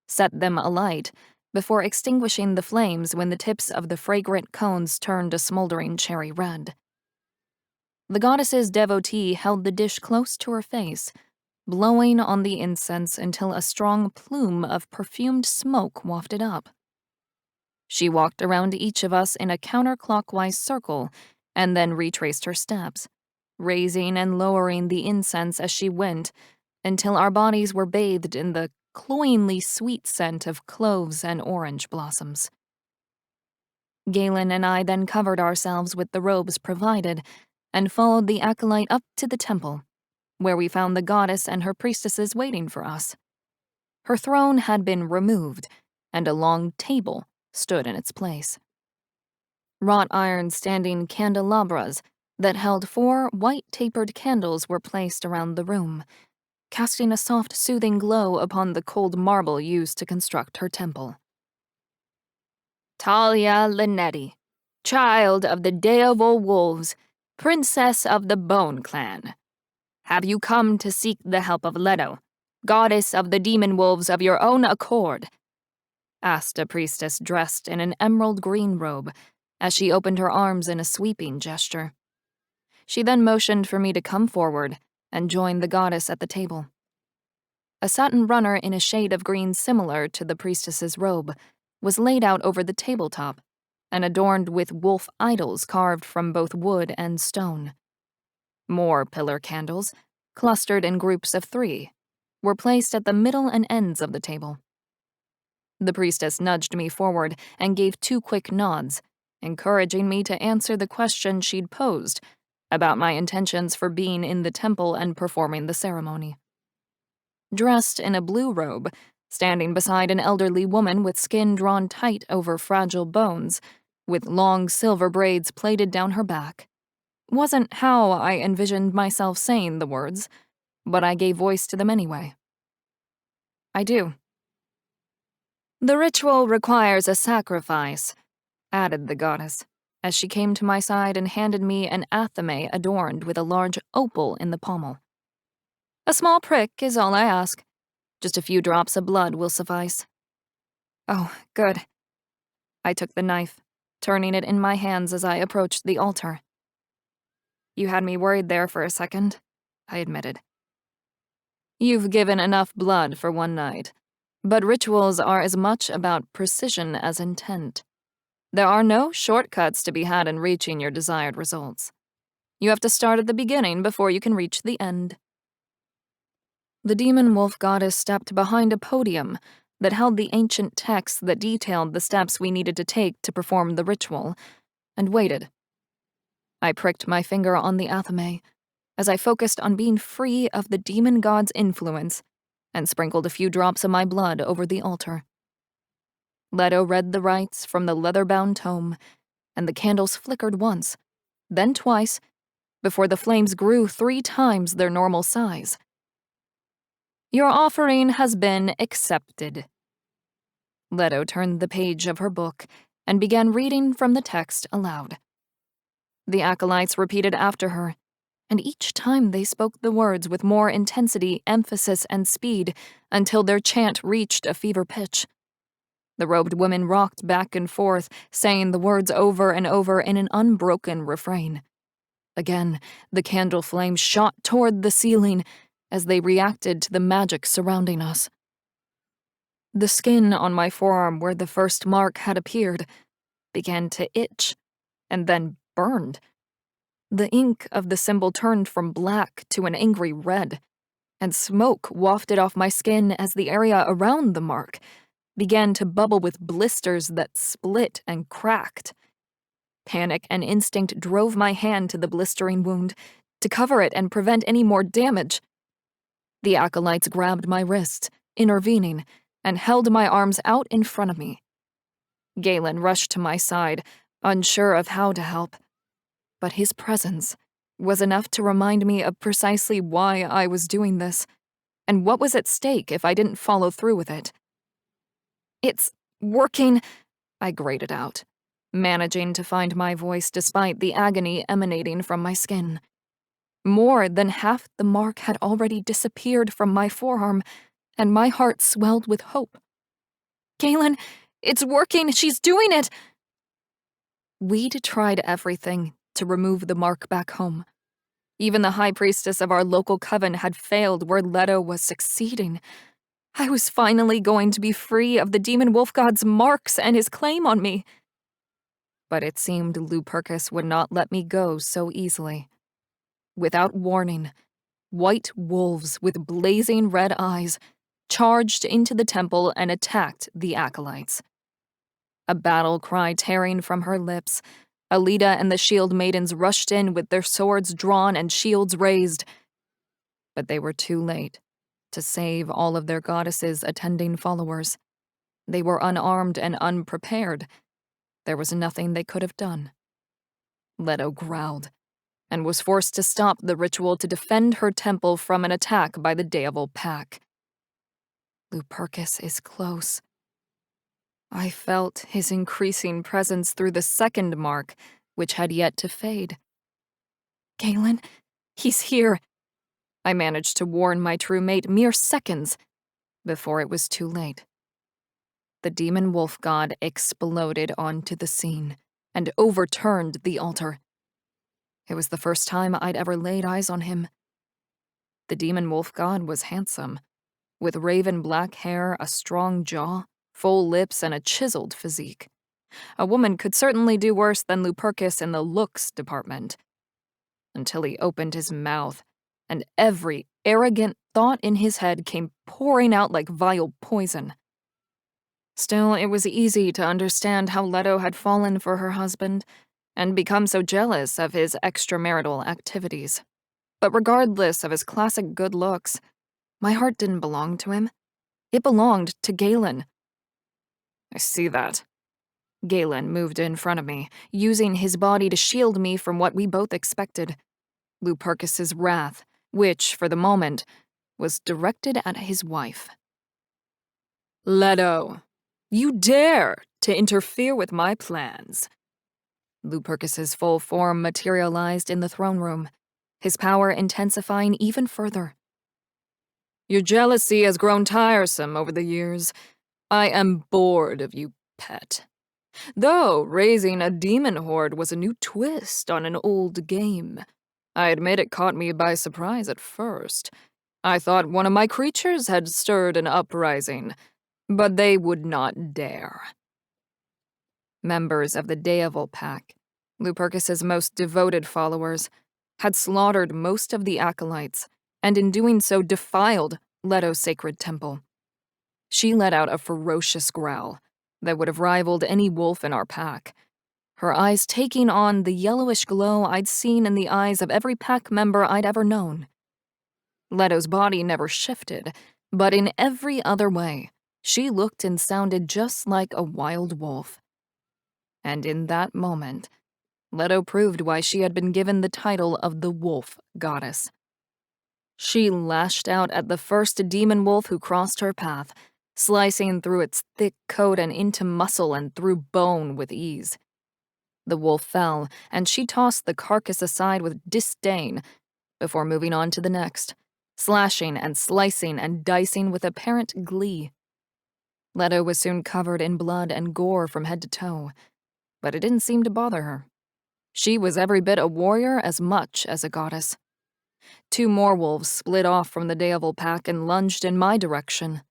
Speaker 1: set them alight before extinguishing the flames when the tips of the fragrant cones turned a smoldering cherry red. The goddess's devotee held the dish close to her face, blowing on the incense until a strong plume of perfumed smoke wafted up. She walked around each of us in a counterclockwise circle and then retraced her steps, raising and lowering the incense as she went until our bodies were bathed in the cloyingly sweet scent of cloves and orange blossoms. Galen and I then covered ourselves with the robes provided and followed the acolyte up to the temple, where we found the goddess and her priestesses waiting for us. Her throne had been removed, and a long table stood in its place. Wrought iron standing candelabras that held 4 white-tapered candles were placed around the room, casting a soft, soothing glow upon the cold marble used to construct her temple.
Speaker 2: Talia Linetti, child of the Deoval Wolves, princess of the Bone Clan. Have you come to seek the help of Leto, goddess of the demon wolves of your own accord? Asked a priestess dressed in an emerald green robe as she opened her arms in a sweeping gesture. She then motioned for me to come forward and join the goddess at the table. A satin runner in a shade of green similar to the priestess's robe was laid out over the tabletop and adorned with wolf idols carved from both wood and stone. More pillar candles, clustered in groups of 3, were placed at the middle and ends of the table. The priestess nudged me forward and gave 2 quick nods, encouraging me to answer the question she'd posed about my intentions for being in the temple and performing the ceremony. Dressed in a blue robe, standing beside an elderly woman with skin drawn tight over fragile bones, with long silver braids plaited down her back. Wasn't how I envisioned myself saying the words, but I gave voice to them anyway. I do. The ritual requires a sacrifice, added the goddess, as she came to my side and handed me an athame adorned with a large opal in the pommel. A small prick is all I ask. Just a few drops of blood will suffice. Oh, good. I took the knife, turning it in my hands as I approached the altar. You had me worried there for a second, I admitted. You've given enough blood for one night, but rituals are as much about precision as intent. There are no shortcuts to be had in reaching your desired results. You have to start at the beginning before you can reach the end. The demon wolf goddess stepped behind a podium that held the ancient texts that detailed the steps we needed to take to perform the ritual, and waited. I pricked my finger on the athame as I focused on being free of the demon god's influence
Speaker 1: and sprinkled a few drops of my blood over the altar. Leto read the rites from the leather-bound tome, and the candles flickered once, then twice, before the flames grew 3 times their normal size. "Your offering has been accepted." Leto turned the page of her book and began reading from the text aloud. The acolytes repeated after her, and each time they spoke the words with more intensity, emphasis, and speed until their chant reached a fever pitch. The robed women rocked back and forth, saying the words over and over in an unbroken refrain. Again, the candle flames shot toward the ceiling as they reacted to the magic surrounding us. The skin on my forearm where the first mark had appeared began to itch, and then burned. The ink of the symbol turned from black to an angry red, and smoke wafted off my skin as the area around the mark began to bubble with blisters that split and cracked. Panic and instinct drove my hand to the blistering wound to cover it and prevent any more damage. The acolytes grabbed my wrists, intervening, and held my arms out in front of me. Galen rushed to my side, unsure of how to help, but his presence was enough to remind me of precisely why I was doing this, and what was at stake if I didn't follow through with it. "It's working," I grated out, managing to find my voice despite the agony emanating from my skin. More than half the mark had already disappeared from my forearm, and my heart swelled with hope. "Galen, it's working! She's doing it!" We'd tried everything to remove the mark back home. Even the high priestess of our local coven had failed where Leto was succeeding. I was finally going to be free of the demon wolf god's marks and his claim on me. But it seemed Lupercus would not let me go so easily. Without warning, white wolves with blazing red eyes charged into the temple and attacked the acolytes. A battle cry tearing from her lips, Alida and the shield maidens rushed in with their swords drawn and shields raised. But they were too late to save all of their goddesses' attending followers. They were unarmed and unprepared. There was nothing they could have done. Leto growled, and was forced to stop the ritual to defend her temple from an attack by the Devil Pack. Lupercus is close. I felt his increasing presence through the second mark, which had yet to fade. "Galen, he's here." I managed to warn my true mate mere seconds before it was too late. The demon wolf god exploded onto the scene and overturned the altar. It was the first time I'd ever laid eyes on him. The demon wolf god was handsome, with raven black hair, a strong jaw, full lips, and a chiseled physique. A woman could certainly do worse than Lupercus in the looks department. Until he opened his mouth, and every arrogant thought in his head came pouring out like vile poison. Still, it was easy to understand how Leto had fallen for her husband and become so jealous of his extramarital activities. But regardless of his classic good looks, my heart didn't belong to him. It belonged to Galen. "I see that." Galen moved in front of me, using his body to shield me from what we both expected. Lupercus's wrath, which, for the moment, was directed at his wife. "Leto, you dare to interfere with my plans." Lupercus's full form materialized in the throne room, his power intensifying even further. "Your jealousy has grown tiresome over the years. I am bored of you, pet. Though raising a demon horde was a new twist on an old game. I admit it caught me by surprise at first. I thought one of my creatures had stirred an uprising, but they would not dare." Members of the Devil Pack, Lupercus's most devoted followers, had slaughtered most of the acolytes, and in doing so defiled Leto's sacred temple. She let out a ferocious growl that would have rivaled any wolf in our pack, her eyes taking on the yellowish glow I'd seen in the eyes of every pack member I'd ever known. Leto's body never shifted, But in every other way, she looked and sounded just like a wild wolf. And in that moment, Leto proved why she had been given the title of the Wolf Goddess. She lashed out at the first demon wolf who crossed her path, slicing through its thick coat and into muscle and through bone with ease. The wolf fell, and she tossed the carcass aside with disdain before moving on to the next, slashing and slicing and dicing with apparent glee. Leto was soon covered in blood and gore from head to toe, but it didn't seem to bother her. She was every bit a warrior as much as a goddess. 2 more wolves split off from the Devil pack and lunged in my direction.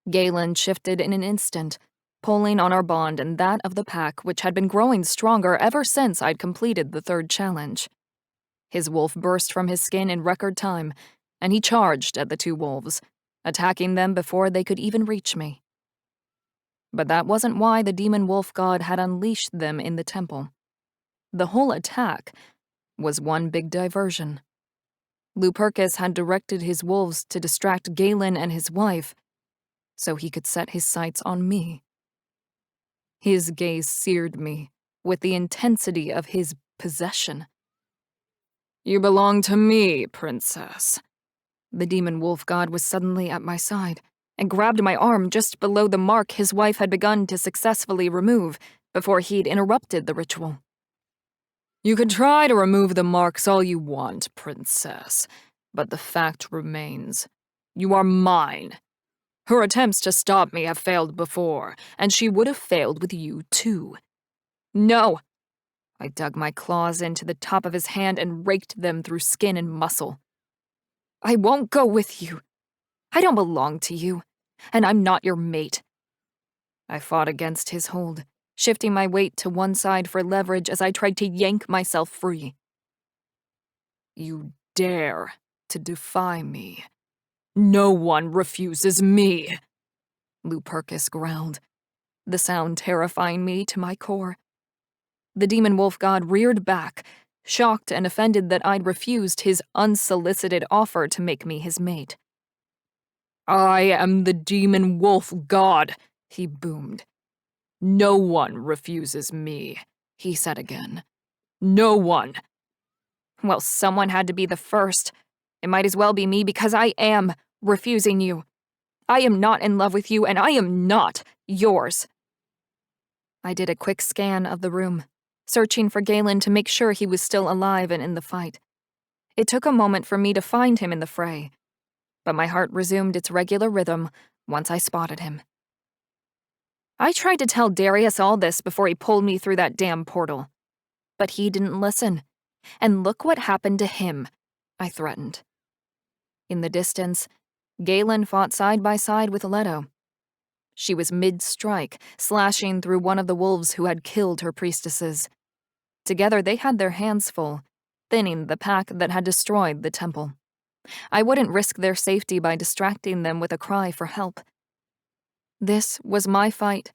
Speaker 1: Galen shifted in an instant, pulling on our bond and that of the pack, which had been growing stronger ever since I'd completed the 3rd challenge. His wolf burst from his skin in record time, and he charged at the 2 wolves, attacking them before they could even reach me. But that wasn't why the demon wolf god had unleashed them in the temple. The whole attack was one big diversion. Lupercus had directed his wolves to distract Galen and his wife so he could set his sights on me. His gaze seared me with the intensity of his possession. "You belong to me, princess." The demon wolf god was suddenly at my side and grabbed my arm just below the mark his wife had begun to successfully remove before he'd interrupted the ritual. "You can try to remove the marks all you want, princess, but the fact remains. You are mine. Her attempts to stop me have failed before, and she would have failed with you too." "No!" I dug my claws into the top of his hand and raked them through skin and muscle. "I won't go with you. I don't belong to you, and I'm not your mate." I fought against his hold, shifting my weight to one side for leverage as I tried to yank myself free. "You dare to defy me. No one refuses me," Lupercus growled, the sound terrifying me to my core. The demon wolf god reared back, shocked and offended that I'd refused his unsolicited offer to make me his mate. "I am the demon wolf god," he boomed. "No one refuses me," he said again. "No one." Well, someone had to be the first. It might as well be me because I am refusing you. I am not in love with you, and I am not yours. I did a quick scan of the room, searching for Galen to make sure he was still alive and in the fight. It took a moment for me to find him in the fray, but my heart resumed its regular rhythm once I spotted him. I tried to tell Darius all this before he pulled me through that damn portal, but he didn't listen. And look what happened to him, I threatened. In the distance, Galen fought side by side with Leto. She was mid-strike, slashing through one of the wolves who had killed her priestesses. Together they had their hands full, thinning the pack that had destroyed the temple. I wouldn't risk their safety by distracting them with a cry for help. This was my fight,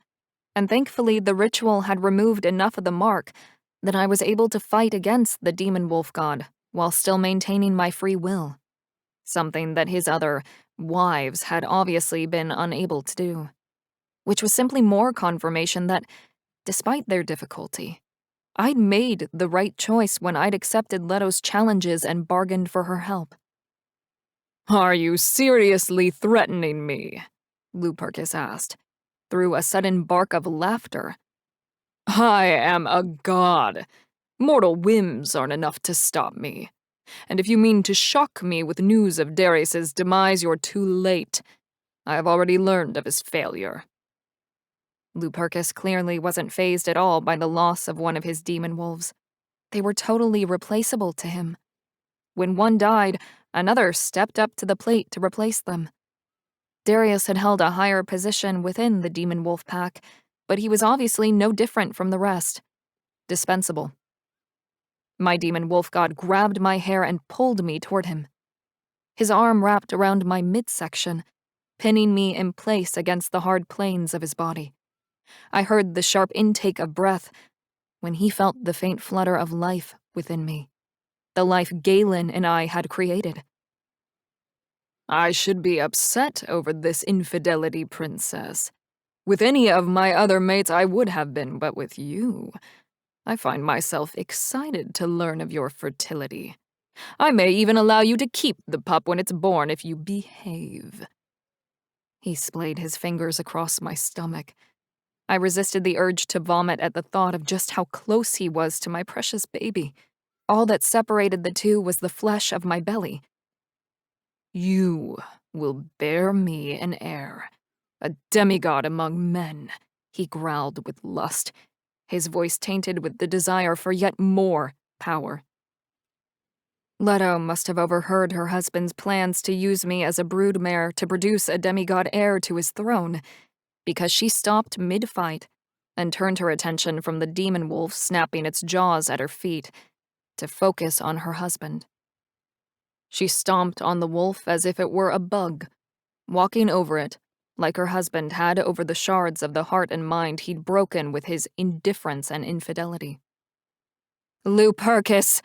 Speaker 1: and thankfully the ritual had removed enough of the mark that I was able to fight against the demon wolf god while still maintaining my free will, something that his other wives had obviously been unable to do, which was simply more confirmation that, despite their difficulty, I'd made the right choice when I'd accepted Leto's challenges and bargained for her help. "Are you seriously threatening me?" Lupercus asked, through a sudden bark of laughter. "I am a god. Mortal whims aren't enough to stop me. And if you mean to shock me with news of Darius's demise, you're too late. I have already learned of his failure." Lupercus clearly wasn't fazed at all by the loss of one of his demon wolves. They were totally replaceable to him. When one died, another stepped up to the plate to replace them. Darius had held a higher position within the demon wolf pack, but he was obviously no different from the rest. Dispensable. My demon wolf god grabbed my hair and pulled me toward him. His arm wrapped around my midsection, pinning me in place against the hard planes of his body. I heard the sharp intake of breath when he felt the faint flutter of life within me, the life Galen and I had created. I should be upset over this infidelity, princess. With any of my other mates, I would have been, but with you, I find myself excited to learn of your fertility. I may even allow you to keep the pup when it's born if you behave." He splayed his fingers across my stomach. I resisted the urge to vomit at the thought of just how close he was to my precious baby. All that separated the two was the flesh of my belly. "You will bear me an heir, a demigod among men," he growled with lust, his voice tainted with the desire for yet more power. Leto must have overheard her husband's plans to use me as a broodmare to produce a demigod heir to his throne, because she stopped mid-fight and turned her attention from the demon wolf snapping its jaws at her feet to focus on her husband. She stomped on the wolf as if it were a bug, walking over it like her husband had over the shards of the heart and mind he'd broken with his indifference and infidelity. "Lupercus!"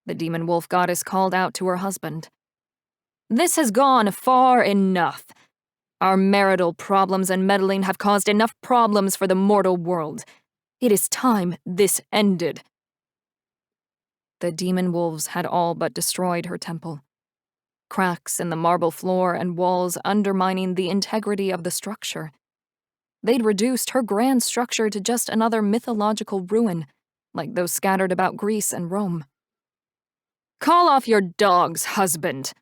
Speaker 1: the demon wolf goddess called out to her husband. "This has gone far enough. Our marital problems and meddling have caused enough problems for the mortal world. It is time this ended." The demon wolves had all but destroyed her temple. Cracks in the marble floor and walls undermining the integrity of the structure. They'd reduced her grand structure to just another mythological ruin, like those scattered about Greece and Rome. "Call off your dogs, husband!"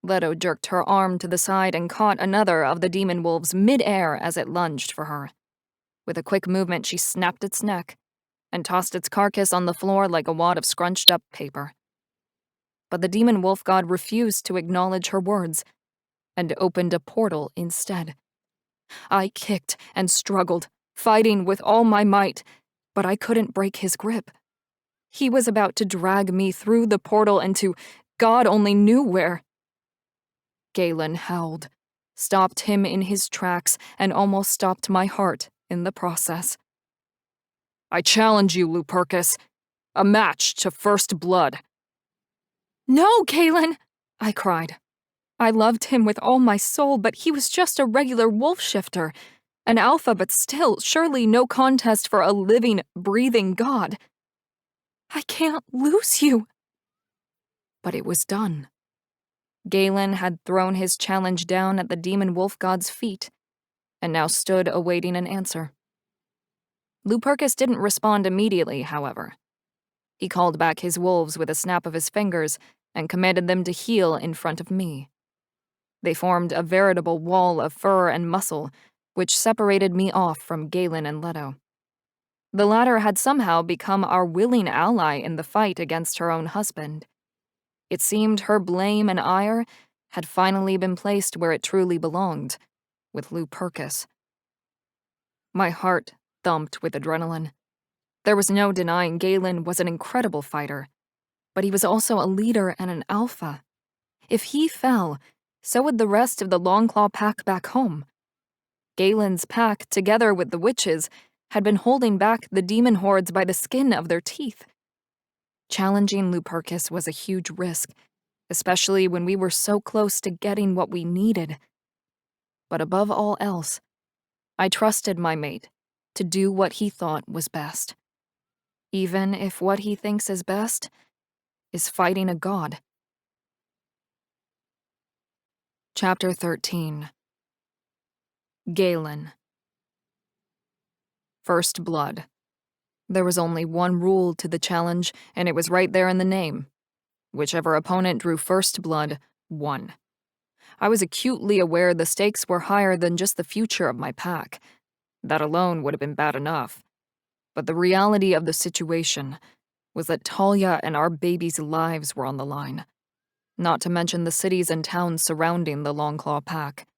Speaker 1: Leto jerked her arm to the side and caught another of the demon wolves mid-air as it lunged for her. With a quick movement, she snapped its neck and tossed its carcass on the floor like a wad of scrunched-up paper. But the demon wolf god refused to acknowledge her words and opened a portal instead. I kicked and struggled, fighting with all my might, but I couldn't break his grip. He was about to drag me through the portal into God only knew where. Galen howled, stopped him in his tracks, and almost stopped my heart in the process. "I challenge you, Lupercus. A match to first blood." "No, Galen!" I cried. I loved him with all my soul, but he was just a regular wolf shifter. An alpha, but still, surely no contest for a living, breathing god. "I can't lose you." But it was done. Galen had thrown his challenge down at the demon wolf god's feet, and now stood awaiting an answer. Lupercus didn't respond immediately, however. He called back his wolves with a snap of his fingers and commanded them to heel in front of me. They formed a veritable wall of fur and muscle, which separated me off from Galen and Leto. The latter had somehow become our willing ally in the fight against her own husband. It seemed her blame and ire had finally been placed where it truly belonged, with Lupercus. My heart thumped with adrenaline. There was no denying Galen was an incredible fighter, but he was also a leader and an alpha. If he fell, so would the rest of the Longclaw pack back home. Galen's pack, together with the witches, had been holding back the demon hordes by the skin of their teeth. Challenging Lupercus was a huge risk, especially when we were so close to getting what we needed. But above all else, I trusted my mate to do what he thought was best, even if what he thinks is best is fighting a god. Chapter 13. Galen. First blood. There was only one rule to the challenge, and it was right there in the name. Whichever opponent drew first blood won. I was acutely aware the stakes were higher than just the future of my pack. That alone would have been bad enough. But the reality of the situation was that Talia and our baby's lives were on the line. Not to mention the cities and towns surrounding the Longclaw pack.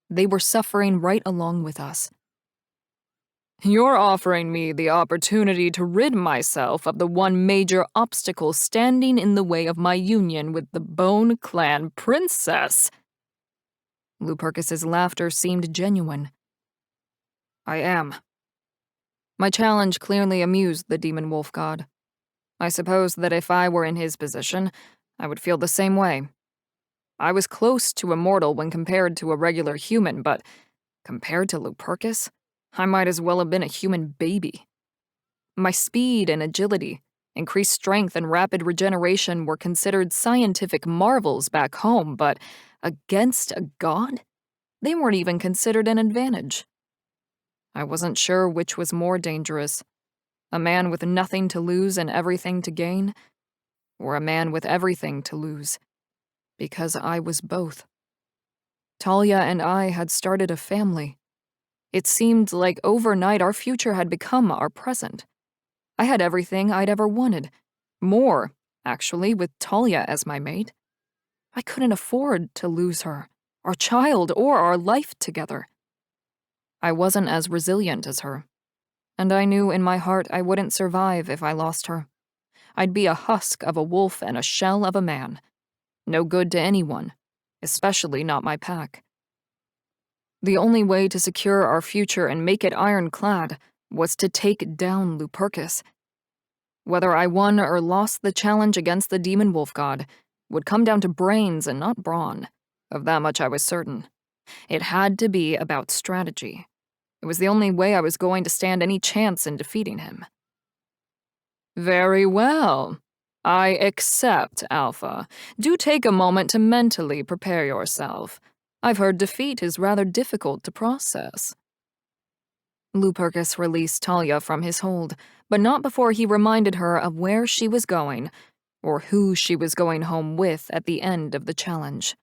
Speaker 1: They were suffering right along with us. "You're offering me the opportunity to rid myself of the one major obstacle standing in the way of my union with the Bone Clan princess." Lupercus's laughter seemed genuine. "I am." My challenge clearly amused the demon wolf god. I suppose that if I were in his position, I would feel the same way. I was close to immortal when compared to a regular human, but compared to Lupercus, I might as well have been a human baby. My speed and agility, increased strength and rapid regeneration were considered scientific marvels back home, but against a god? They weren't even considered an advantage. I wasn't sure which was more dangerous, a man with nothing to lose and everything to gain, or a man with everything to lose, because I was both. Talia and I had started a family. It seemed like overnight our future had become our present. I had everything I'd ever wanted. More, actually, with Talia as my mate. I couldn't afford to lose her, our child, or our life together. I wasn't as resilient as her, and I knew in my heart I wouldn't survive if I lost her. I'd be a husk of a wolf and a shell of a man. No good to anyone, especially not my pack. The only way to secure our future and make it ironclad was to take down Lupercus. Whether I won or lost the challenge against the demon wolf god would come down to brains and not brawn. Of that much I was certain. It had to be about strategy. It was the only way I was going to stand any chance in defeating him. Very well. I accept, Alpha. Do take a moment to mentally prepare yourself. I've heard defeat is rather difficult to process. Lupercus released Talia from his hold, but not before he reminded her of where she was going, or who she was going home with at the end of the challenge.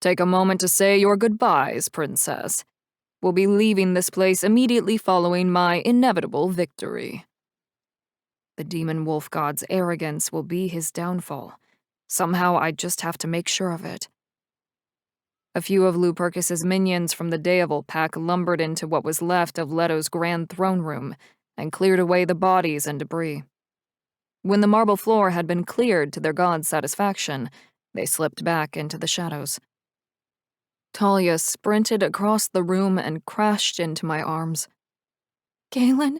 Speaker 1: Take a moment to say your goodbyes, Princess. We'll be leaving this place immediately following my inevitable victory. The demon wolf god's arrogance will be his downfall. Somehow I just have to make sure of it. A few of Lupercus's minions from the Daevil pack lumbered into what was left of Leto's grand throne room and cleared away the bodies and debris. When the marble floor had been cleared to their god's satisfaction, they slipped back into the shadows. Talia sprinted across the room and crashed into my arms. Galen,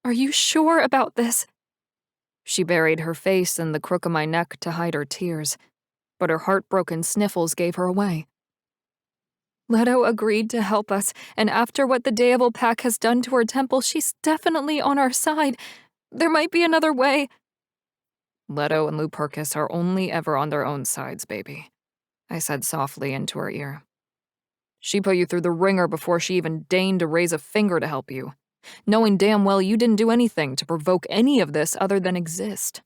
Speaker 1: are you sure about this? She buried her face in the crook of my neck to hide her tears, but her heartbroken sniffles gave her away. Leto agreed to help us, and after what the Daevil pack has done to her temple, she's definitely on our side. There might be another way. Leto and Lupercus are only ever on their own sides, baby, I said softly into her ear. She put you through the ringer before she even deigned to raise a finger to help you, knowing damn well you didn't do anything to provoke any of this other than exist.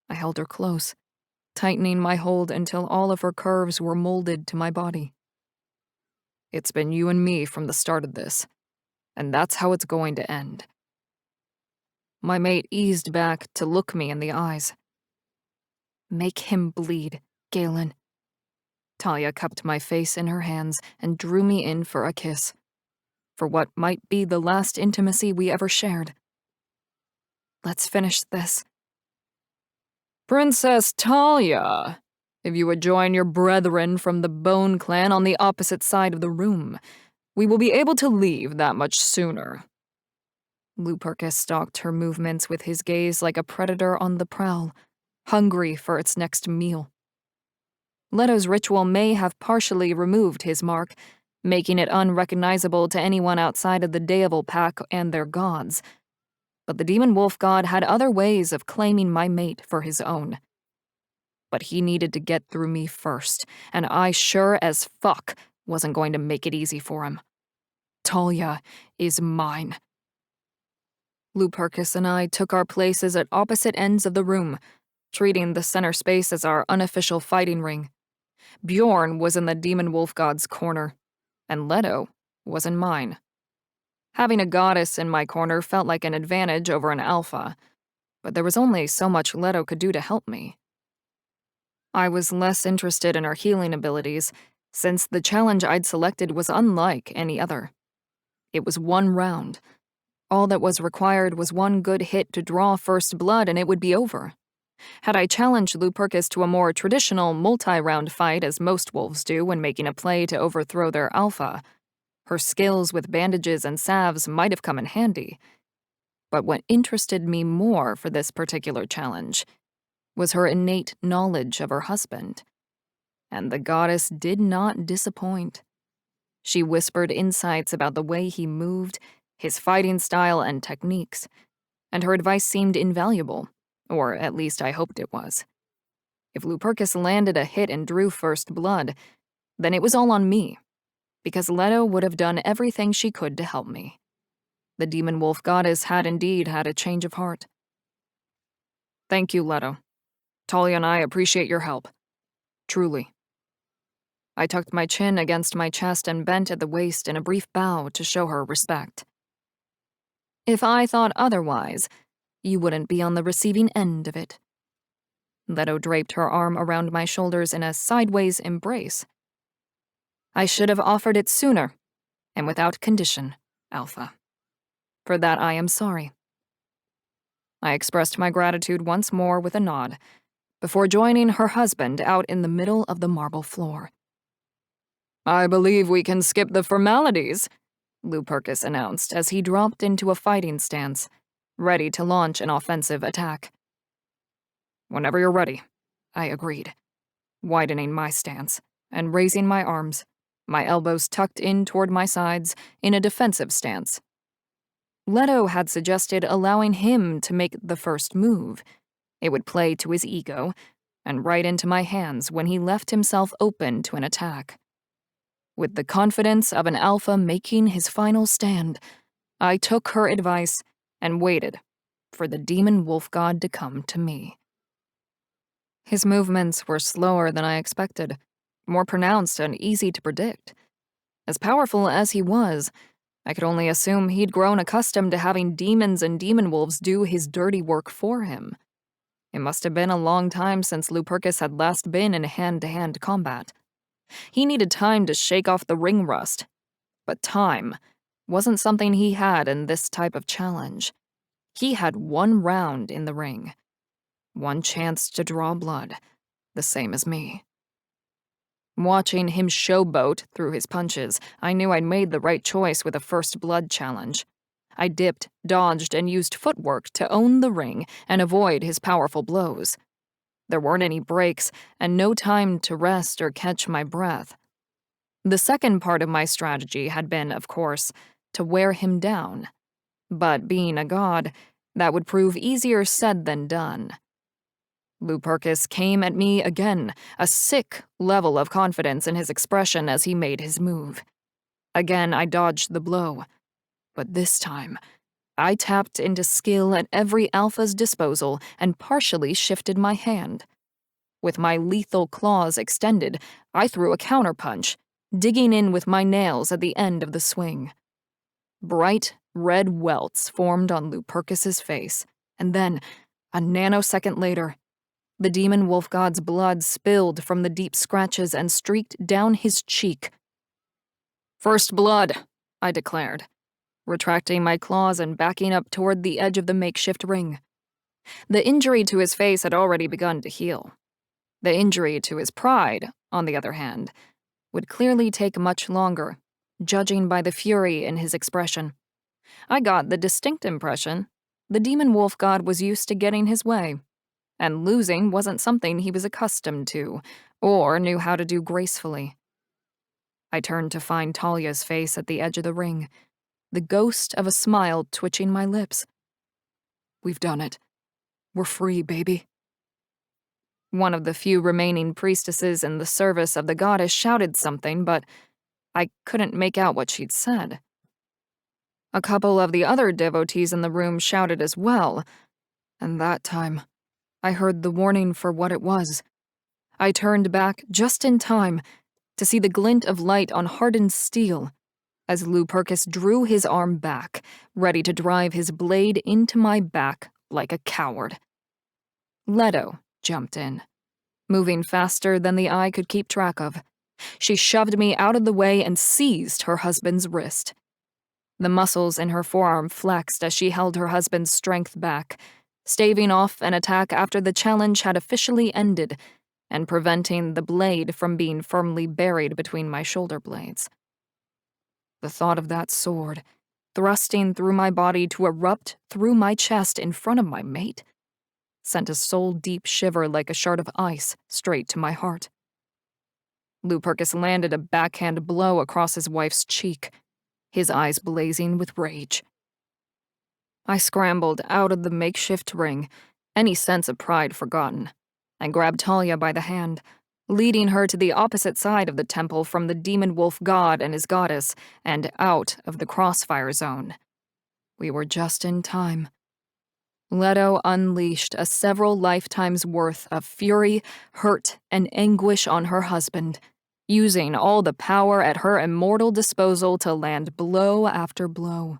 Speaker 1: I held her close, tightening my hold until all of her curves were molded to my body. It's been you and me from the start of this, and that's how it's going to end. My mate eased back to look me in the eyes. Make him bleed, Galen. Talia cupped my face in her hands and drew me in for a kiss, for what might be the last intimacy we ever shared. Let's finish this. Princess Talia, if you would join your brethren from the Bone Clan on the opposite side of the room, we will be able to leave that much sooner. Lupercus stalked her movements with his gaze like a predator on the prowl, hungry for its next meal. Leto's ritual may have partially removed his mark, making it unrecognizable to anyone outside of the Daevil pack and their gods. But the demon wolf god had other ways of claiming my mate for his own. But he needed to get through me first, and I sure as fuck wasn't going to make it easy for him. Talia is mine. Lupercus and I took our places at opposite ends of the room, treating the center space as our unofficial fighting ring. Bjorn was in the demon wolf god's corner, and Leto was in mine. Having a goddess in my corner felt like an advantage over an alpha, but there was only so much Leto could do to help me. I was less interested in her healing abilities, since the challenge I'd selected was unlike any other. It was one round. All that was required was one good hit to draw first blood and it would be over. Had I challenged Lupercus to a more traditional multi-round fight as most wolves do when making a play to overthrow their alpha, her skills with bandages and salves might have come in handy. But what interested me more for this particular challenge was her innate knowledge of her husband. And the goddess did not disappoint. She whispered insights about the way he moved, his fighting style and techniques, and her advice seemed invaluable, or at least I hoped it was. If Lupercus landed a hit and drew first blood, then it was all on me, because Leto would have done everything she could to help me. The demon wolf goddess had indeed had a change of heart. Thank you, Leto. Talia and I appreciate your help. Truly. I tucked my chin against my chest and bent at the waist in a brief bow to show her respect. If I thought otherwise, you wouldn't be on the receiving end of it. Leto draped her arm around my shoulders in a sideways embrace. I should have offered it sooner, and without condition, Alpha. For that I am sorry. I expressed my gratitude once more with a nod, before joining her husband out in the middle of the marble floor. I believe we can skip the formalities, Lupercus announced as he dropped into a fighting stance, ready to launch an offensive attack. Whenever you're ready, I agreed, widening my stance and raising my arms, my elbows tucked in toward my sides in a defensive stance. Leto had suggested allowing him to make the first move. It would play to his ego, and right into my hands when he left himself open to an attack. With the confidence of an alpha making his final stand, I took her advice and waited for the demon wolf god to come to me. His movements were slower than I expected, more pronounced and easy to predict. As powerful as he was, I could only assume he'd grown accustomed to having demons and demon wolves do his dirty work for him. It must have been a long time since Lupercus had last been in hand-to-hand combat. He needed time to shake off the ring rust, but time wasn't something he had in this type of challenge. He had one round in the ring, one chance to draw blood, the same as me. Watching him showboat through his punches, I knew I'd made the right choice with a first blood challenge. I dipped, dodged, and used footwork to own the ring and avoid his powerful blows. There weren't any breaks, and no time to rest or catch my breath. The second part of my strategy had been, of course, to wear him down. But being a god, that would prove easier said than done. Lupercus came at me again, a sick level of confidence in his expression as he made his move. Again, I dodged the blow. But this time, I tapped into skill at every alpha's disposal and partially shifted my hand. With my lethal claws extended, I threw a counterpunch, digging in with my nails at the end of the swing. Bright red welts formed on Lupercus's face, and then, a nanosecond later, the demon wolf god's blood spilled from the deep scratches and streaked down his cheek. First blood, I declared, retracting my claws and backing up toward the edge of the makeshift ring. The injury to his face had already begun to heal. The injury to his pride, on the other hand, would clearly take much longer, judging by the fury in his expression. I got the distinct impression the demon wolf god was used to getting his way, and losing wasn't something he was accustomed to, or knew how to do gracefully. I turned to find Talia's face at the edge of the ring, the ghost of a smile twitching my lips. We've done it. We're free, baby. One of the few remaining priestesses in the service of the goddess shouted something, but I couldn't make out what she'd said. A couple of the other devotees in the room shouted as well, and that time, I heard the warning for what it was. I turned back just in time to see the glint of light on hardened steel as Lupercus drew his arm back, ready to drive his blade into my back like a coward. Leto jumped in, moving faster than the eye could keep track of. She shoved me out of the way and seized her husband's wrist. The muscles in her forearm flexed as she held her husband's strength back, staving off an attack after the challenge had officially ended and preventing the blade from being firmly buried between my shoulder blades. The thought of that sword, thrusting through my body to erupt through my chest in front of my mate, sent a soul-deep shiver like a shard of ice straight to my heart. Lupercus landed a backhand blow across his wife's cheek, his eyes blazing with rage. I scrambled out of the makeshift ring, any sense of pride forgotten, and grabbed Talia by the hand, leading her to the opposite side of the temple from the demon wolf god and his goddess, and out of the crossfire zone. We were just in time. Leto unleashed a several lifetimes' worth of fury, hurt, and anguish on her husband, using all the power at her immortal disposal to land blow after blow.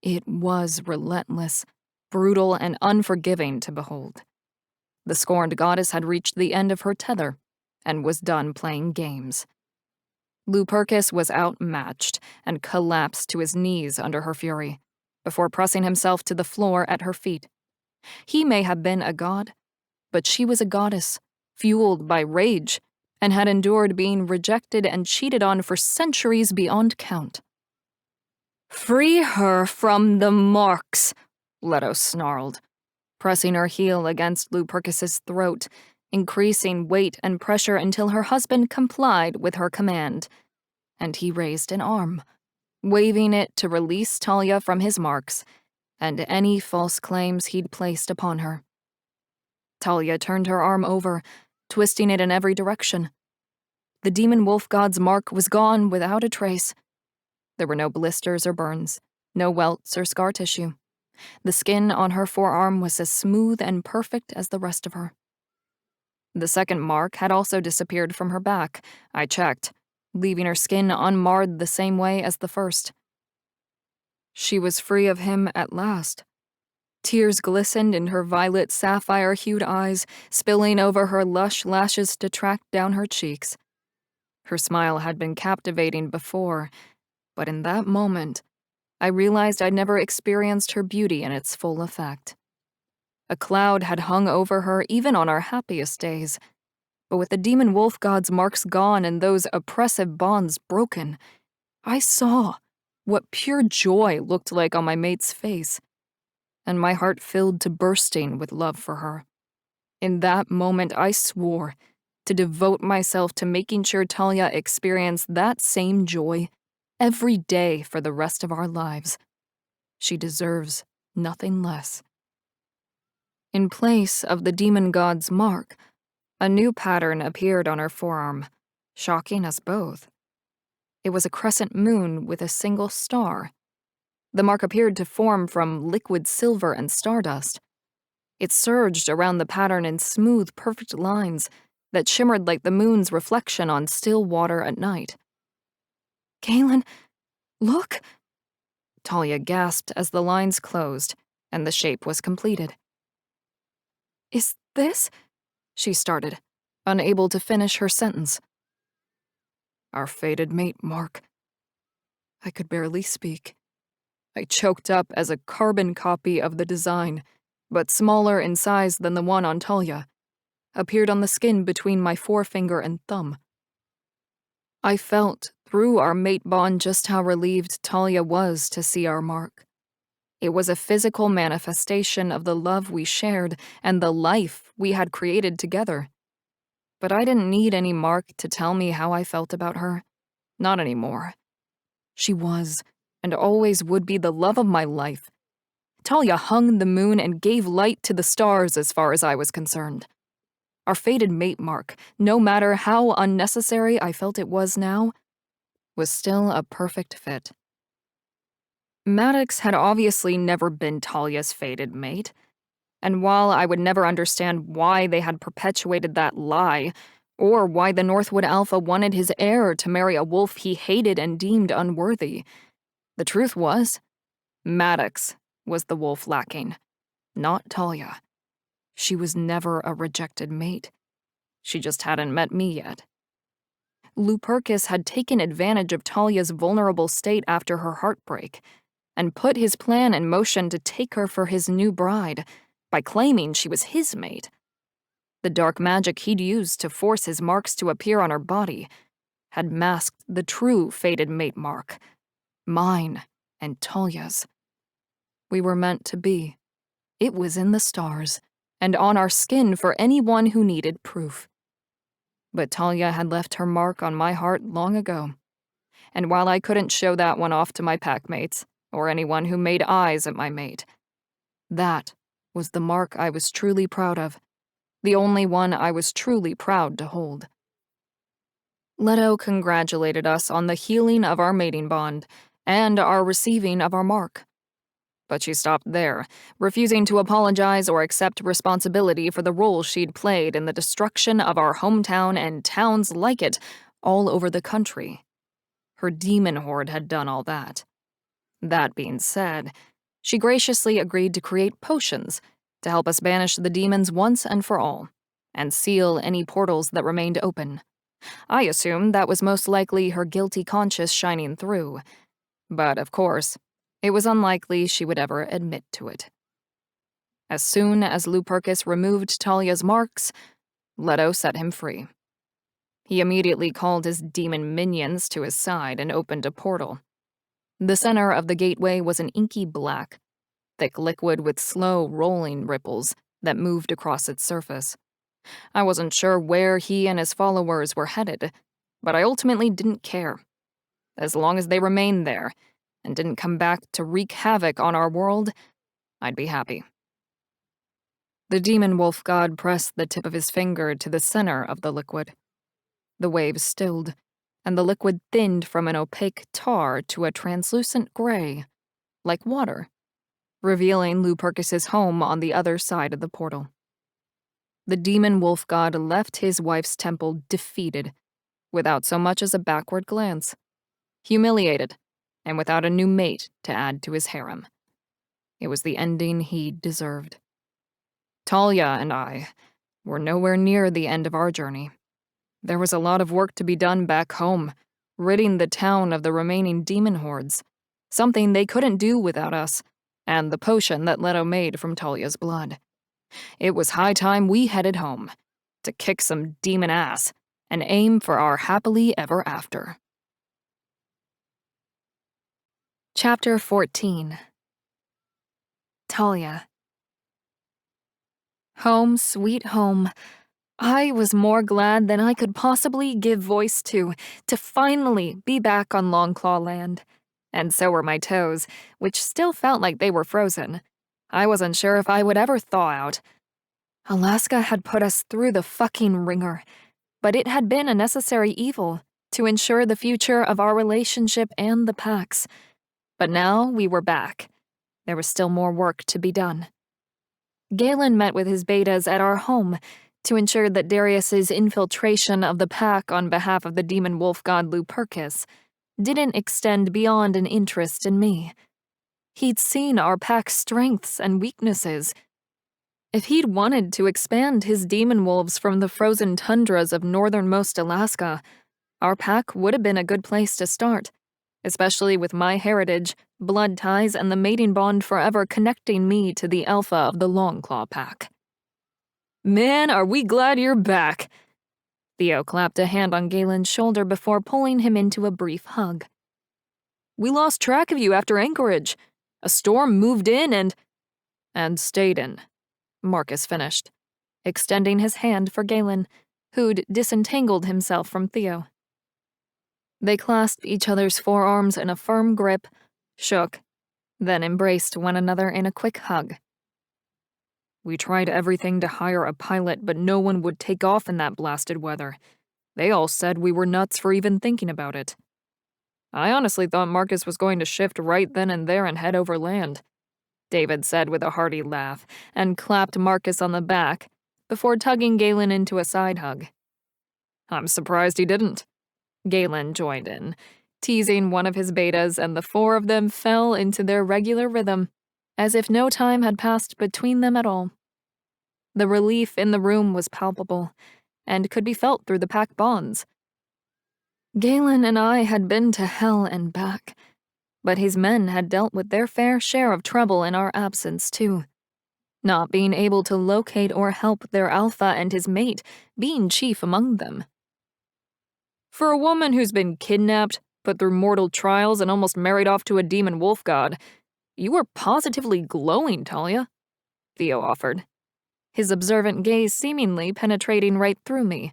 Speaker 1: It was relentless, brutal, and unforgiving to behold. The scorned goddess had reached the end of her tether and was done playing games. Lupercus was outmatched and collapsed to his knees under her fury, before pressing himself to the floor at her feet. He may have been a god, but she was a goddess, fueled by rage, and had endured being rejected and cheated on for centuries beyond count. "Free her from the marks," Leto snarled, pressing her heel against Lupercus's throat, increasing weight and pressure until her husband complied with her command, and he raised an arm, waving it to release Talia from his marks and any false claims he'd placed upon her. Talia turned her arm over, twisting it in every direction. The demon wolf god's mark was gone without a trace. There were no blisters or burns, no welts or scar tissue. The skin on her forearm was as smooth and perfect as the rest of her. The second mark had also disappeared from her back, I checked, leaving her skin unmarred the same way as the first. She was free of him at last. Tears glistened in her violet sapphire-hued eyes, spilling over her lush lashes to track down her cheeks. Her smile had been captivating before, but in that moment, I realized I'd never experienced her beauty in its full effect. A cloud had hung over her even on our happiest days, but with the demon wolf god's marks gone and those oppressive bonds broken, I saw what pure joy looked like on my mate's face, and my heart filled to bursting with love for her. In that moment, I swore to devote myself to making sure Talia experienced that same joy every day for the rest of our lives. She deserves nothing less. In place of the demon god's mark, a new pattern appeared on her forearm, shocking us both. It was a crescent moon with a single star. The mark appeared to form from liquid silver and stardust. It surged around the pattern in smooth, perfect lines that shimmered like the moon's reflection on still water at night. "Galen, look!" Talia gasped as the lines closed and the shape was completed. "Is this?" she started, unable to finish her sentence. "Our fated mate mark." I could barely speak. I choked up as a carbon copy of the design, but smaller in size than the one on Talia, appeared on the skin between my forefinger and thumb. I felt through our mate bond just how relieved Talia was to see our mark. It was a physical manifestation of the love we shared and the life we had created together. But I didn't need any mark to tell me how I felt about her. Not anymore. She was, and always would be, the love of my life. Talia hung the moon and gave light to the stars as far as I was concerned. Our fated mate mark, no matter how unnecessary I felt it was now, was still a perfect fit. Maddox had obviously never been Talia's fated mate, and while I would never understand why they had perpetuated that lie, or why the Northwood Alpha wanted his heir to marry a wolf he hated and deemed unworthy, the truth was, Maddox was the wolf lacking, not Talia. She was never a rejected mate. She just hadn't met me yet. Lupercus had taken advantage of Talia's vulnerable state after her heartbreak, and put his plan in motion to take her for his new bride, by claiming she was his mate. The dark magic he'd used to force his marks to appear on her body had masked the true fated mate mark, mine and Talia's. We were meant to be. It was in the stars, and on our skin for anyone who needed proof. But Talia had left her mark on my heart long ago, and while I couldn't show that one off to my packmates, or anyone who made eyes at my mate, that was the mark I was truly proud of, the only one I was truly proud to hold. Leto congratulated us on the healing of our mating bond and our receiving of our mark. But she stopped there, refusing to apologize or accept responsibility for the role she'd played in the destruction of our hometown and towns like it all over the country. Her demon horde had done all that. That being said, she graciously agreed to create potions to help us banish the demons once and for all, and seal any portals that remained open. I assumed that was most likely her guilty conscience shining through, but of course, it was unlikely she would ever admit to it. As soon as Lupercus removed Talia's marks, Leto set him free. He immediately called his demon minions to his side and opened a portal. The center of the gateway was an inky black, thick liquid with slow, rolling ripples that moved across its surface. I wasn't sure where he and his followers were headed, but I ultimately didn't care. As long as they remained there and didn't come back to wreak havoc on our world, I'd be happy. The demon wolf god pressed the tip of his finger to the center of the liquid. The waves stilled, and the liquid thinned from an opaque tar to a translucent gray, like water, revealing Lupercus's home on the other side of the portal. The demon wolf god left his wife's temple defeated, without so much as a backward glance, humiliated, and without a new mate to add to his harem. It was the ending he deserved. Talia and I were nowhere near the end of our journey. There was a lot of work to be done back home, ridding the town of the remaining demon hordes, something they couldn't do without us, and the potion that Leto made from Talia's blood. It was high time we headed home, to kick some demon ass, and aim for our happily ever after. Chapter 14. Talia. Home, sweet home. I was more glad than I could possibly give voice to finally be back on Longclaw Land. And so were my toes, which still felt like they were frozen. I wasn't sure if I would ever thaw out. Alaska had put us through the fucking ringer, but it had been a necessary evil to ensure the future of our relationship and the Pax. But now we were back. There was still more work to be done. Galen met with his betas at our home to ensure that Darius's infiltration of the pack on behalf of the demon wolf god Lupercus didn't extend beyond an interest in me. He'd seen our pack's strengths and weaknesses. If he'd wanted to expand his demon wolves from the frozen tundras of northernmost Alaska, our pack would have been a good place to start, especially with my heritage, blood ties, and the mating bond forever connecting me to the alpha of the Longclaw pack. Man, are we glad you're back! Theo clapped a hand on Galen's shoulder before pulling him into a brief hug. We lost track of you after Anchorage. A storm moved in and stayed in, Marcus finished, extending his hand for Galen, who'd disentangled himself from Theo. They clasped each other's forearms in a firm grip, shook, then embraced one another in a quick hug. We tried everything to hire a pilot, but no one would take off in that blasted weather. They all said we were nuts for even thinking about it. I honestly thought Marcus was going to shift right then and there and head over land, David said with a hearty laugh, and clapped Marcus on the back before tugging Galen into a side hug. I'm surprised he didn't. Galen joined in, teasing one of his betas, and the four of them fell into their regular rhythm, as if no time had passed between them at all. The relief in the room was palpable, and could be felt through the pack bonds. Galen and I had been to hell and back, but his men had dealt with their fair share of trouble in our absence, too. Not being able to locate or help their alpha and his mate being chief among them. For a woman who's been kidnapped, put through mortal trials, and almost married off to a demon wolf god, you were positively glowing, Talia, Theo offered. his observant gaze seemingly penetrating right through me.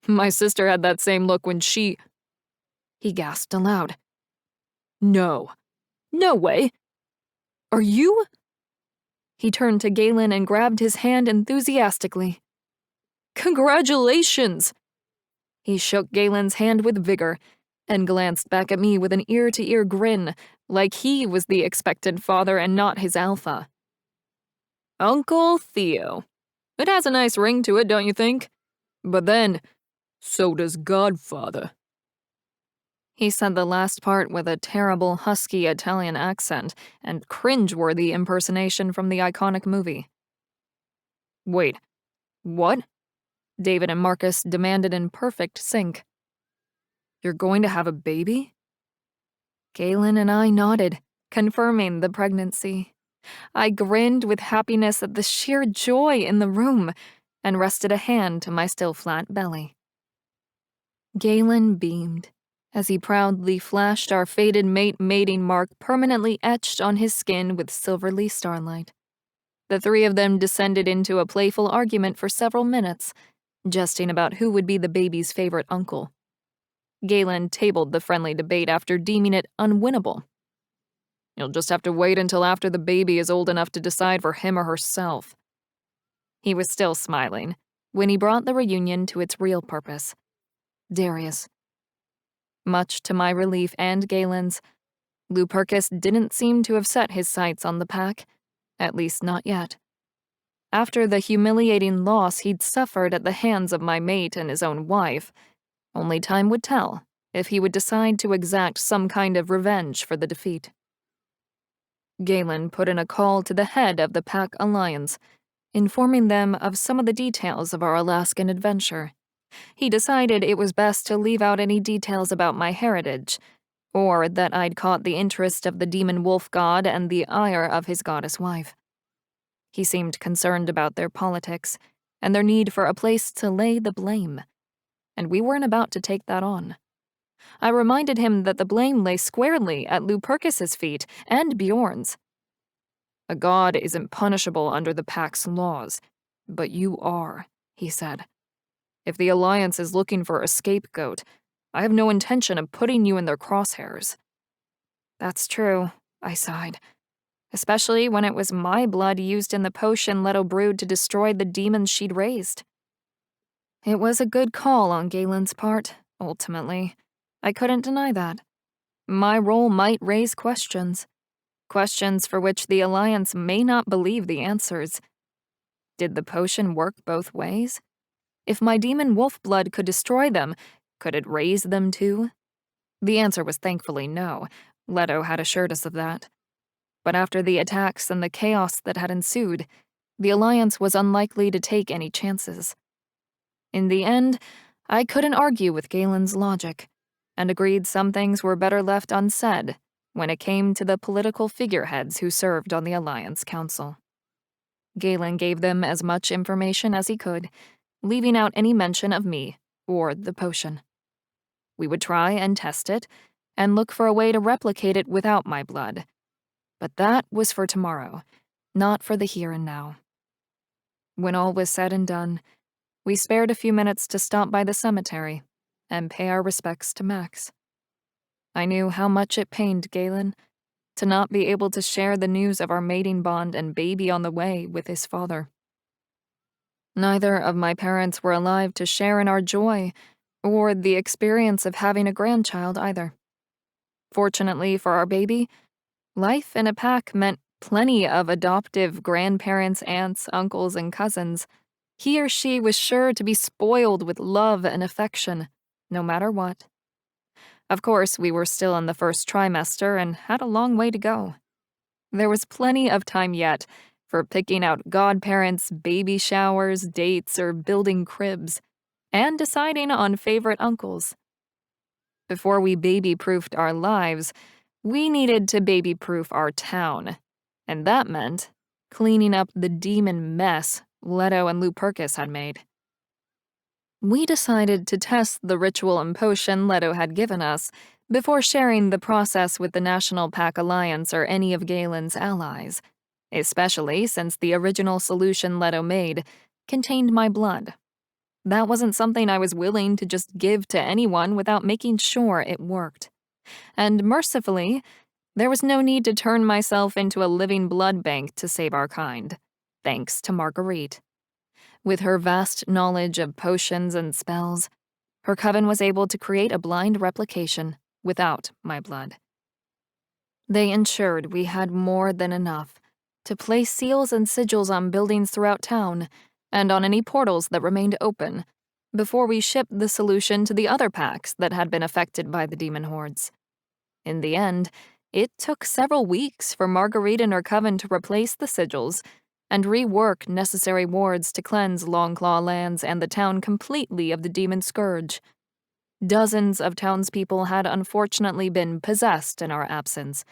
Speaker 1: My sister had that same look when she... He gasped aloud. No. No way. Are you? He turned to Galen and grabbed his hand enthusiastically. Congratulations! He shook Galen's hand with vigor and glanced back at me with an ear-to-ear grin, like he was the expected father and not his alpha. Uncle Theo. It has a nice ring to it, don't you think? But then, so does Godfather. He said the last part with a terrible, husky Italian accent and cringe-worthy impersonation from the iconic movie. Wait, what? David and Marcus demanded in perfect sync. You're going to have a baby? Galen and I nodded, confirming the pregnancy. I grinned with happiness at the sheer joy in the room and rested a hand to my still flat belly. Galen beamed as he proudly flashed our fated mate mating mark permanently etched on his skin with silverly starlight. The three of them descended into a playful argument for several minutes, jesting about who would be the baby's favorite uncle. Galen tabled the friendly debate after deeming it unwinnable. You'll just have to wait until after the baby is old enough to decide for him or herself. He was still smiling when he brought the reunion to its real purpose. Darius. Much to my relief and Galen's, Lupercus didn't seem to have set his sights on the pack, at least not yet. After the humiliating loss he'd suffered at the hands of my mate and his own wife, only time would tell if he would decide to exact some kind of revenge for the defeat. Galen put in a call to the head of the Pack Alliance, informing them of some of the details of our Alaskan adventure. He decided it was best to leave out any details about my heritage, or that I'd caught the interest of the demon wolf god and the ire of his goddess wife. He seemed concerned about their politics and their need for a place to lay the blame, and we weren't about to take that on. I reminded him that the blame lay squarely at Lupercus's feet and Bjorn's. A god isn't punishable under the Pack's laws, but you are, he said. If the Alliance is looking for a scapegoat, I have no intention of putting you in their crosshairs. That's true, I sighed, especially when it was my blood used in the potion Leto brewed to destroy the demons she'd raised. It was a good call on Galen's part, ultimately. I couldn't deny that. My role might raise questions. Questions for which the Alliance may not believe the answers. Did the potion work both ways? If my demon wolf blood could destroy them, could it raise them too? The answer was thankfully no. Leto had assured us of that. But after the attacks and the chaos that had ensued, the Alliance was unlikely to take any chances. In the end, I couldn't argue with Galen's logic, and agreed some things were better left unsaid when it came to the political figureheads who served on the Alliance Council. Galen gave them as much information as he could, leaving out any mention of me or the potion. We would try and test it, and look for a way to replicate it without my blood. But that was for tomorrow, not for the here and now. When all was said and done, we spared a few minutes to stop by the cemetery and pay our respects to Max. I knew how much it pained Galen to not be able to share the news of our mating bond and baby on the way with his father. Neither of my parents were alive to share in our joy or the experience of having a grandchild either. Fortunately for our baby, life in a pack meant plenty of adoptive grandparents, aunts, uncles, and cousins. He or she was sure to be spoiled with love and affection, no matter what. Of course, we were still in the first trimester and had a long way to go. There was plenty of time yet for picking out godparents, baby showers, dates, or building cribs, and deciding on favorite uncles. Before we baby-proofed our lives, we needed to baby-proof our town, and that meant cleaning up the demon mess Leto and Lupercus had made. We decided to test the ritual and potion Leto had given us before sharing the process with the National Pack Alliance or any of Galen's allies. especially since the original solution Leto made contained my blood. That wasn't something I was willing to just give to anyone without making sure it worked. And mercifully, there was no need to turn myself into a living blood bank to save our kind, thanks to Marguerite. With her vast knowledge of potions and spells, her coven was able to create a blind replication without my blood. They ensured we had more than enough to place seals and sigils on buildings throughout town and on any portals that remained open before we shipped the solution to the other packs that had been affected by the demon hordes. In the end, it took several weeks for Marguerite and her coven to replace the sigils and rework necessary wards to cleanse Longclaw lands and the town completely of the demon scourge. Dozens of townspeople had unfortunately been possessed in our absence,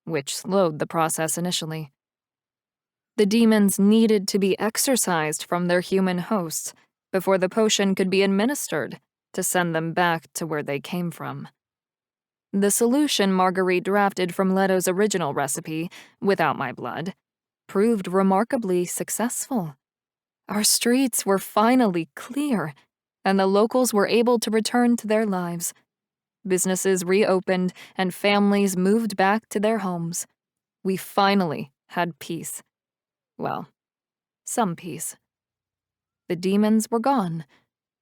Speaker 1: which slowed the process initially. The demons needed to be exorcised from their human hosts before the potion could be administered to send them back to where they came from. The solution Marguerite drafted from Leto's original recipe, without my blood, proved remarkably successful. Our streets were finally clear, and the locals were able to return to their lives. Businesses reopened, and families moved back to their homes. We finally had peace. Well, some peace. The demons were gone,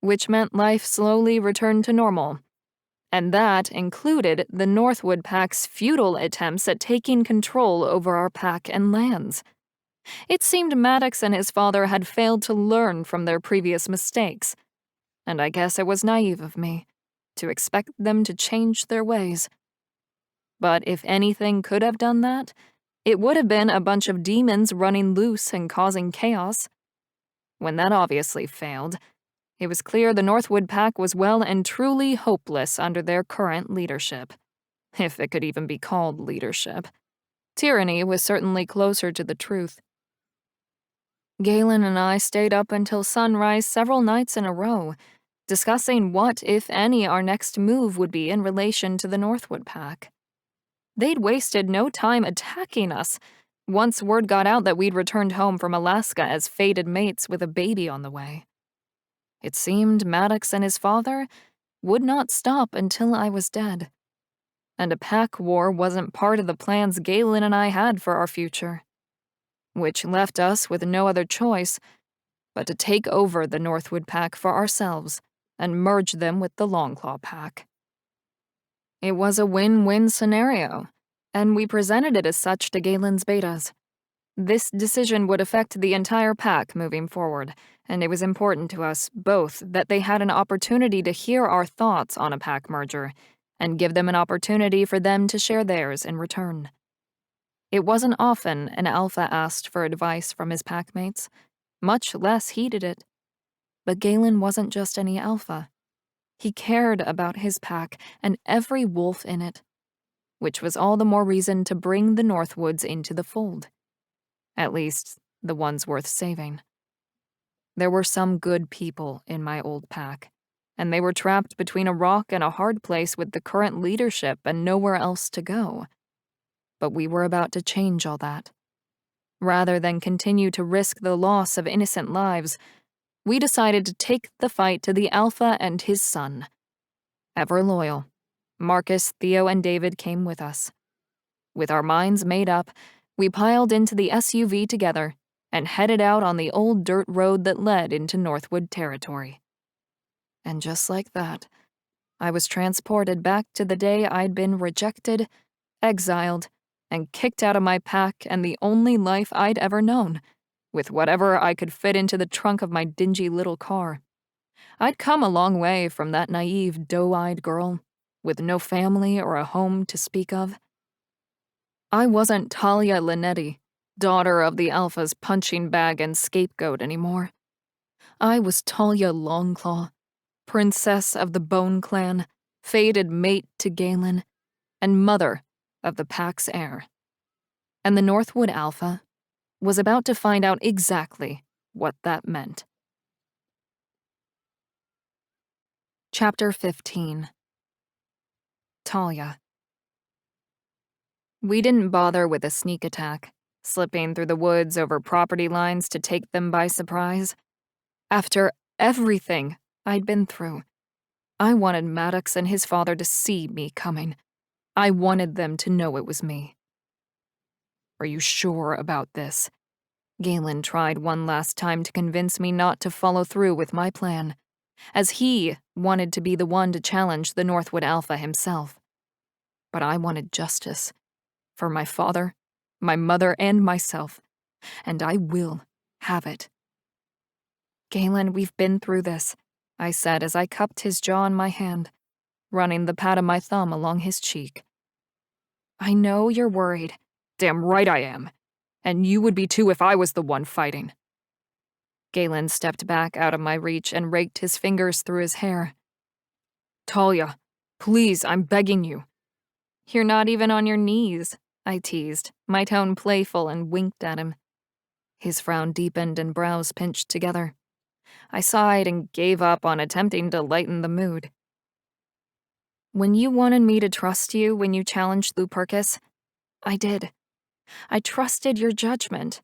Speaker 1: which meant life slowly returned to normal. And that included the Northwood Pack's futile attempts at taking control over our pack and lands. It seemed Maddox and his father had failed to learn from their previous mistakes, and I guess it was naive of me to expect them to change their ways. But if anything could have done that, it would have been a bunch of demons running loose and causing chaos. When that obviously failed, it was clear the Northwood Pack was well and truly hopeless under their current leadership. If it could even be called leadership. Tyranny was certainly closer to the truth. Galen and I stayed up until sunrise several nights in a row, discussing what, if any, our next move would be in relation to the Northwood Pack. They'd wasted no time attacking us once word got out that we'd returned home from Alaska as fated mates with a baby on the way. It seemed Maddox and his father would not stop until I was dead. And a pack war wasn't part of the plans Galen and I had for our future, which left us with no other choice but to take over the Northwood Pack for ourselves and merge them with the Longclaw Pack. It was a win-win scenario, and we presented it as such to Galen's betas. This decision would affect the entire pack moving forward, and it was important to us both that they had an opportunity to hear our thoughts on a pack merger, and give them an opportunity for them to share theirs in return. It wasn't often an alpha asked for advice from his packmates, much less heeded it. But Galen wasn't just any alpha. He cared about his pack and every wolf in it, which was all the more reason to bring the Northwoods into the fold. At least, the ones worth saving. There were some good people in my old pack, and they were trapped between a rock and a hard place with the current leadership and nowhere else to go. But we were about to change all that. Rather than continue to risk the loss of innocent lives, we decided to take the fight to the Alpha and his son. Ever loyal, Marcus, Theo, and David came with us. With our minds made up, we piled into the SUV together and headed out on the old dirt road that led into Northwood territory. And just like that, I was transported back to the day I'd been rejected, exiled, and kicked out of my pack and the only life I'd ever known, with whatever I could fit into the trunk of my dingy little car. I'd come a long way from that naive, doe-eyed girl, with no family or a home to speak of. I wasn't Talia Linetti, daughter of the Alpha's punching bag and scapegoat anymore. I was Talia Longclaw, princess of the Bone Clan, fated mate to Galen, and mother of the pack's heir. And the Northwood Alpha was about to find out exactly what that meant. Chapter 15. Talia. We didn't bother with a sneak attack. slipping through the woods over property lines to take them by surprise. After everything I'd been through, I wanted Maddox and his father to see me coming. I wanted them to know it was me. Are you sure about this? Galen tried one last time to convince me not to follow through with my plan, as he wanted to be the one to challenge the Northwood Alpha himself. But I wanted justice. For my father, my mother, and myself. And I will have it. Galen, we've been through this, I said as I cupped his jaw in my hand, running the pad of my thumb along his cheek. I know you're worried. Damn right I am. And you would be too if I was the one fighting. Galen stepped back out of my reach and raked his fingers through his hair. Talia, please, I'm begging you. You're not even on your knees, I teased, my tone playful, and winked at him. His frown deepened and brows pinched together. I sighed and gave up on attempting to lighten the mood. When you wanted me to trust you when you challenged Lupercus, I did. I trusted your judgment.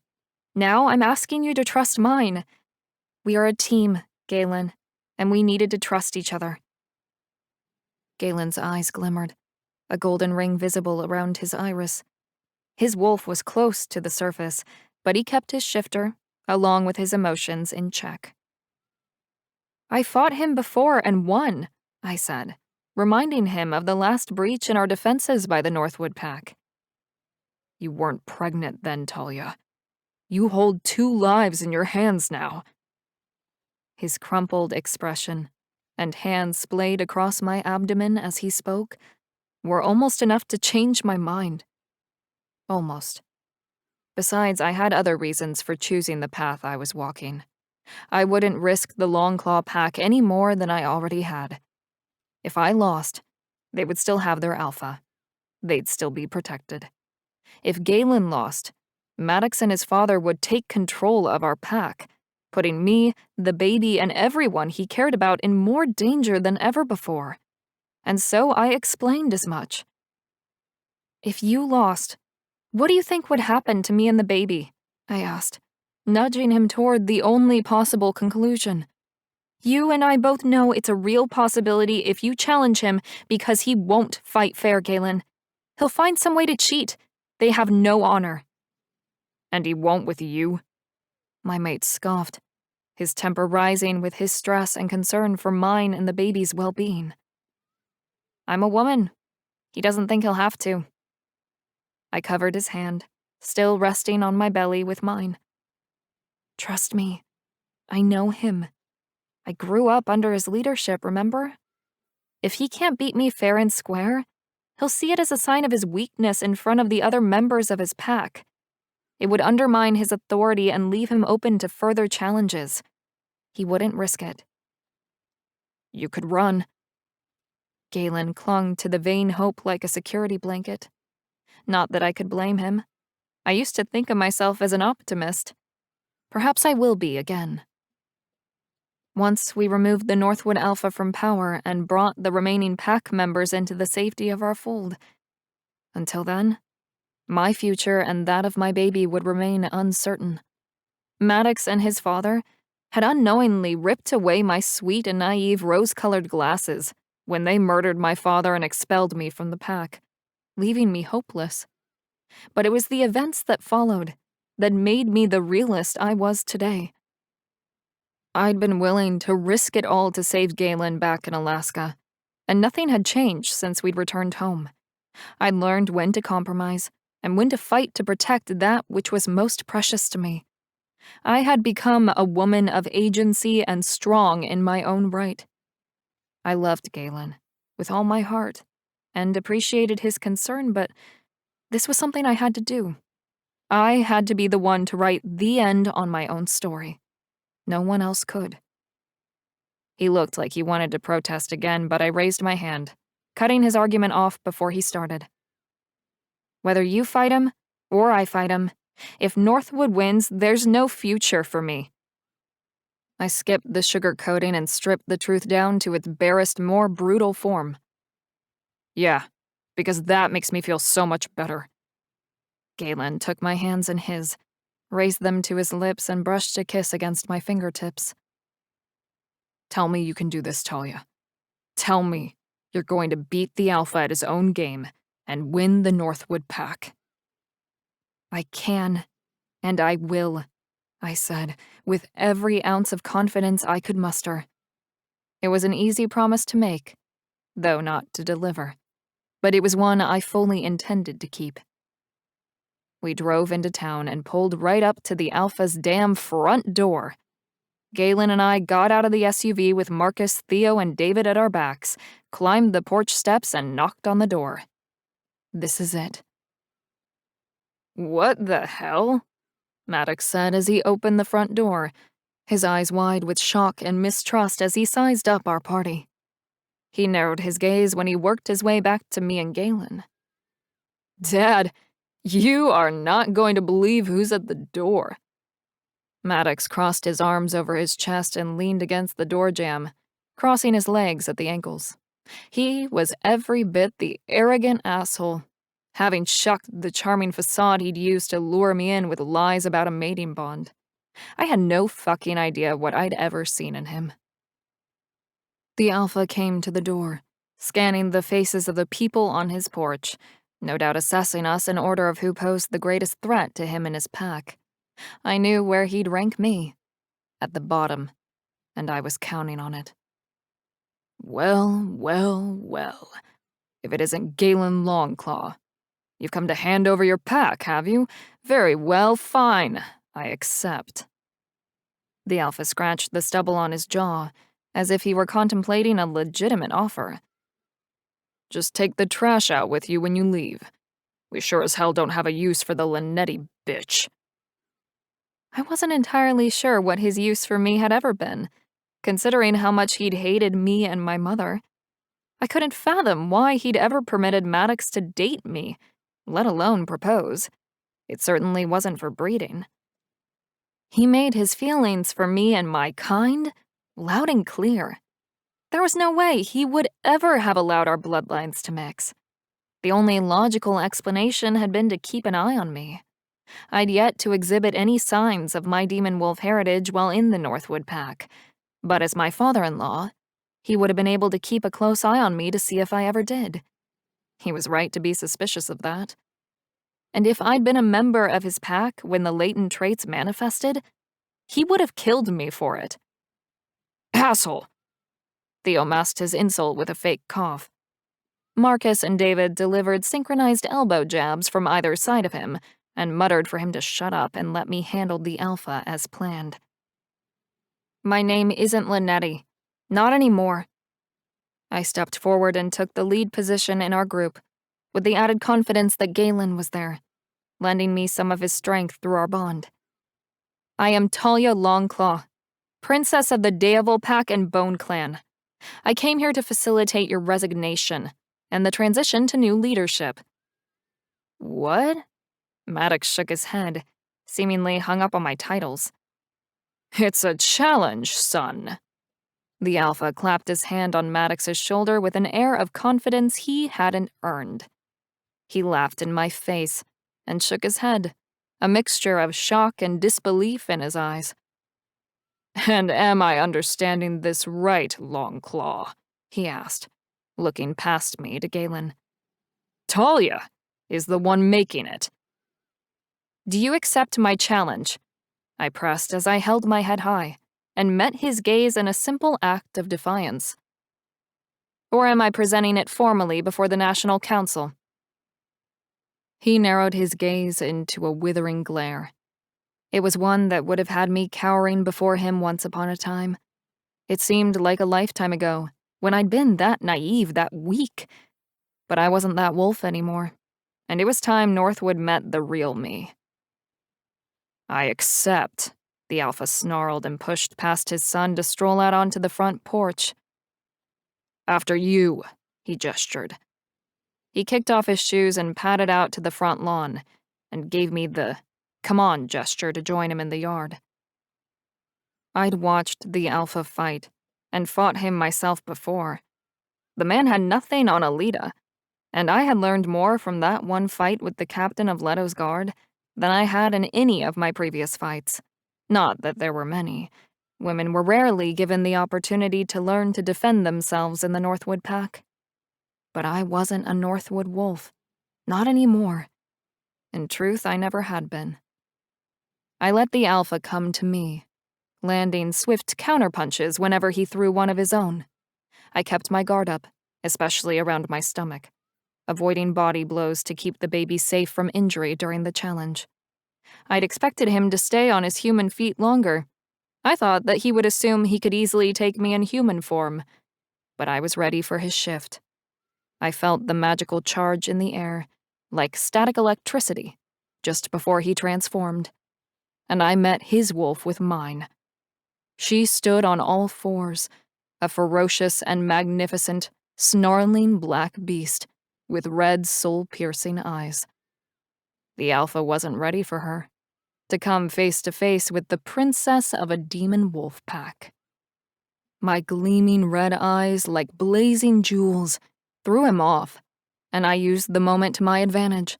Speaker 1: Now I'm asking you to trust mine. We are a team, Galen, and we needed to trust each other. Galen's eyes glimmered, a golden ring visible around his iris. His wolf was close to the surface, but he kept his shifter, along with his emotions, in check. I fought him before and won, I said, reminding him of the last breach in our defenses by the Northwood Pack. You weren't pregnant then, Talia. You hold 2 lives in your hands now. His crumpled expression and hands splayed across my abdomen as he spoke were almost enough to change my mind. Almost. Besides, I had other reasons for choosing the path I was walking. I wouldn't risk the Longclaw Pack any more than I already had. If I lost, they would still have their alpha. They'd still be protected. If Galen lost, Maddox and his father would take control of our pack, putting me, the baby, and everyone he cared about in more danger than ever before. And so I explained as much. If you lost, what do you think would happen to me and the baby? I asked, nudging him toward the only possible conclusion. You and I both know it's a real possibility if you challenge him because he won't fight fair, Galen. He'll find some way to cheat. They have no honor. And he won't with you? My mate scoffed, his temper rising with his stress and concern for mine and the baby's well-being. I'm a woman. He doesn't think he'll have to. I covered his hand, still resting on my belly with mine. Trust me. I know him. I grew up under his leadership, remember? If he can't beat me fair and square, he'll see it as a sign of his weakness in front of the other members of his pack. It would undermine his authority and leave him open to further challenges. He wouldn't risk it. You could run. Galen clung to the vain hope like a security blanket. Not that I could blame him. I used to think of myself as an optimist. Perhaps I will be again. Once we removed the Northwood Alpha from power and brought the remaining pack members into the safety of our fold. Until then, my future and that of my baby would remain uncertain. Maddox and his father had unknowingly ripped away my sweet and naive rose-colored glasses when they murdered my father and expelled me from the pack, leaving me hopeless. But it was the events that followed that made me the realist I was today. I'd been willing to risk it all to save Galen back in Alaska, and nothing had changed since we'd returned home. I'd learned when to compromise and when to fight to protect that which was most precious to me. I had become a woman of agency and strong in my own right. I loved Galen with all my heart and appreciated his concern, but this was something I had to do. I had to be the one to write the end on my own story. No one else could. He looked like he wanted to protest again, but I raised my hand, cutting his argument off before he started. Whether you fight him or I fight him, if Northwood wins, there's no future for me. I skipped the sugar-coating and stripped the truth down to its barest, more brutal form. Yeah, because that makes me feel so much better. Galen took my hands in his, raised them to his lips, and brushed a kiss against my fingertips. Tell me you can do this, Talia. Tell me you're going to beat the Alpha at his own game and win the Northwood Pack. I can, and I will, I said, with every ounce of confidence I could muster. It was an easy promise to make, though not to deliver, but it was one I fully intended to keep. We drove into town and pulled right up to the Alpha's damn front door. Galen and I got out of the SUV with Marcus, Theo, and David at our backs, climbed the porch steps, and knocked on the door. This is it. What the hell? Maddox said as he opened the front door, his eyes wide with shock and mistrust as he sized up our party. He narrowed his gaze when he worked his way back to me and Galen. Dad, you are not going to believe who's at the door. Maddox crossed his arms over his chest and leaned against the door jamb, crossing his legs at the ankles. He was every bit the arrogant asshole, having shucked the charming facade he'd used to lure me in with lies about a mating bond. I had no fucking idea what I'd ever seen in him. The Alpha came to the door, scanning the faces of the people on his porch, no doubt assessing us in order of who posed the greatest threat to him and his pack. I knew where he'd rank me, at the bottom, and I was counting on it. Well, well, well. If it isn't Galen Longclaw. You've come to hand over your pack, have you? Very well, fine. I accept. The Alpha scratched the stubble on his jaw, as if he were contemplating a legitimate offer. Just take the trash out with you when you leave. We sure as hell don't have a use for the Linetti bitch. I wasn't entirely sure what his use for me had ever been, considering how much he'd hated me and my mother. I couldn't fathom why he'd ever permitted Maddox to date me, let alone propose. It certainly wasn't for breeding. He made his feelings for me and my kind loud and clear. There was no way he would ever have allowed our bloodlines to mix. The only logical explanation had been to keep an eye on me. I'd yet to exhibit any signs of my demon wolf heritage while in the Northwood Pack, but as my father-in-law, he would have been able to keep a close eye on me to see if I ever did. He was right to be suspicious of that. And if I'd been a member of his pack when the latent traits manifested, he would have killed me for it. Asshole! Theo masked his insult with a fake cough. Marcus and David delivered synchronized elbow jabs from either side of him and muttered for him to shut up and let me handle the Alpha as planned. My name isn't Linetti. Not anymore. I stepped forward and took the lead position in our group, with the added confidence that Galen was there, lending me some of his strength through our bond. I am Talia Longclaw, princess of the Daevil Pack and Bone Clan. I came here to facilitate your resignation and the transition to new leadership. What? Maddox shook his head, seemingly hung up on my titles. It's a challenge, son. The Alpha clapped his hand on Maddox's shoulder with an air of confidence he hadn't earned. He laughed in my face and shook his head, a mixture of shock and disbelief in his eyes. And am I understanding this right, Longclaw? He asked, looking past me to Galen. Talia is the one making it. Do you accept my challenge? I pressed as I held my head high and met his gaze in a simple act of defiance. Or am I presenting it formally before the National Council? He narrowed his gaze into a withering glare. It was one that would have had me cowering before him once upon a time. It seemed like a lifetime ago, when I'd been that naive, that weak. But I wasn't that wolf anymore, and it was time Northwood met the real me. I accept, the Alpha snarled and pushed past his son to stroll out onto the front porch. After you, he gestured. He kicked off his shoes and padded out to the front lawn, and gave me the come on gesture to join him in the yard. I'd watched the Alpha fight, and fought him myself before. The man had nothing on Alita, And I had learned more from that one fight with the captain of Leto's guard than I had in any of my previous fights. Not that there were many. Women were rarely given the opportunity to learn to defend themselves in the Northwood Pack. But I wasn't a Northwood wolf. Not anymore. In truth, I never had been. I let the alpha come to me, landing swift counterpunches whenever he threw one of his own. I kept my guard up, especially around my stomach, avoiding body blows to keep the baby safe from injury during the challenge. I'd expected him to stay on his human feet longer. I thought that he would assume he could easily take me in human form, but I was ready for his shift. I felt the magical charge in the air, like static electricity, just before he transformed. And I met his wolf with mine. She stood on all fours, a ferocious and magnificent, snarling black beast with red, soul-piercing eyes. The alpha wasn't ready for her, to come face to face with the princess of a demon wolf pack. My gleaming red eyes, like blazing jewels, threw him off, and I used the moment to my advantage.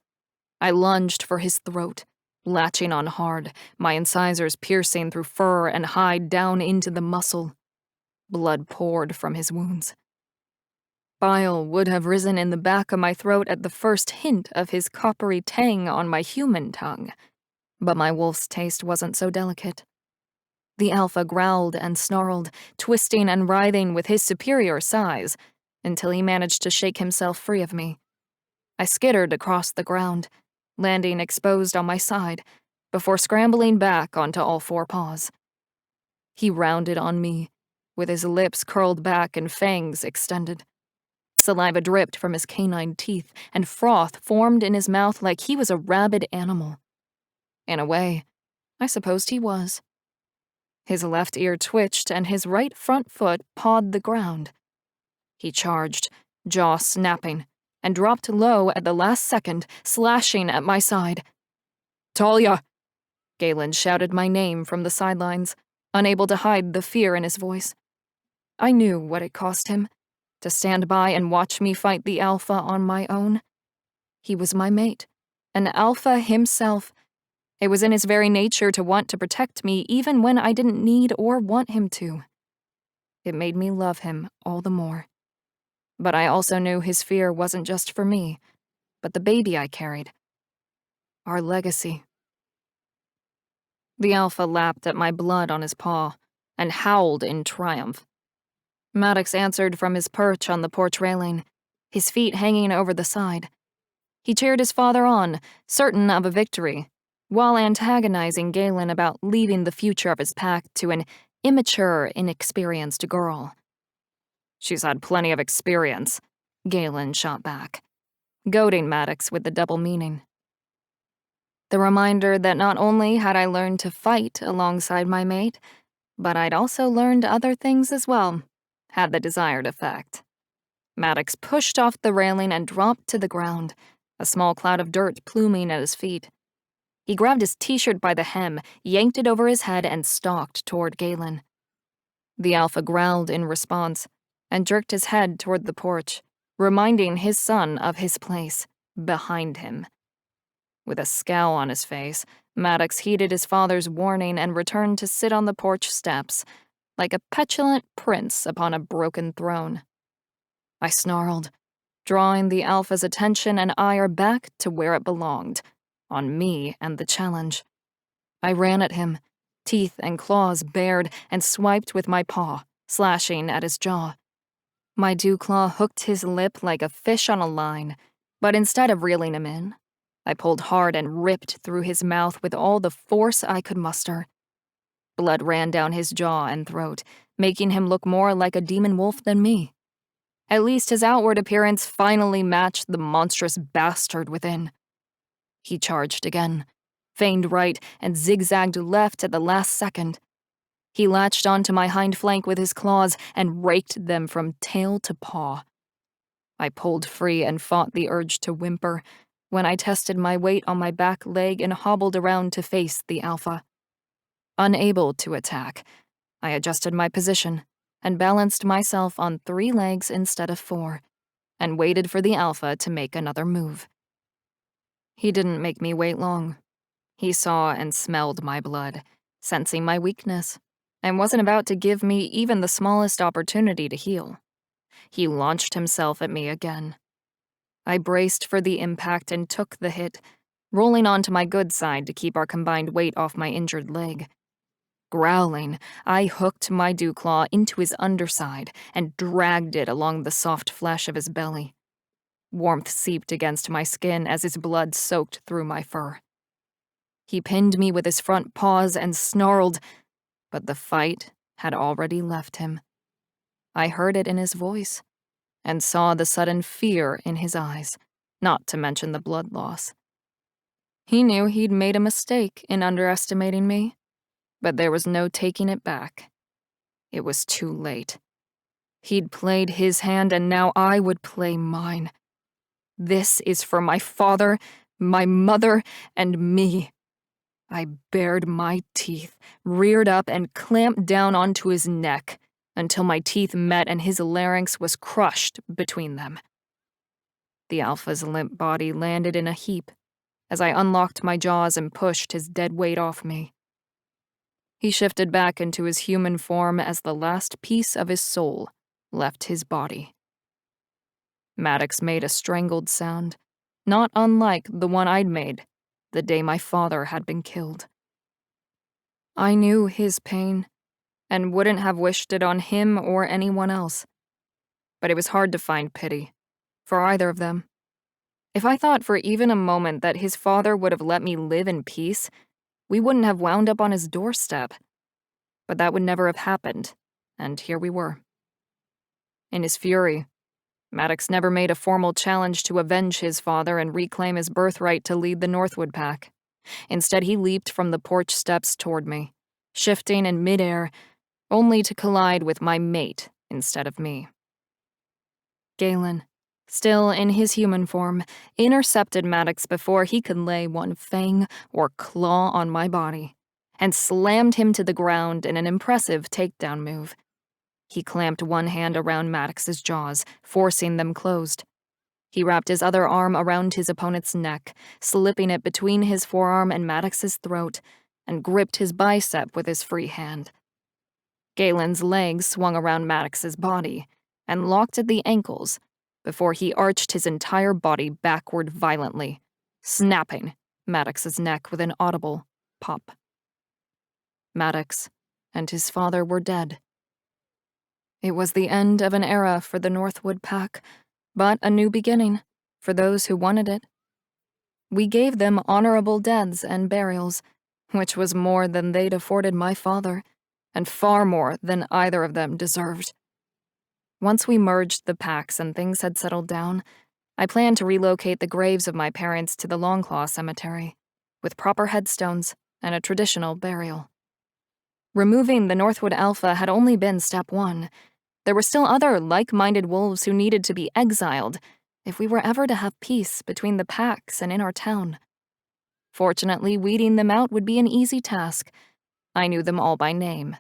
Speaker 1: I lunged for his throat, latching on hard, my incisors piercing through fur and hide down into the muscle. Blood poured from his wounds. Bile would have risen in the back of my throat at the first hint of his coppery tang on my human tongue, but my wolf's taste wasn't so delicate. The alpha growled and snarled, twisting and writhing with his superior size, until he managed to shake himself free of me. I skittered across the ground, landing exposed on my side, before scrambling back onto all four paws. He rounded on me, with his lips curled back and fangs extended. Saliva dripped from his canine teeth, and froth formed in his mouth like he was a rabid animal. In a way, I supposed he was. His left ear twitched, and his right front foot pawed the ground. He charged, jaw snapping, and dropped low at the last second, slashing at my side. "Talia!" Galen shouted my name from the sidelines, unable to hide the fear in his voice. I knew what it cost him, to stand by and watch me fight the alpha on my own. He was my mate, an alpha himself. It was in his very nature to want to protect me even when I didn't need or want him to. It made me love him all the more. But I also knew his fear wasn't just for me, but the baby I carried. Our legacy. The alpha lapped at my blood on his paw and howled in triumph. Maddox answered from his perch on the porch railing, his feet hanging over the side. He cheered his father on, certain of a victory, while antagonizing Galen about leaving the future of his pack to an immature, inexperienced girl. "She's had plenty of experience," Galen shot back, goading Maddox with the double meaning. The reminder that not only had I learned to fight alongside my mate, but I'd also learned other things as well, had the desired effect. Maddox pushed off the railing and dropped to the ground, a small cloud of dirt pluming at his feet. He grabbed his t-shirt by the hem, yanked it over his head, and stalked toward Galen. The alpha growled in response and jerked his head toward the porch, reminding his son of his place, behind him. With a scowl on his face, Maddox heeded his father's warning and returned to sit on the porch steps, like a petulant prince upon a broken throne. I snarled, drawing the alpha's attention and ire back to where it belonged, on me and the challenge. I ran at him, teeth and claws bared, and swiped with my paw, slashing at his jaw. My dewclaw hooked his lip like a fish on a line, but instead of reeling him in, I pulled hard and ripped through his mouth with all the force I could muster. Blood ran down his jaw and throat, making him look more like a demon wolf than me. At least his outward appearance finally matched the monstrous bastard within. He charged again, feigned right and zigzagged left at the last second. He latched onto my hind flank with his claws and raked them from tail to paw. I pulled free and fought the urge to whimper when I tested my weight on my back leg and hobbled around to face the alpha. Unable to attack, I adjusted my position and balanced myself on 3 legs instead of 4, and waited for the alpha to make another move. He didn't make me wait long. He saw and smelled my blood, sensing my weakness, and wasn't about to give me even the smallest opportunity to heal. He launched himself at me again. I braced for the impact and took the hit, rolling onto my good side to keep our combined weight off my injured leg. Growling, I hooked my dewclaw into his underside and dragged it along the soft flesh of his belly. Warmth seeped against my skin as his blood soaked through my fur. He pinned me with his front paws and snarled, but the fight had already left him. I heard it in his voice and saw the sudden fear in his eyes, not to mention the blood loss. He knew he'd made a mistake in underestimating me, but there was no taking it back. It was too late. He'd played his hand, and now I would play mine. This is for my father, my mother, and me. I bared my teeth, reared up, and clamped down onto his neck until my teeth met and his larynx was crushed between them. The alpha's limp body landed in a heap as I unlocked my jaws and pushed his dead weight off me. He shifted back into his human form as the last piece of his soul left his body. Maddox made a strangled sound, not unlike the one I'd made the day my father had been killed. I knew his pain and wouldn't have wished it on him or anyone else, but it was hard to find pity for either of them. If I thought for even a moment that his father would have let me live in peace, we wouldn't have wound up on his doorstep. But that would never have happened, and here we were. In his fury, Maddox never made a formal challenge to avenge his father and reclaim his birthright to lead the Northwood Pack. Instead, he leaped from the porch steps toward me, shifting in midair, only to collide with my mate instead of me. Galen, still in his human form, intercepted Maddox before he could lay one fang or claw on my body, and slammed him to the ground in an impressive takedown move. He clamped one hand around Maddox's jaws, forcing them closed. He wrapped his other arm around his opponent's neck, slipping it between his forearm and Maddox's throat, and gripped his bicep with his free hand. Galen's legs swung around Maddox's body and locked at the ankles before he arched his entire body backward violently, snapping Maddox's neck with an audible pop. Maddox and his father were dead. It was the end of an era for the Northwood Pack, but a new beginning for those who wanted it. We gave them honorable deaths and burials, which was more than they'd afforded my father, and far more than either of them deserved. Once we merged the packs and things had settled down, I planned to relocate the graves of my parents to the Longclaw Cemetery, with proper headstones and a traditional burial. Removing the Northwood Alpha had only been step one. There were still other like-minded wolves who needed to be exiled if we were ever to have peace between the packs and in our town. Fortunately, weeding them out would be an easy task. I knew them all by name.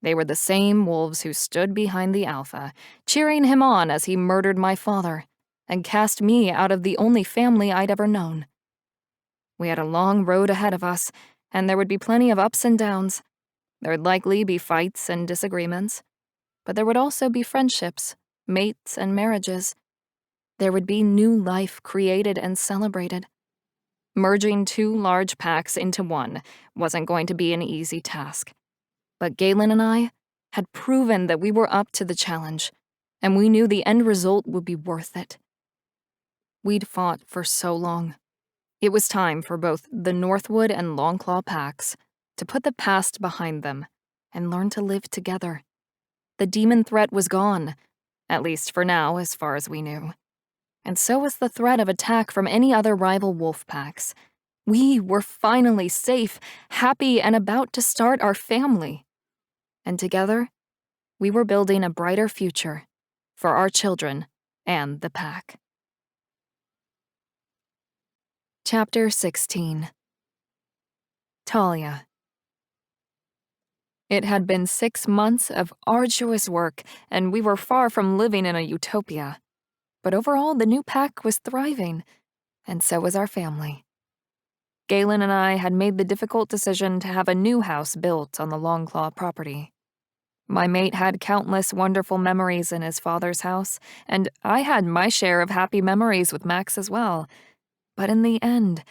Speaker 1: They were the same wolves who stood behind the Alpha, cheering him on as he murdered my father and cast me out of the only family I'd ever known. We had a long road ahead of us, and there would be plenty of ups and downs. There'd likely be fights and disagreements, but there would also be friendships, mates, and marriages. There would be new life created and celebrated. Merging two large packs into one wasn't going to be an easy task. But Galen and I had proven that we were up to the challenge, and we knew the end result would be worth it. We'd fought for so long. It was time for both the Northwood and Longclaw packs to put the past behind them and learn to live together. The demon threat was gone, at least for now, as far as we knew. And so was the threat of attack from any other rival wolf packs. We were finally safe, happy, and about to start our family. And together, we were building a brighter future for our children and the pack. Chapter 16. Talia. It had been 6 months of arduous work, and we were far from living in a utopia. but overall the new pack was thriving, and so was our family. Galen and I had made the difficult decision to have a new house built on the Longclaw property. My mate had countless wonderful memories in his father's house, and I had my share of happy memories with Max as well. But in the end,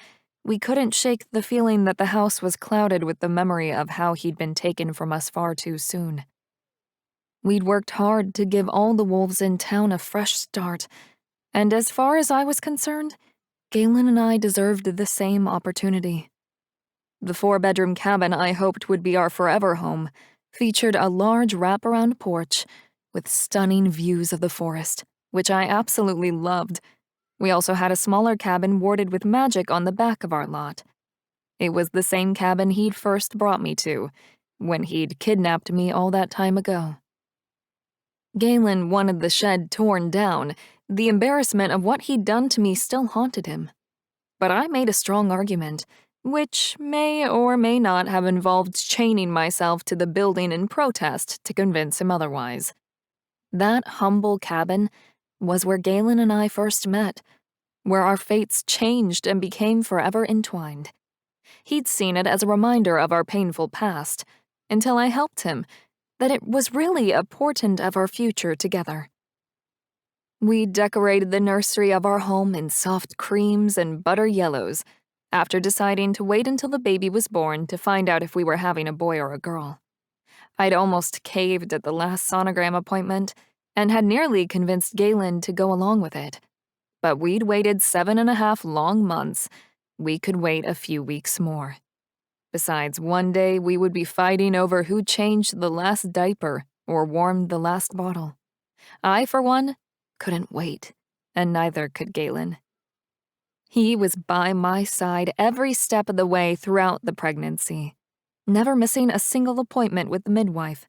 Speaker 1: we couldn't shake the feeling that the house was clouded with the memory of how he'd been taken from us far too soon. We'd worked hard to give all the wolves in town a fresh start, and as far as I was concerned, Galen and I deserved the same opportunity. The 4-bedroom cabin I hoped would be our forever home featured a large wraparound porch with stunning views of the forest, which I absolutely loved. We also had a smaller cabin warded with magic on the back of our lot. It was the same cabin he'd first brought me to, when he'd kidnapped me all that time ago. Galen wanted the shed torn down. The embarrassment of what he'd done to me still haunted him. But I made a strong argument, which may or may not have involved chaining myself to the building in protest to convince him otherwise. That humble cabin was where Galen and I first met, where our fates changed and became forever entwined. He'd seen it as a reminder of our painful past, until I helped him, that it was really a portent of our future together. We decorated the nursery of our home in soft creams and butter yellows, after deciding to wait until the baby was born to find out if we were having a boy or a girl. I'd almost caved at the last sonogram appointment and had nearly convinced Galen to go along with it. But we'd waited 7.5 long months. We could wait a few weeks more. Besides, one day we would be fighting over who changed the last diaper or warmed the last bottle. I, for one, couldn't wait, and neither could Galen. He was by my side every step of the way throughout the pregnancy, never missing a single appointment with the midwife.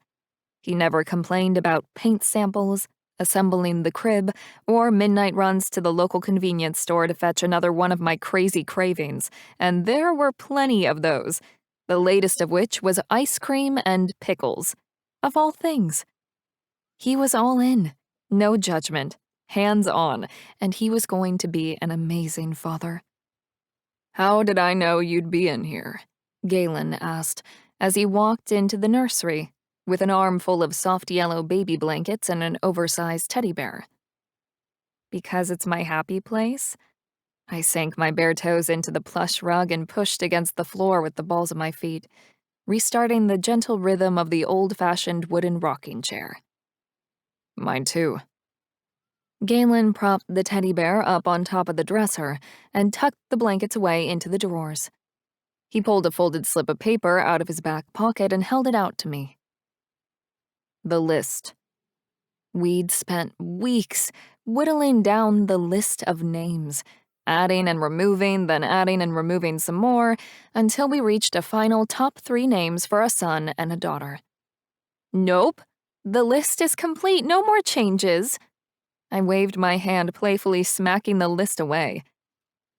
Speaker 1: He never complained about paint samples, assembling the crib, or midnight runs to the local convenience store to fetch another one of my crazy cravings, and there were plenty of those, the latest of which was ice cream and pickles, of all things. He was all in, no judgment, hands on, and he was going to be an amazing father. "How did I know you'd be in here?" Galen asked as he walked into the nursery with an armful of soft yellow baby blankets and an oversized teddy bear. "Because it's my happy place?" I sank my bare toes into the plush rug and pushed against the floor with the balls of my feet, restarting the gentle rhythm of the old-fashioned wooden rocking chair. "Mine too." Galen propped the teddy bear up on top of the dresser and tucked the blankets away into the drawers. He pulled a folded slip of paper out of his back pocket and held it out to me. The list. We'd spent weeks whittling down the list of names, adding and removing, then adding and removing some more, until we reached a final top 3 names for a son and a daughter. "Nope, the list is complete, no more changes." I waved my hand, playfully smacking the list away.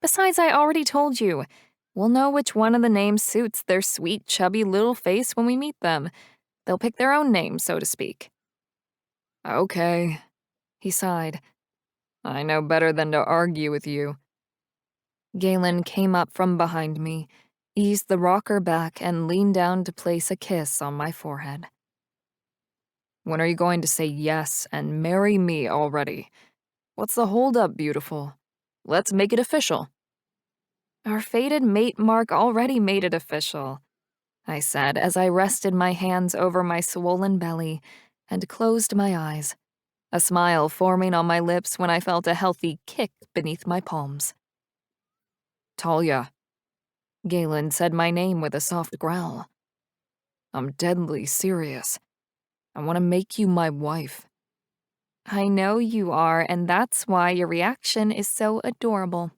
Speaker 1: "Besides, I already told you. We'll know which one of the names suits their sweet, chubby little face when we meet them. They'll pick their own name, so to speak." "Okay," he sighed. "I know better than to argue with you." Galen came up from behind me, eased the rocker back, and leaned down to place a kiss on my forehead. "When are you going to say yes and marry me already? What's the holdup, beautiful? Let's make it official." "Our fated mate mark already made it official," I said as I rested my hands over my swollen belly and closed my eyes, a smile forming on my lips when I felt a healthy kick beneath my palms. "Talia." Galen said my name with a soft growl. "I'm deadly serious. I want to make you my wife." "I know you are, and that's why your reaction is so adorable."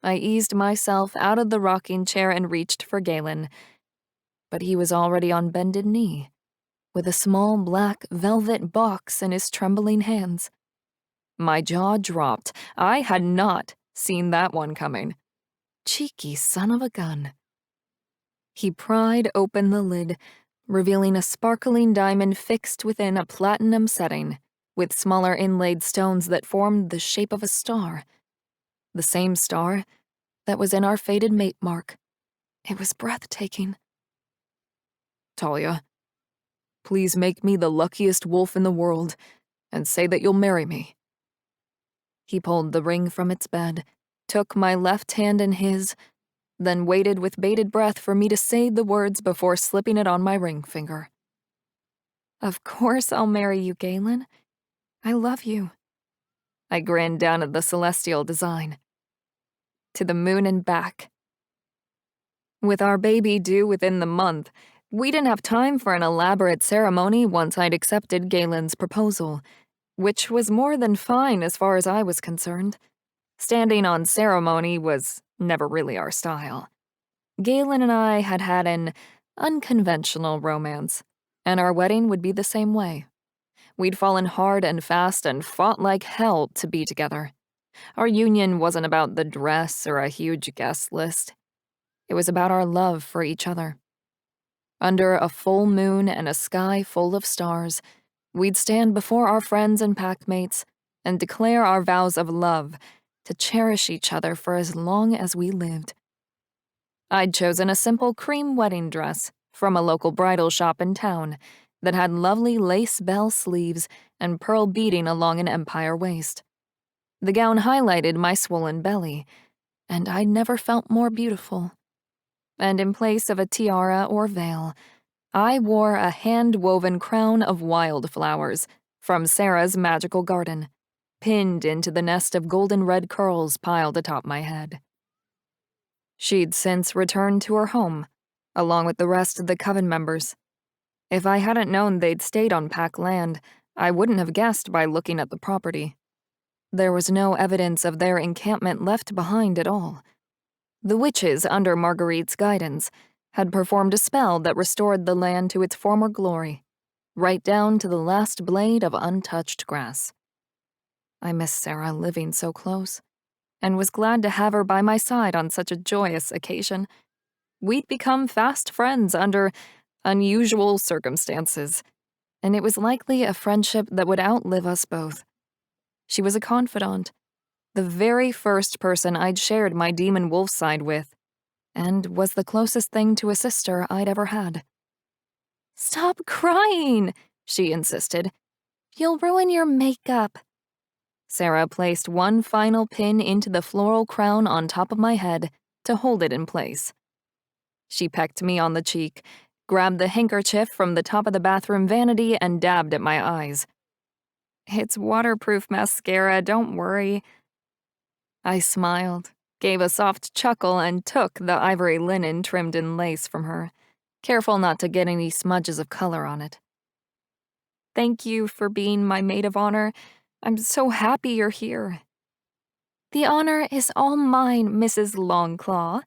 Speaker 1: I eased myself out of the rocking chair and reached for Galen, but he was already on bended knee, with a small black velvet box in his trembling hands. My jaw dropped. I had not seen that one coming. Cheeky son of a gun. He pried open the lid, revealing a sparkling diamond fixed within a platinum setting. with smaller inlaid stones that formed the shape of a star. The same star that was in our fated mate mark. It was breathtaking. Talia, please make me the luckiest wolf in the world and say that you'll marry me. He pulled the ring from its bed, took my left hand in his, then waited with bated breath for me to say the words before slipping it on my ring finger. Of course I'll marry you, Galen. I love you. I grinned down at the celestial design. To the moon and back. With our baby due within the month, we didn't have time for an elaborate ceremony once I'd accepted Galen's proposal, which was more than fine as far as I was concerned. Standing on ceremony was never really our style. Galen and I had had an unconventional romance, and our wedding would be the same way. We'd fallen hard and fast and fought like hell to be together. Our union wasn't about the dress or a huge guest list. It was about our love for each other. Under a full moon and a sky full of stars, we'd stand before our friends and packmates and declare our vows of love to cherish each other for as long as we lived. I'd chosen a simple cream wedding dress from a local bridal shop in town that had lovely lace bell sleeves and pearl beading along an empire waist. The gown highlighted my swollen belly, and I'd never felt more beautiful. And in place of a tiara or veil, I wore a hand-woven crown of wildflowers from Sarah's magical garden, pinned into the nest of golden red curls piled atop my head. She'd since returned to her home, along with the rest of the coven members. If I hadn't known they'd stayed on Pack land, I wouldn't have guessed by looking at the property. There was no evidence of their encampment left behind at all. The witches, under Marguerite's guidance, had performed a spell that restored the land to its former glory, right down to the last blade of untouched grass. I missed Sarah living so close, and was glad to have her by my side on such a joyous occasion. We'd become fast friends under unusual circumstances, and it was likely a friendship that would outlive us both. She was a confidant, the very first person I'd shared my demon wolf side with, and was the closest thing to a sister I'd ever had. "Stop crying," she insisted. "You'll ruin your makeup." Sarah placed one final pin into the floral crown on top of my head to hold it in place. She pecked me on the cheek, grabbed the handkerchief from the top of the bathroom vanity, and dabbed at my eyes. "It's waterproof mascara, don't worry." I smiled, gave a soft chuckle, and took the ivory linen trimmed in lace from her, careful not to get any smudges of color on it. "Thank you for being my maid of honor. I'm so happy you're here." "The honor is all mine, Mrs. Longclaw."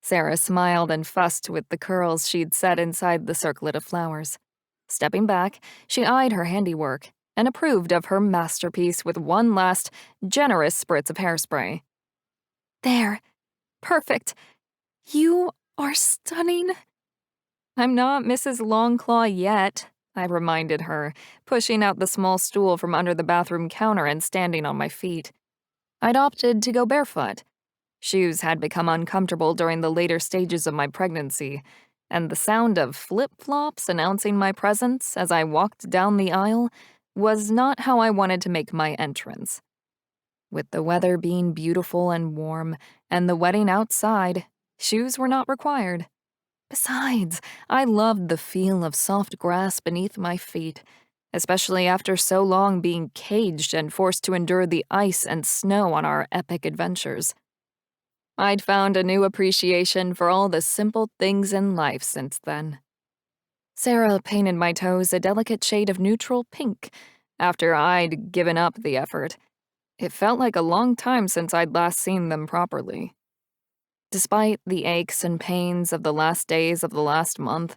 Speaker 1: Sarah smiled and fussed with the curls she'd set inside the circlet of flowers. Stepping back, she eyed her handiwork and approved of her masterpiece with one last, generous spritz of hairspray. "There. Perfect. You are stunning." "I'm not Mrs. Longclaw yet," I reminded her, pushing out the small stool from under the bathroom counter and standing on my feet. I'd opted to go barefoot. Shoes had become uncomfortable during the later stages of my pregnancy, and the sound of flip-flops announcing my presence as I walked down the aisle was not how I wanted to make my entrance. With the weather being beautiful and warm, and the wedding outside, shoes were not required. Besides, I loved the feel of soft grass beneath my feet, especially after so long being caged and forced to endure the ice and snow on our epic adventures. I'd found a new appreciation for all the simple things in life since then. Sarah painted my toes a delicate shade of neutral pink after I'd given up the effort. It felt like a long time since I'd last seen them properly. Despite the aches and pains of the last days of the last month,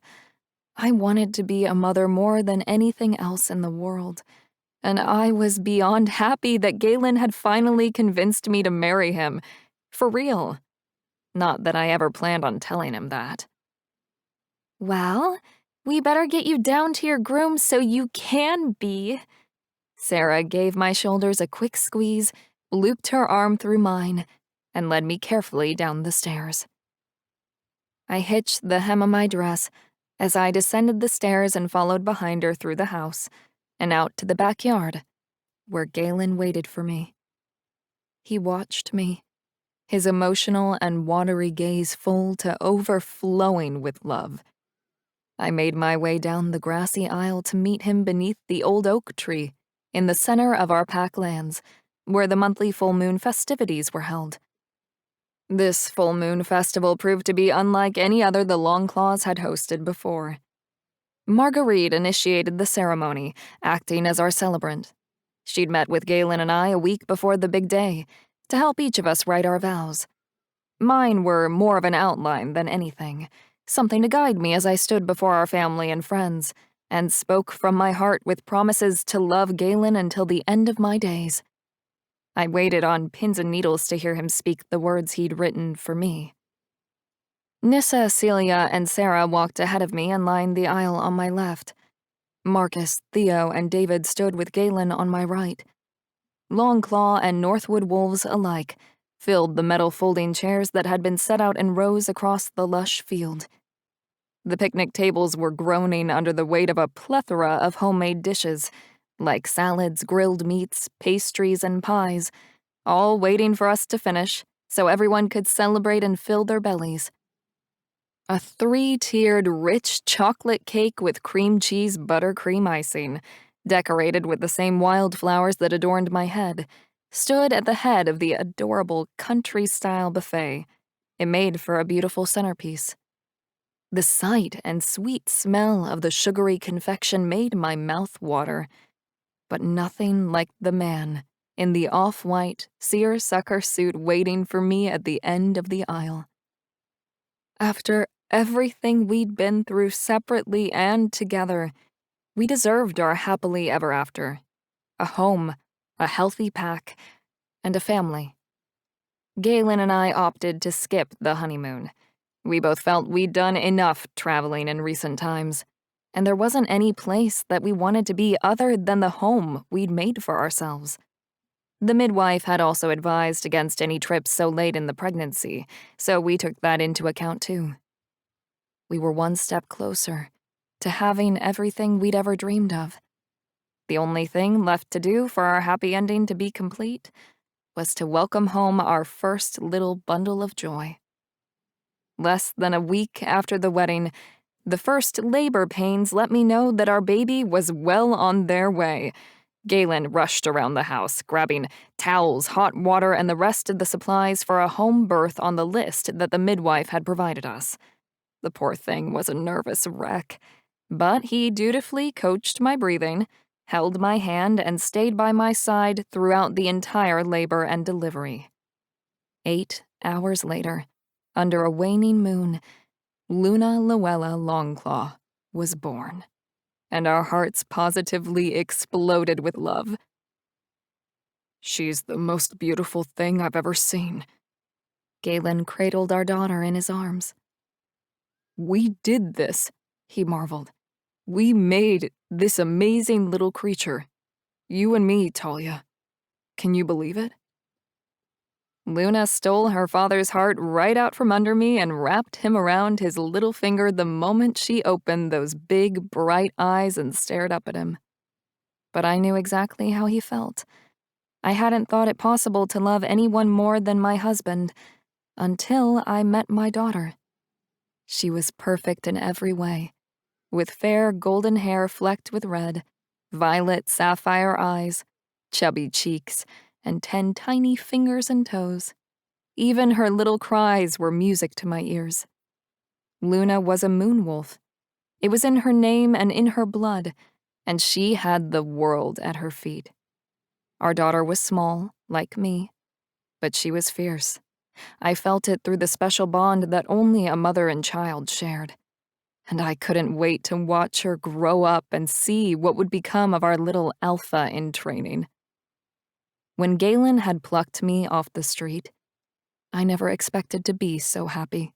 Speaker 1: I wanted to be a mother more than anything else in the world, and I was beyond happy that Galen had finally convinced me to marry him. For real. Not that I ever planned on telling him that. "Well, we better get you down to your groom so you can be." Sarah gave my shoulders a quick squeeze, looped her arm through mine, and led me carefully down the stairs. I hitched the hem of my dress as I descended the stairs and followed behind her through the house and out to the backyard, where Galen waited for me. He watched me, his emotional and watery gaze full to overflowing with love. I made my way down the grassy aisle to meet him beneath the old oak tree in the center of our pack lands, where the monthly full moon festivities were held. This full moon festival proved to be unlike any other the Longclaws had hosted before. Marguerite initiated the ceremony, acting as our celebrant. She'd met with Galen and I a week before the big day to help each of us write our vows. Mine were more of an outline than anything, something to guide me as I stood before our family and friends and spoke from my heart with promises to love Galen until the end of my days. I waited on pins and needles to hear him speak the words he'd written for me. Nissa, Celia, and Sarah walked ahead of me and lined the aisle on my left. Marcus, Theo, and David stood with Galen on my right. Longclaw and Northwood wolves alike filled the metal folding chairs that had been set out in rows across the lush field. The picnic tables were groaning under the weight of a plethora of homemade dishes, like salads, grilled meats, pastries, and pies, all waiting for us to finish so everyone could celebrate and fill their bellies. A 3-tiered rich chocolate cake with cream cheese buttercream icing, decorated with the same wildflowers that adorned my head, stood at the head of the adorable country-style buffet. It made for a beautiful centerpiece. The sight and sweet smell of the sugary confection made my mouth water, but nothing like the man in the off-white seersucker suit waiting for me at the end of the aisle. After everything we'd been through separately and together, we deserved our happily ever after. A home, a healthy pack, and a family. Galen and I opted to skip the honeymoon. We both felt we'd done enough traveling in recent times, and there wasn't any place that we wanted to be other than the home we'd made for ourselves. The midwife had also advised against any trips so late in the pregnancy, so we took that into account too. We were one step closer to having everything we'd ever dreamed of. The only thing left to do for our happy ending to be complete was to welcome home our first little bundle of joy. Less than a week after the wedding, the first labor pains let me know that our baby was well on their way. Galen rushed around the house, grabbing towels, hot water, and the rest of the supplies for a home birth on the list that the midwife had provided us. The poor thing was a nervous wreck, but he dutifully coached my breathing, held my hand, and stayed by my side throughout the entire labor and delivery. 8 hours later, under a waning moon, Luna Luella Longclaw was born, and our hearts positively exploded with love. "She's the most beautiful thing I've ever seen." Galen cradled our daughter in his arms. "We did this," he marveled. "We made this amazing little creature. You and me, Talia. Can you believe it?" Luna stole her father's heart right out from under me and wrapped him around his little finger the moment she opened those big, bright eyes and stared up at him. But I knew exactly how he felt. I hadn't thought it possible to love anyone more than my husband until I met my daughter. She was perfect in every way, with fair golden hair flecked with red, violet sapphire eyes, chubby cheeks, and 10 tiny fingers and toes. Even her little cries were music to my ears. Luna was a moon wolf. It was in her name and in her blood, and she had the world at her feet. Our daughter was small, like me, but she was fierce. I felt it through the special bond that only a mother and child shared. And I couldn't wait to watch her grow up and see what would become of our little alpha in training. When Galen had plucked me off the street, I never expected to be so happy.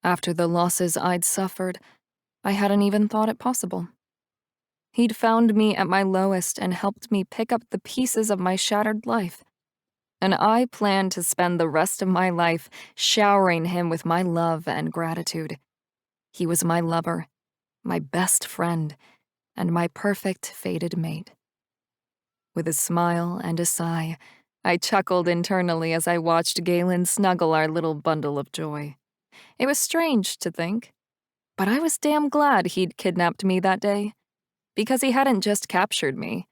Speaker 1: After the losses I'd suffered, I hadn't even thought it possible. He'd found me at my lowest and helped me pick up the pieces of my shattered life. And I planned to spend the rest of my life showering him with my love and gratitude. He was my lover, my best friend, and my perfect fated mate. With a smile and a sigh, I chuckled internally as I watched Galen snuggle our little bundle of joy. It was strange to think, but I was damn glad he'd kidnapped me that day, because he hadn't just captured me,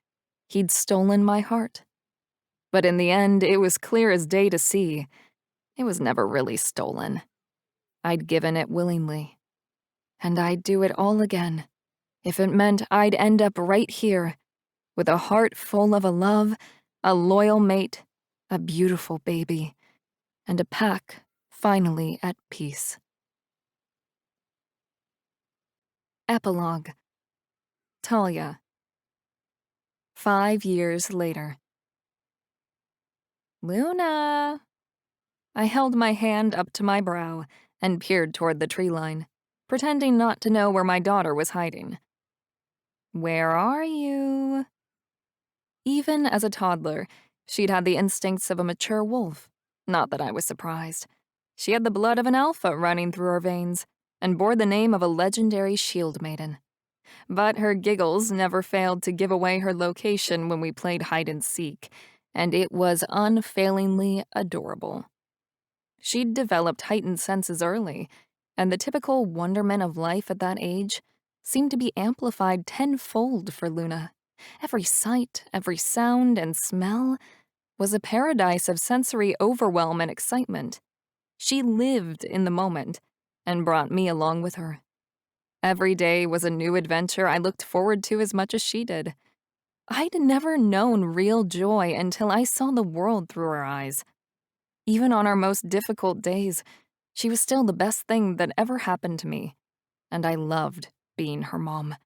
Speaker 1: he'd stolen my heart. But in the end, it was clear as day to see, it was never really stolen. I'd given it willingly. And I'd do it all again, if it meant I'd end up right here, with a heart full of a love, a loyal mate, a beautiful baby, and a pack finally at peace. Epilogue. Talia. 5 years later. Luna! I held my hand up to my brow and peered toward the tree line, pretending not to know where my daughter was hiding. Where are you? Even as a toddler, she'd had the instincts of a mature wolf. Not that I was surprised. She had the blood of an alpha running through her veins and bore the name of a legendary shield maiden. But her giggles never failed to give away her location when we played hide and seek, and it was unfailingly adorable. She'd developed heightened senses early, and the typical wonderment of life at that age seemed to be amplified tenfold for Luna. Every sight, every sound and smell was a paradise of sensory overwhelm and excitement. She lived in the moment and brought me along with her. Every day was a new adventure I looked forward to as much as she did. I'd never known real joy until I saw the world through her eyes. Even on our most difficult days, she was still the best thing that ever happened to me, and I loved being her mom.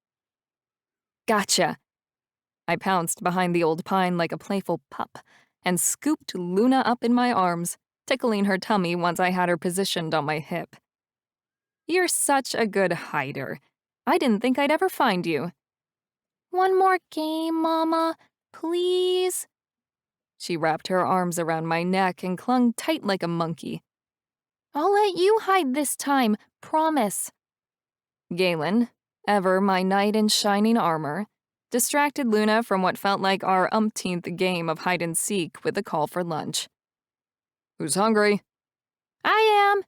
Speaker 1: Gotcha! I pounced behind the old pine like a playful pup and scooped Luna up in my arms, tickling her tummy once I had her positioned on my hip. You're such a good hider. I didn't think I'd ever find you. One more game, Mama, please? She wrapped her arms around my neck and clung tight like a monkey. I'll let you hide this time, promise. Galen, ever my knight in shining armor, distracted Luna from what felt like our umpteenth game of hide-and-seek with a call for lunch. Who's hungry? I am.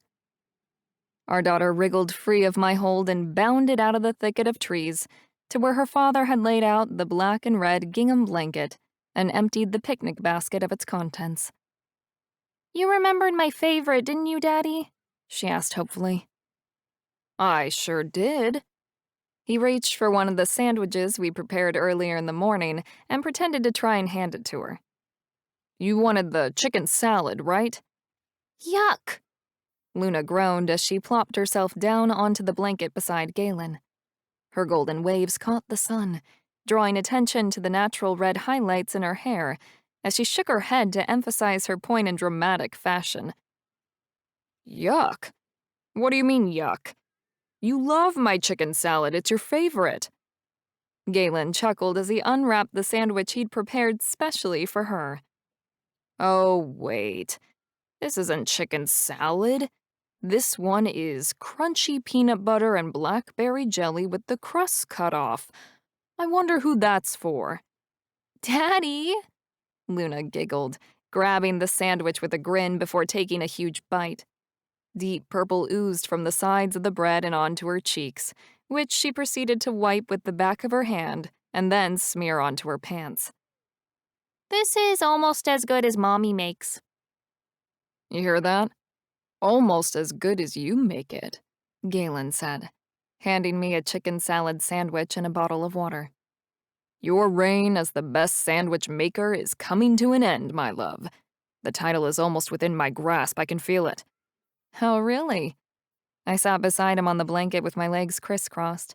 Speaker 1: Our daughter wriggled free of my hold and bounded out of the thicket of trees to where her father had laid out the black and red gingham blanket and emptied the picnic basket of its contents. You remembered my favorite, didn't you, Daddy? She asked hopefully. I sure did. He reached for one of the sandwiches we prepared earlier in the morning and pretended to try and hand it to her. You wanted the chicken salad, right? Yuck! Luna groaned as she plopped herself down onto the blanket beside Galen. Her golden waves caught the sun, drawing attention to the natural red highlights in her hair as she shook her head to emphasize her point in dramatic fashion. Yuck? What do you mean, yuck? You love my chicken salad, it's your favorite. Galen chuckled as he unwrapped the sandwich he'd prepared specially for her. Oh, wait. This isn't chicken salad. This one is crunchy peanut butter and blackberry jelly with the crust cut off. I wonder who that's for. Daddy! Luna giggled, grabbing the sandwich with a grin before taking a huge bite. Deep purple oozed from the sides of the bread and onto her cheeks, which she proceeded to wipe with the back of her hand and then smear onto her pants. This is almost as good as Mommy makes. You hear that? Almost as good as you make it, Galen said, handing me a chicken salad sandwich and a bottle of water. Your reign as the best sandwich maker is coming to an end, my love. The title is almost within my grasp, I can feel it. Oh, really? I sat beside him on the blanket with my legs crisscrossed,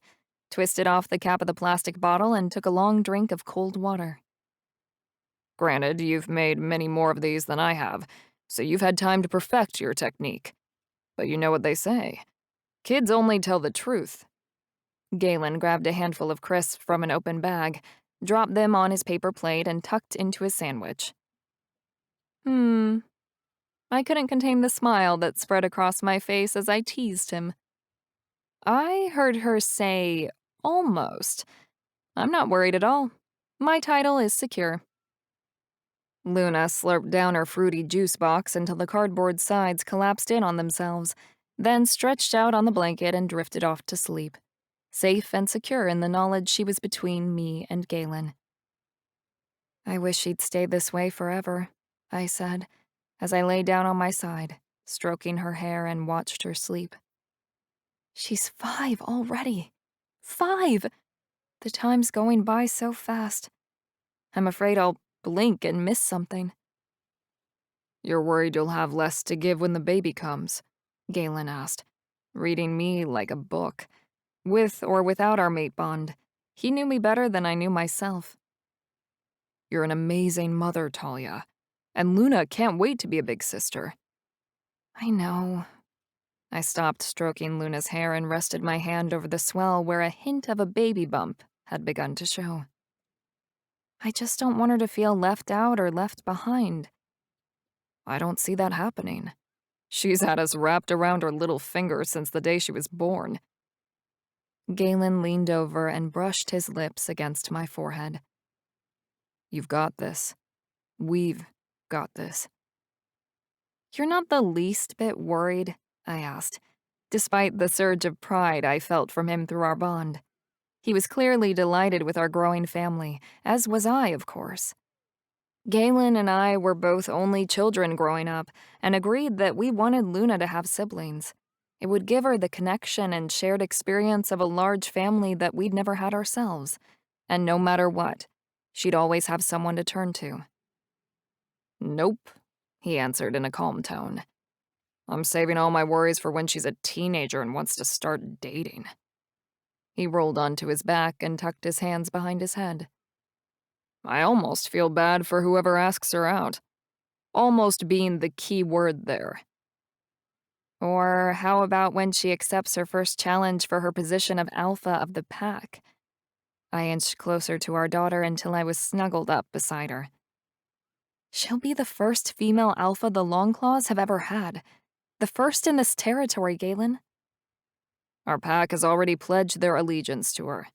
Speaker 1: twisted off the cap of the plastic bottle, and took a long drink of cold water. Granted, you've made many more of these than I have, so you've had time to perfect your technique. But you know what they say. Kids only tell the truth. Galen grabbed a handful of crisps from an open bag, dropped them on his paper plate, and tucked into his sandwich. I couldn't contain the smile that spread across my face as I teased him. I heard her say, almost. I'm not worried at all. My title is secure. Luna slurped down her fruity juice box until the cardboard sides collapsed in on themselves, then stretched out on the blanket and drifted off to sleep, safe and secure in the knowledge she was between me and Galen. I wish she'd stay this way forever, I said, as I lay down on my side, stroking her hair and watched her sleep. She's 5 already. 5! The time's going by so fast. I'm afraid I'll blink and miss something. You're worried you'll have less to give when the baby comes? Galen asked, reading me like a book. With or without our mate bond, he knew me better than I knew myself. You're an amazing mother, Talia, and Luna can't wait to be a big sister. I know. I stopped stroking Luna's hair and rested my hand over the swell where a hint of a baby bump had begun to show. I just don't want her to feel left out or left behind. I don't see that happening. She's had us wrapped around her little finger since the day she was born. Galen leaned over and brushed his lips against my forehead. You've got this. We've got this. You're not the least bit worried? I asked, despite the surge of pride I felt from him through our bond. He was clearly delighted with our growing family, as was I, of course. Galen and I were both only children growing up and agreed that we wanted Luna to have siblings. It would give her the connection and shared experience of a large family that we'd never had ourselves, and no matter what, she'd always have someone to turn to. Nope, he answered in a calm tone. I'm saving all my worries for when she's a teenager and wants to start dating. He rolled onto his back and tucked his hands behind his head. I almost feel bad for whoever asks her out. Almost being the key word there. Or how about when she accepts her first challenge for her position of alpha of the pack? I inched closer to our daughter until I was snuggled up beside her. She'll be the first female alpha the Longclaws have ever had. The first in this territory, Galen. Our pack has already pledged their allegiance to her.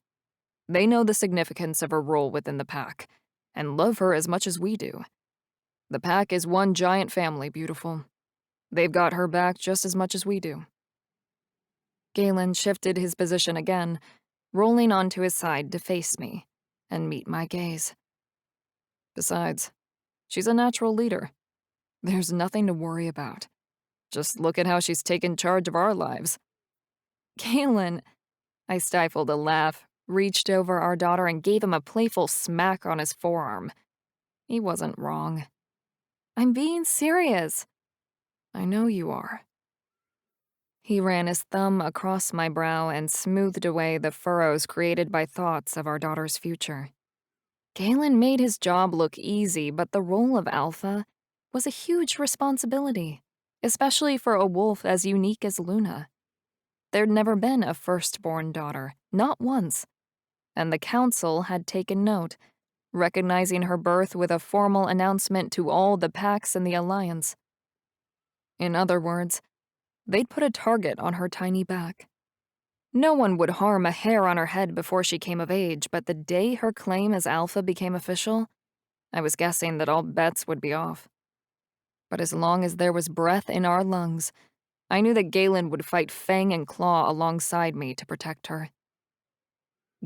Speaker 1: They know the significance of her role within the pack, and love her as much as we do. The pack is one giant family, beautiful. They've got her back just as much as we do. Galen shifted his position again, rolling onto his side to face me and meet my gaze. Besides, she's a natural leader. There's nothing to worry about. Just look at how she's taken charge of our lives. Galen, I stifled a laugh, reached over our daughter and gave him a playful smack on his forearm. He wasn't wrong. I'm being serious. I know you are. He ran his thumb across my brow and smoothed away the furrows created by thoughts of our daughter's future. Galen made his job look easy, but the role of alpha was a huge responsibility, especially for a wolf as unique as Luna. There'd never been a firstborn daughter, not once, and the council had taken note, recognizing her birth with a formal announcement to all the packs in the Alliance. In other words, they'd put a target on her tiny back. No one would harm a hair on her head before she came of age, but the day her claim as alpha became official, I was guessing that all bets would be off. But as long as there was breath in our lungs, I knew that Galen would fight fang and claw alongside me to protect her.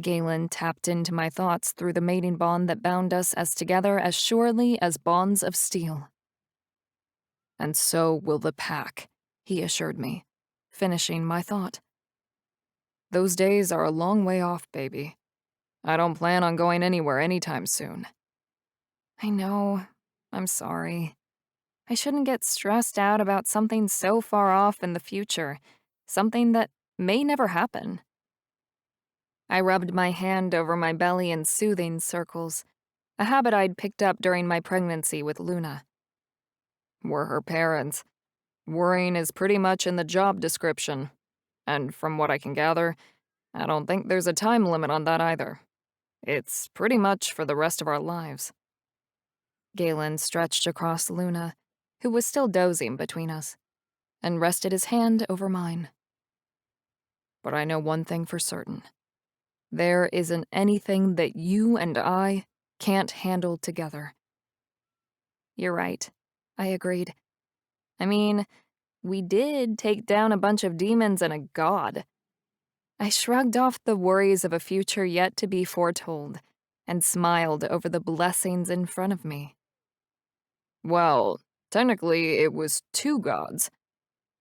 Speaker 1: Galen tapped into my thoughts through the mating bond that bound us as together as surely as bonds of steel. And so will the pack, he assured me, finishing my thought. Those days are a long way off, baby. I don't plan on going anywhere anytime soon. I know. I'm sorry. I shouldn't get stressed out about something so far off in the future, something that may never happen. I rubbed my hand over my belly in soothing circles, a habit I'd picked up during my pregnancy with Luna. We're her parents. Worrying is pretty much in the job description, and from what I can gather, I don't think there's a time limit on that either. It's pretty much for the rest of our lives.
Speaker 2: Galen stretched across Luna, who was still dozing between us, and rested his hand over mine.
Speaker 1: But I know one thing for certain. There isn't anything that you and I can't handle together.
Speaker 2: You're right, I agreed. I mean, we did take down a bunch of demons and a god. I shrugged off the worries of a future yet to be foretold and smiled over the blessings in front of me.
Speaker 1: Well, technically, it was 2 gods.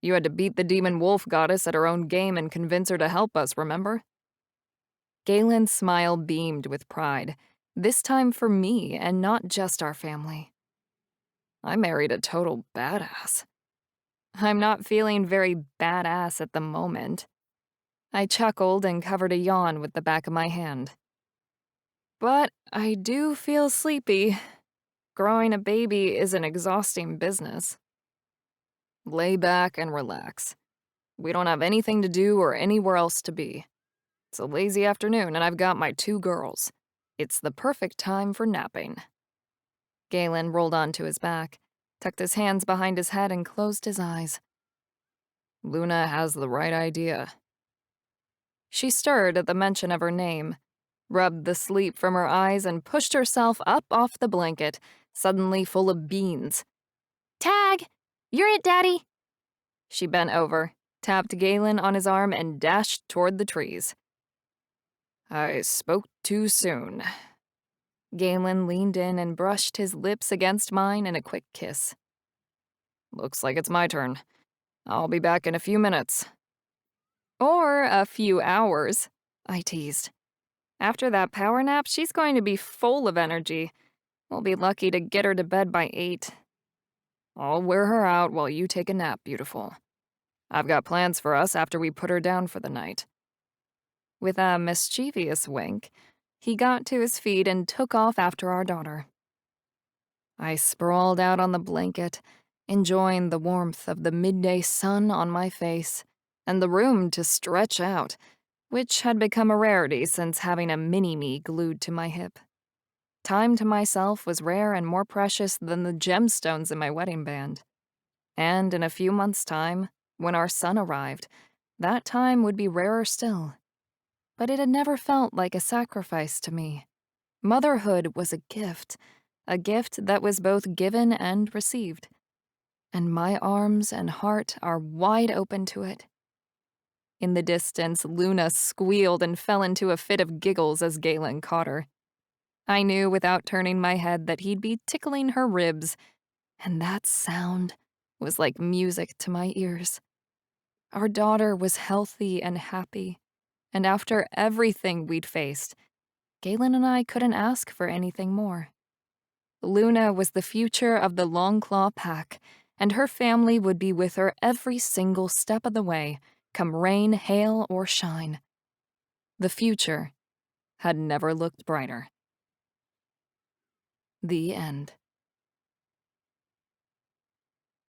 Speaker 1: You had to beat the demon wolf goddess at her own game and convince her to help us, remember?
Speaker 2: Galen's smile beamed with pride, this time for me and not just our family.
Speaker 1: I married a total badass.
Speaker 2: I'm not feeling very badass at the moment. I chuckled and covered a yawn with the back of my hand. But I do feel sleepy. Growing a baby is an exhausting business.
Speaker 1: Lay back and relax. We don't have anything to do or anywhere else to be. It's a lazy afternoon and I've got my 2 girls. It's the perfect time for napping.
Speaker 2: Galen rolled onto his back, tucked his hands behind his head and closed his eyes.
Speaker 1: Luna has the right idea.
Speaker 2: She stirred at the mention of her name, rubbed the sleep from her eyes and pushed herself up off the blanket, suddenly full of beans. Tag! You're it, Daddy! She bent over, tapped Galen on his arm and dashed toward the trees.
Speaker 1: I spoke too soon.
Speaker 2: Galen leaned in and brushed his lips against mine in a quick kiss.
Speaker 1: Looks like it's my turn. I'll be back in a few minutes.
Speaker 2: Or a few hours, I teased. After that power nap, she's going to be full of energy. We'll be lucky to get her to bed by 8.
Speaker 1: I'll wear her out while you take a nap, beautiful. I've got plans for us after we put her down for the night.
Speaker 2: With a mischievous wink, he got to his feet and took off after our daughter. I sprawled out on the blanket, enjoying the warmth of the midday sun on my face and the room to stretch out, which had become a rarity since having a mini-me glued to my hip. Time to myself was rare and more precious than the gemstones in my wedding band. And in a few months' time, when our son arrived, that time would be rarer still. But it had never felt like a sacrifice to me. Motherhood was a gift that was both given and received. And my arms and heart are wide open to it. In the distance, Luna squealed and fell into a fit of giggles as Galen caught her. I knew without turning my head that he'd be tickling her ribs, and that sound was like music to my ears. Our daughter was healthy and happy, and after everything we'd faced, Galen and I couldn't ask for anything more. Luna was the future of the Longclaw Pack, and her family would be with her every single step of the way, come rain, hail, or shine. The future had never looked brighter. The end.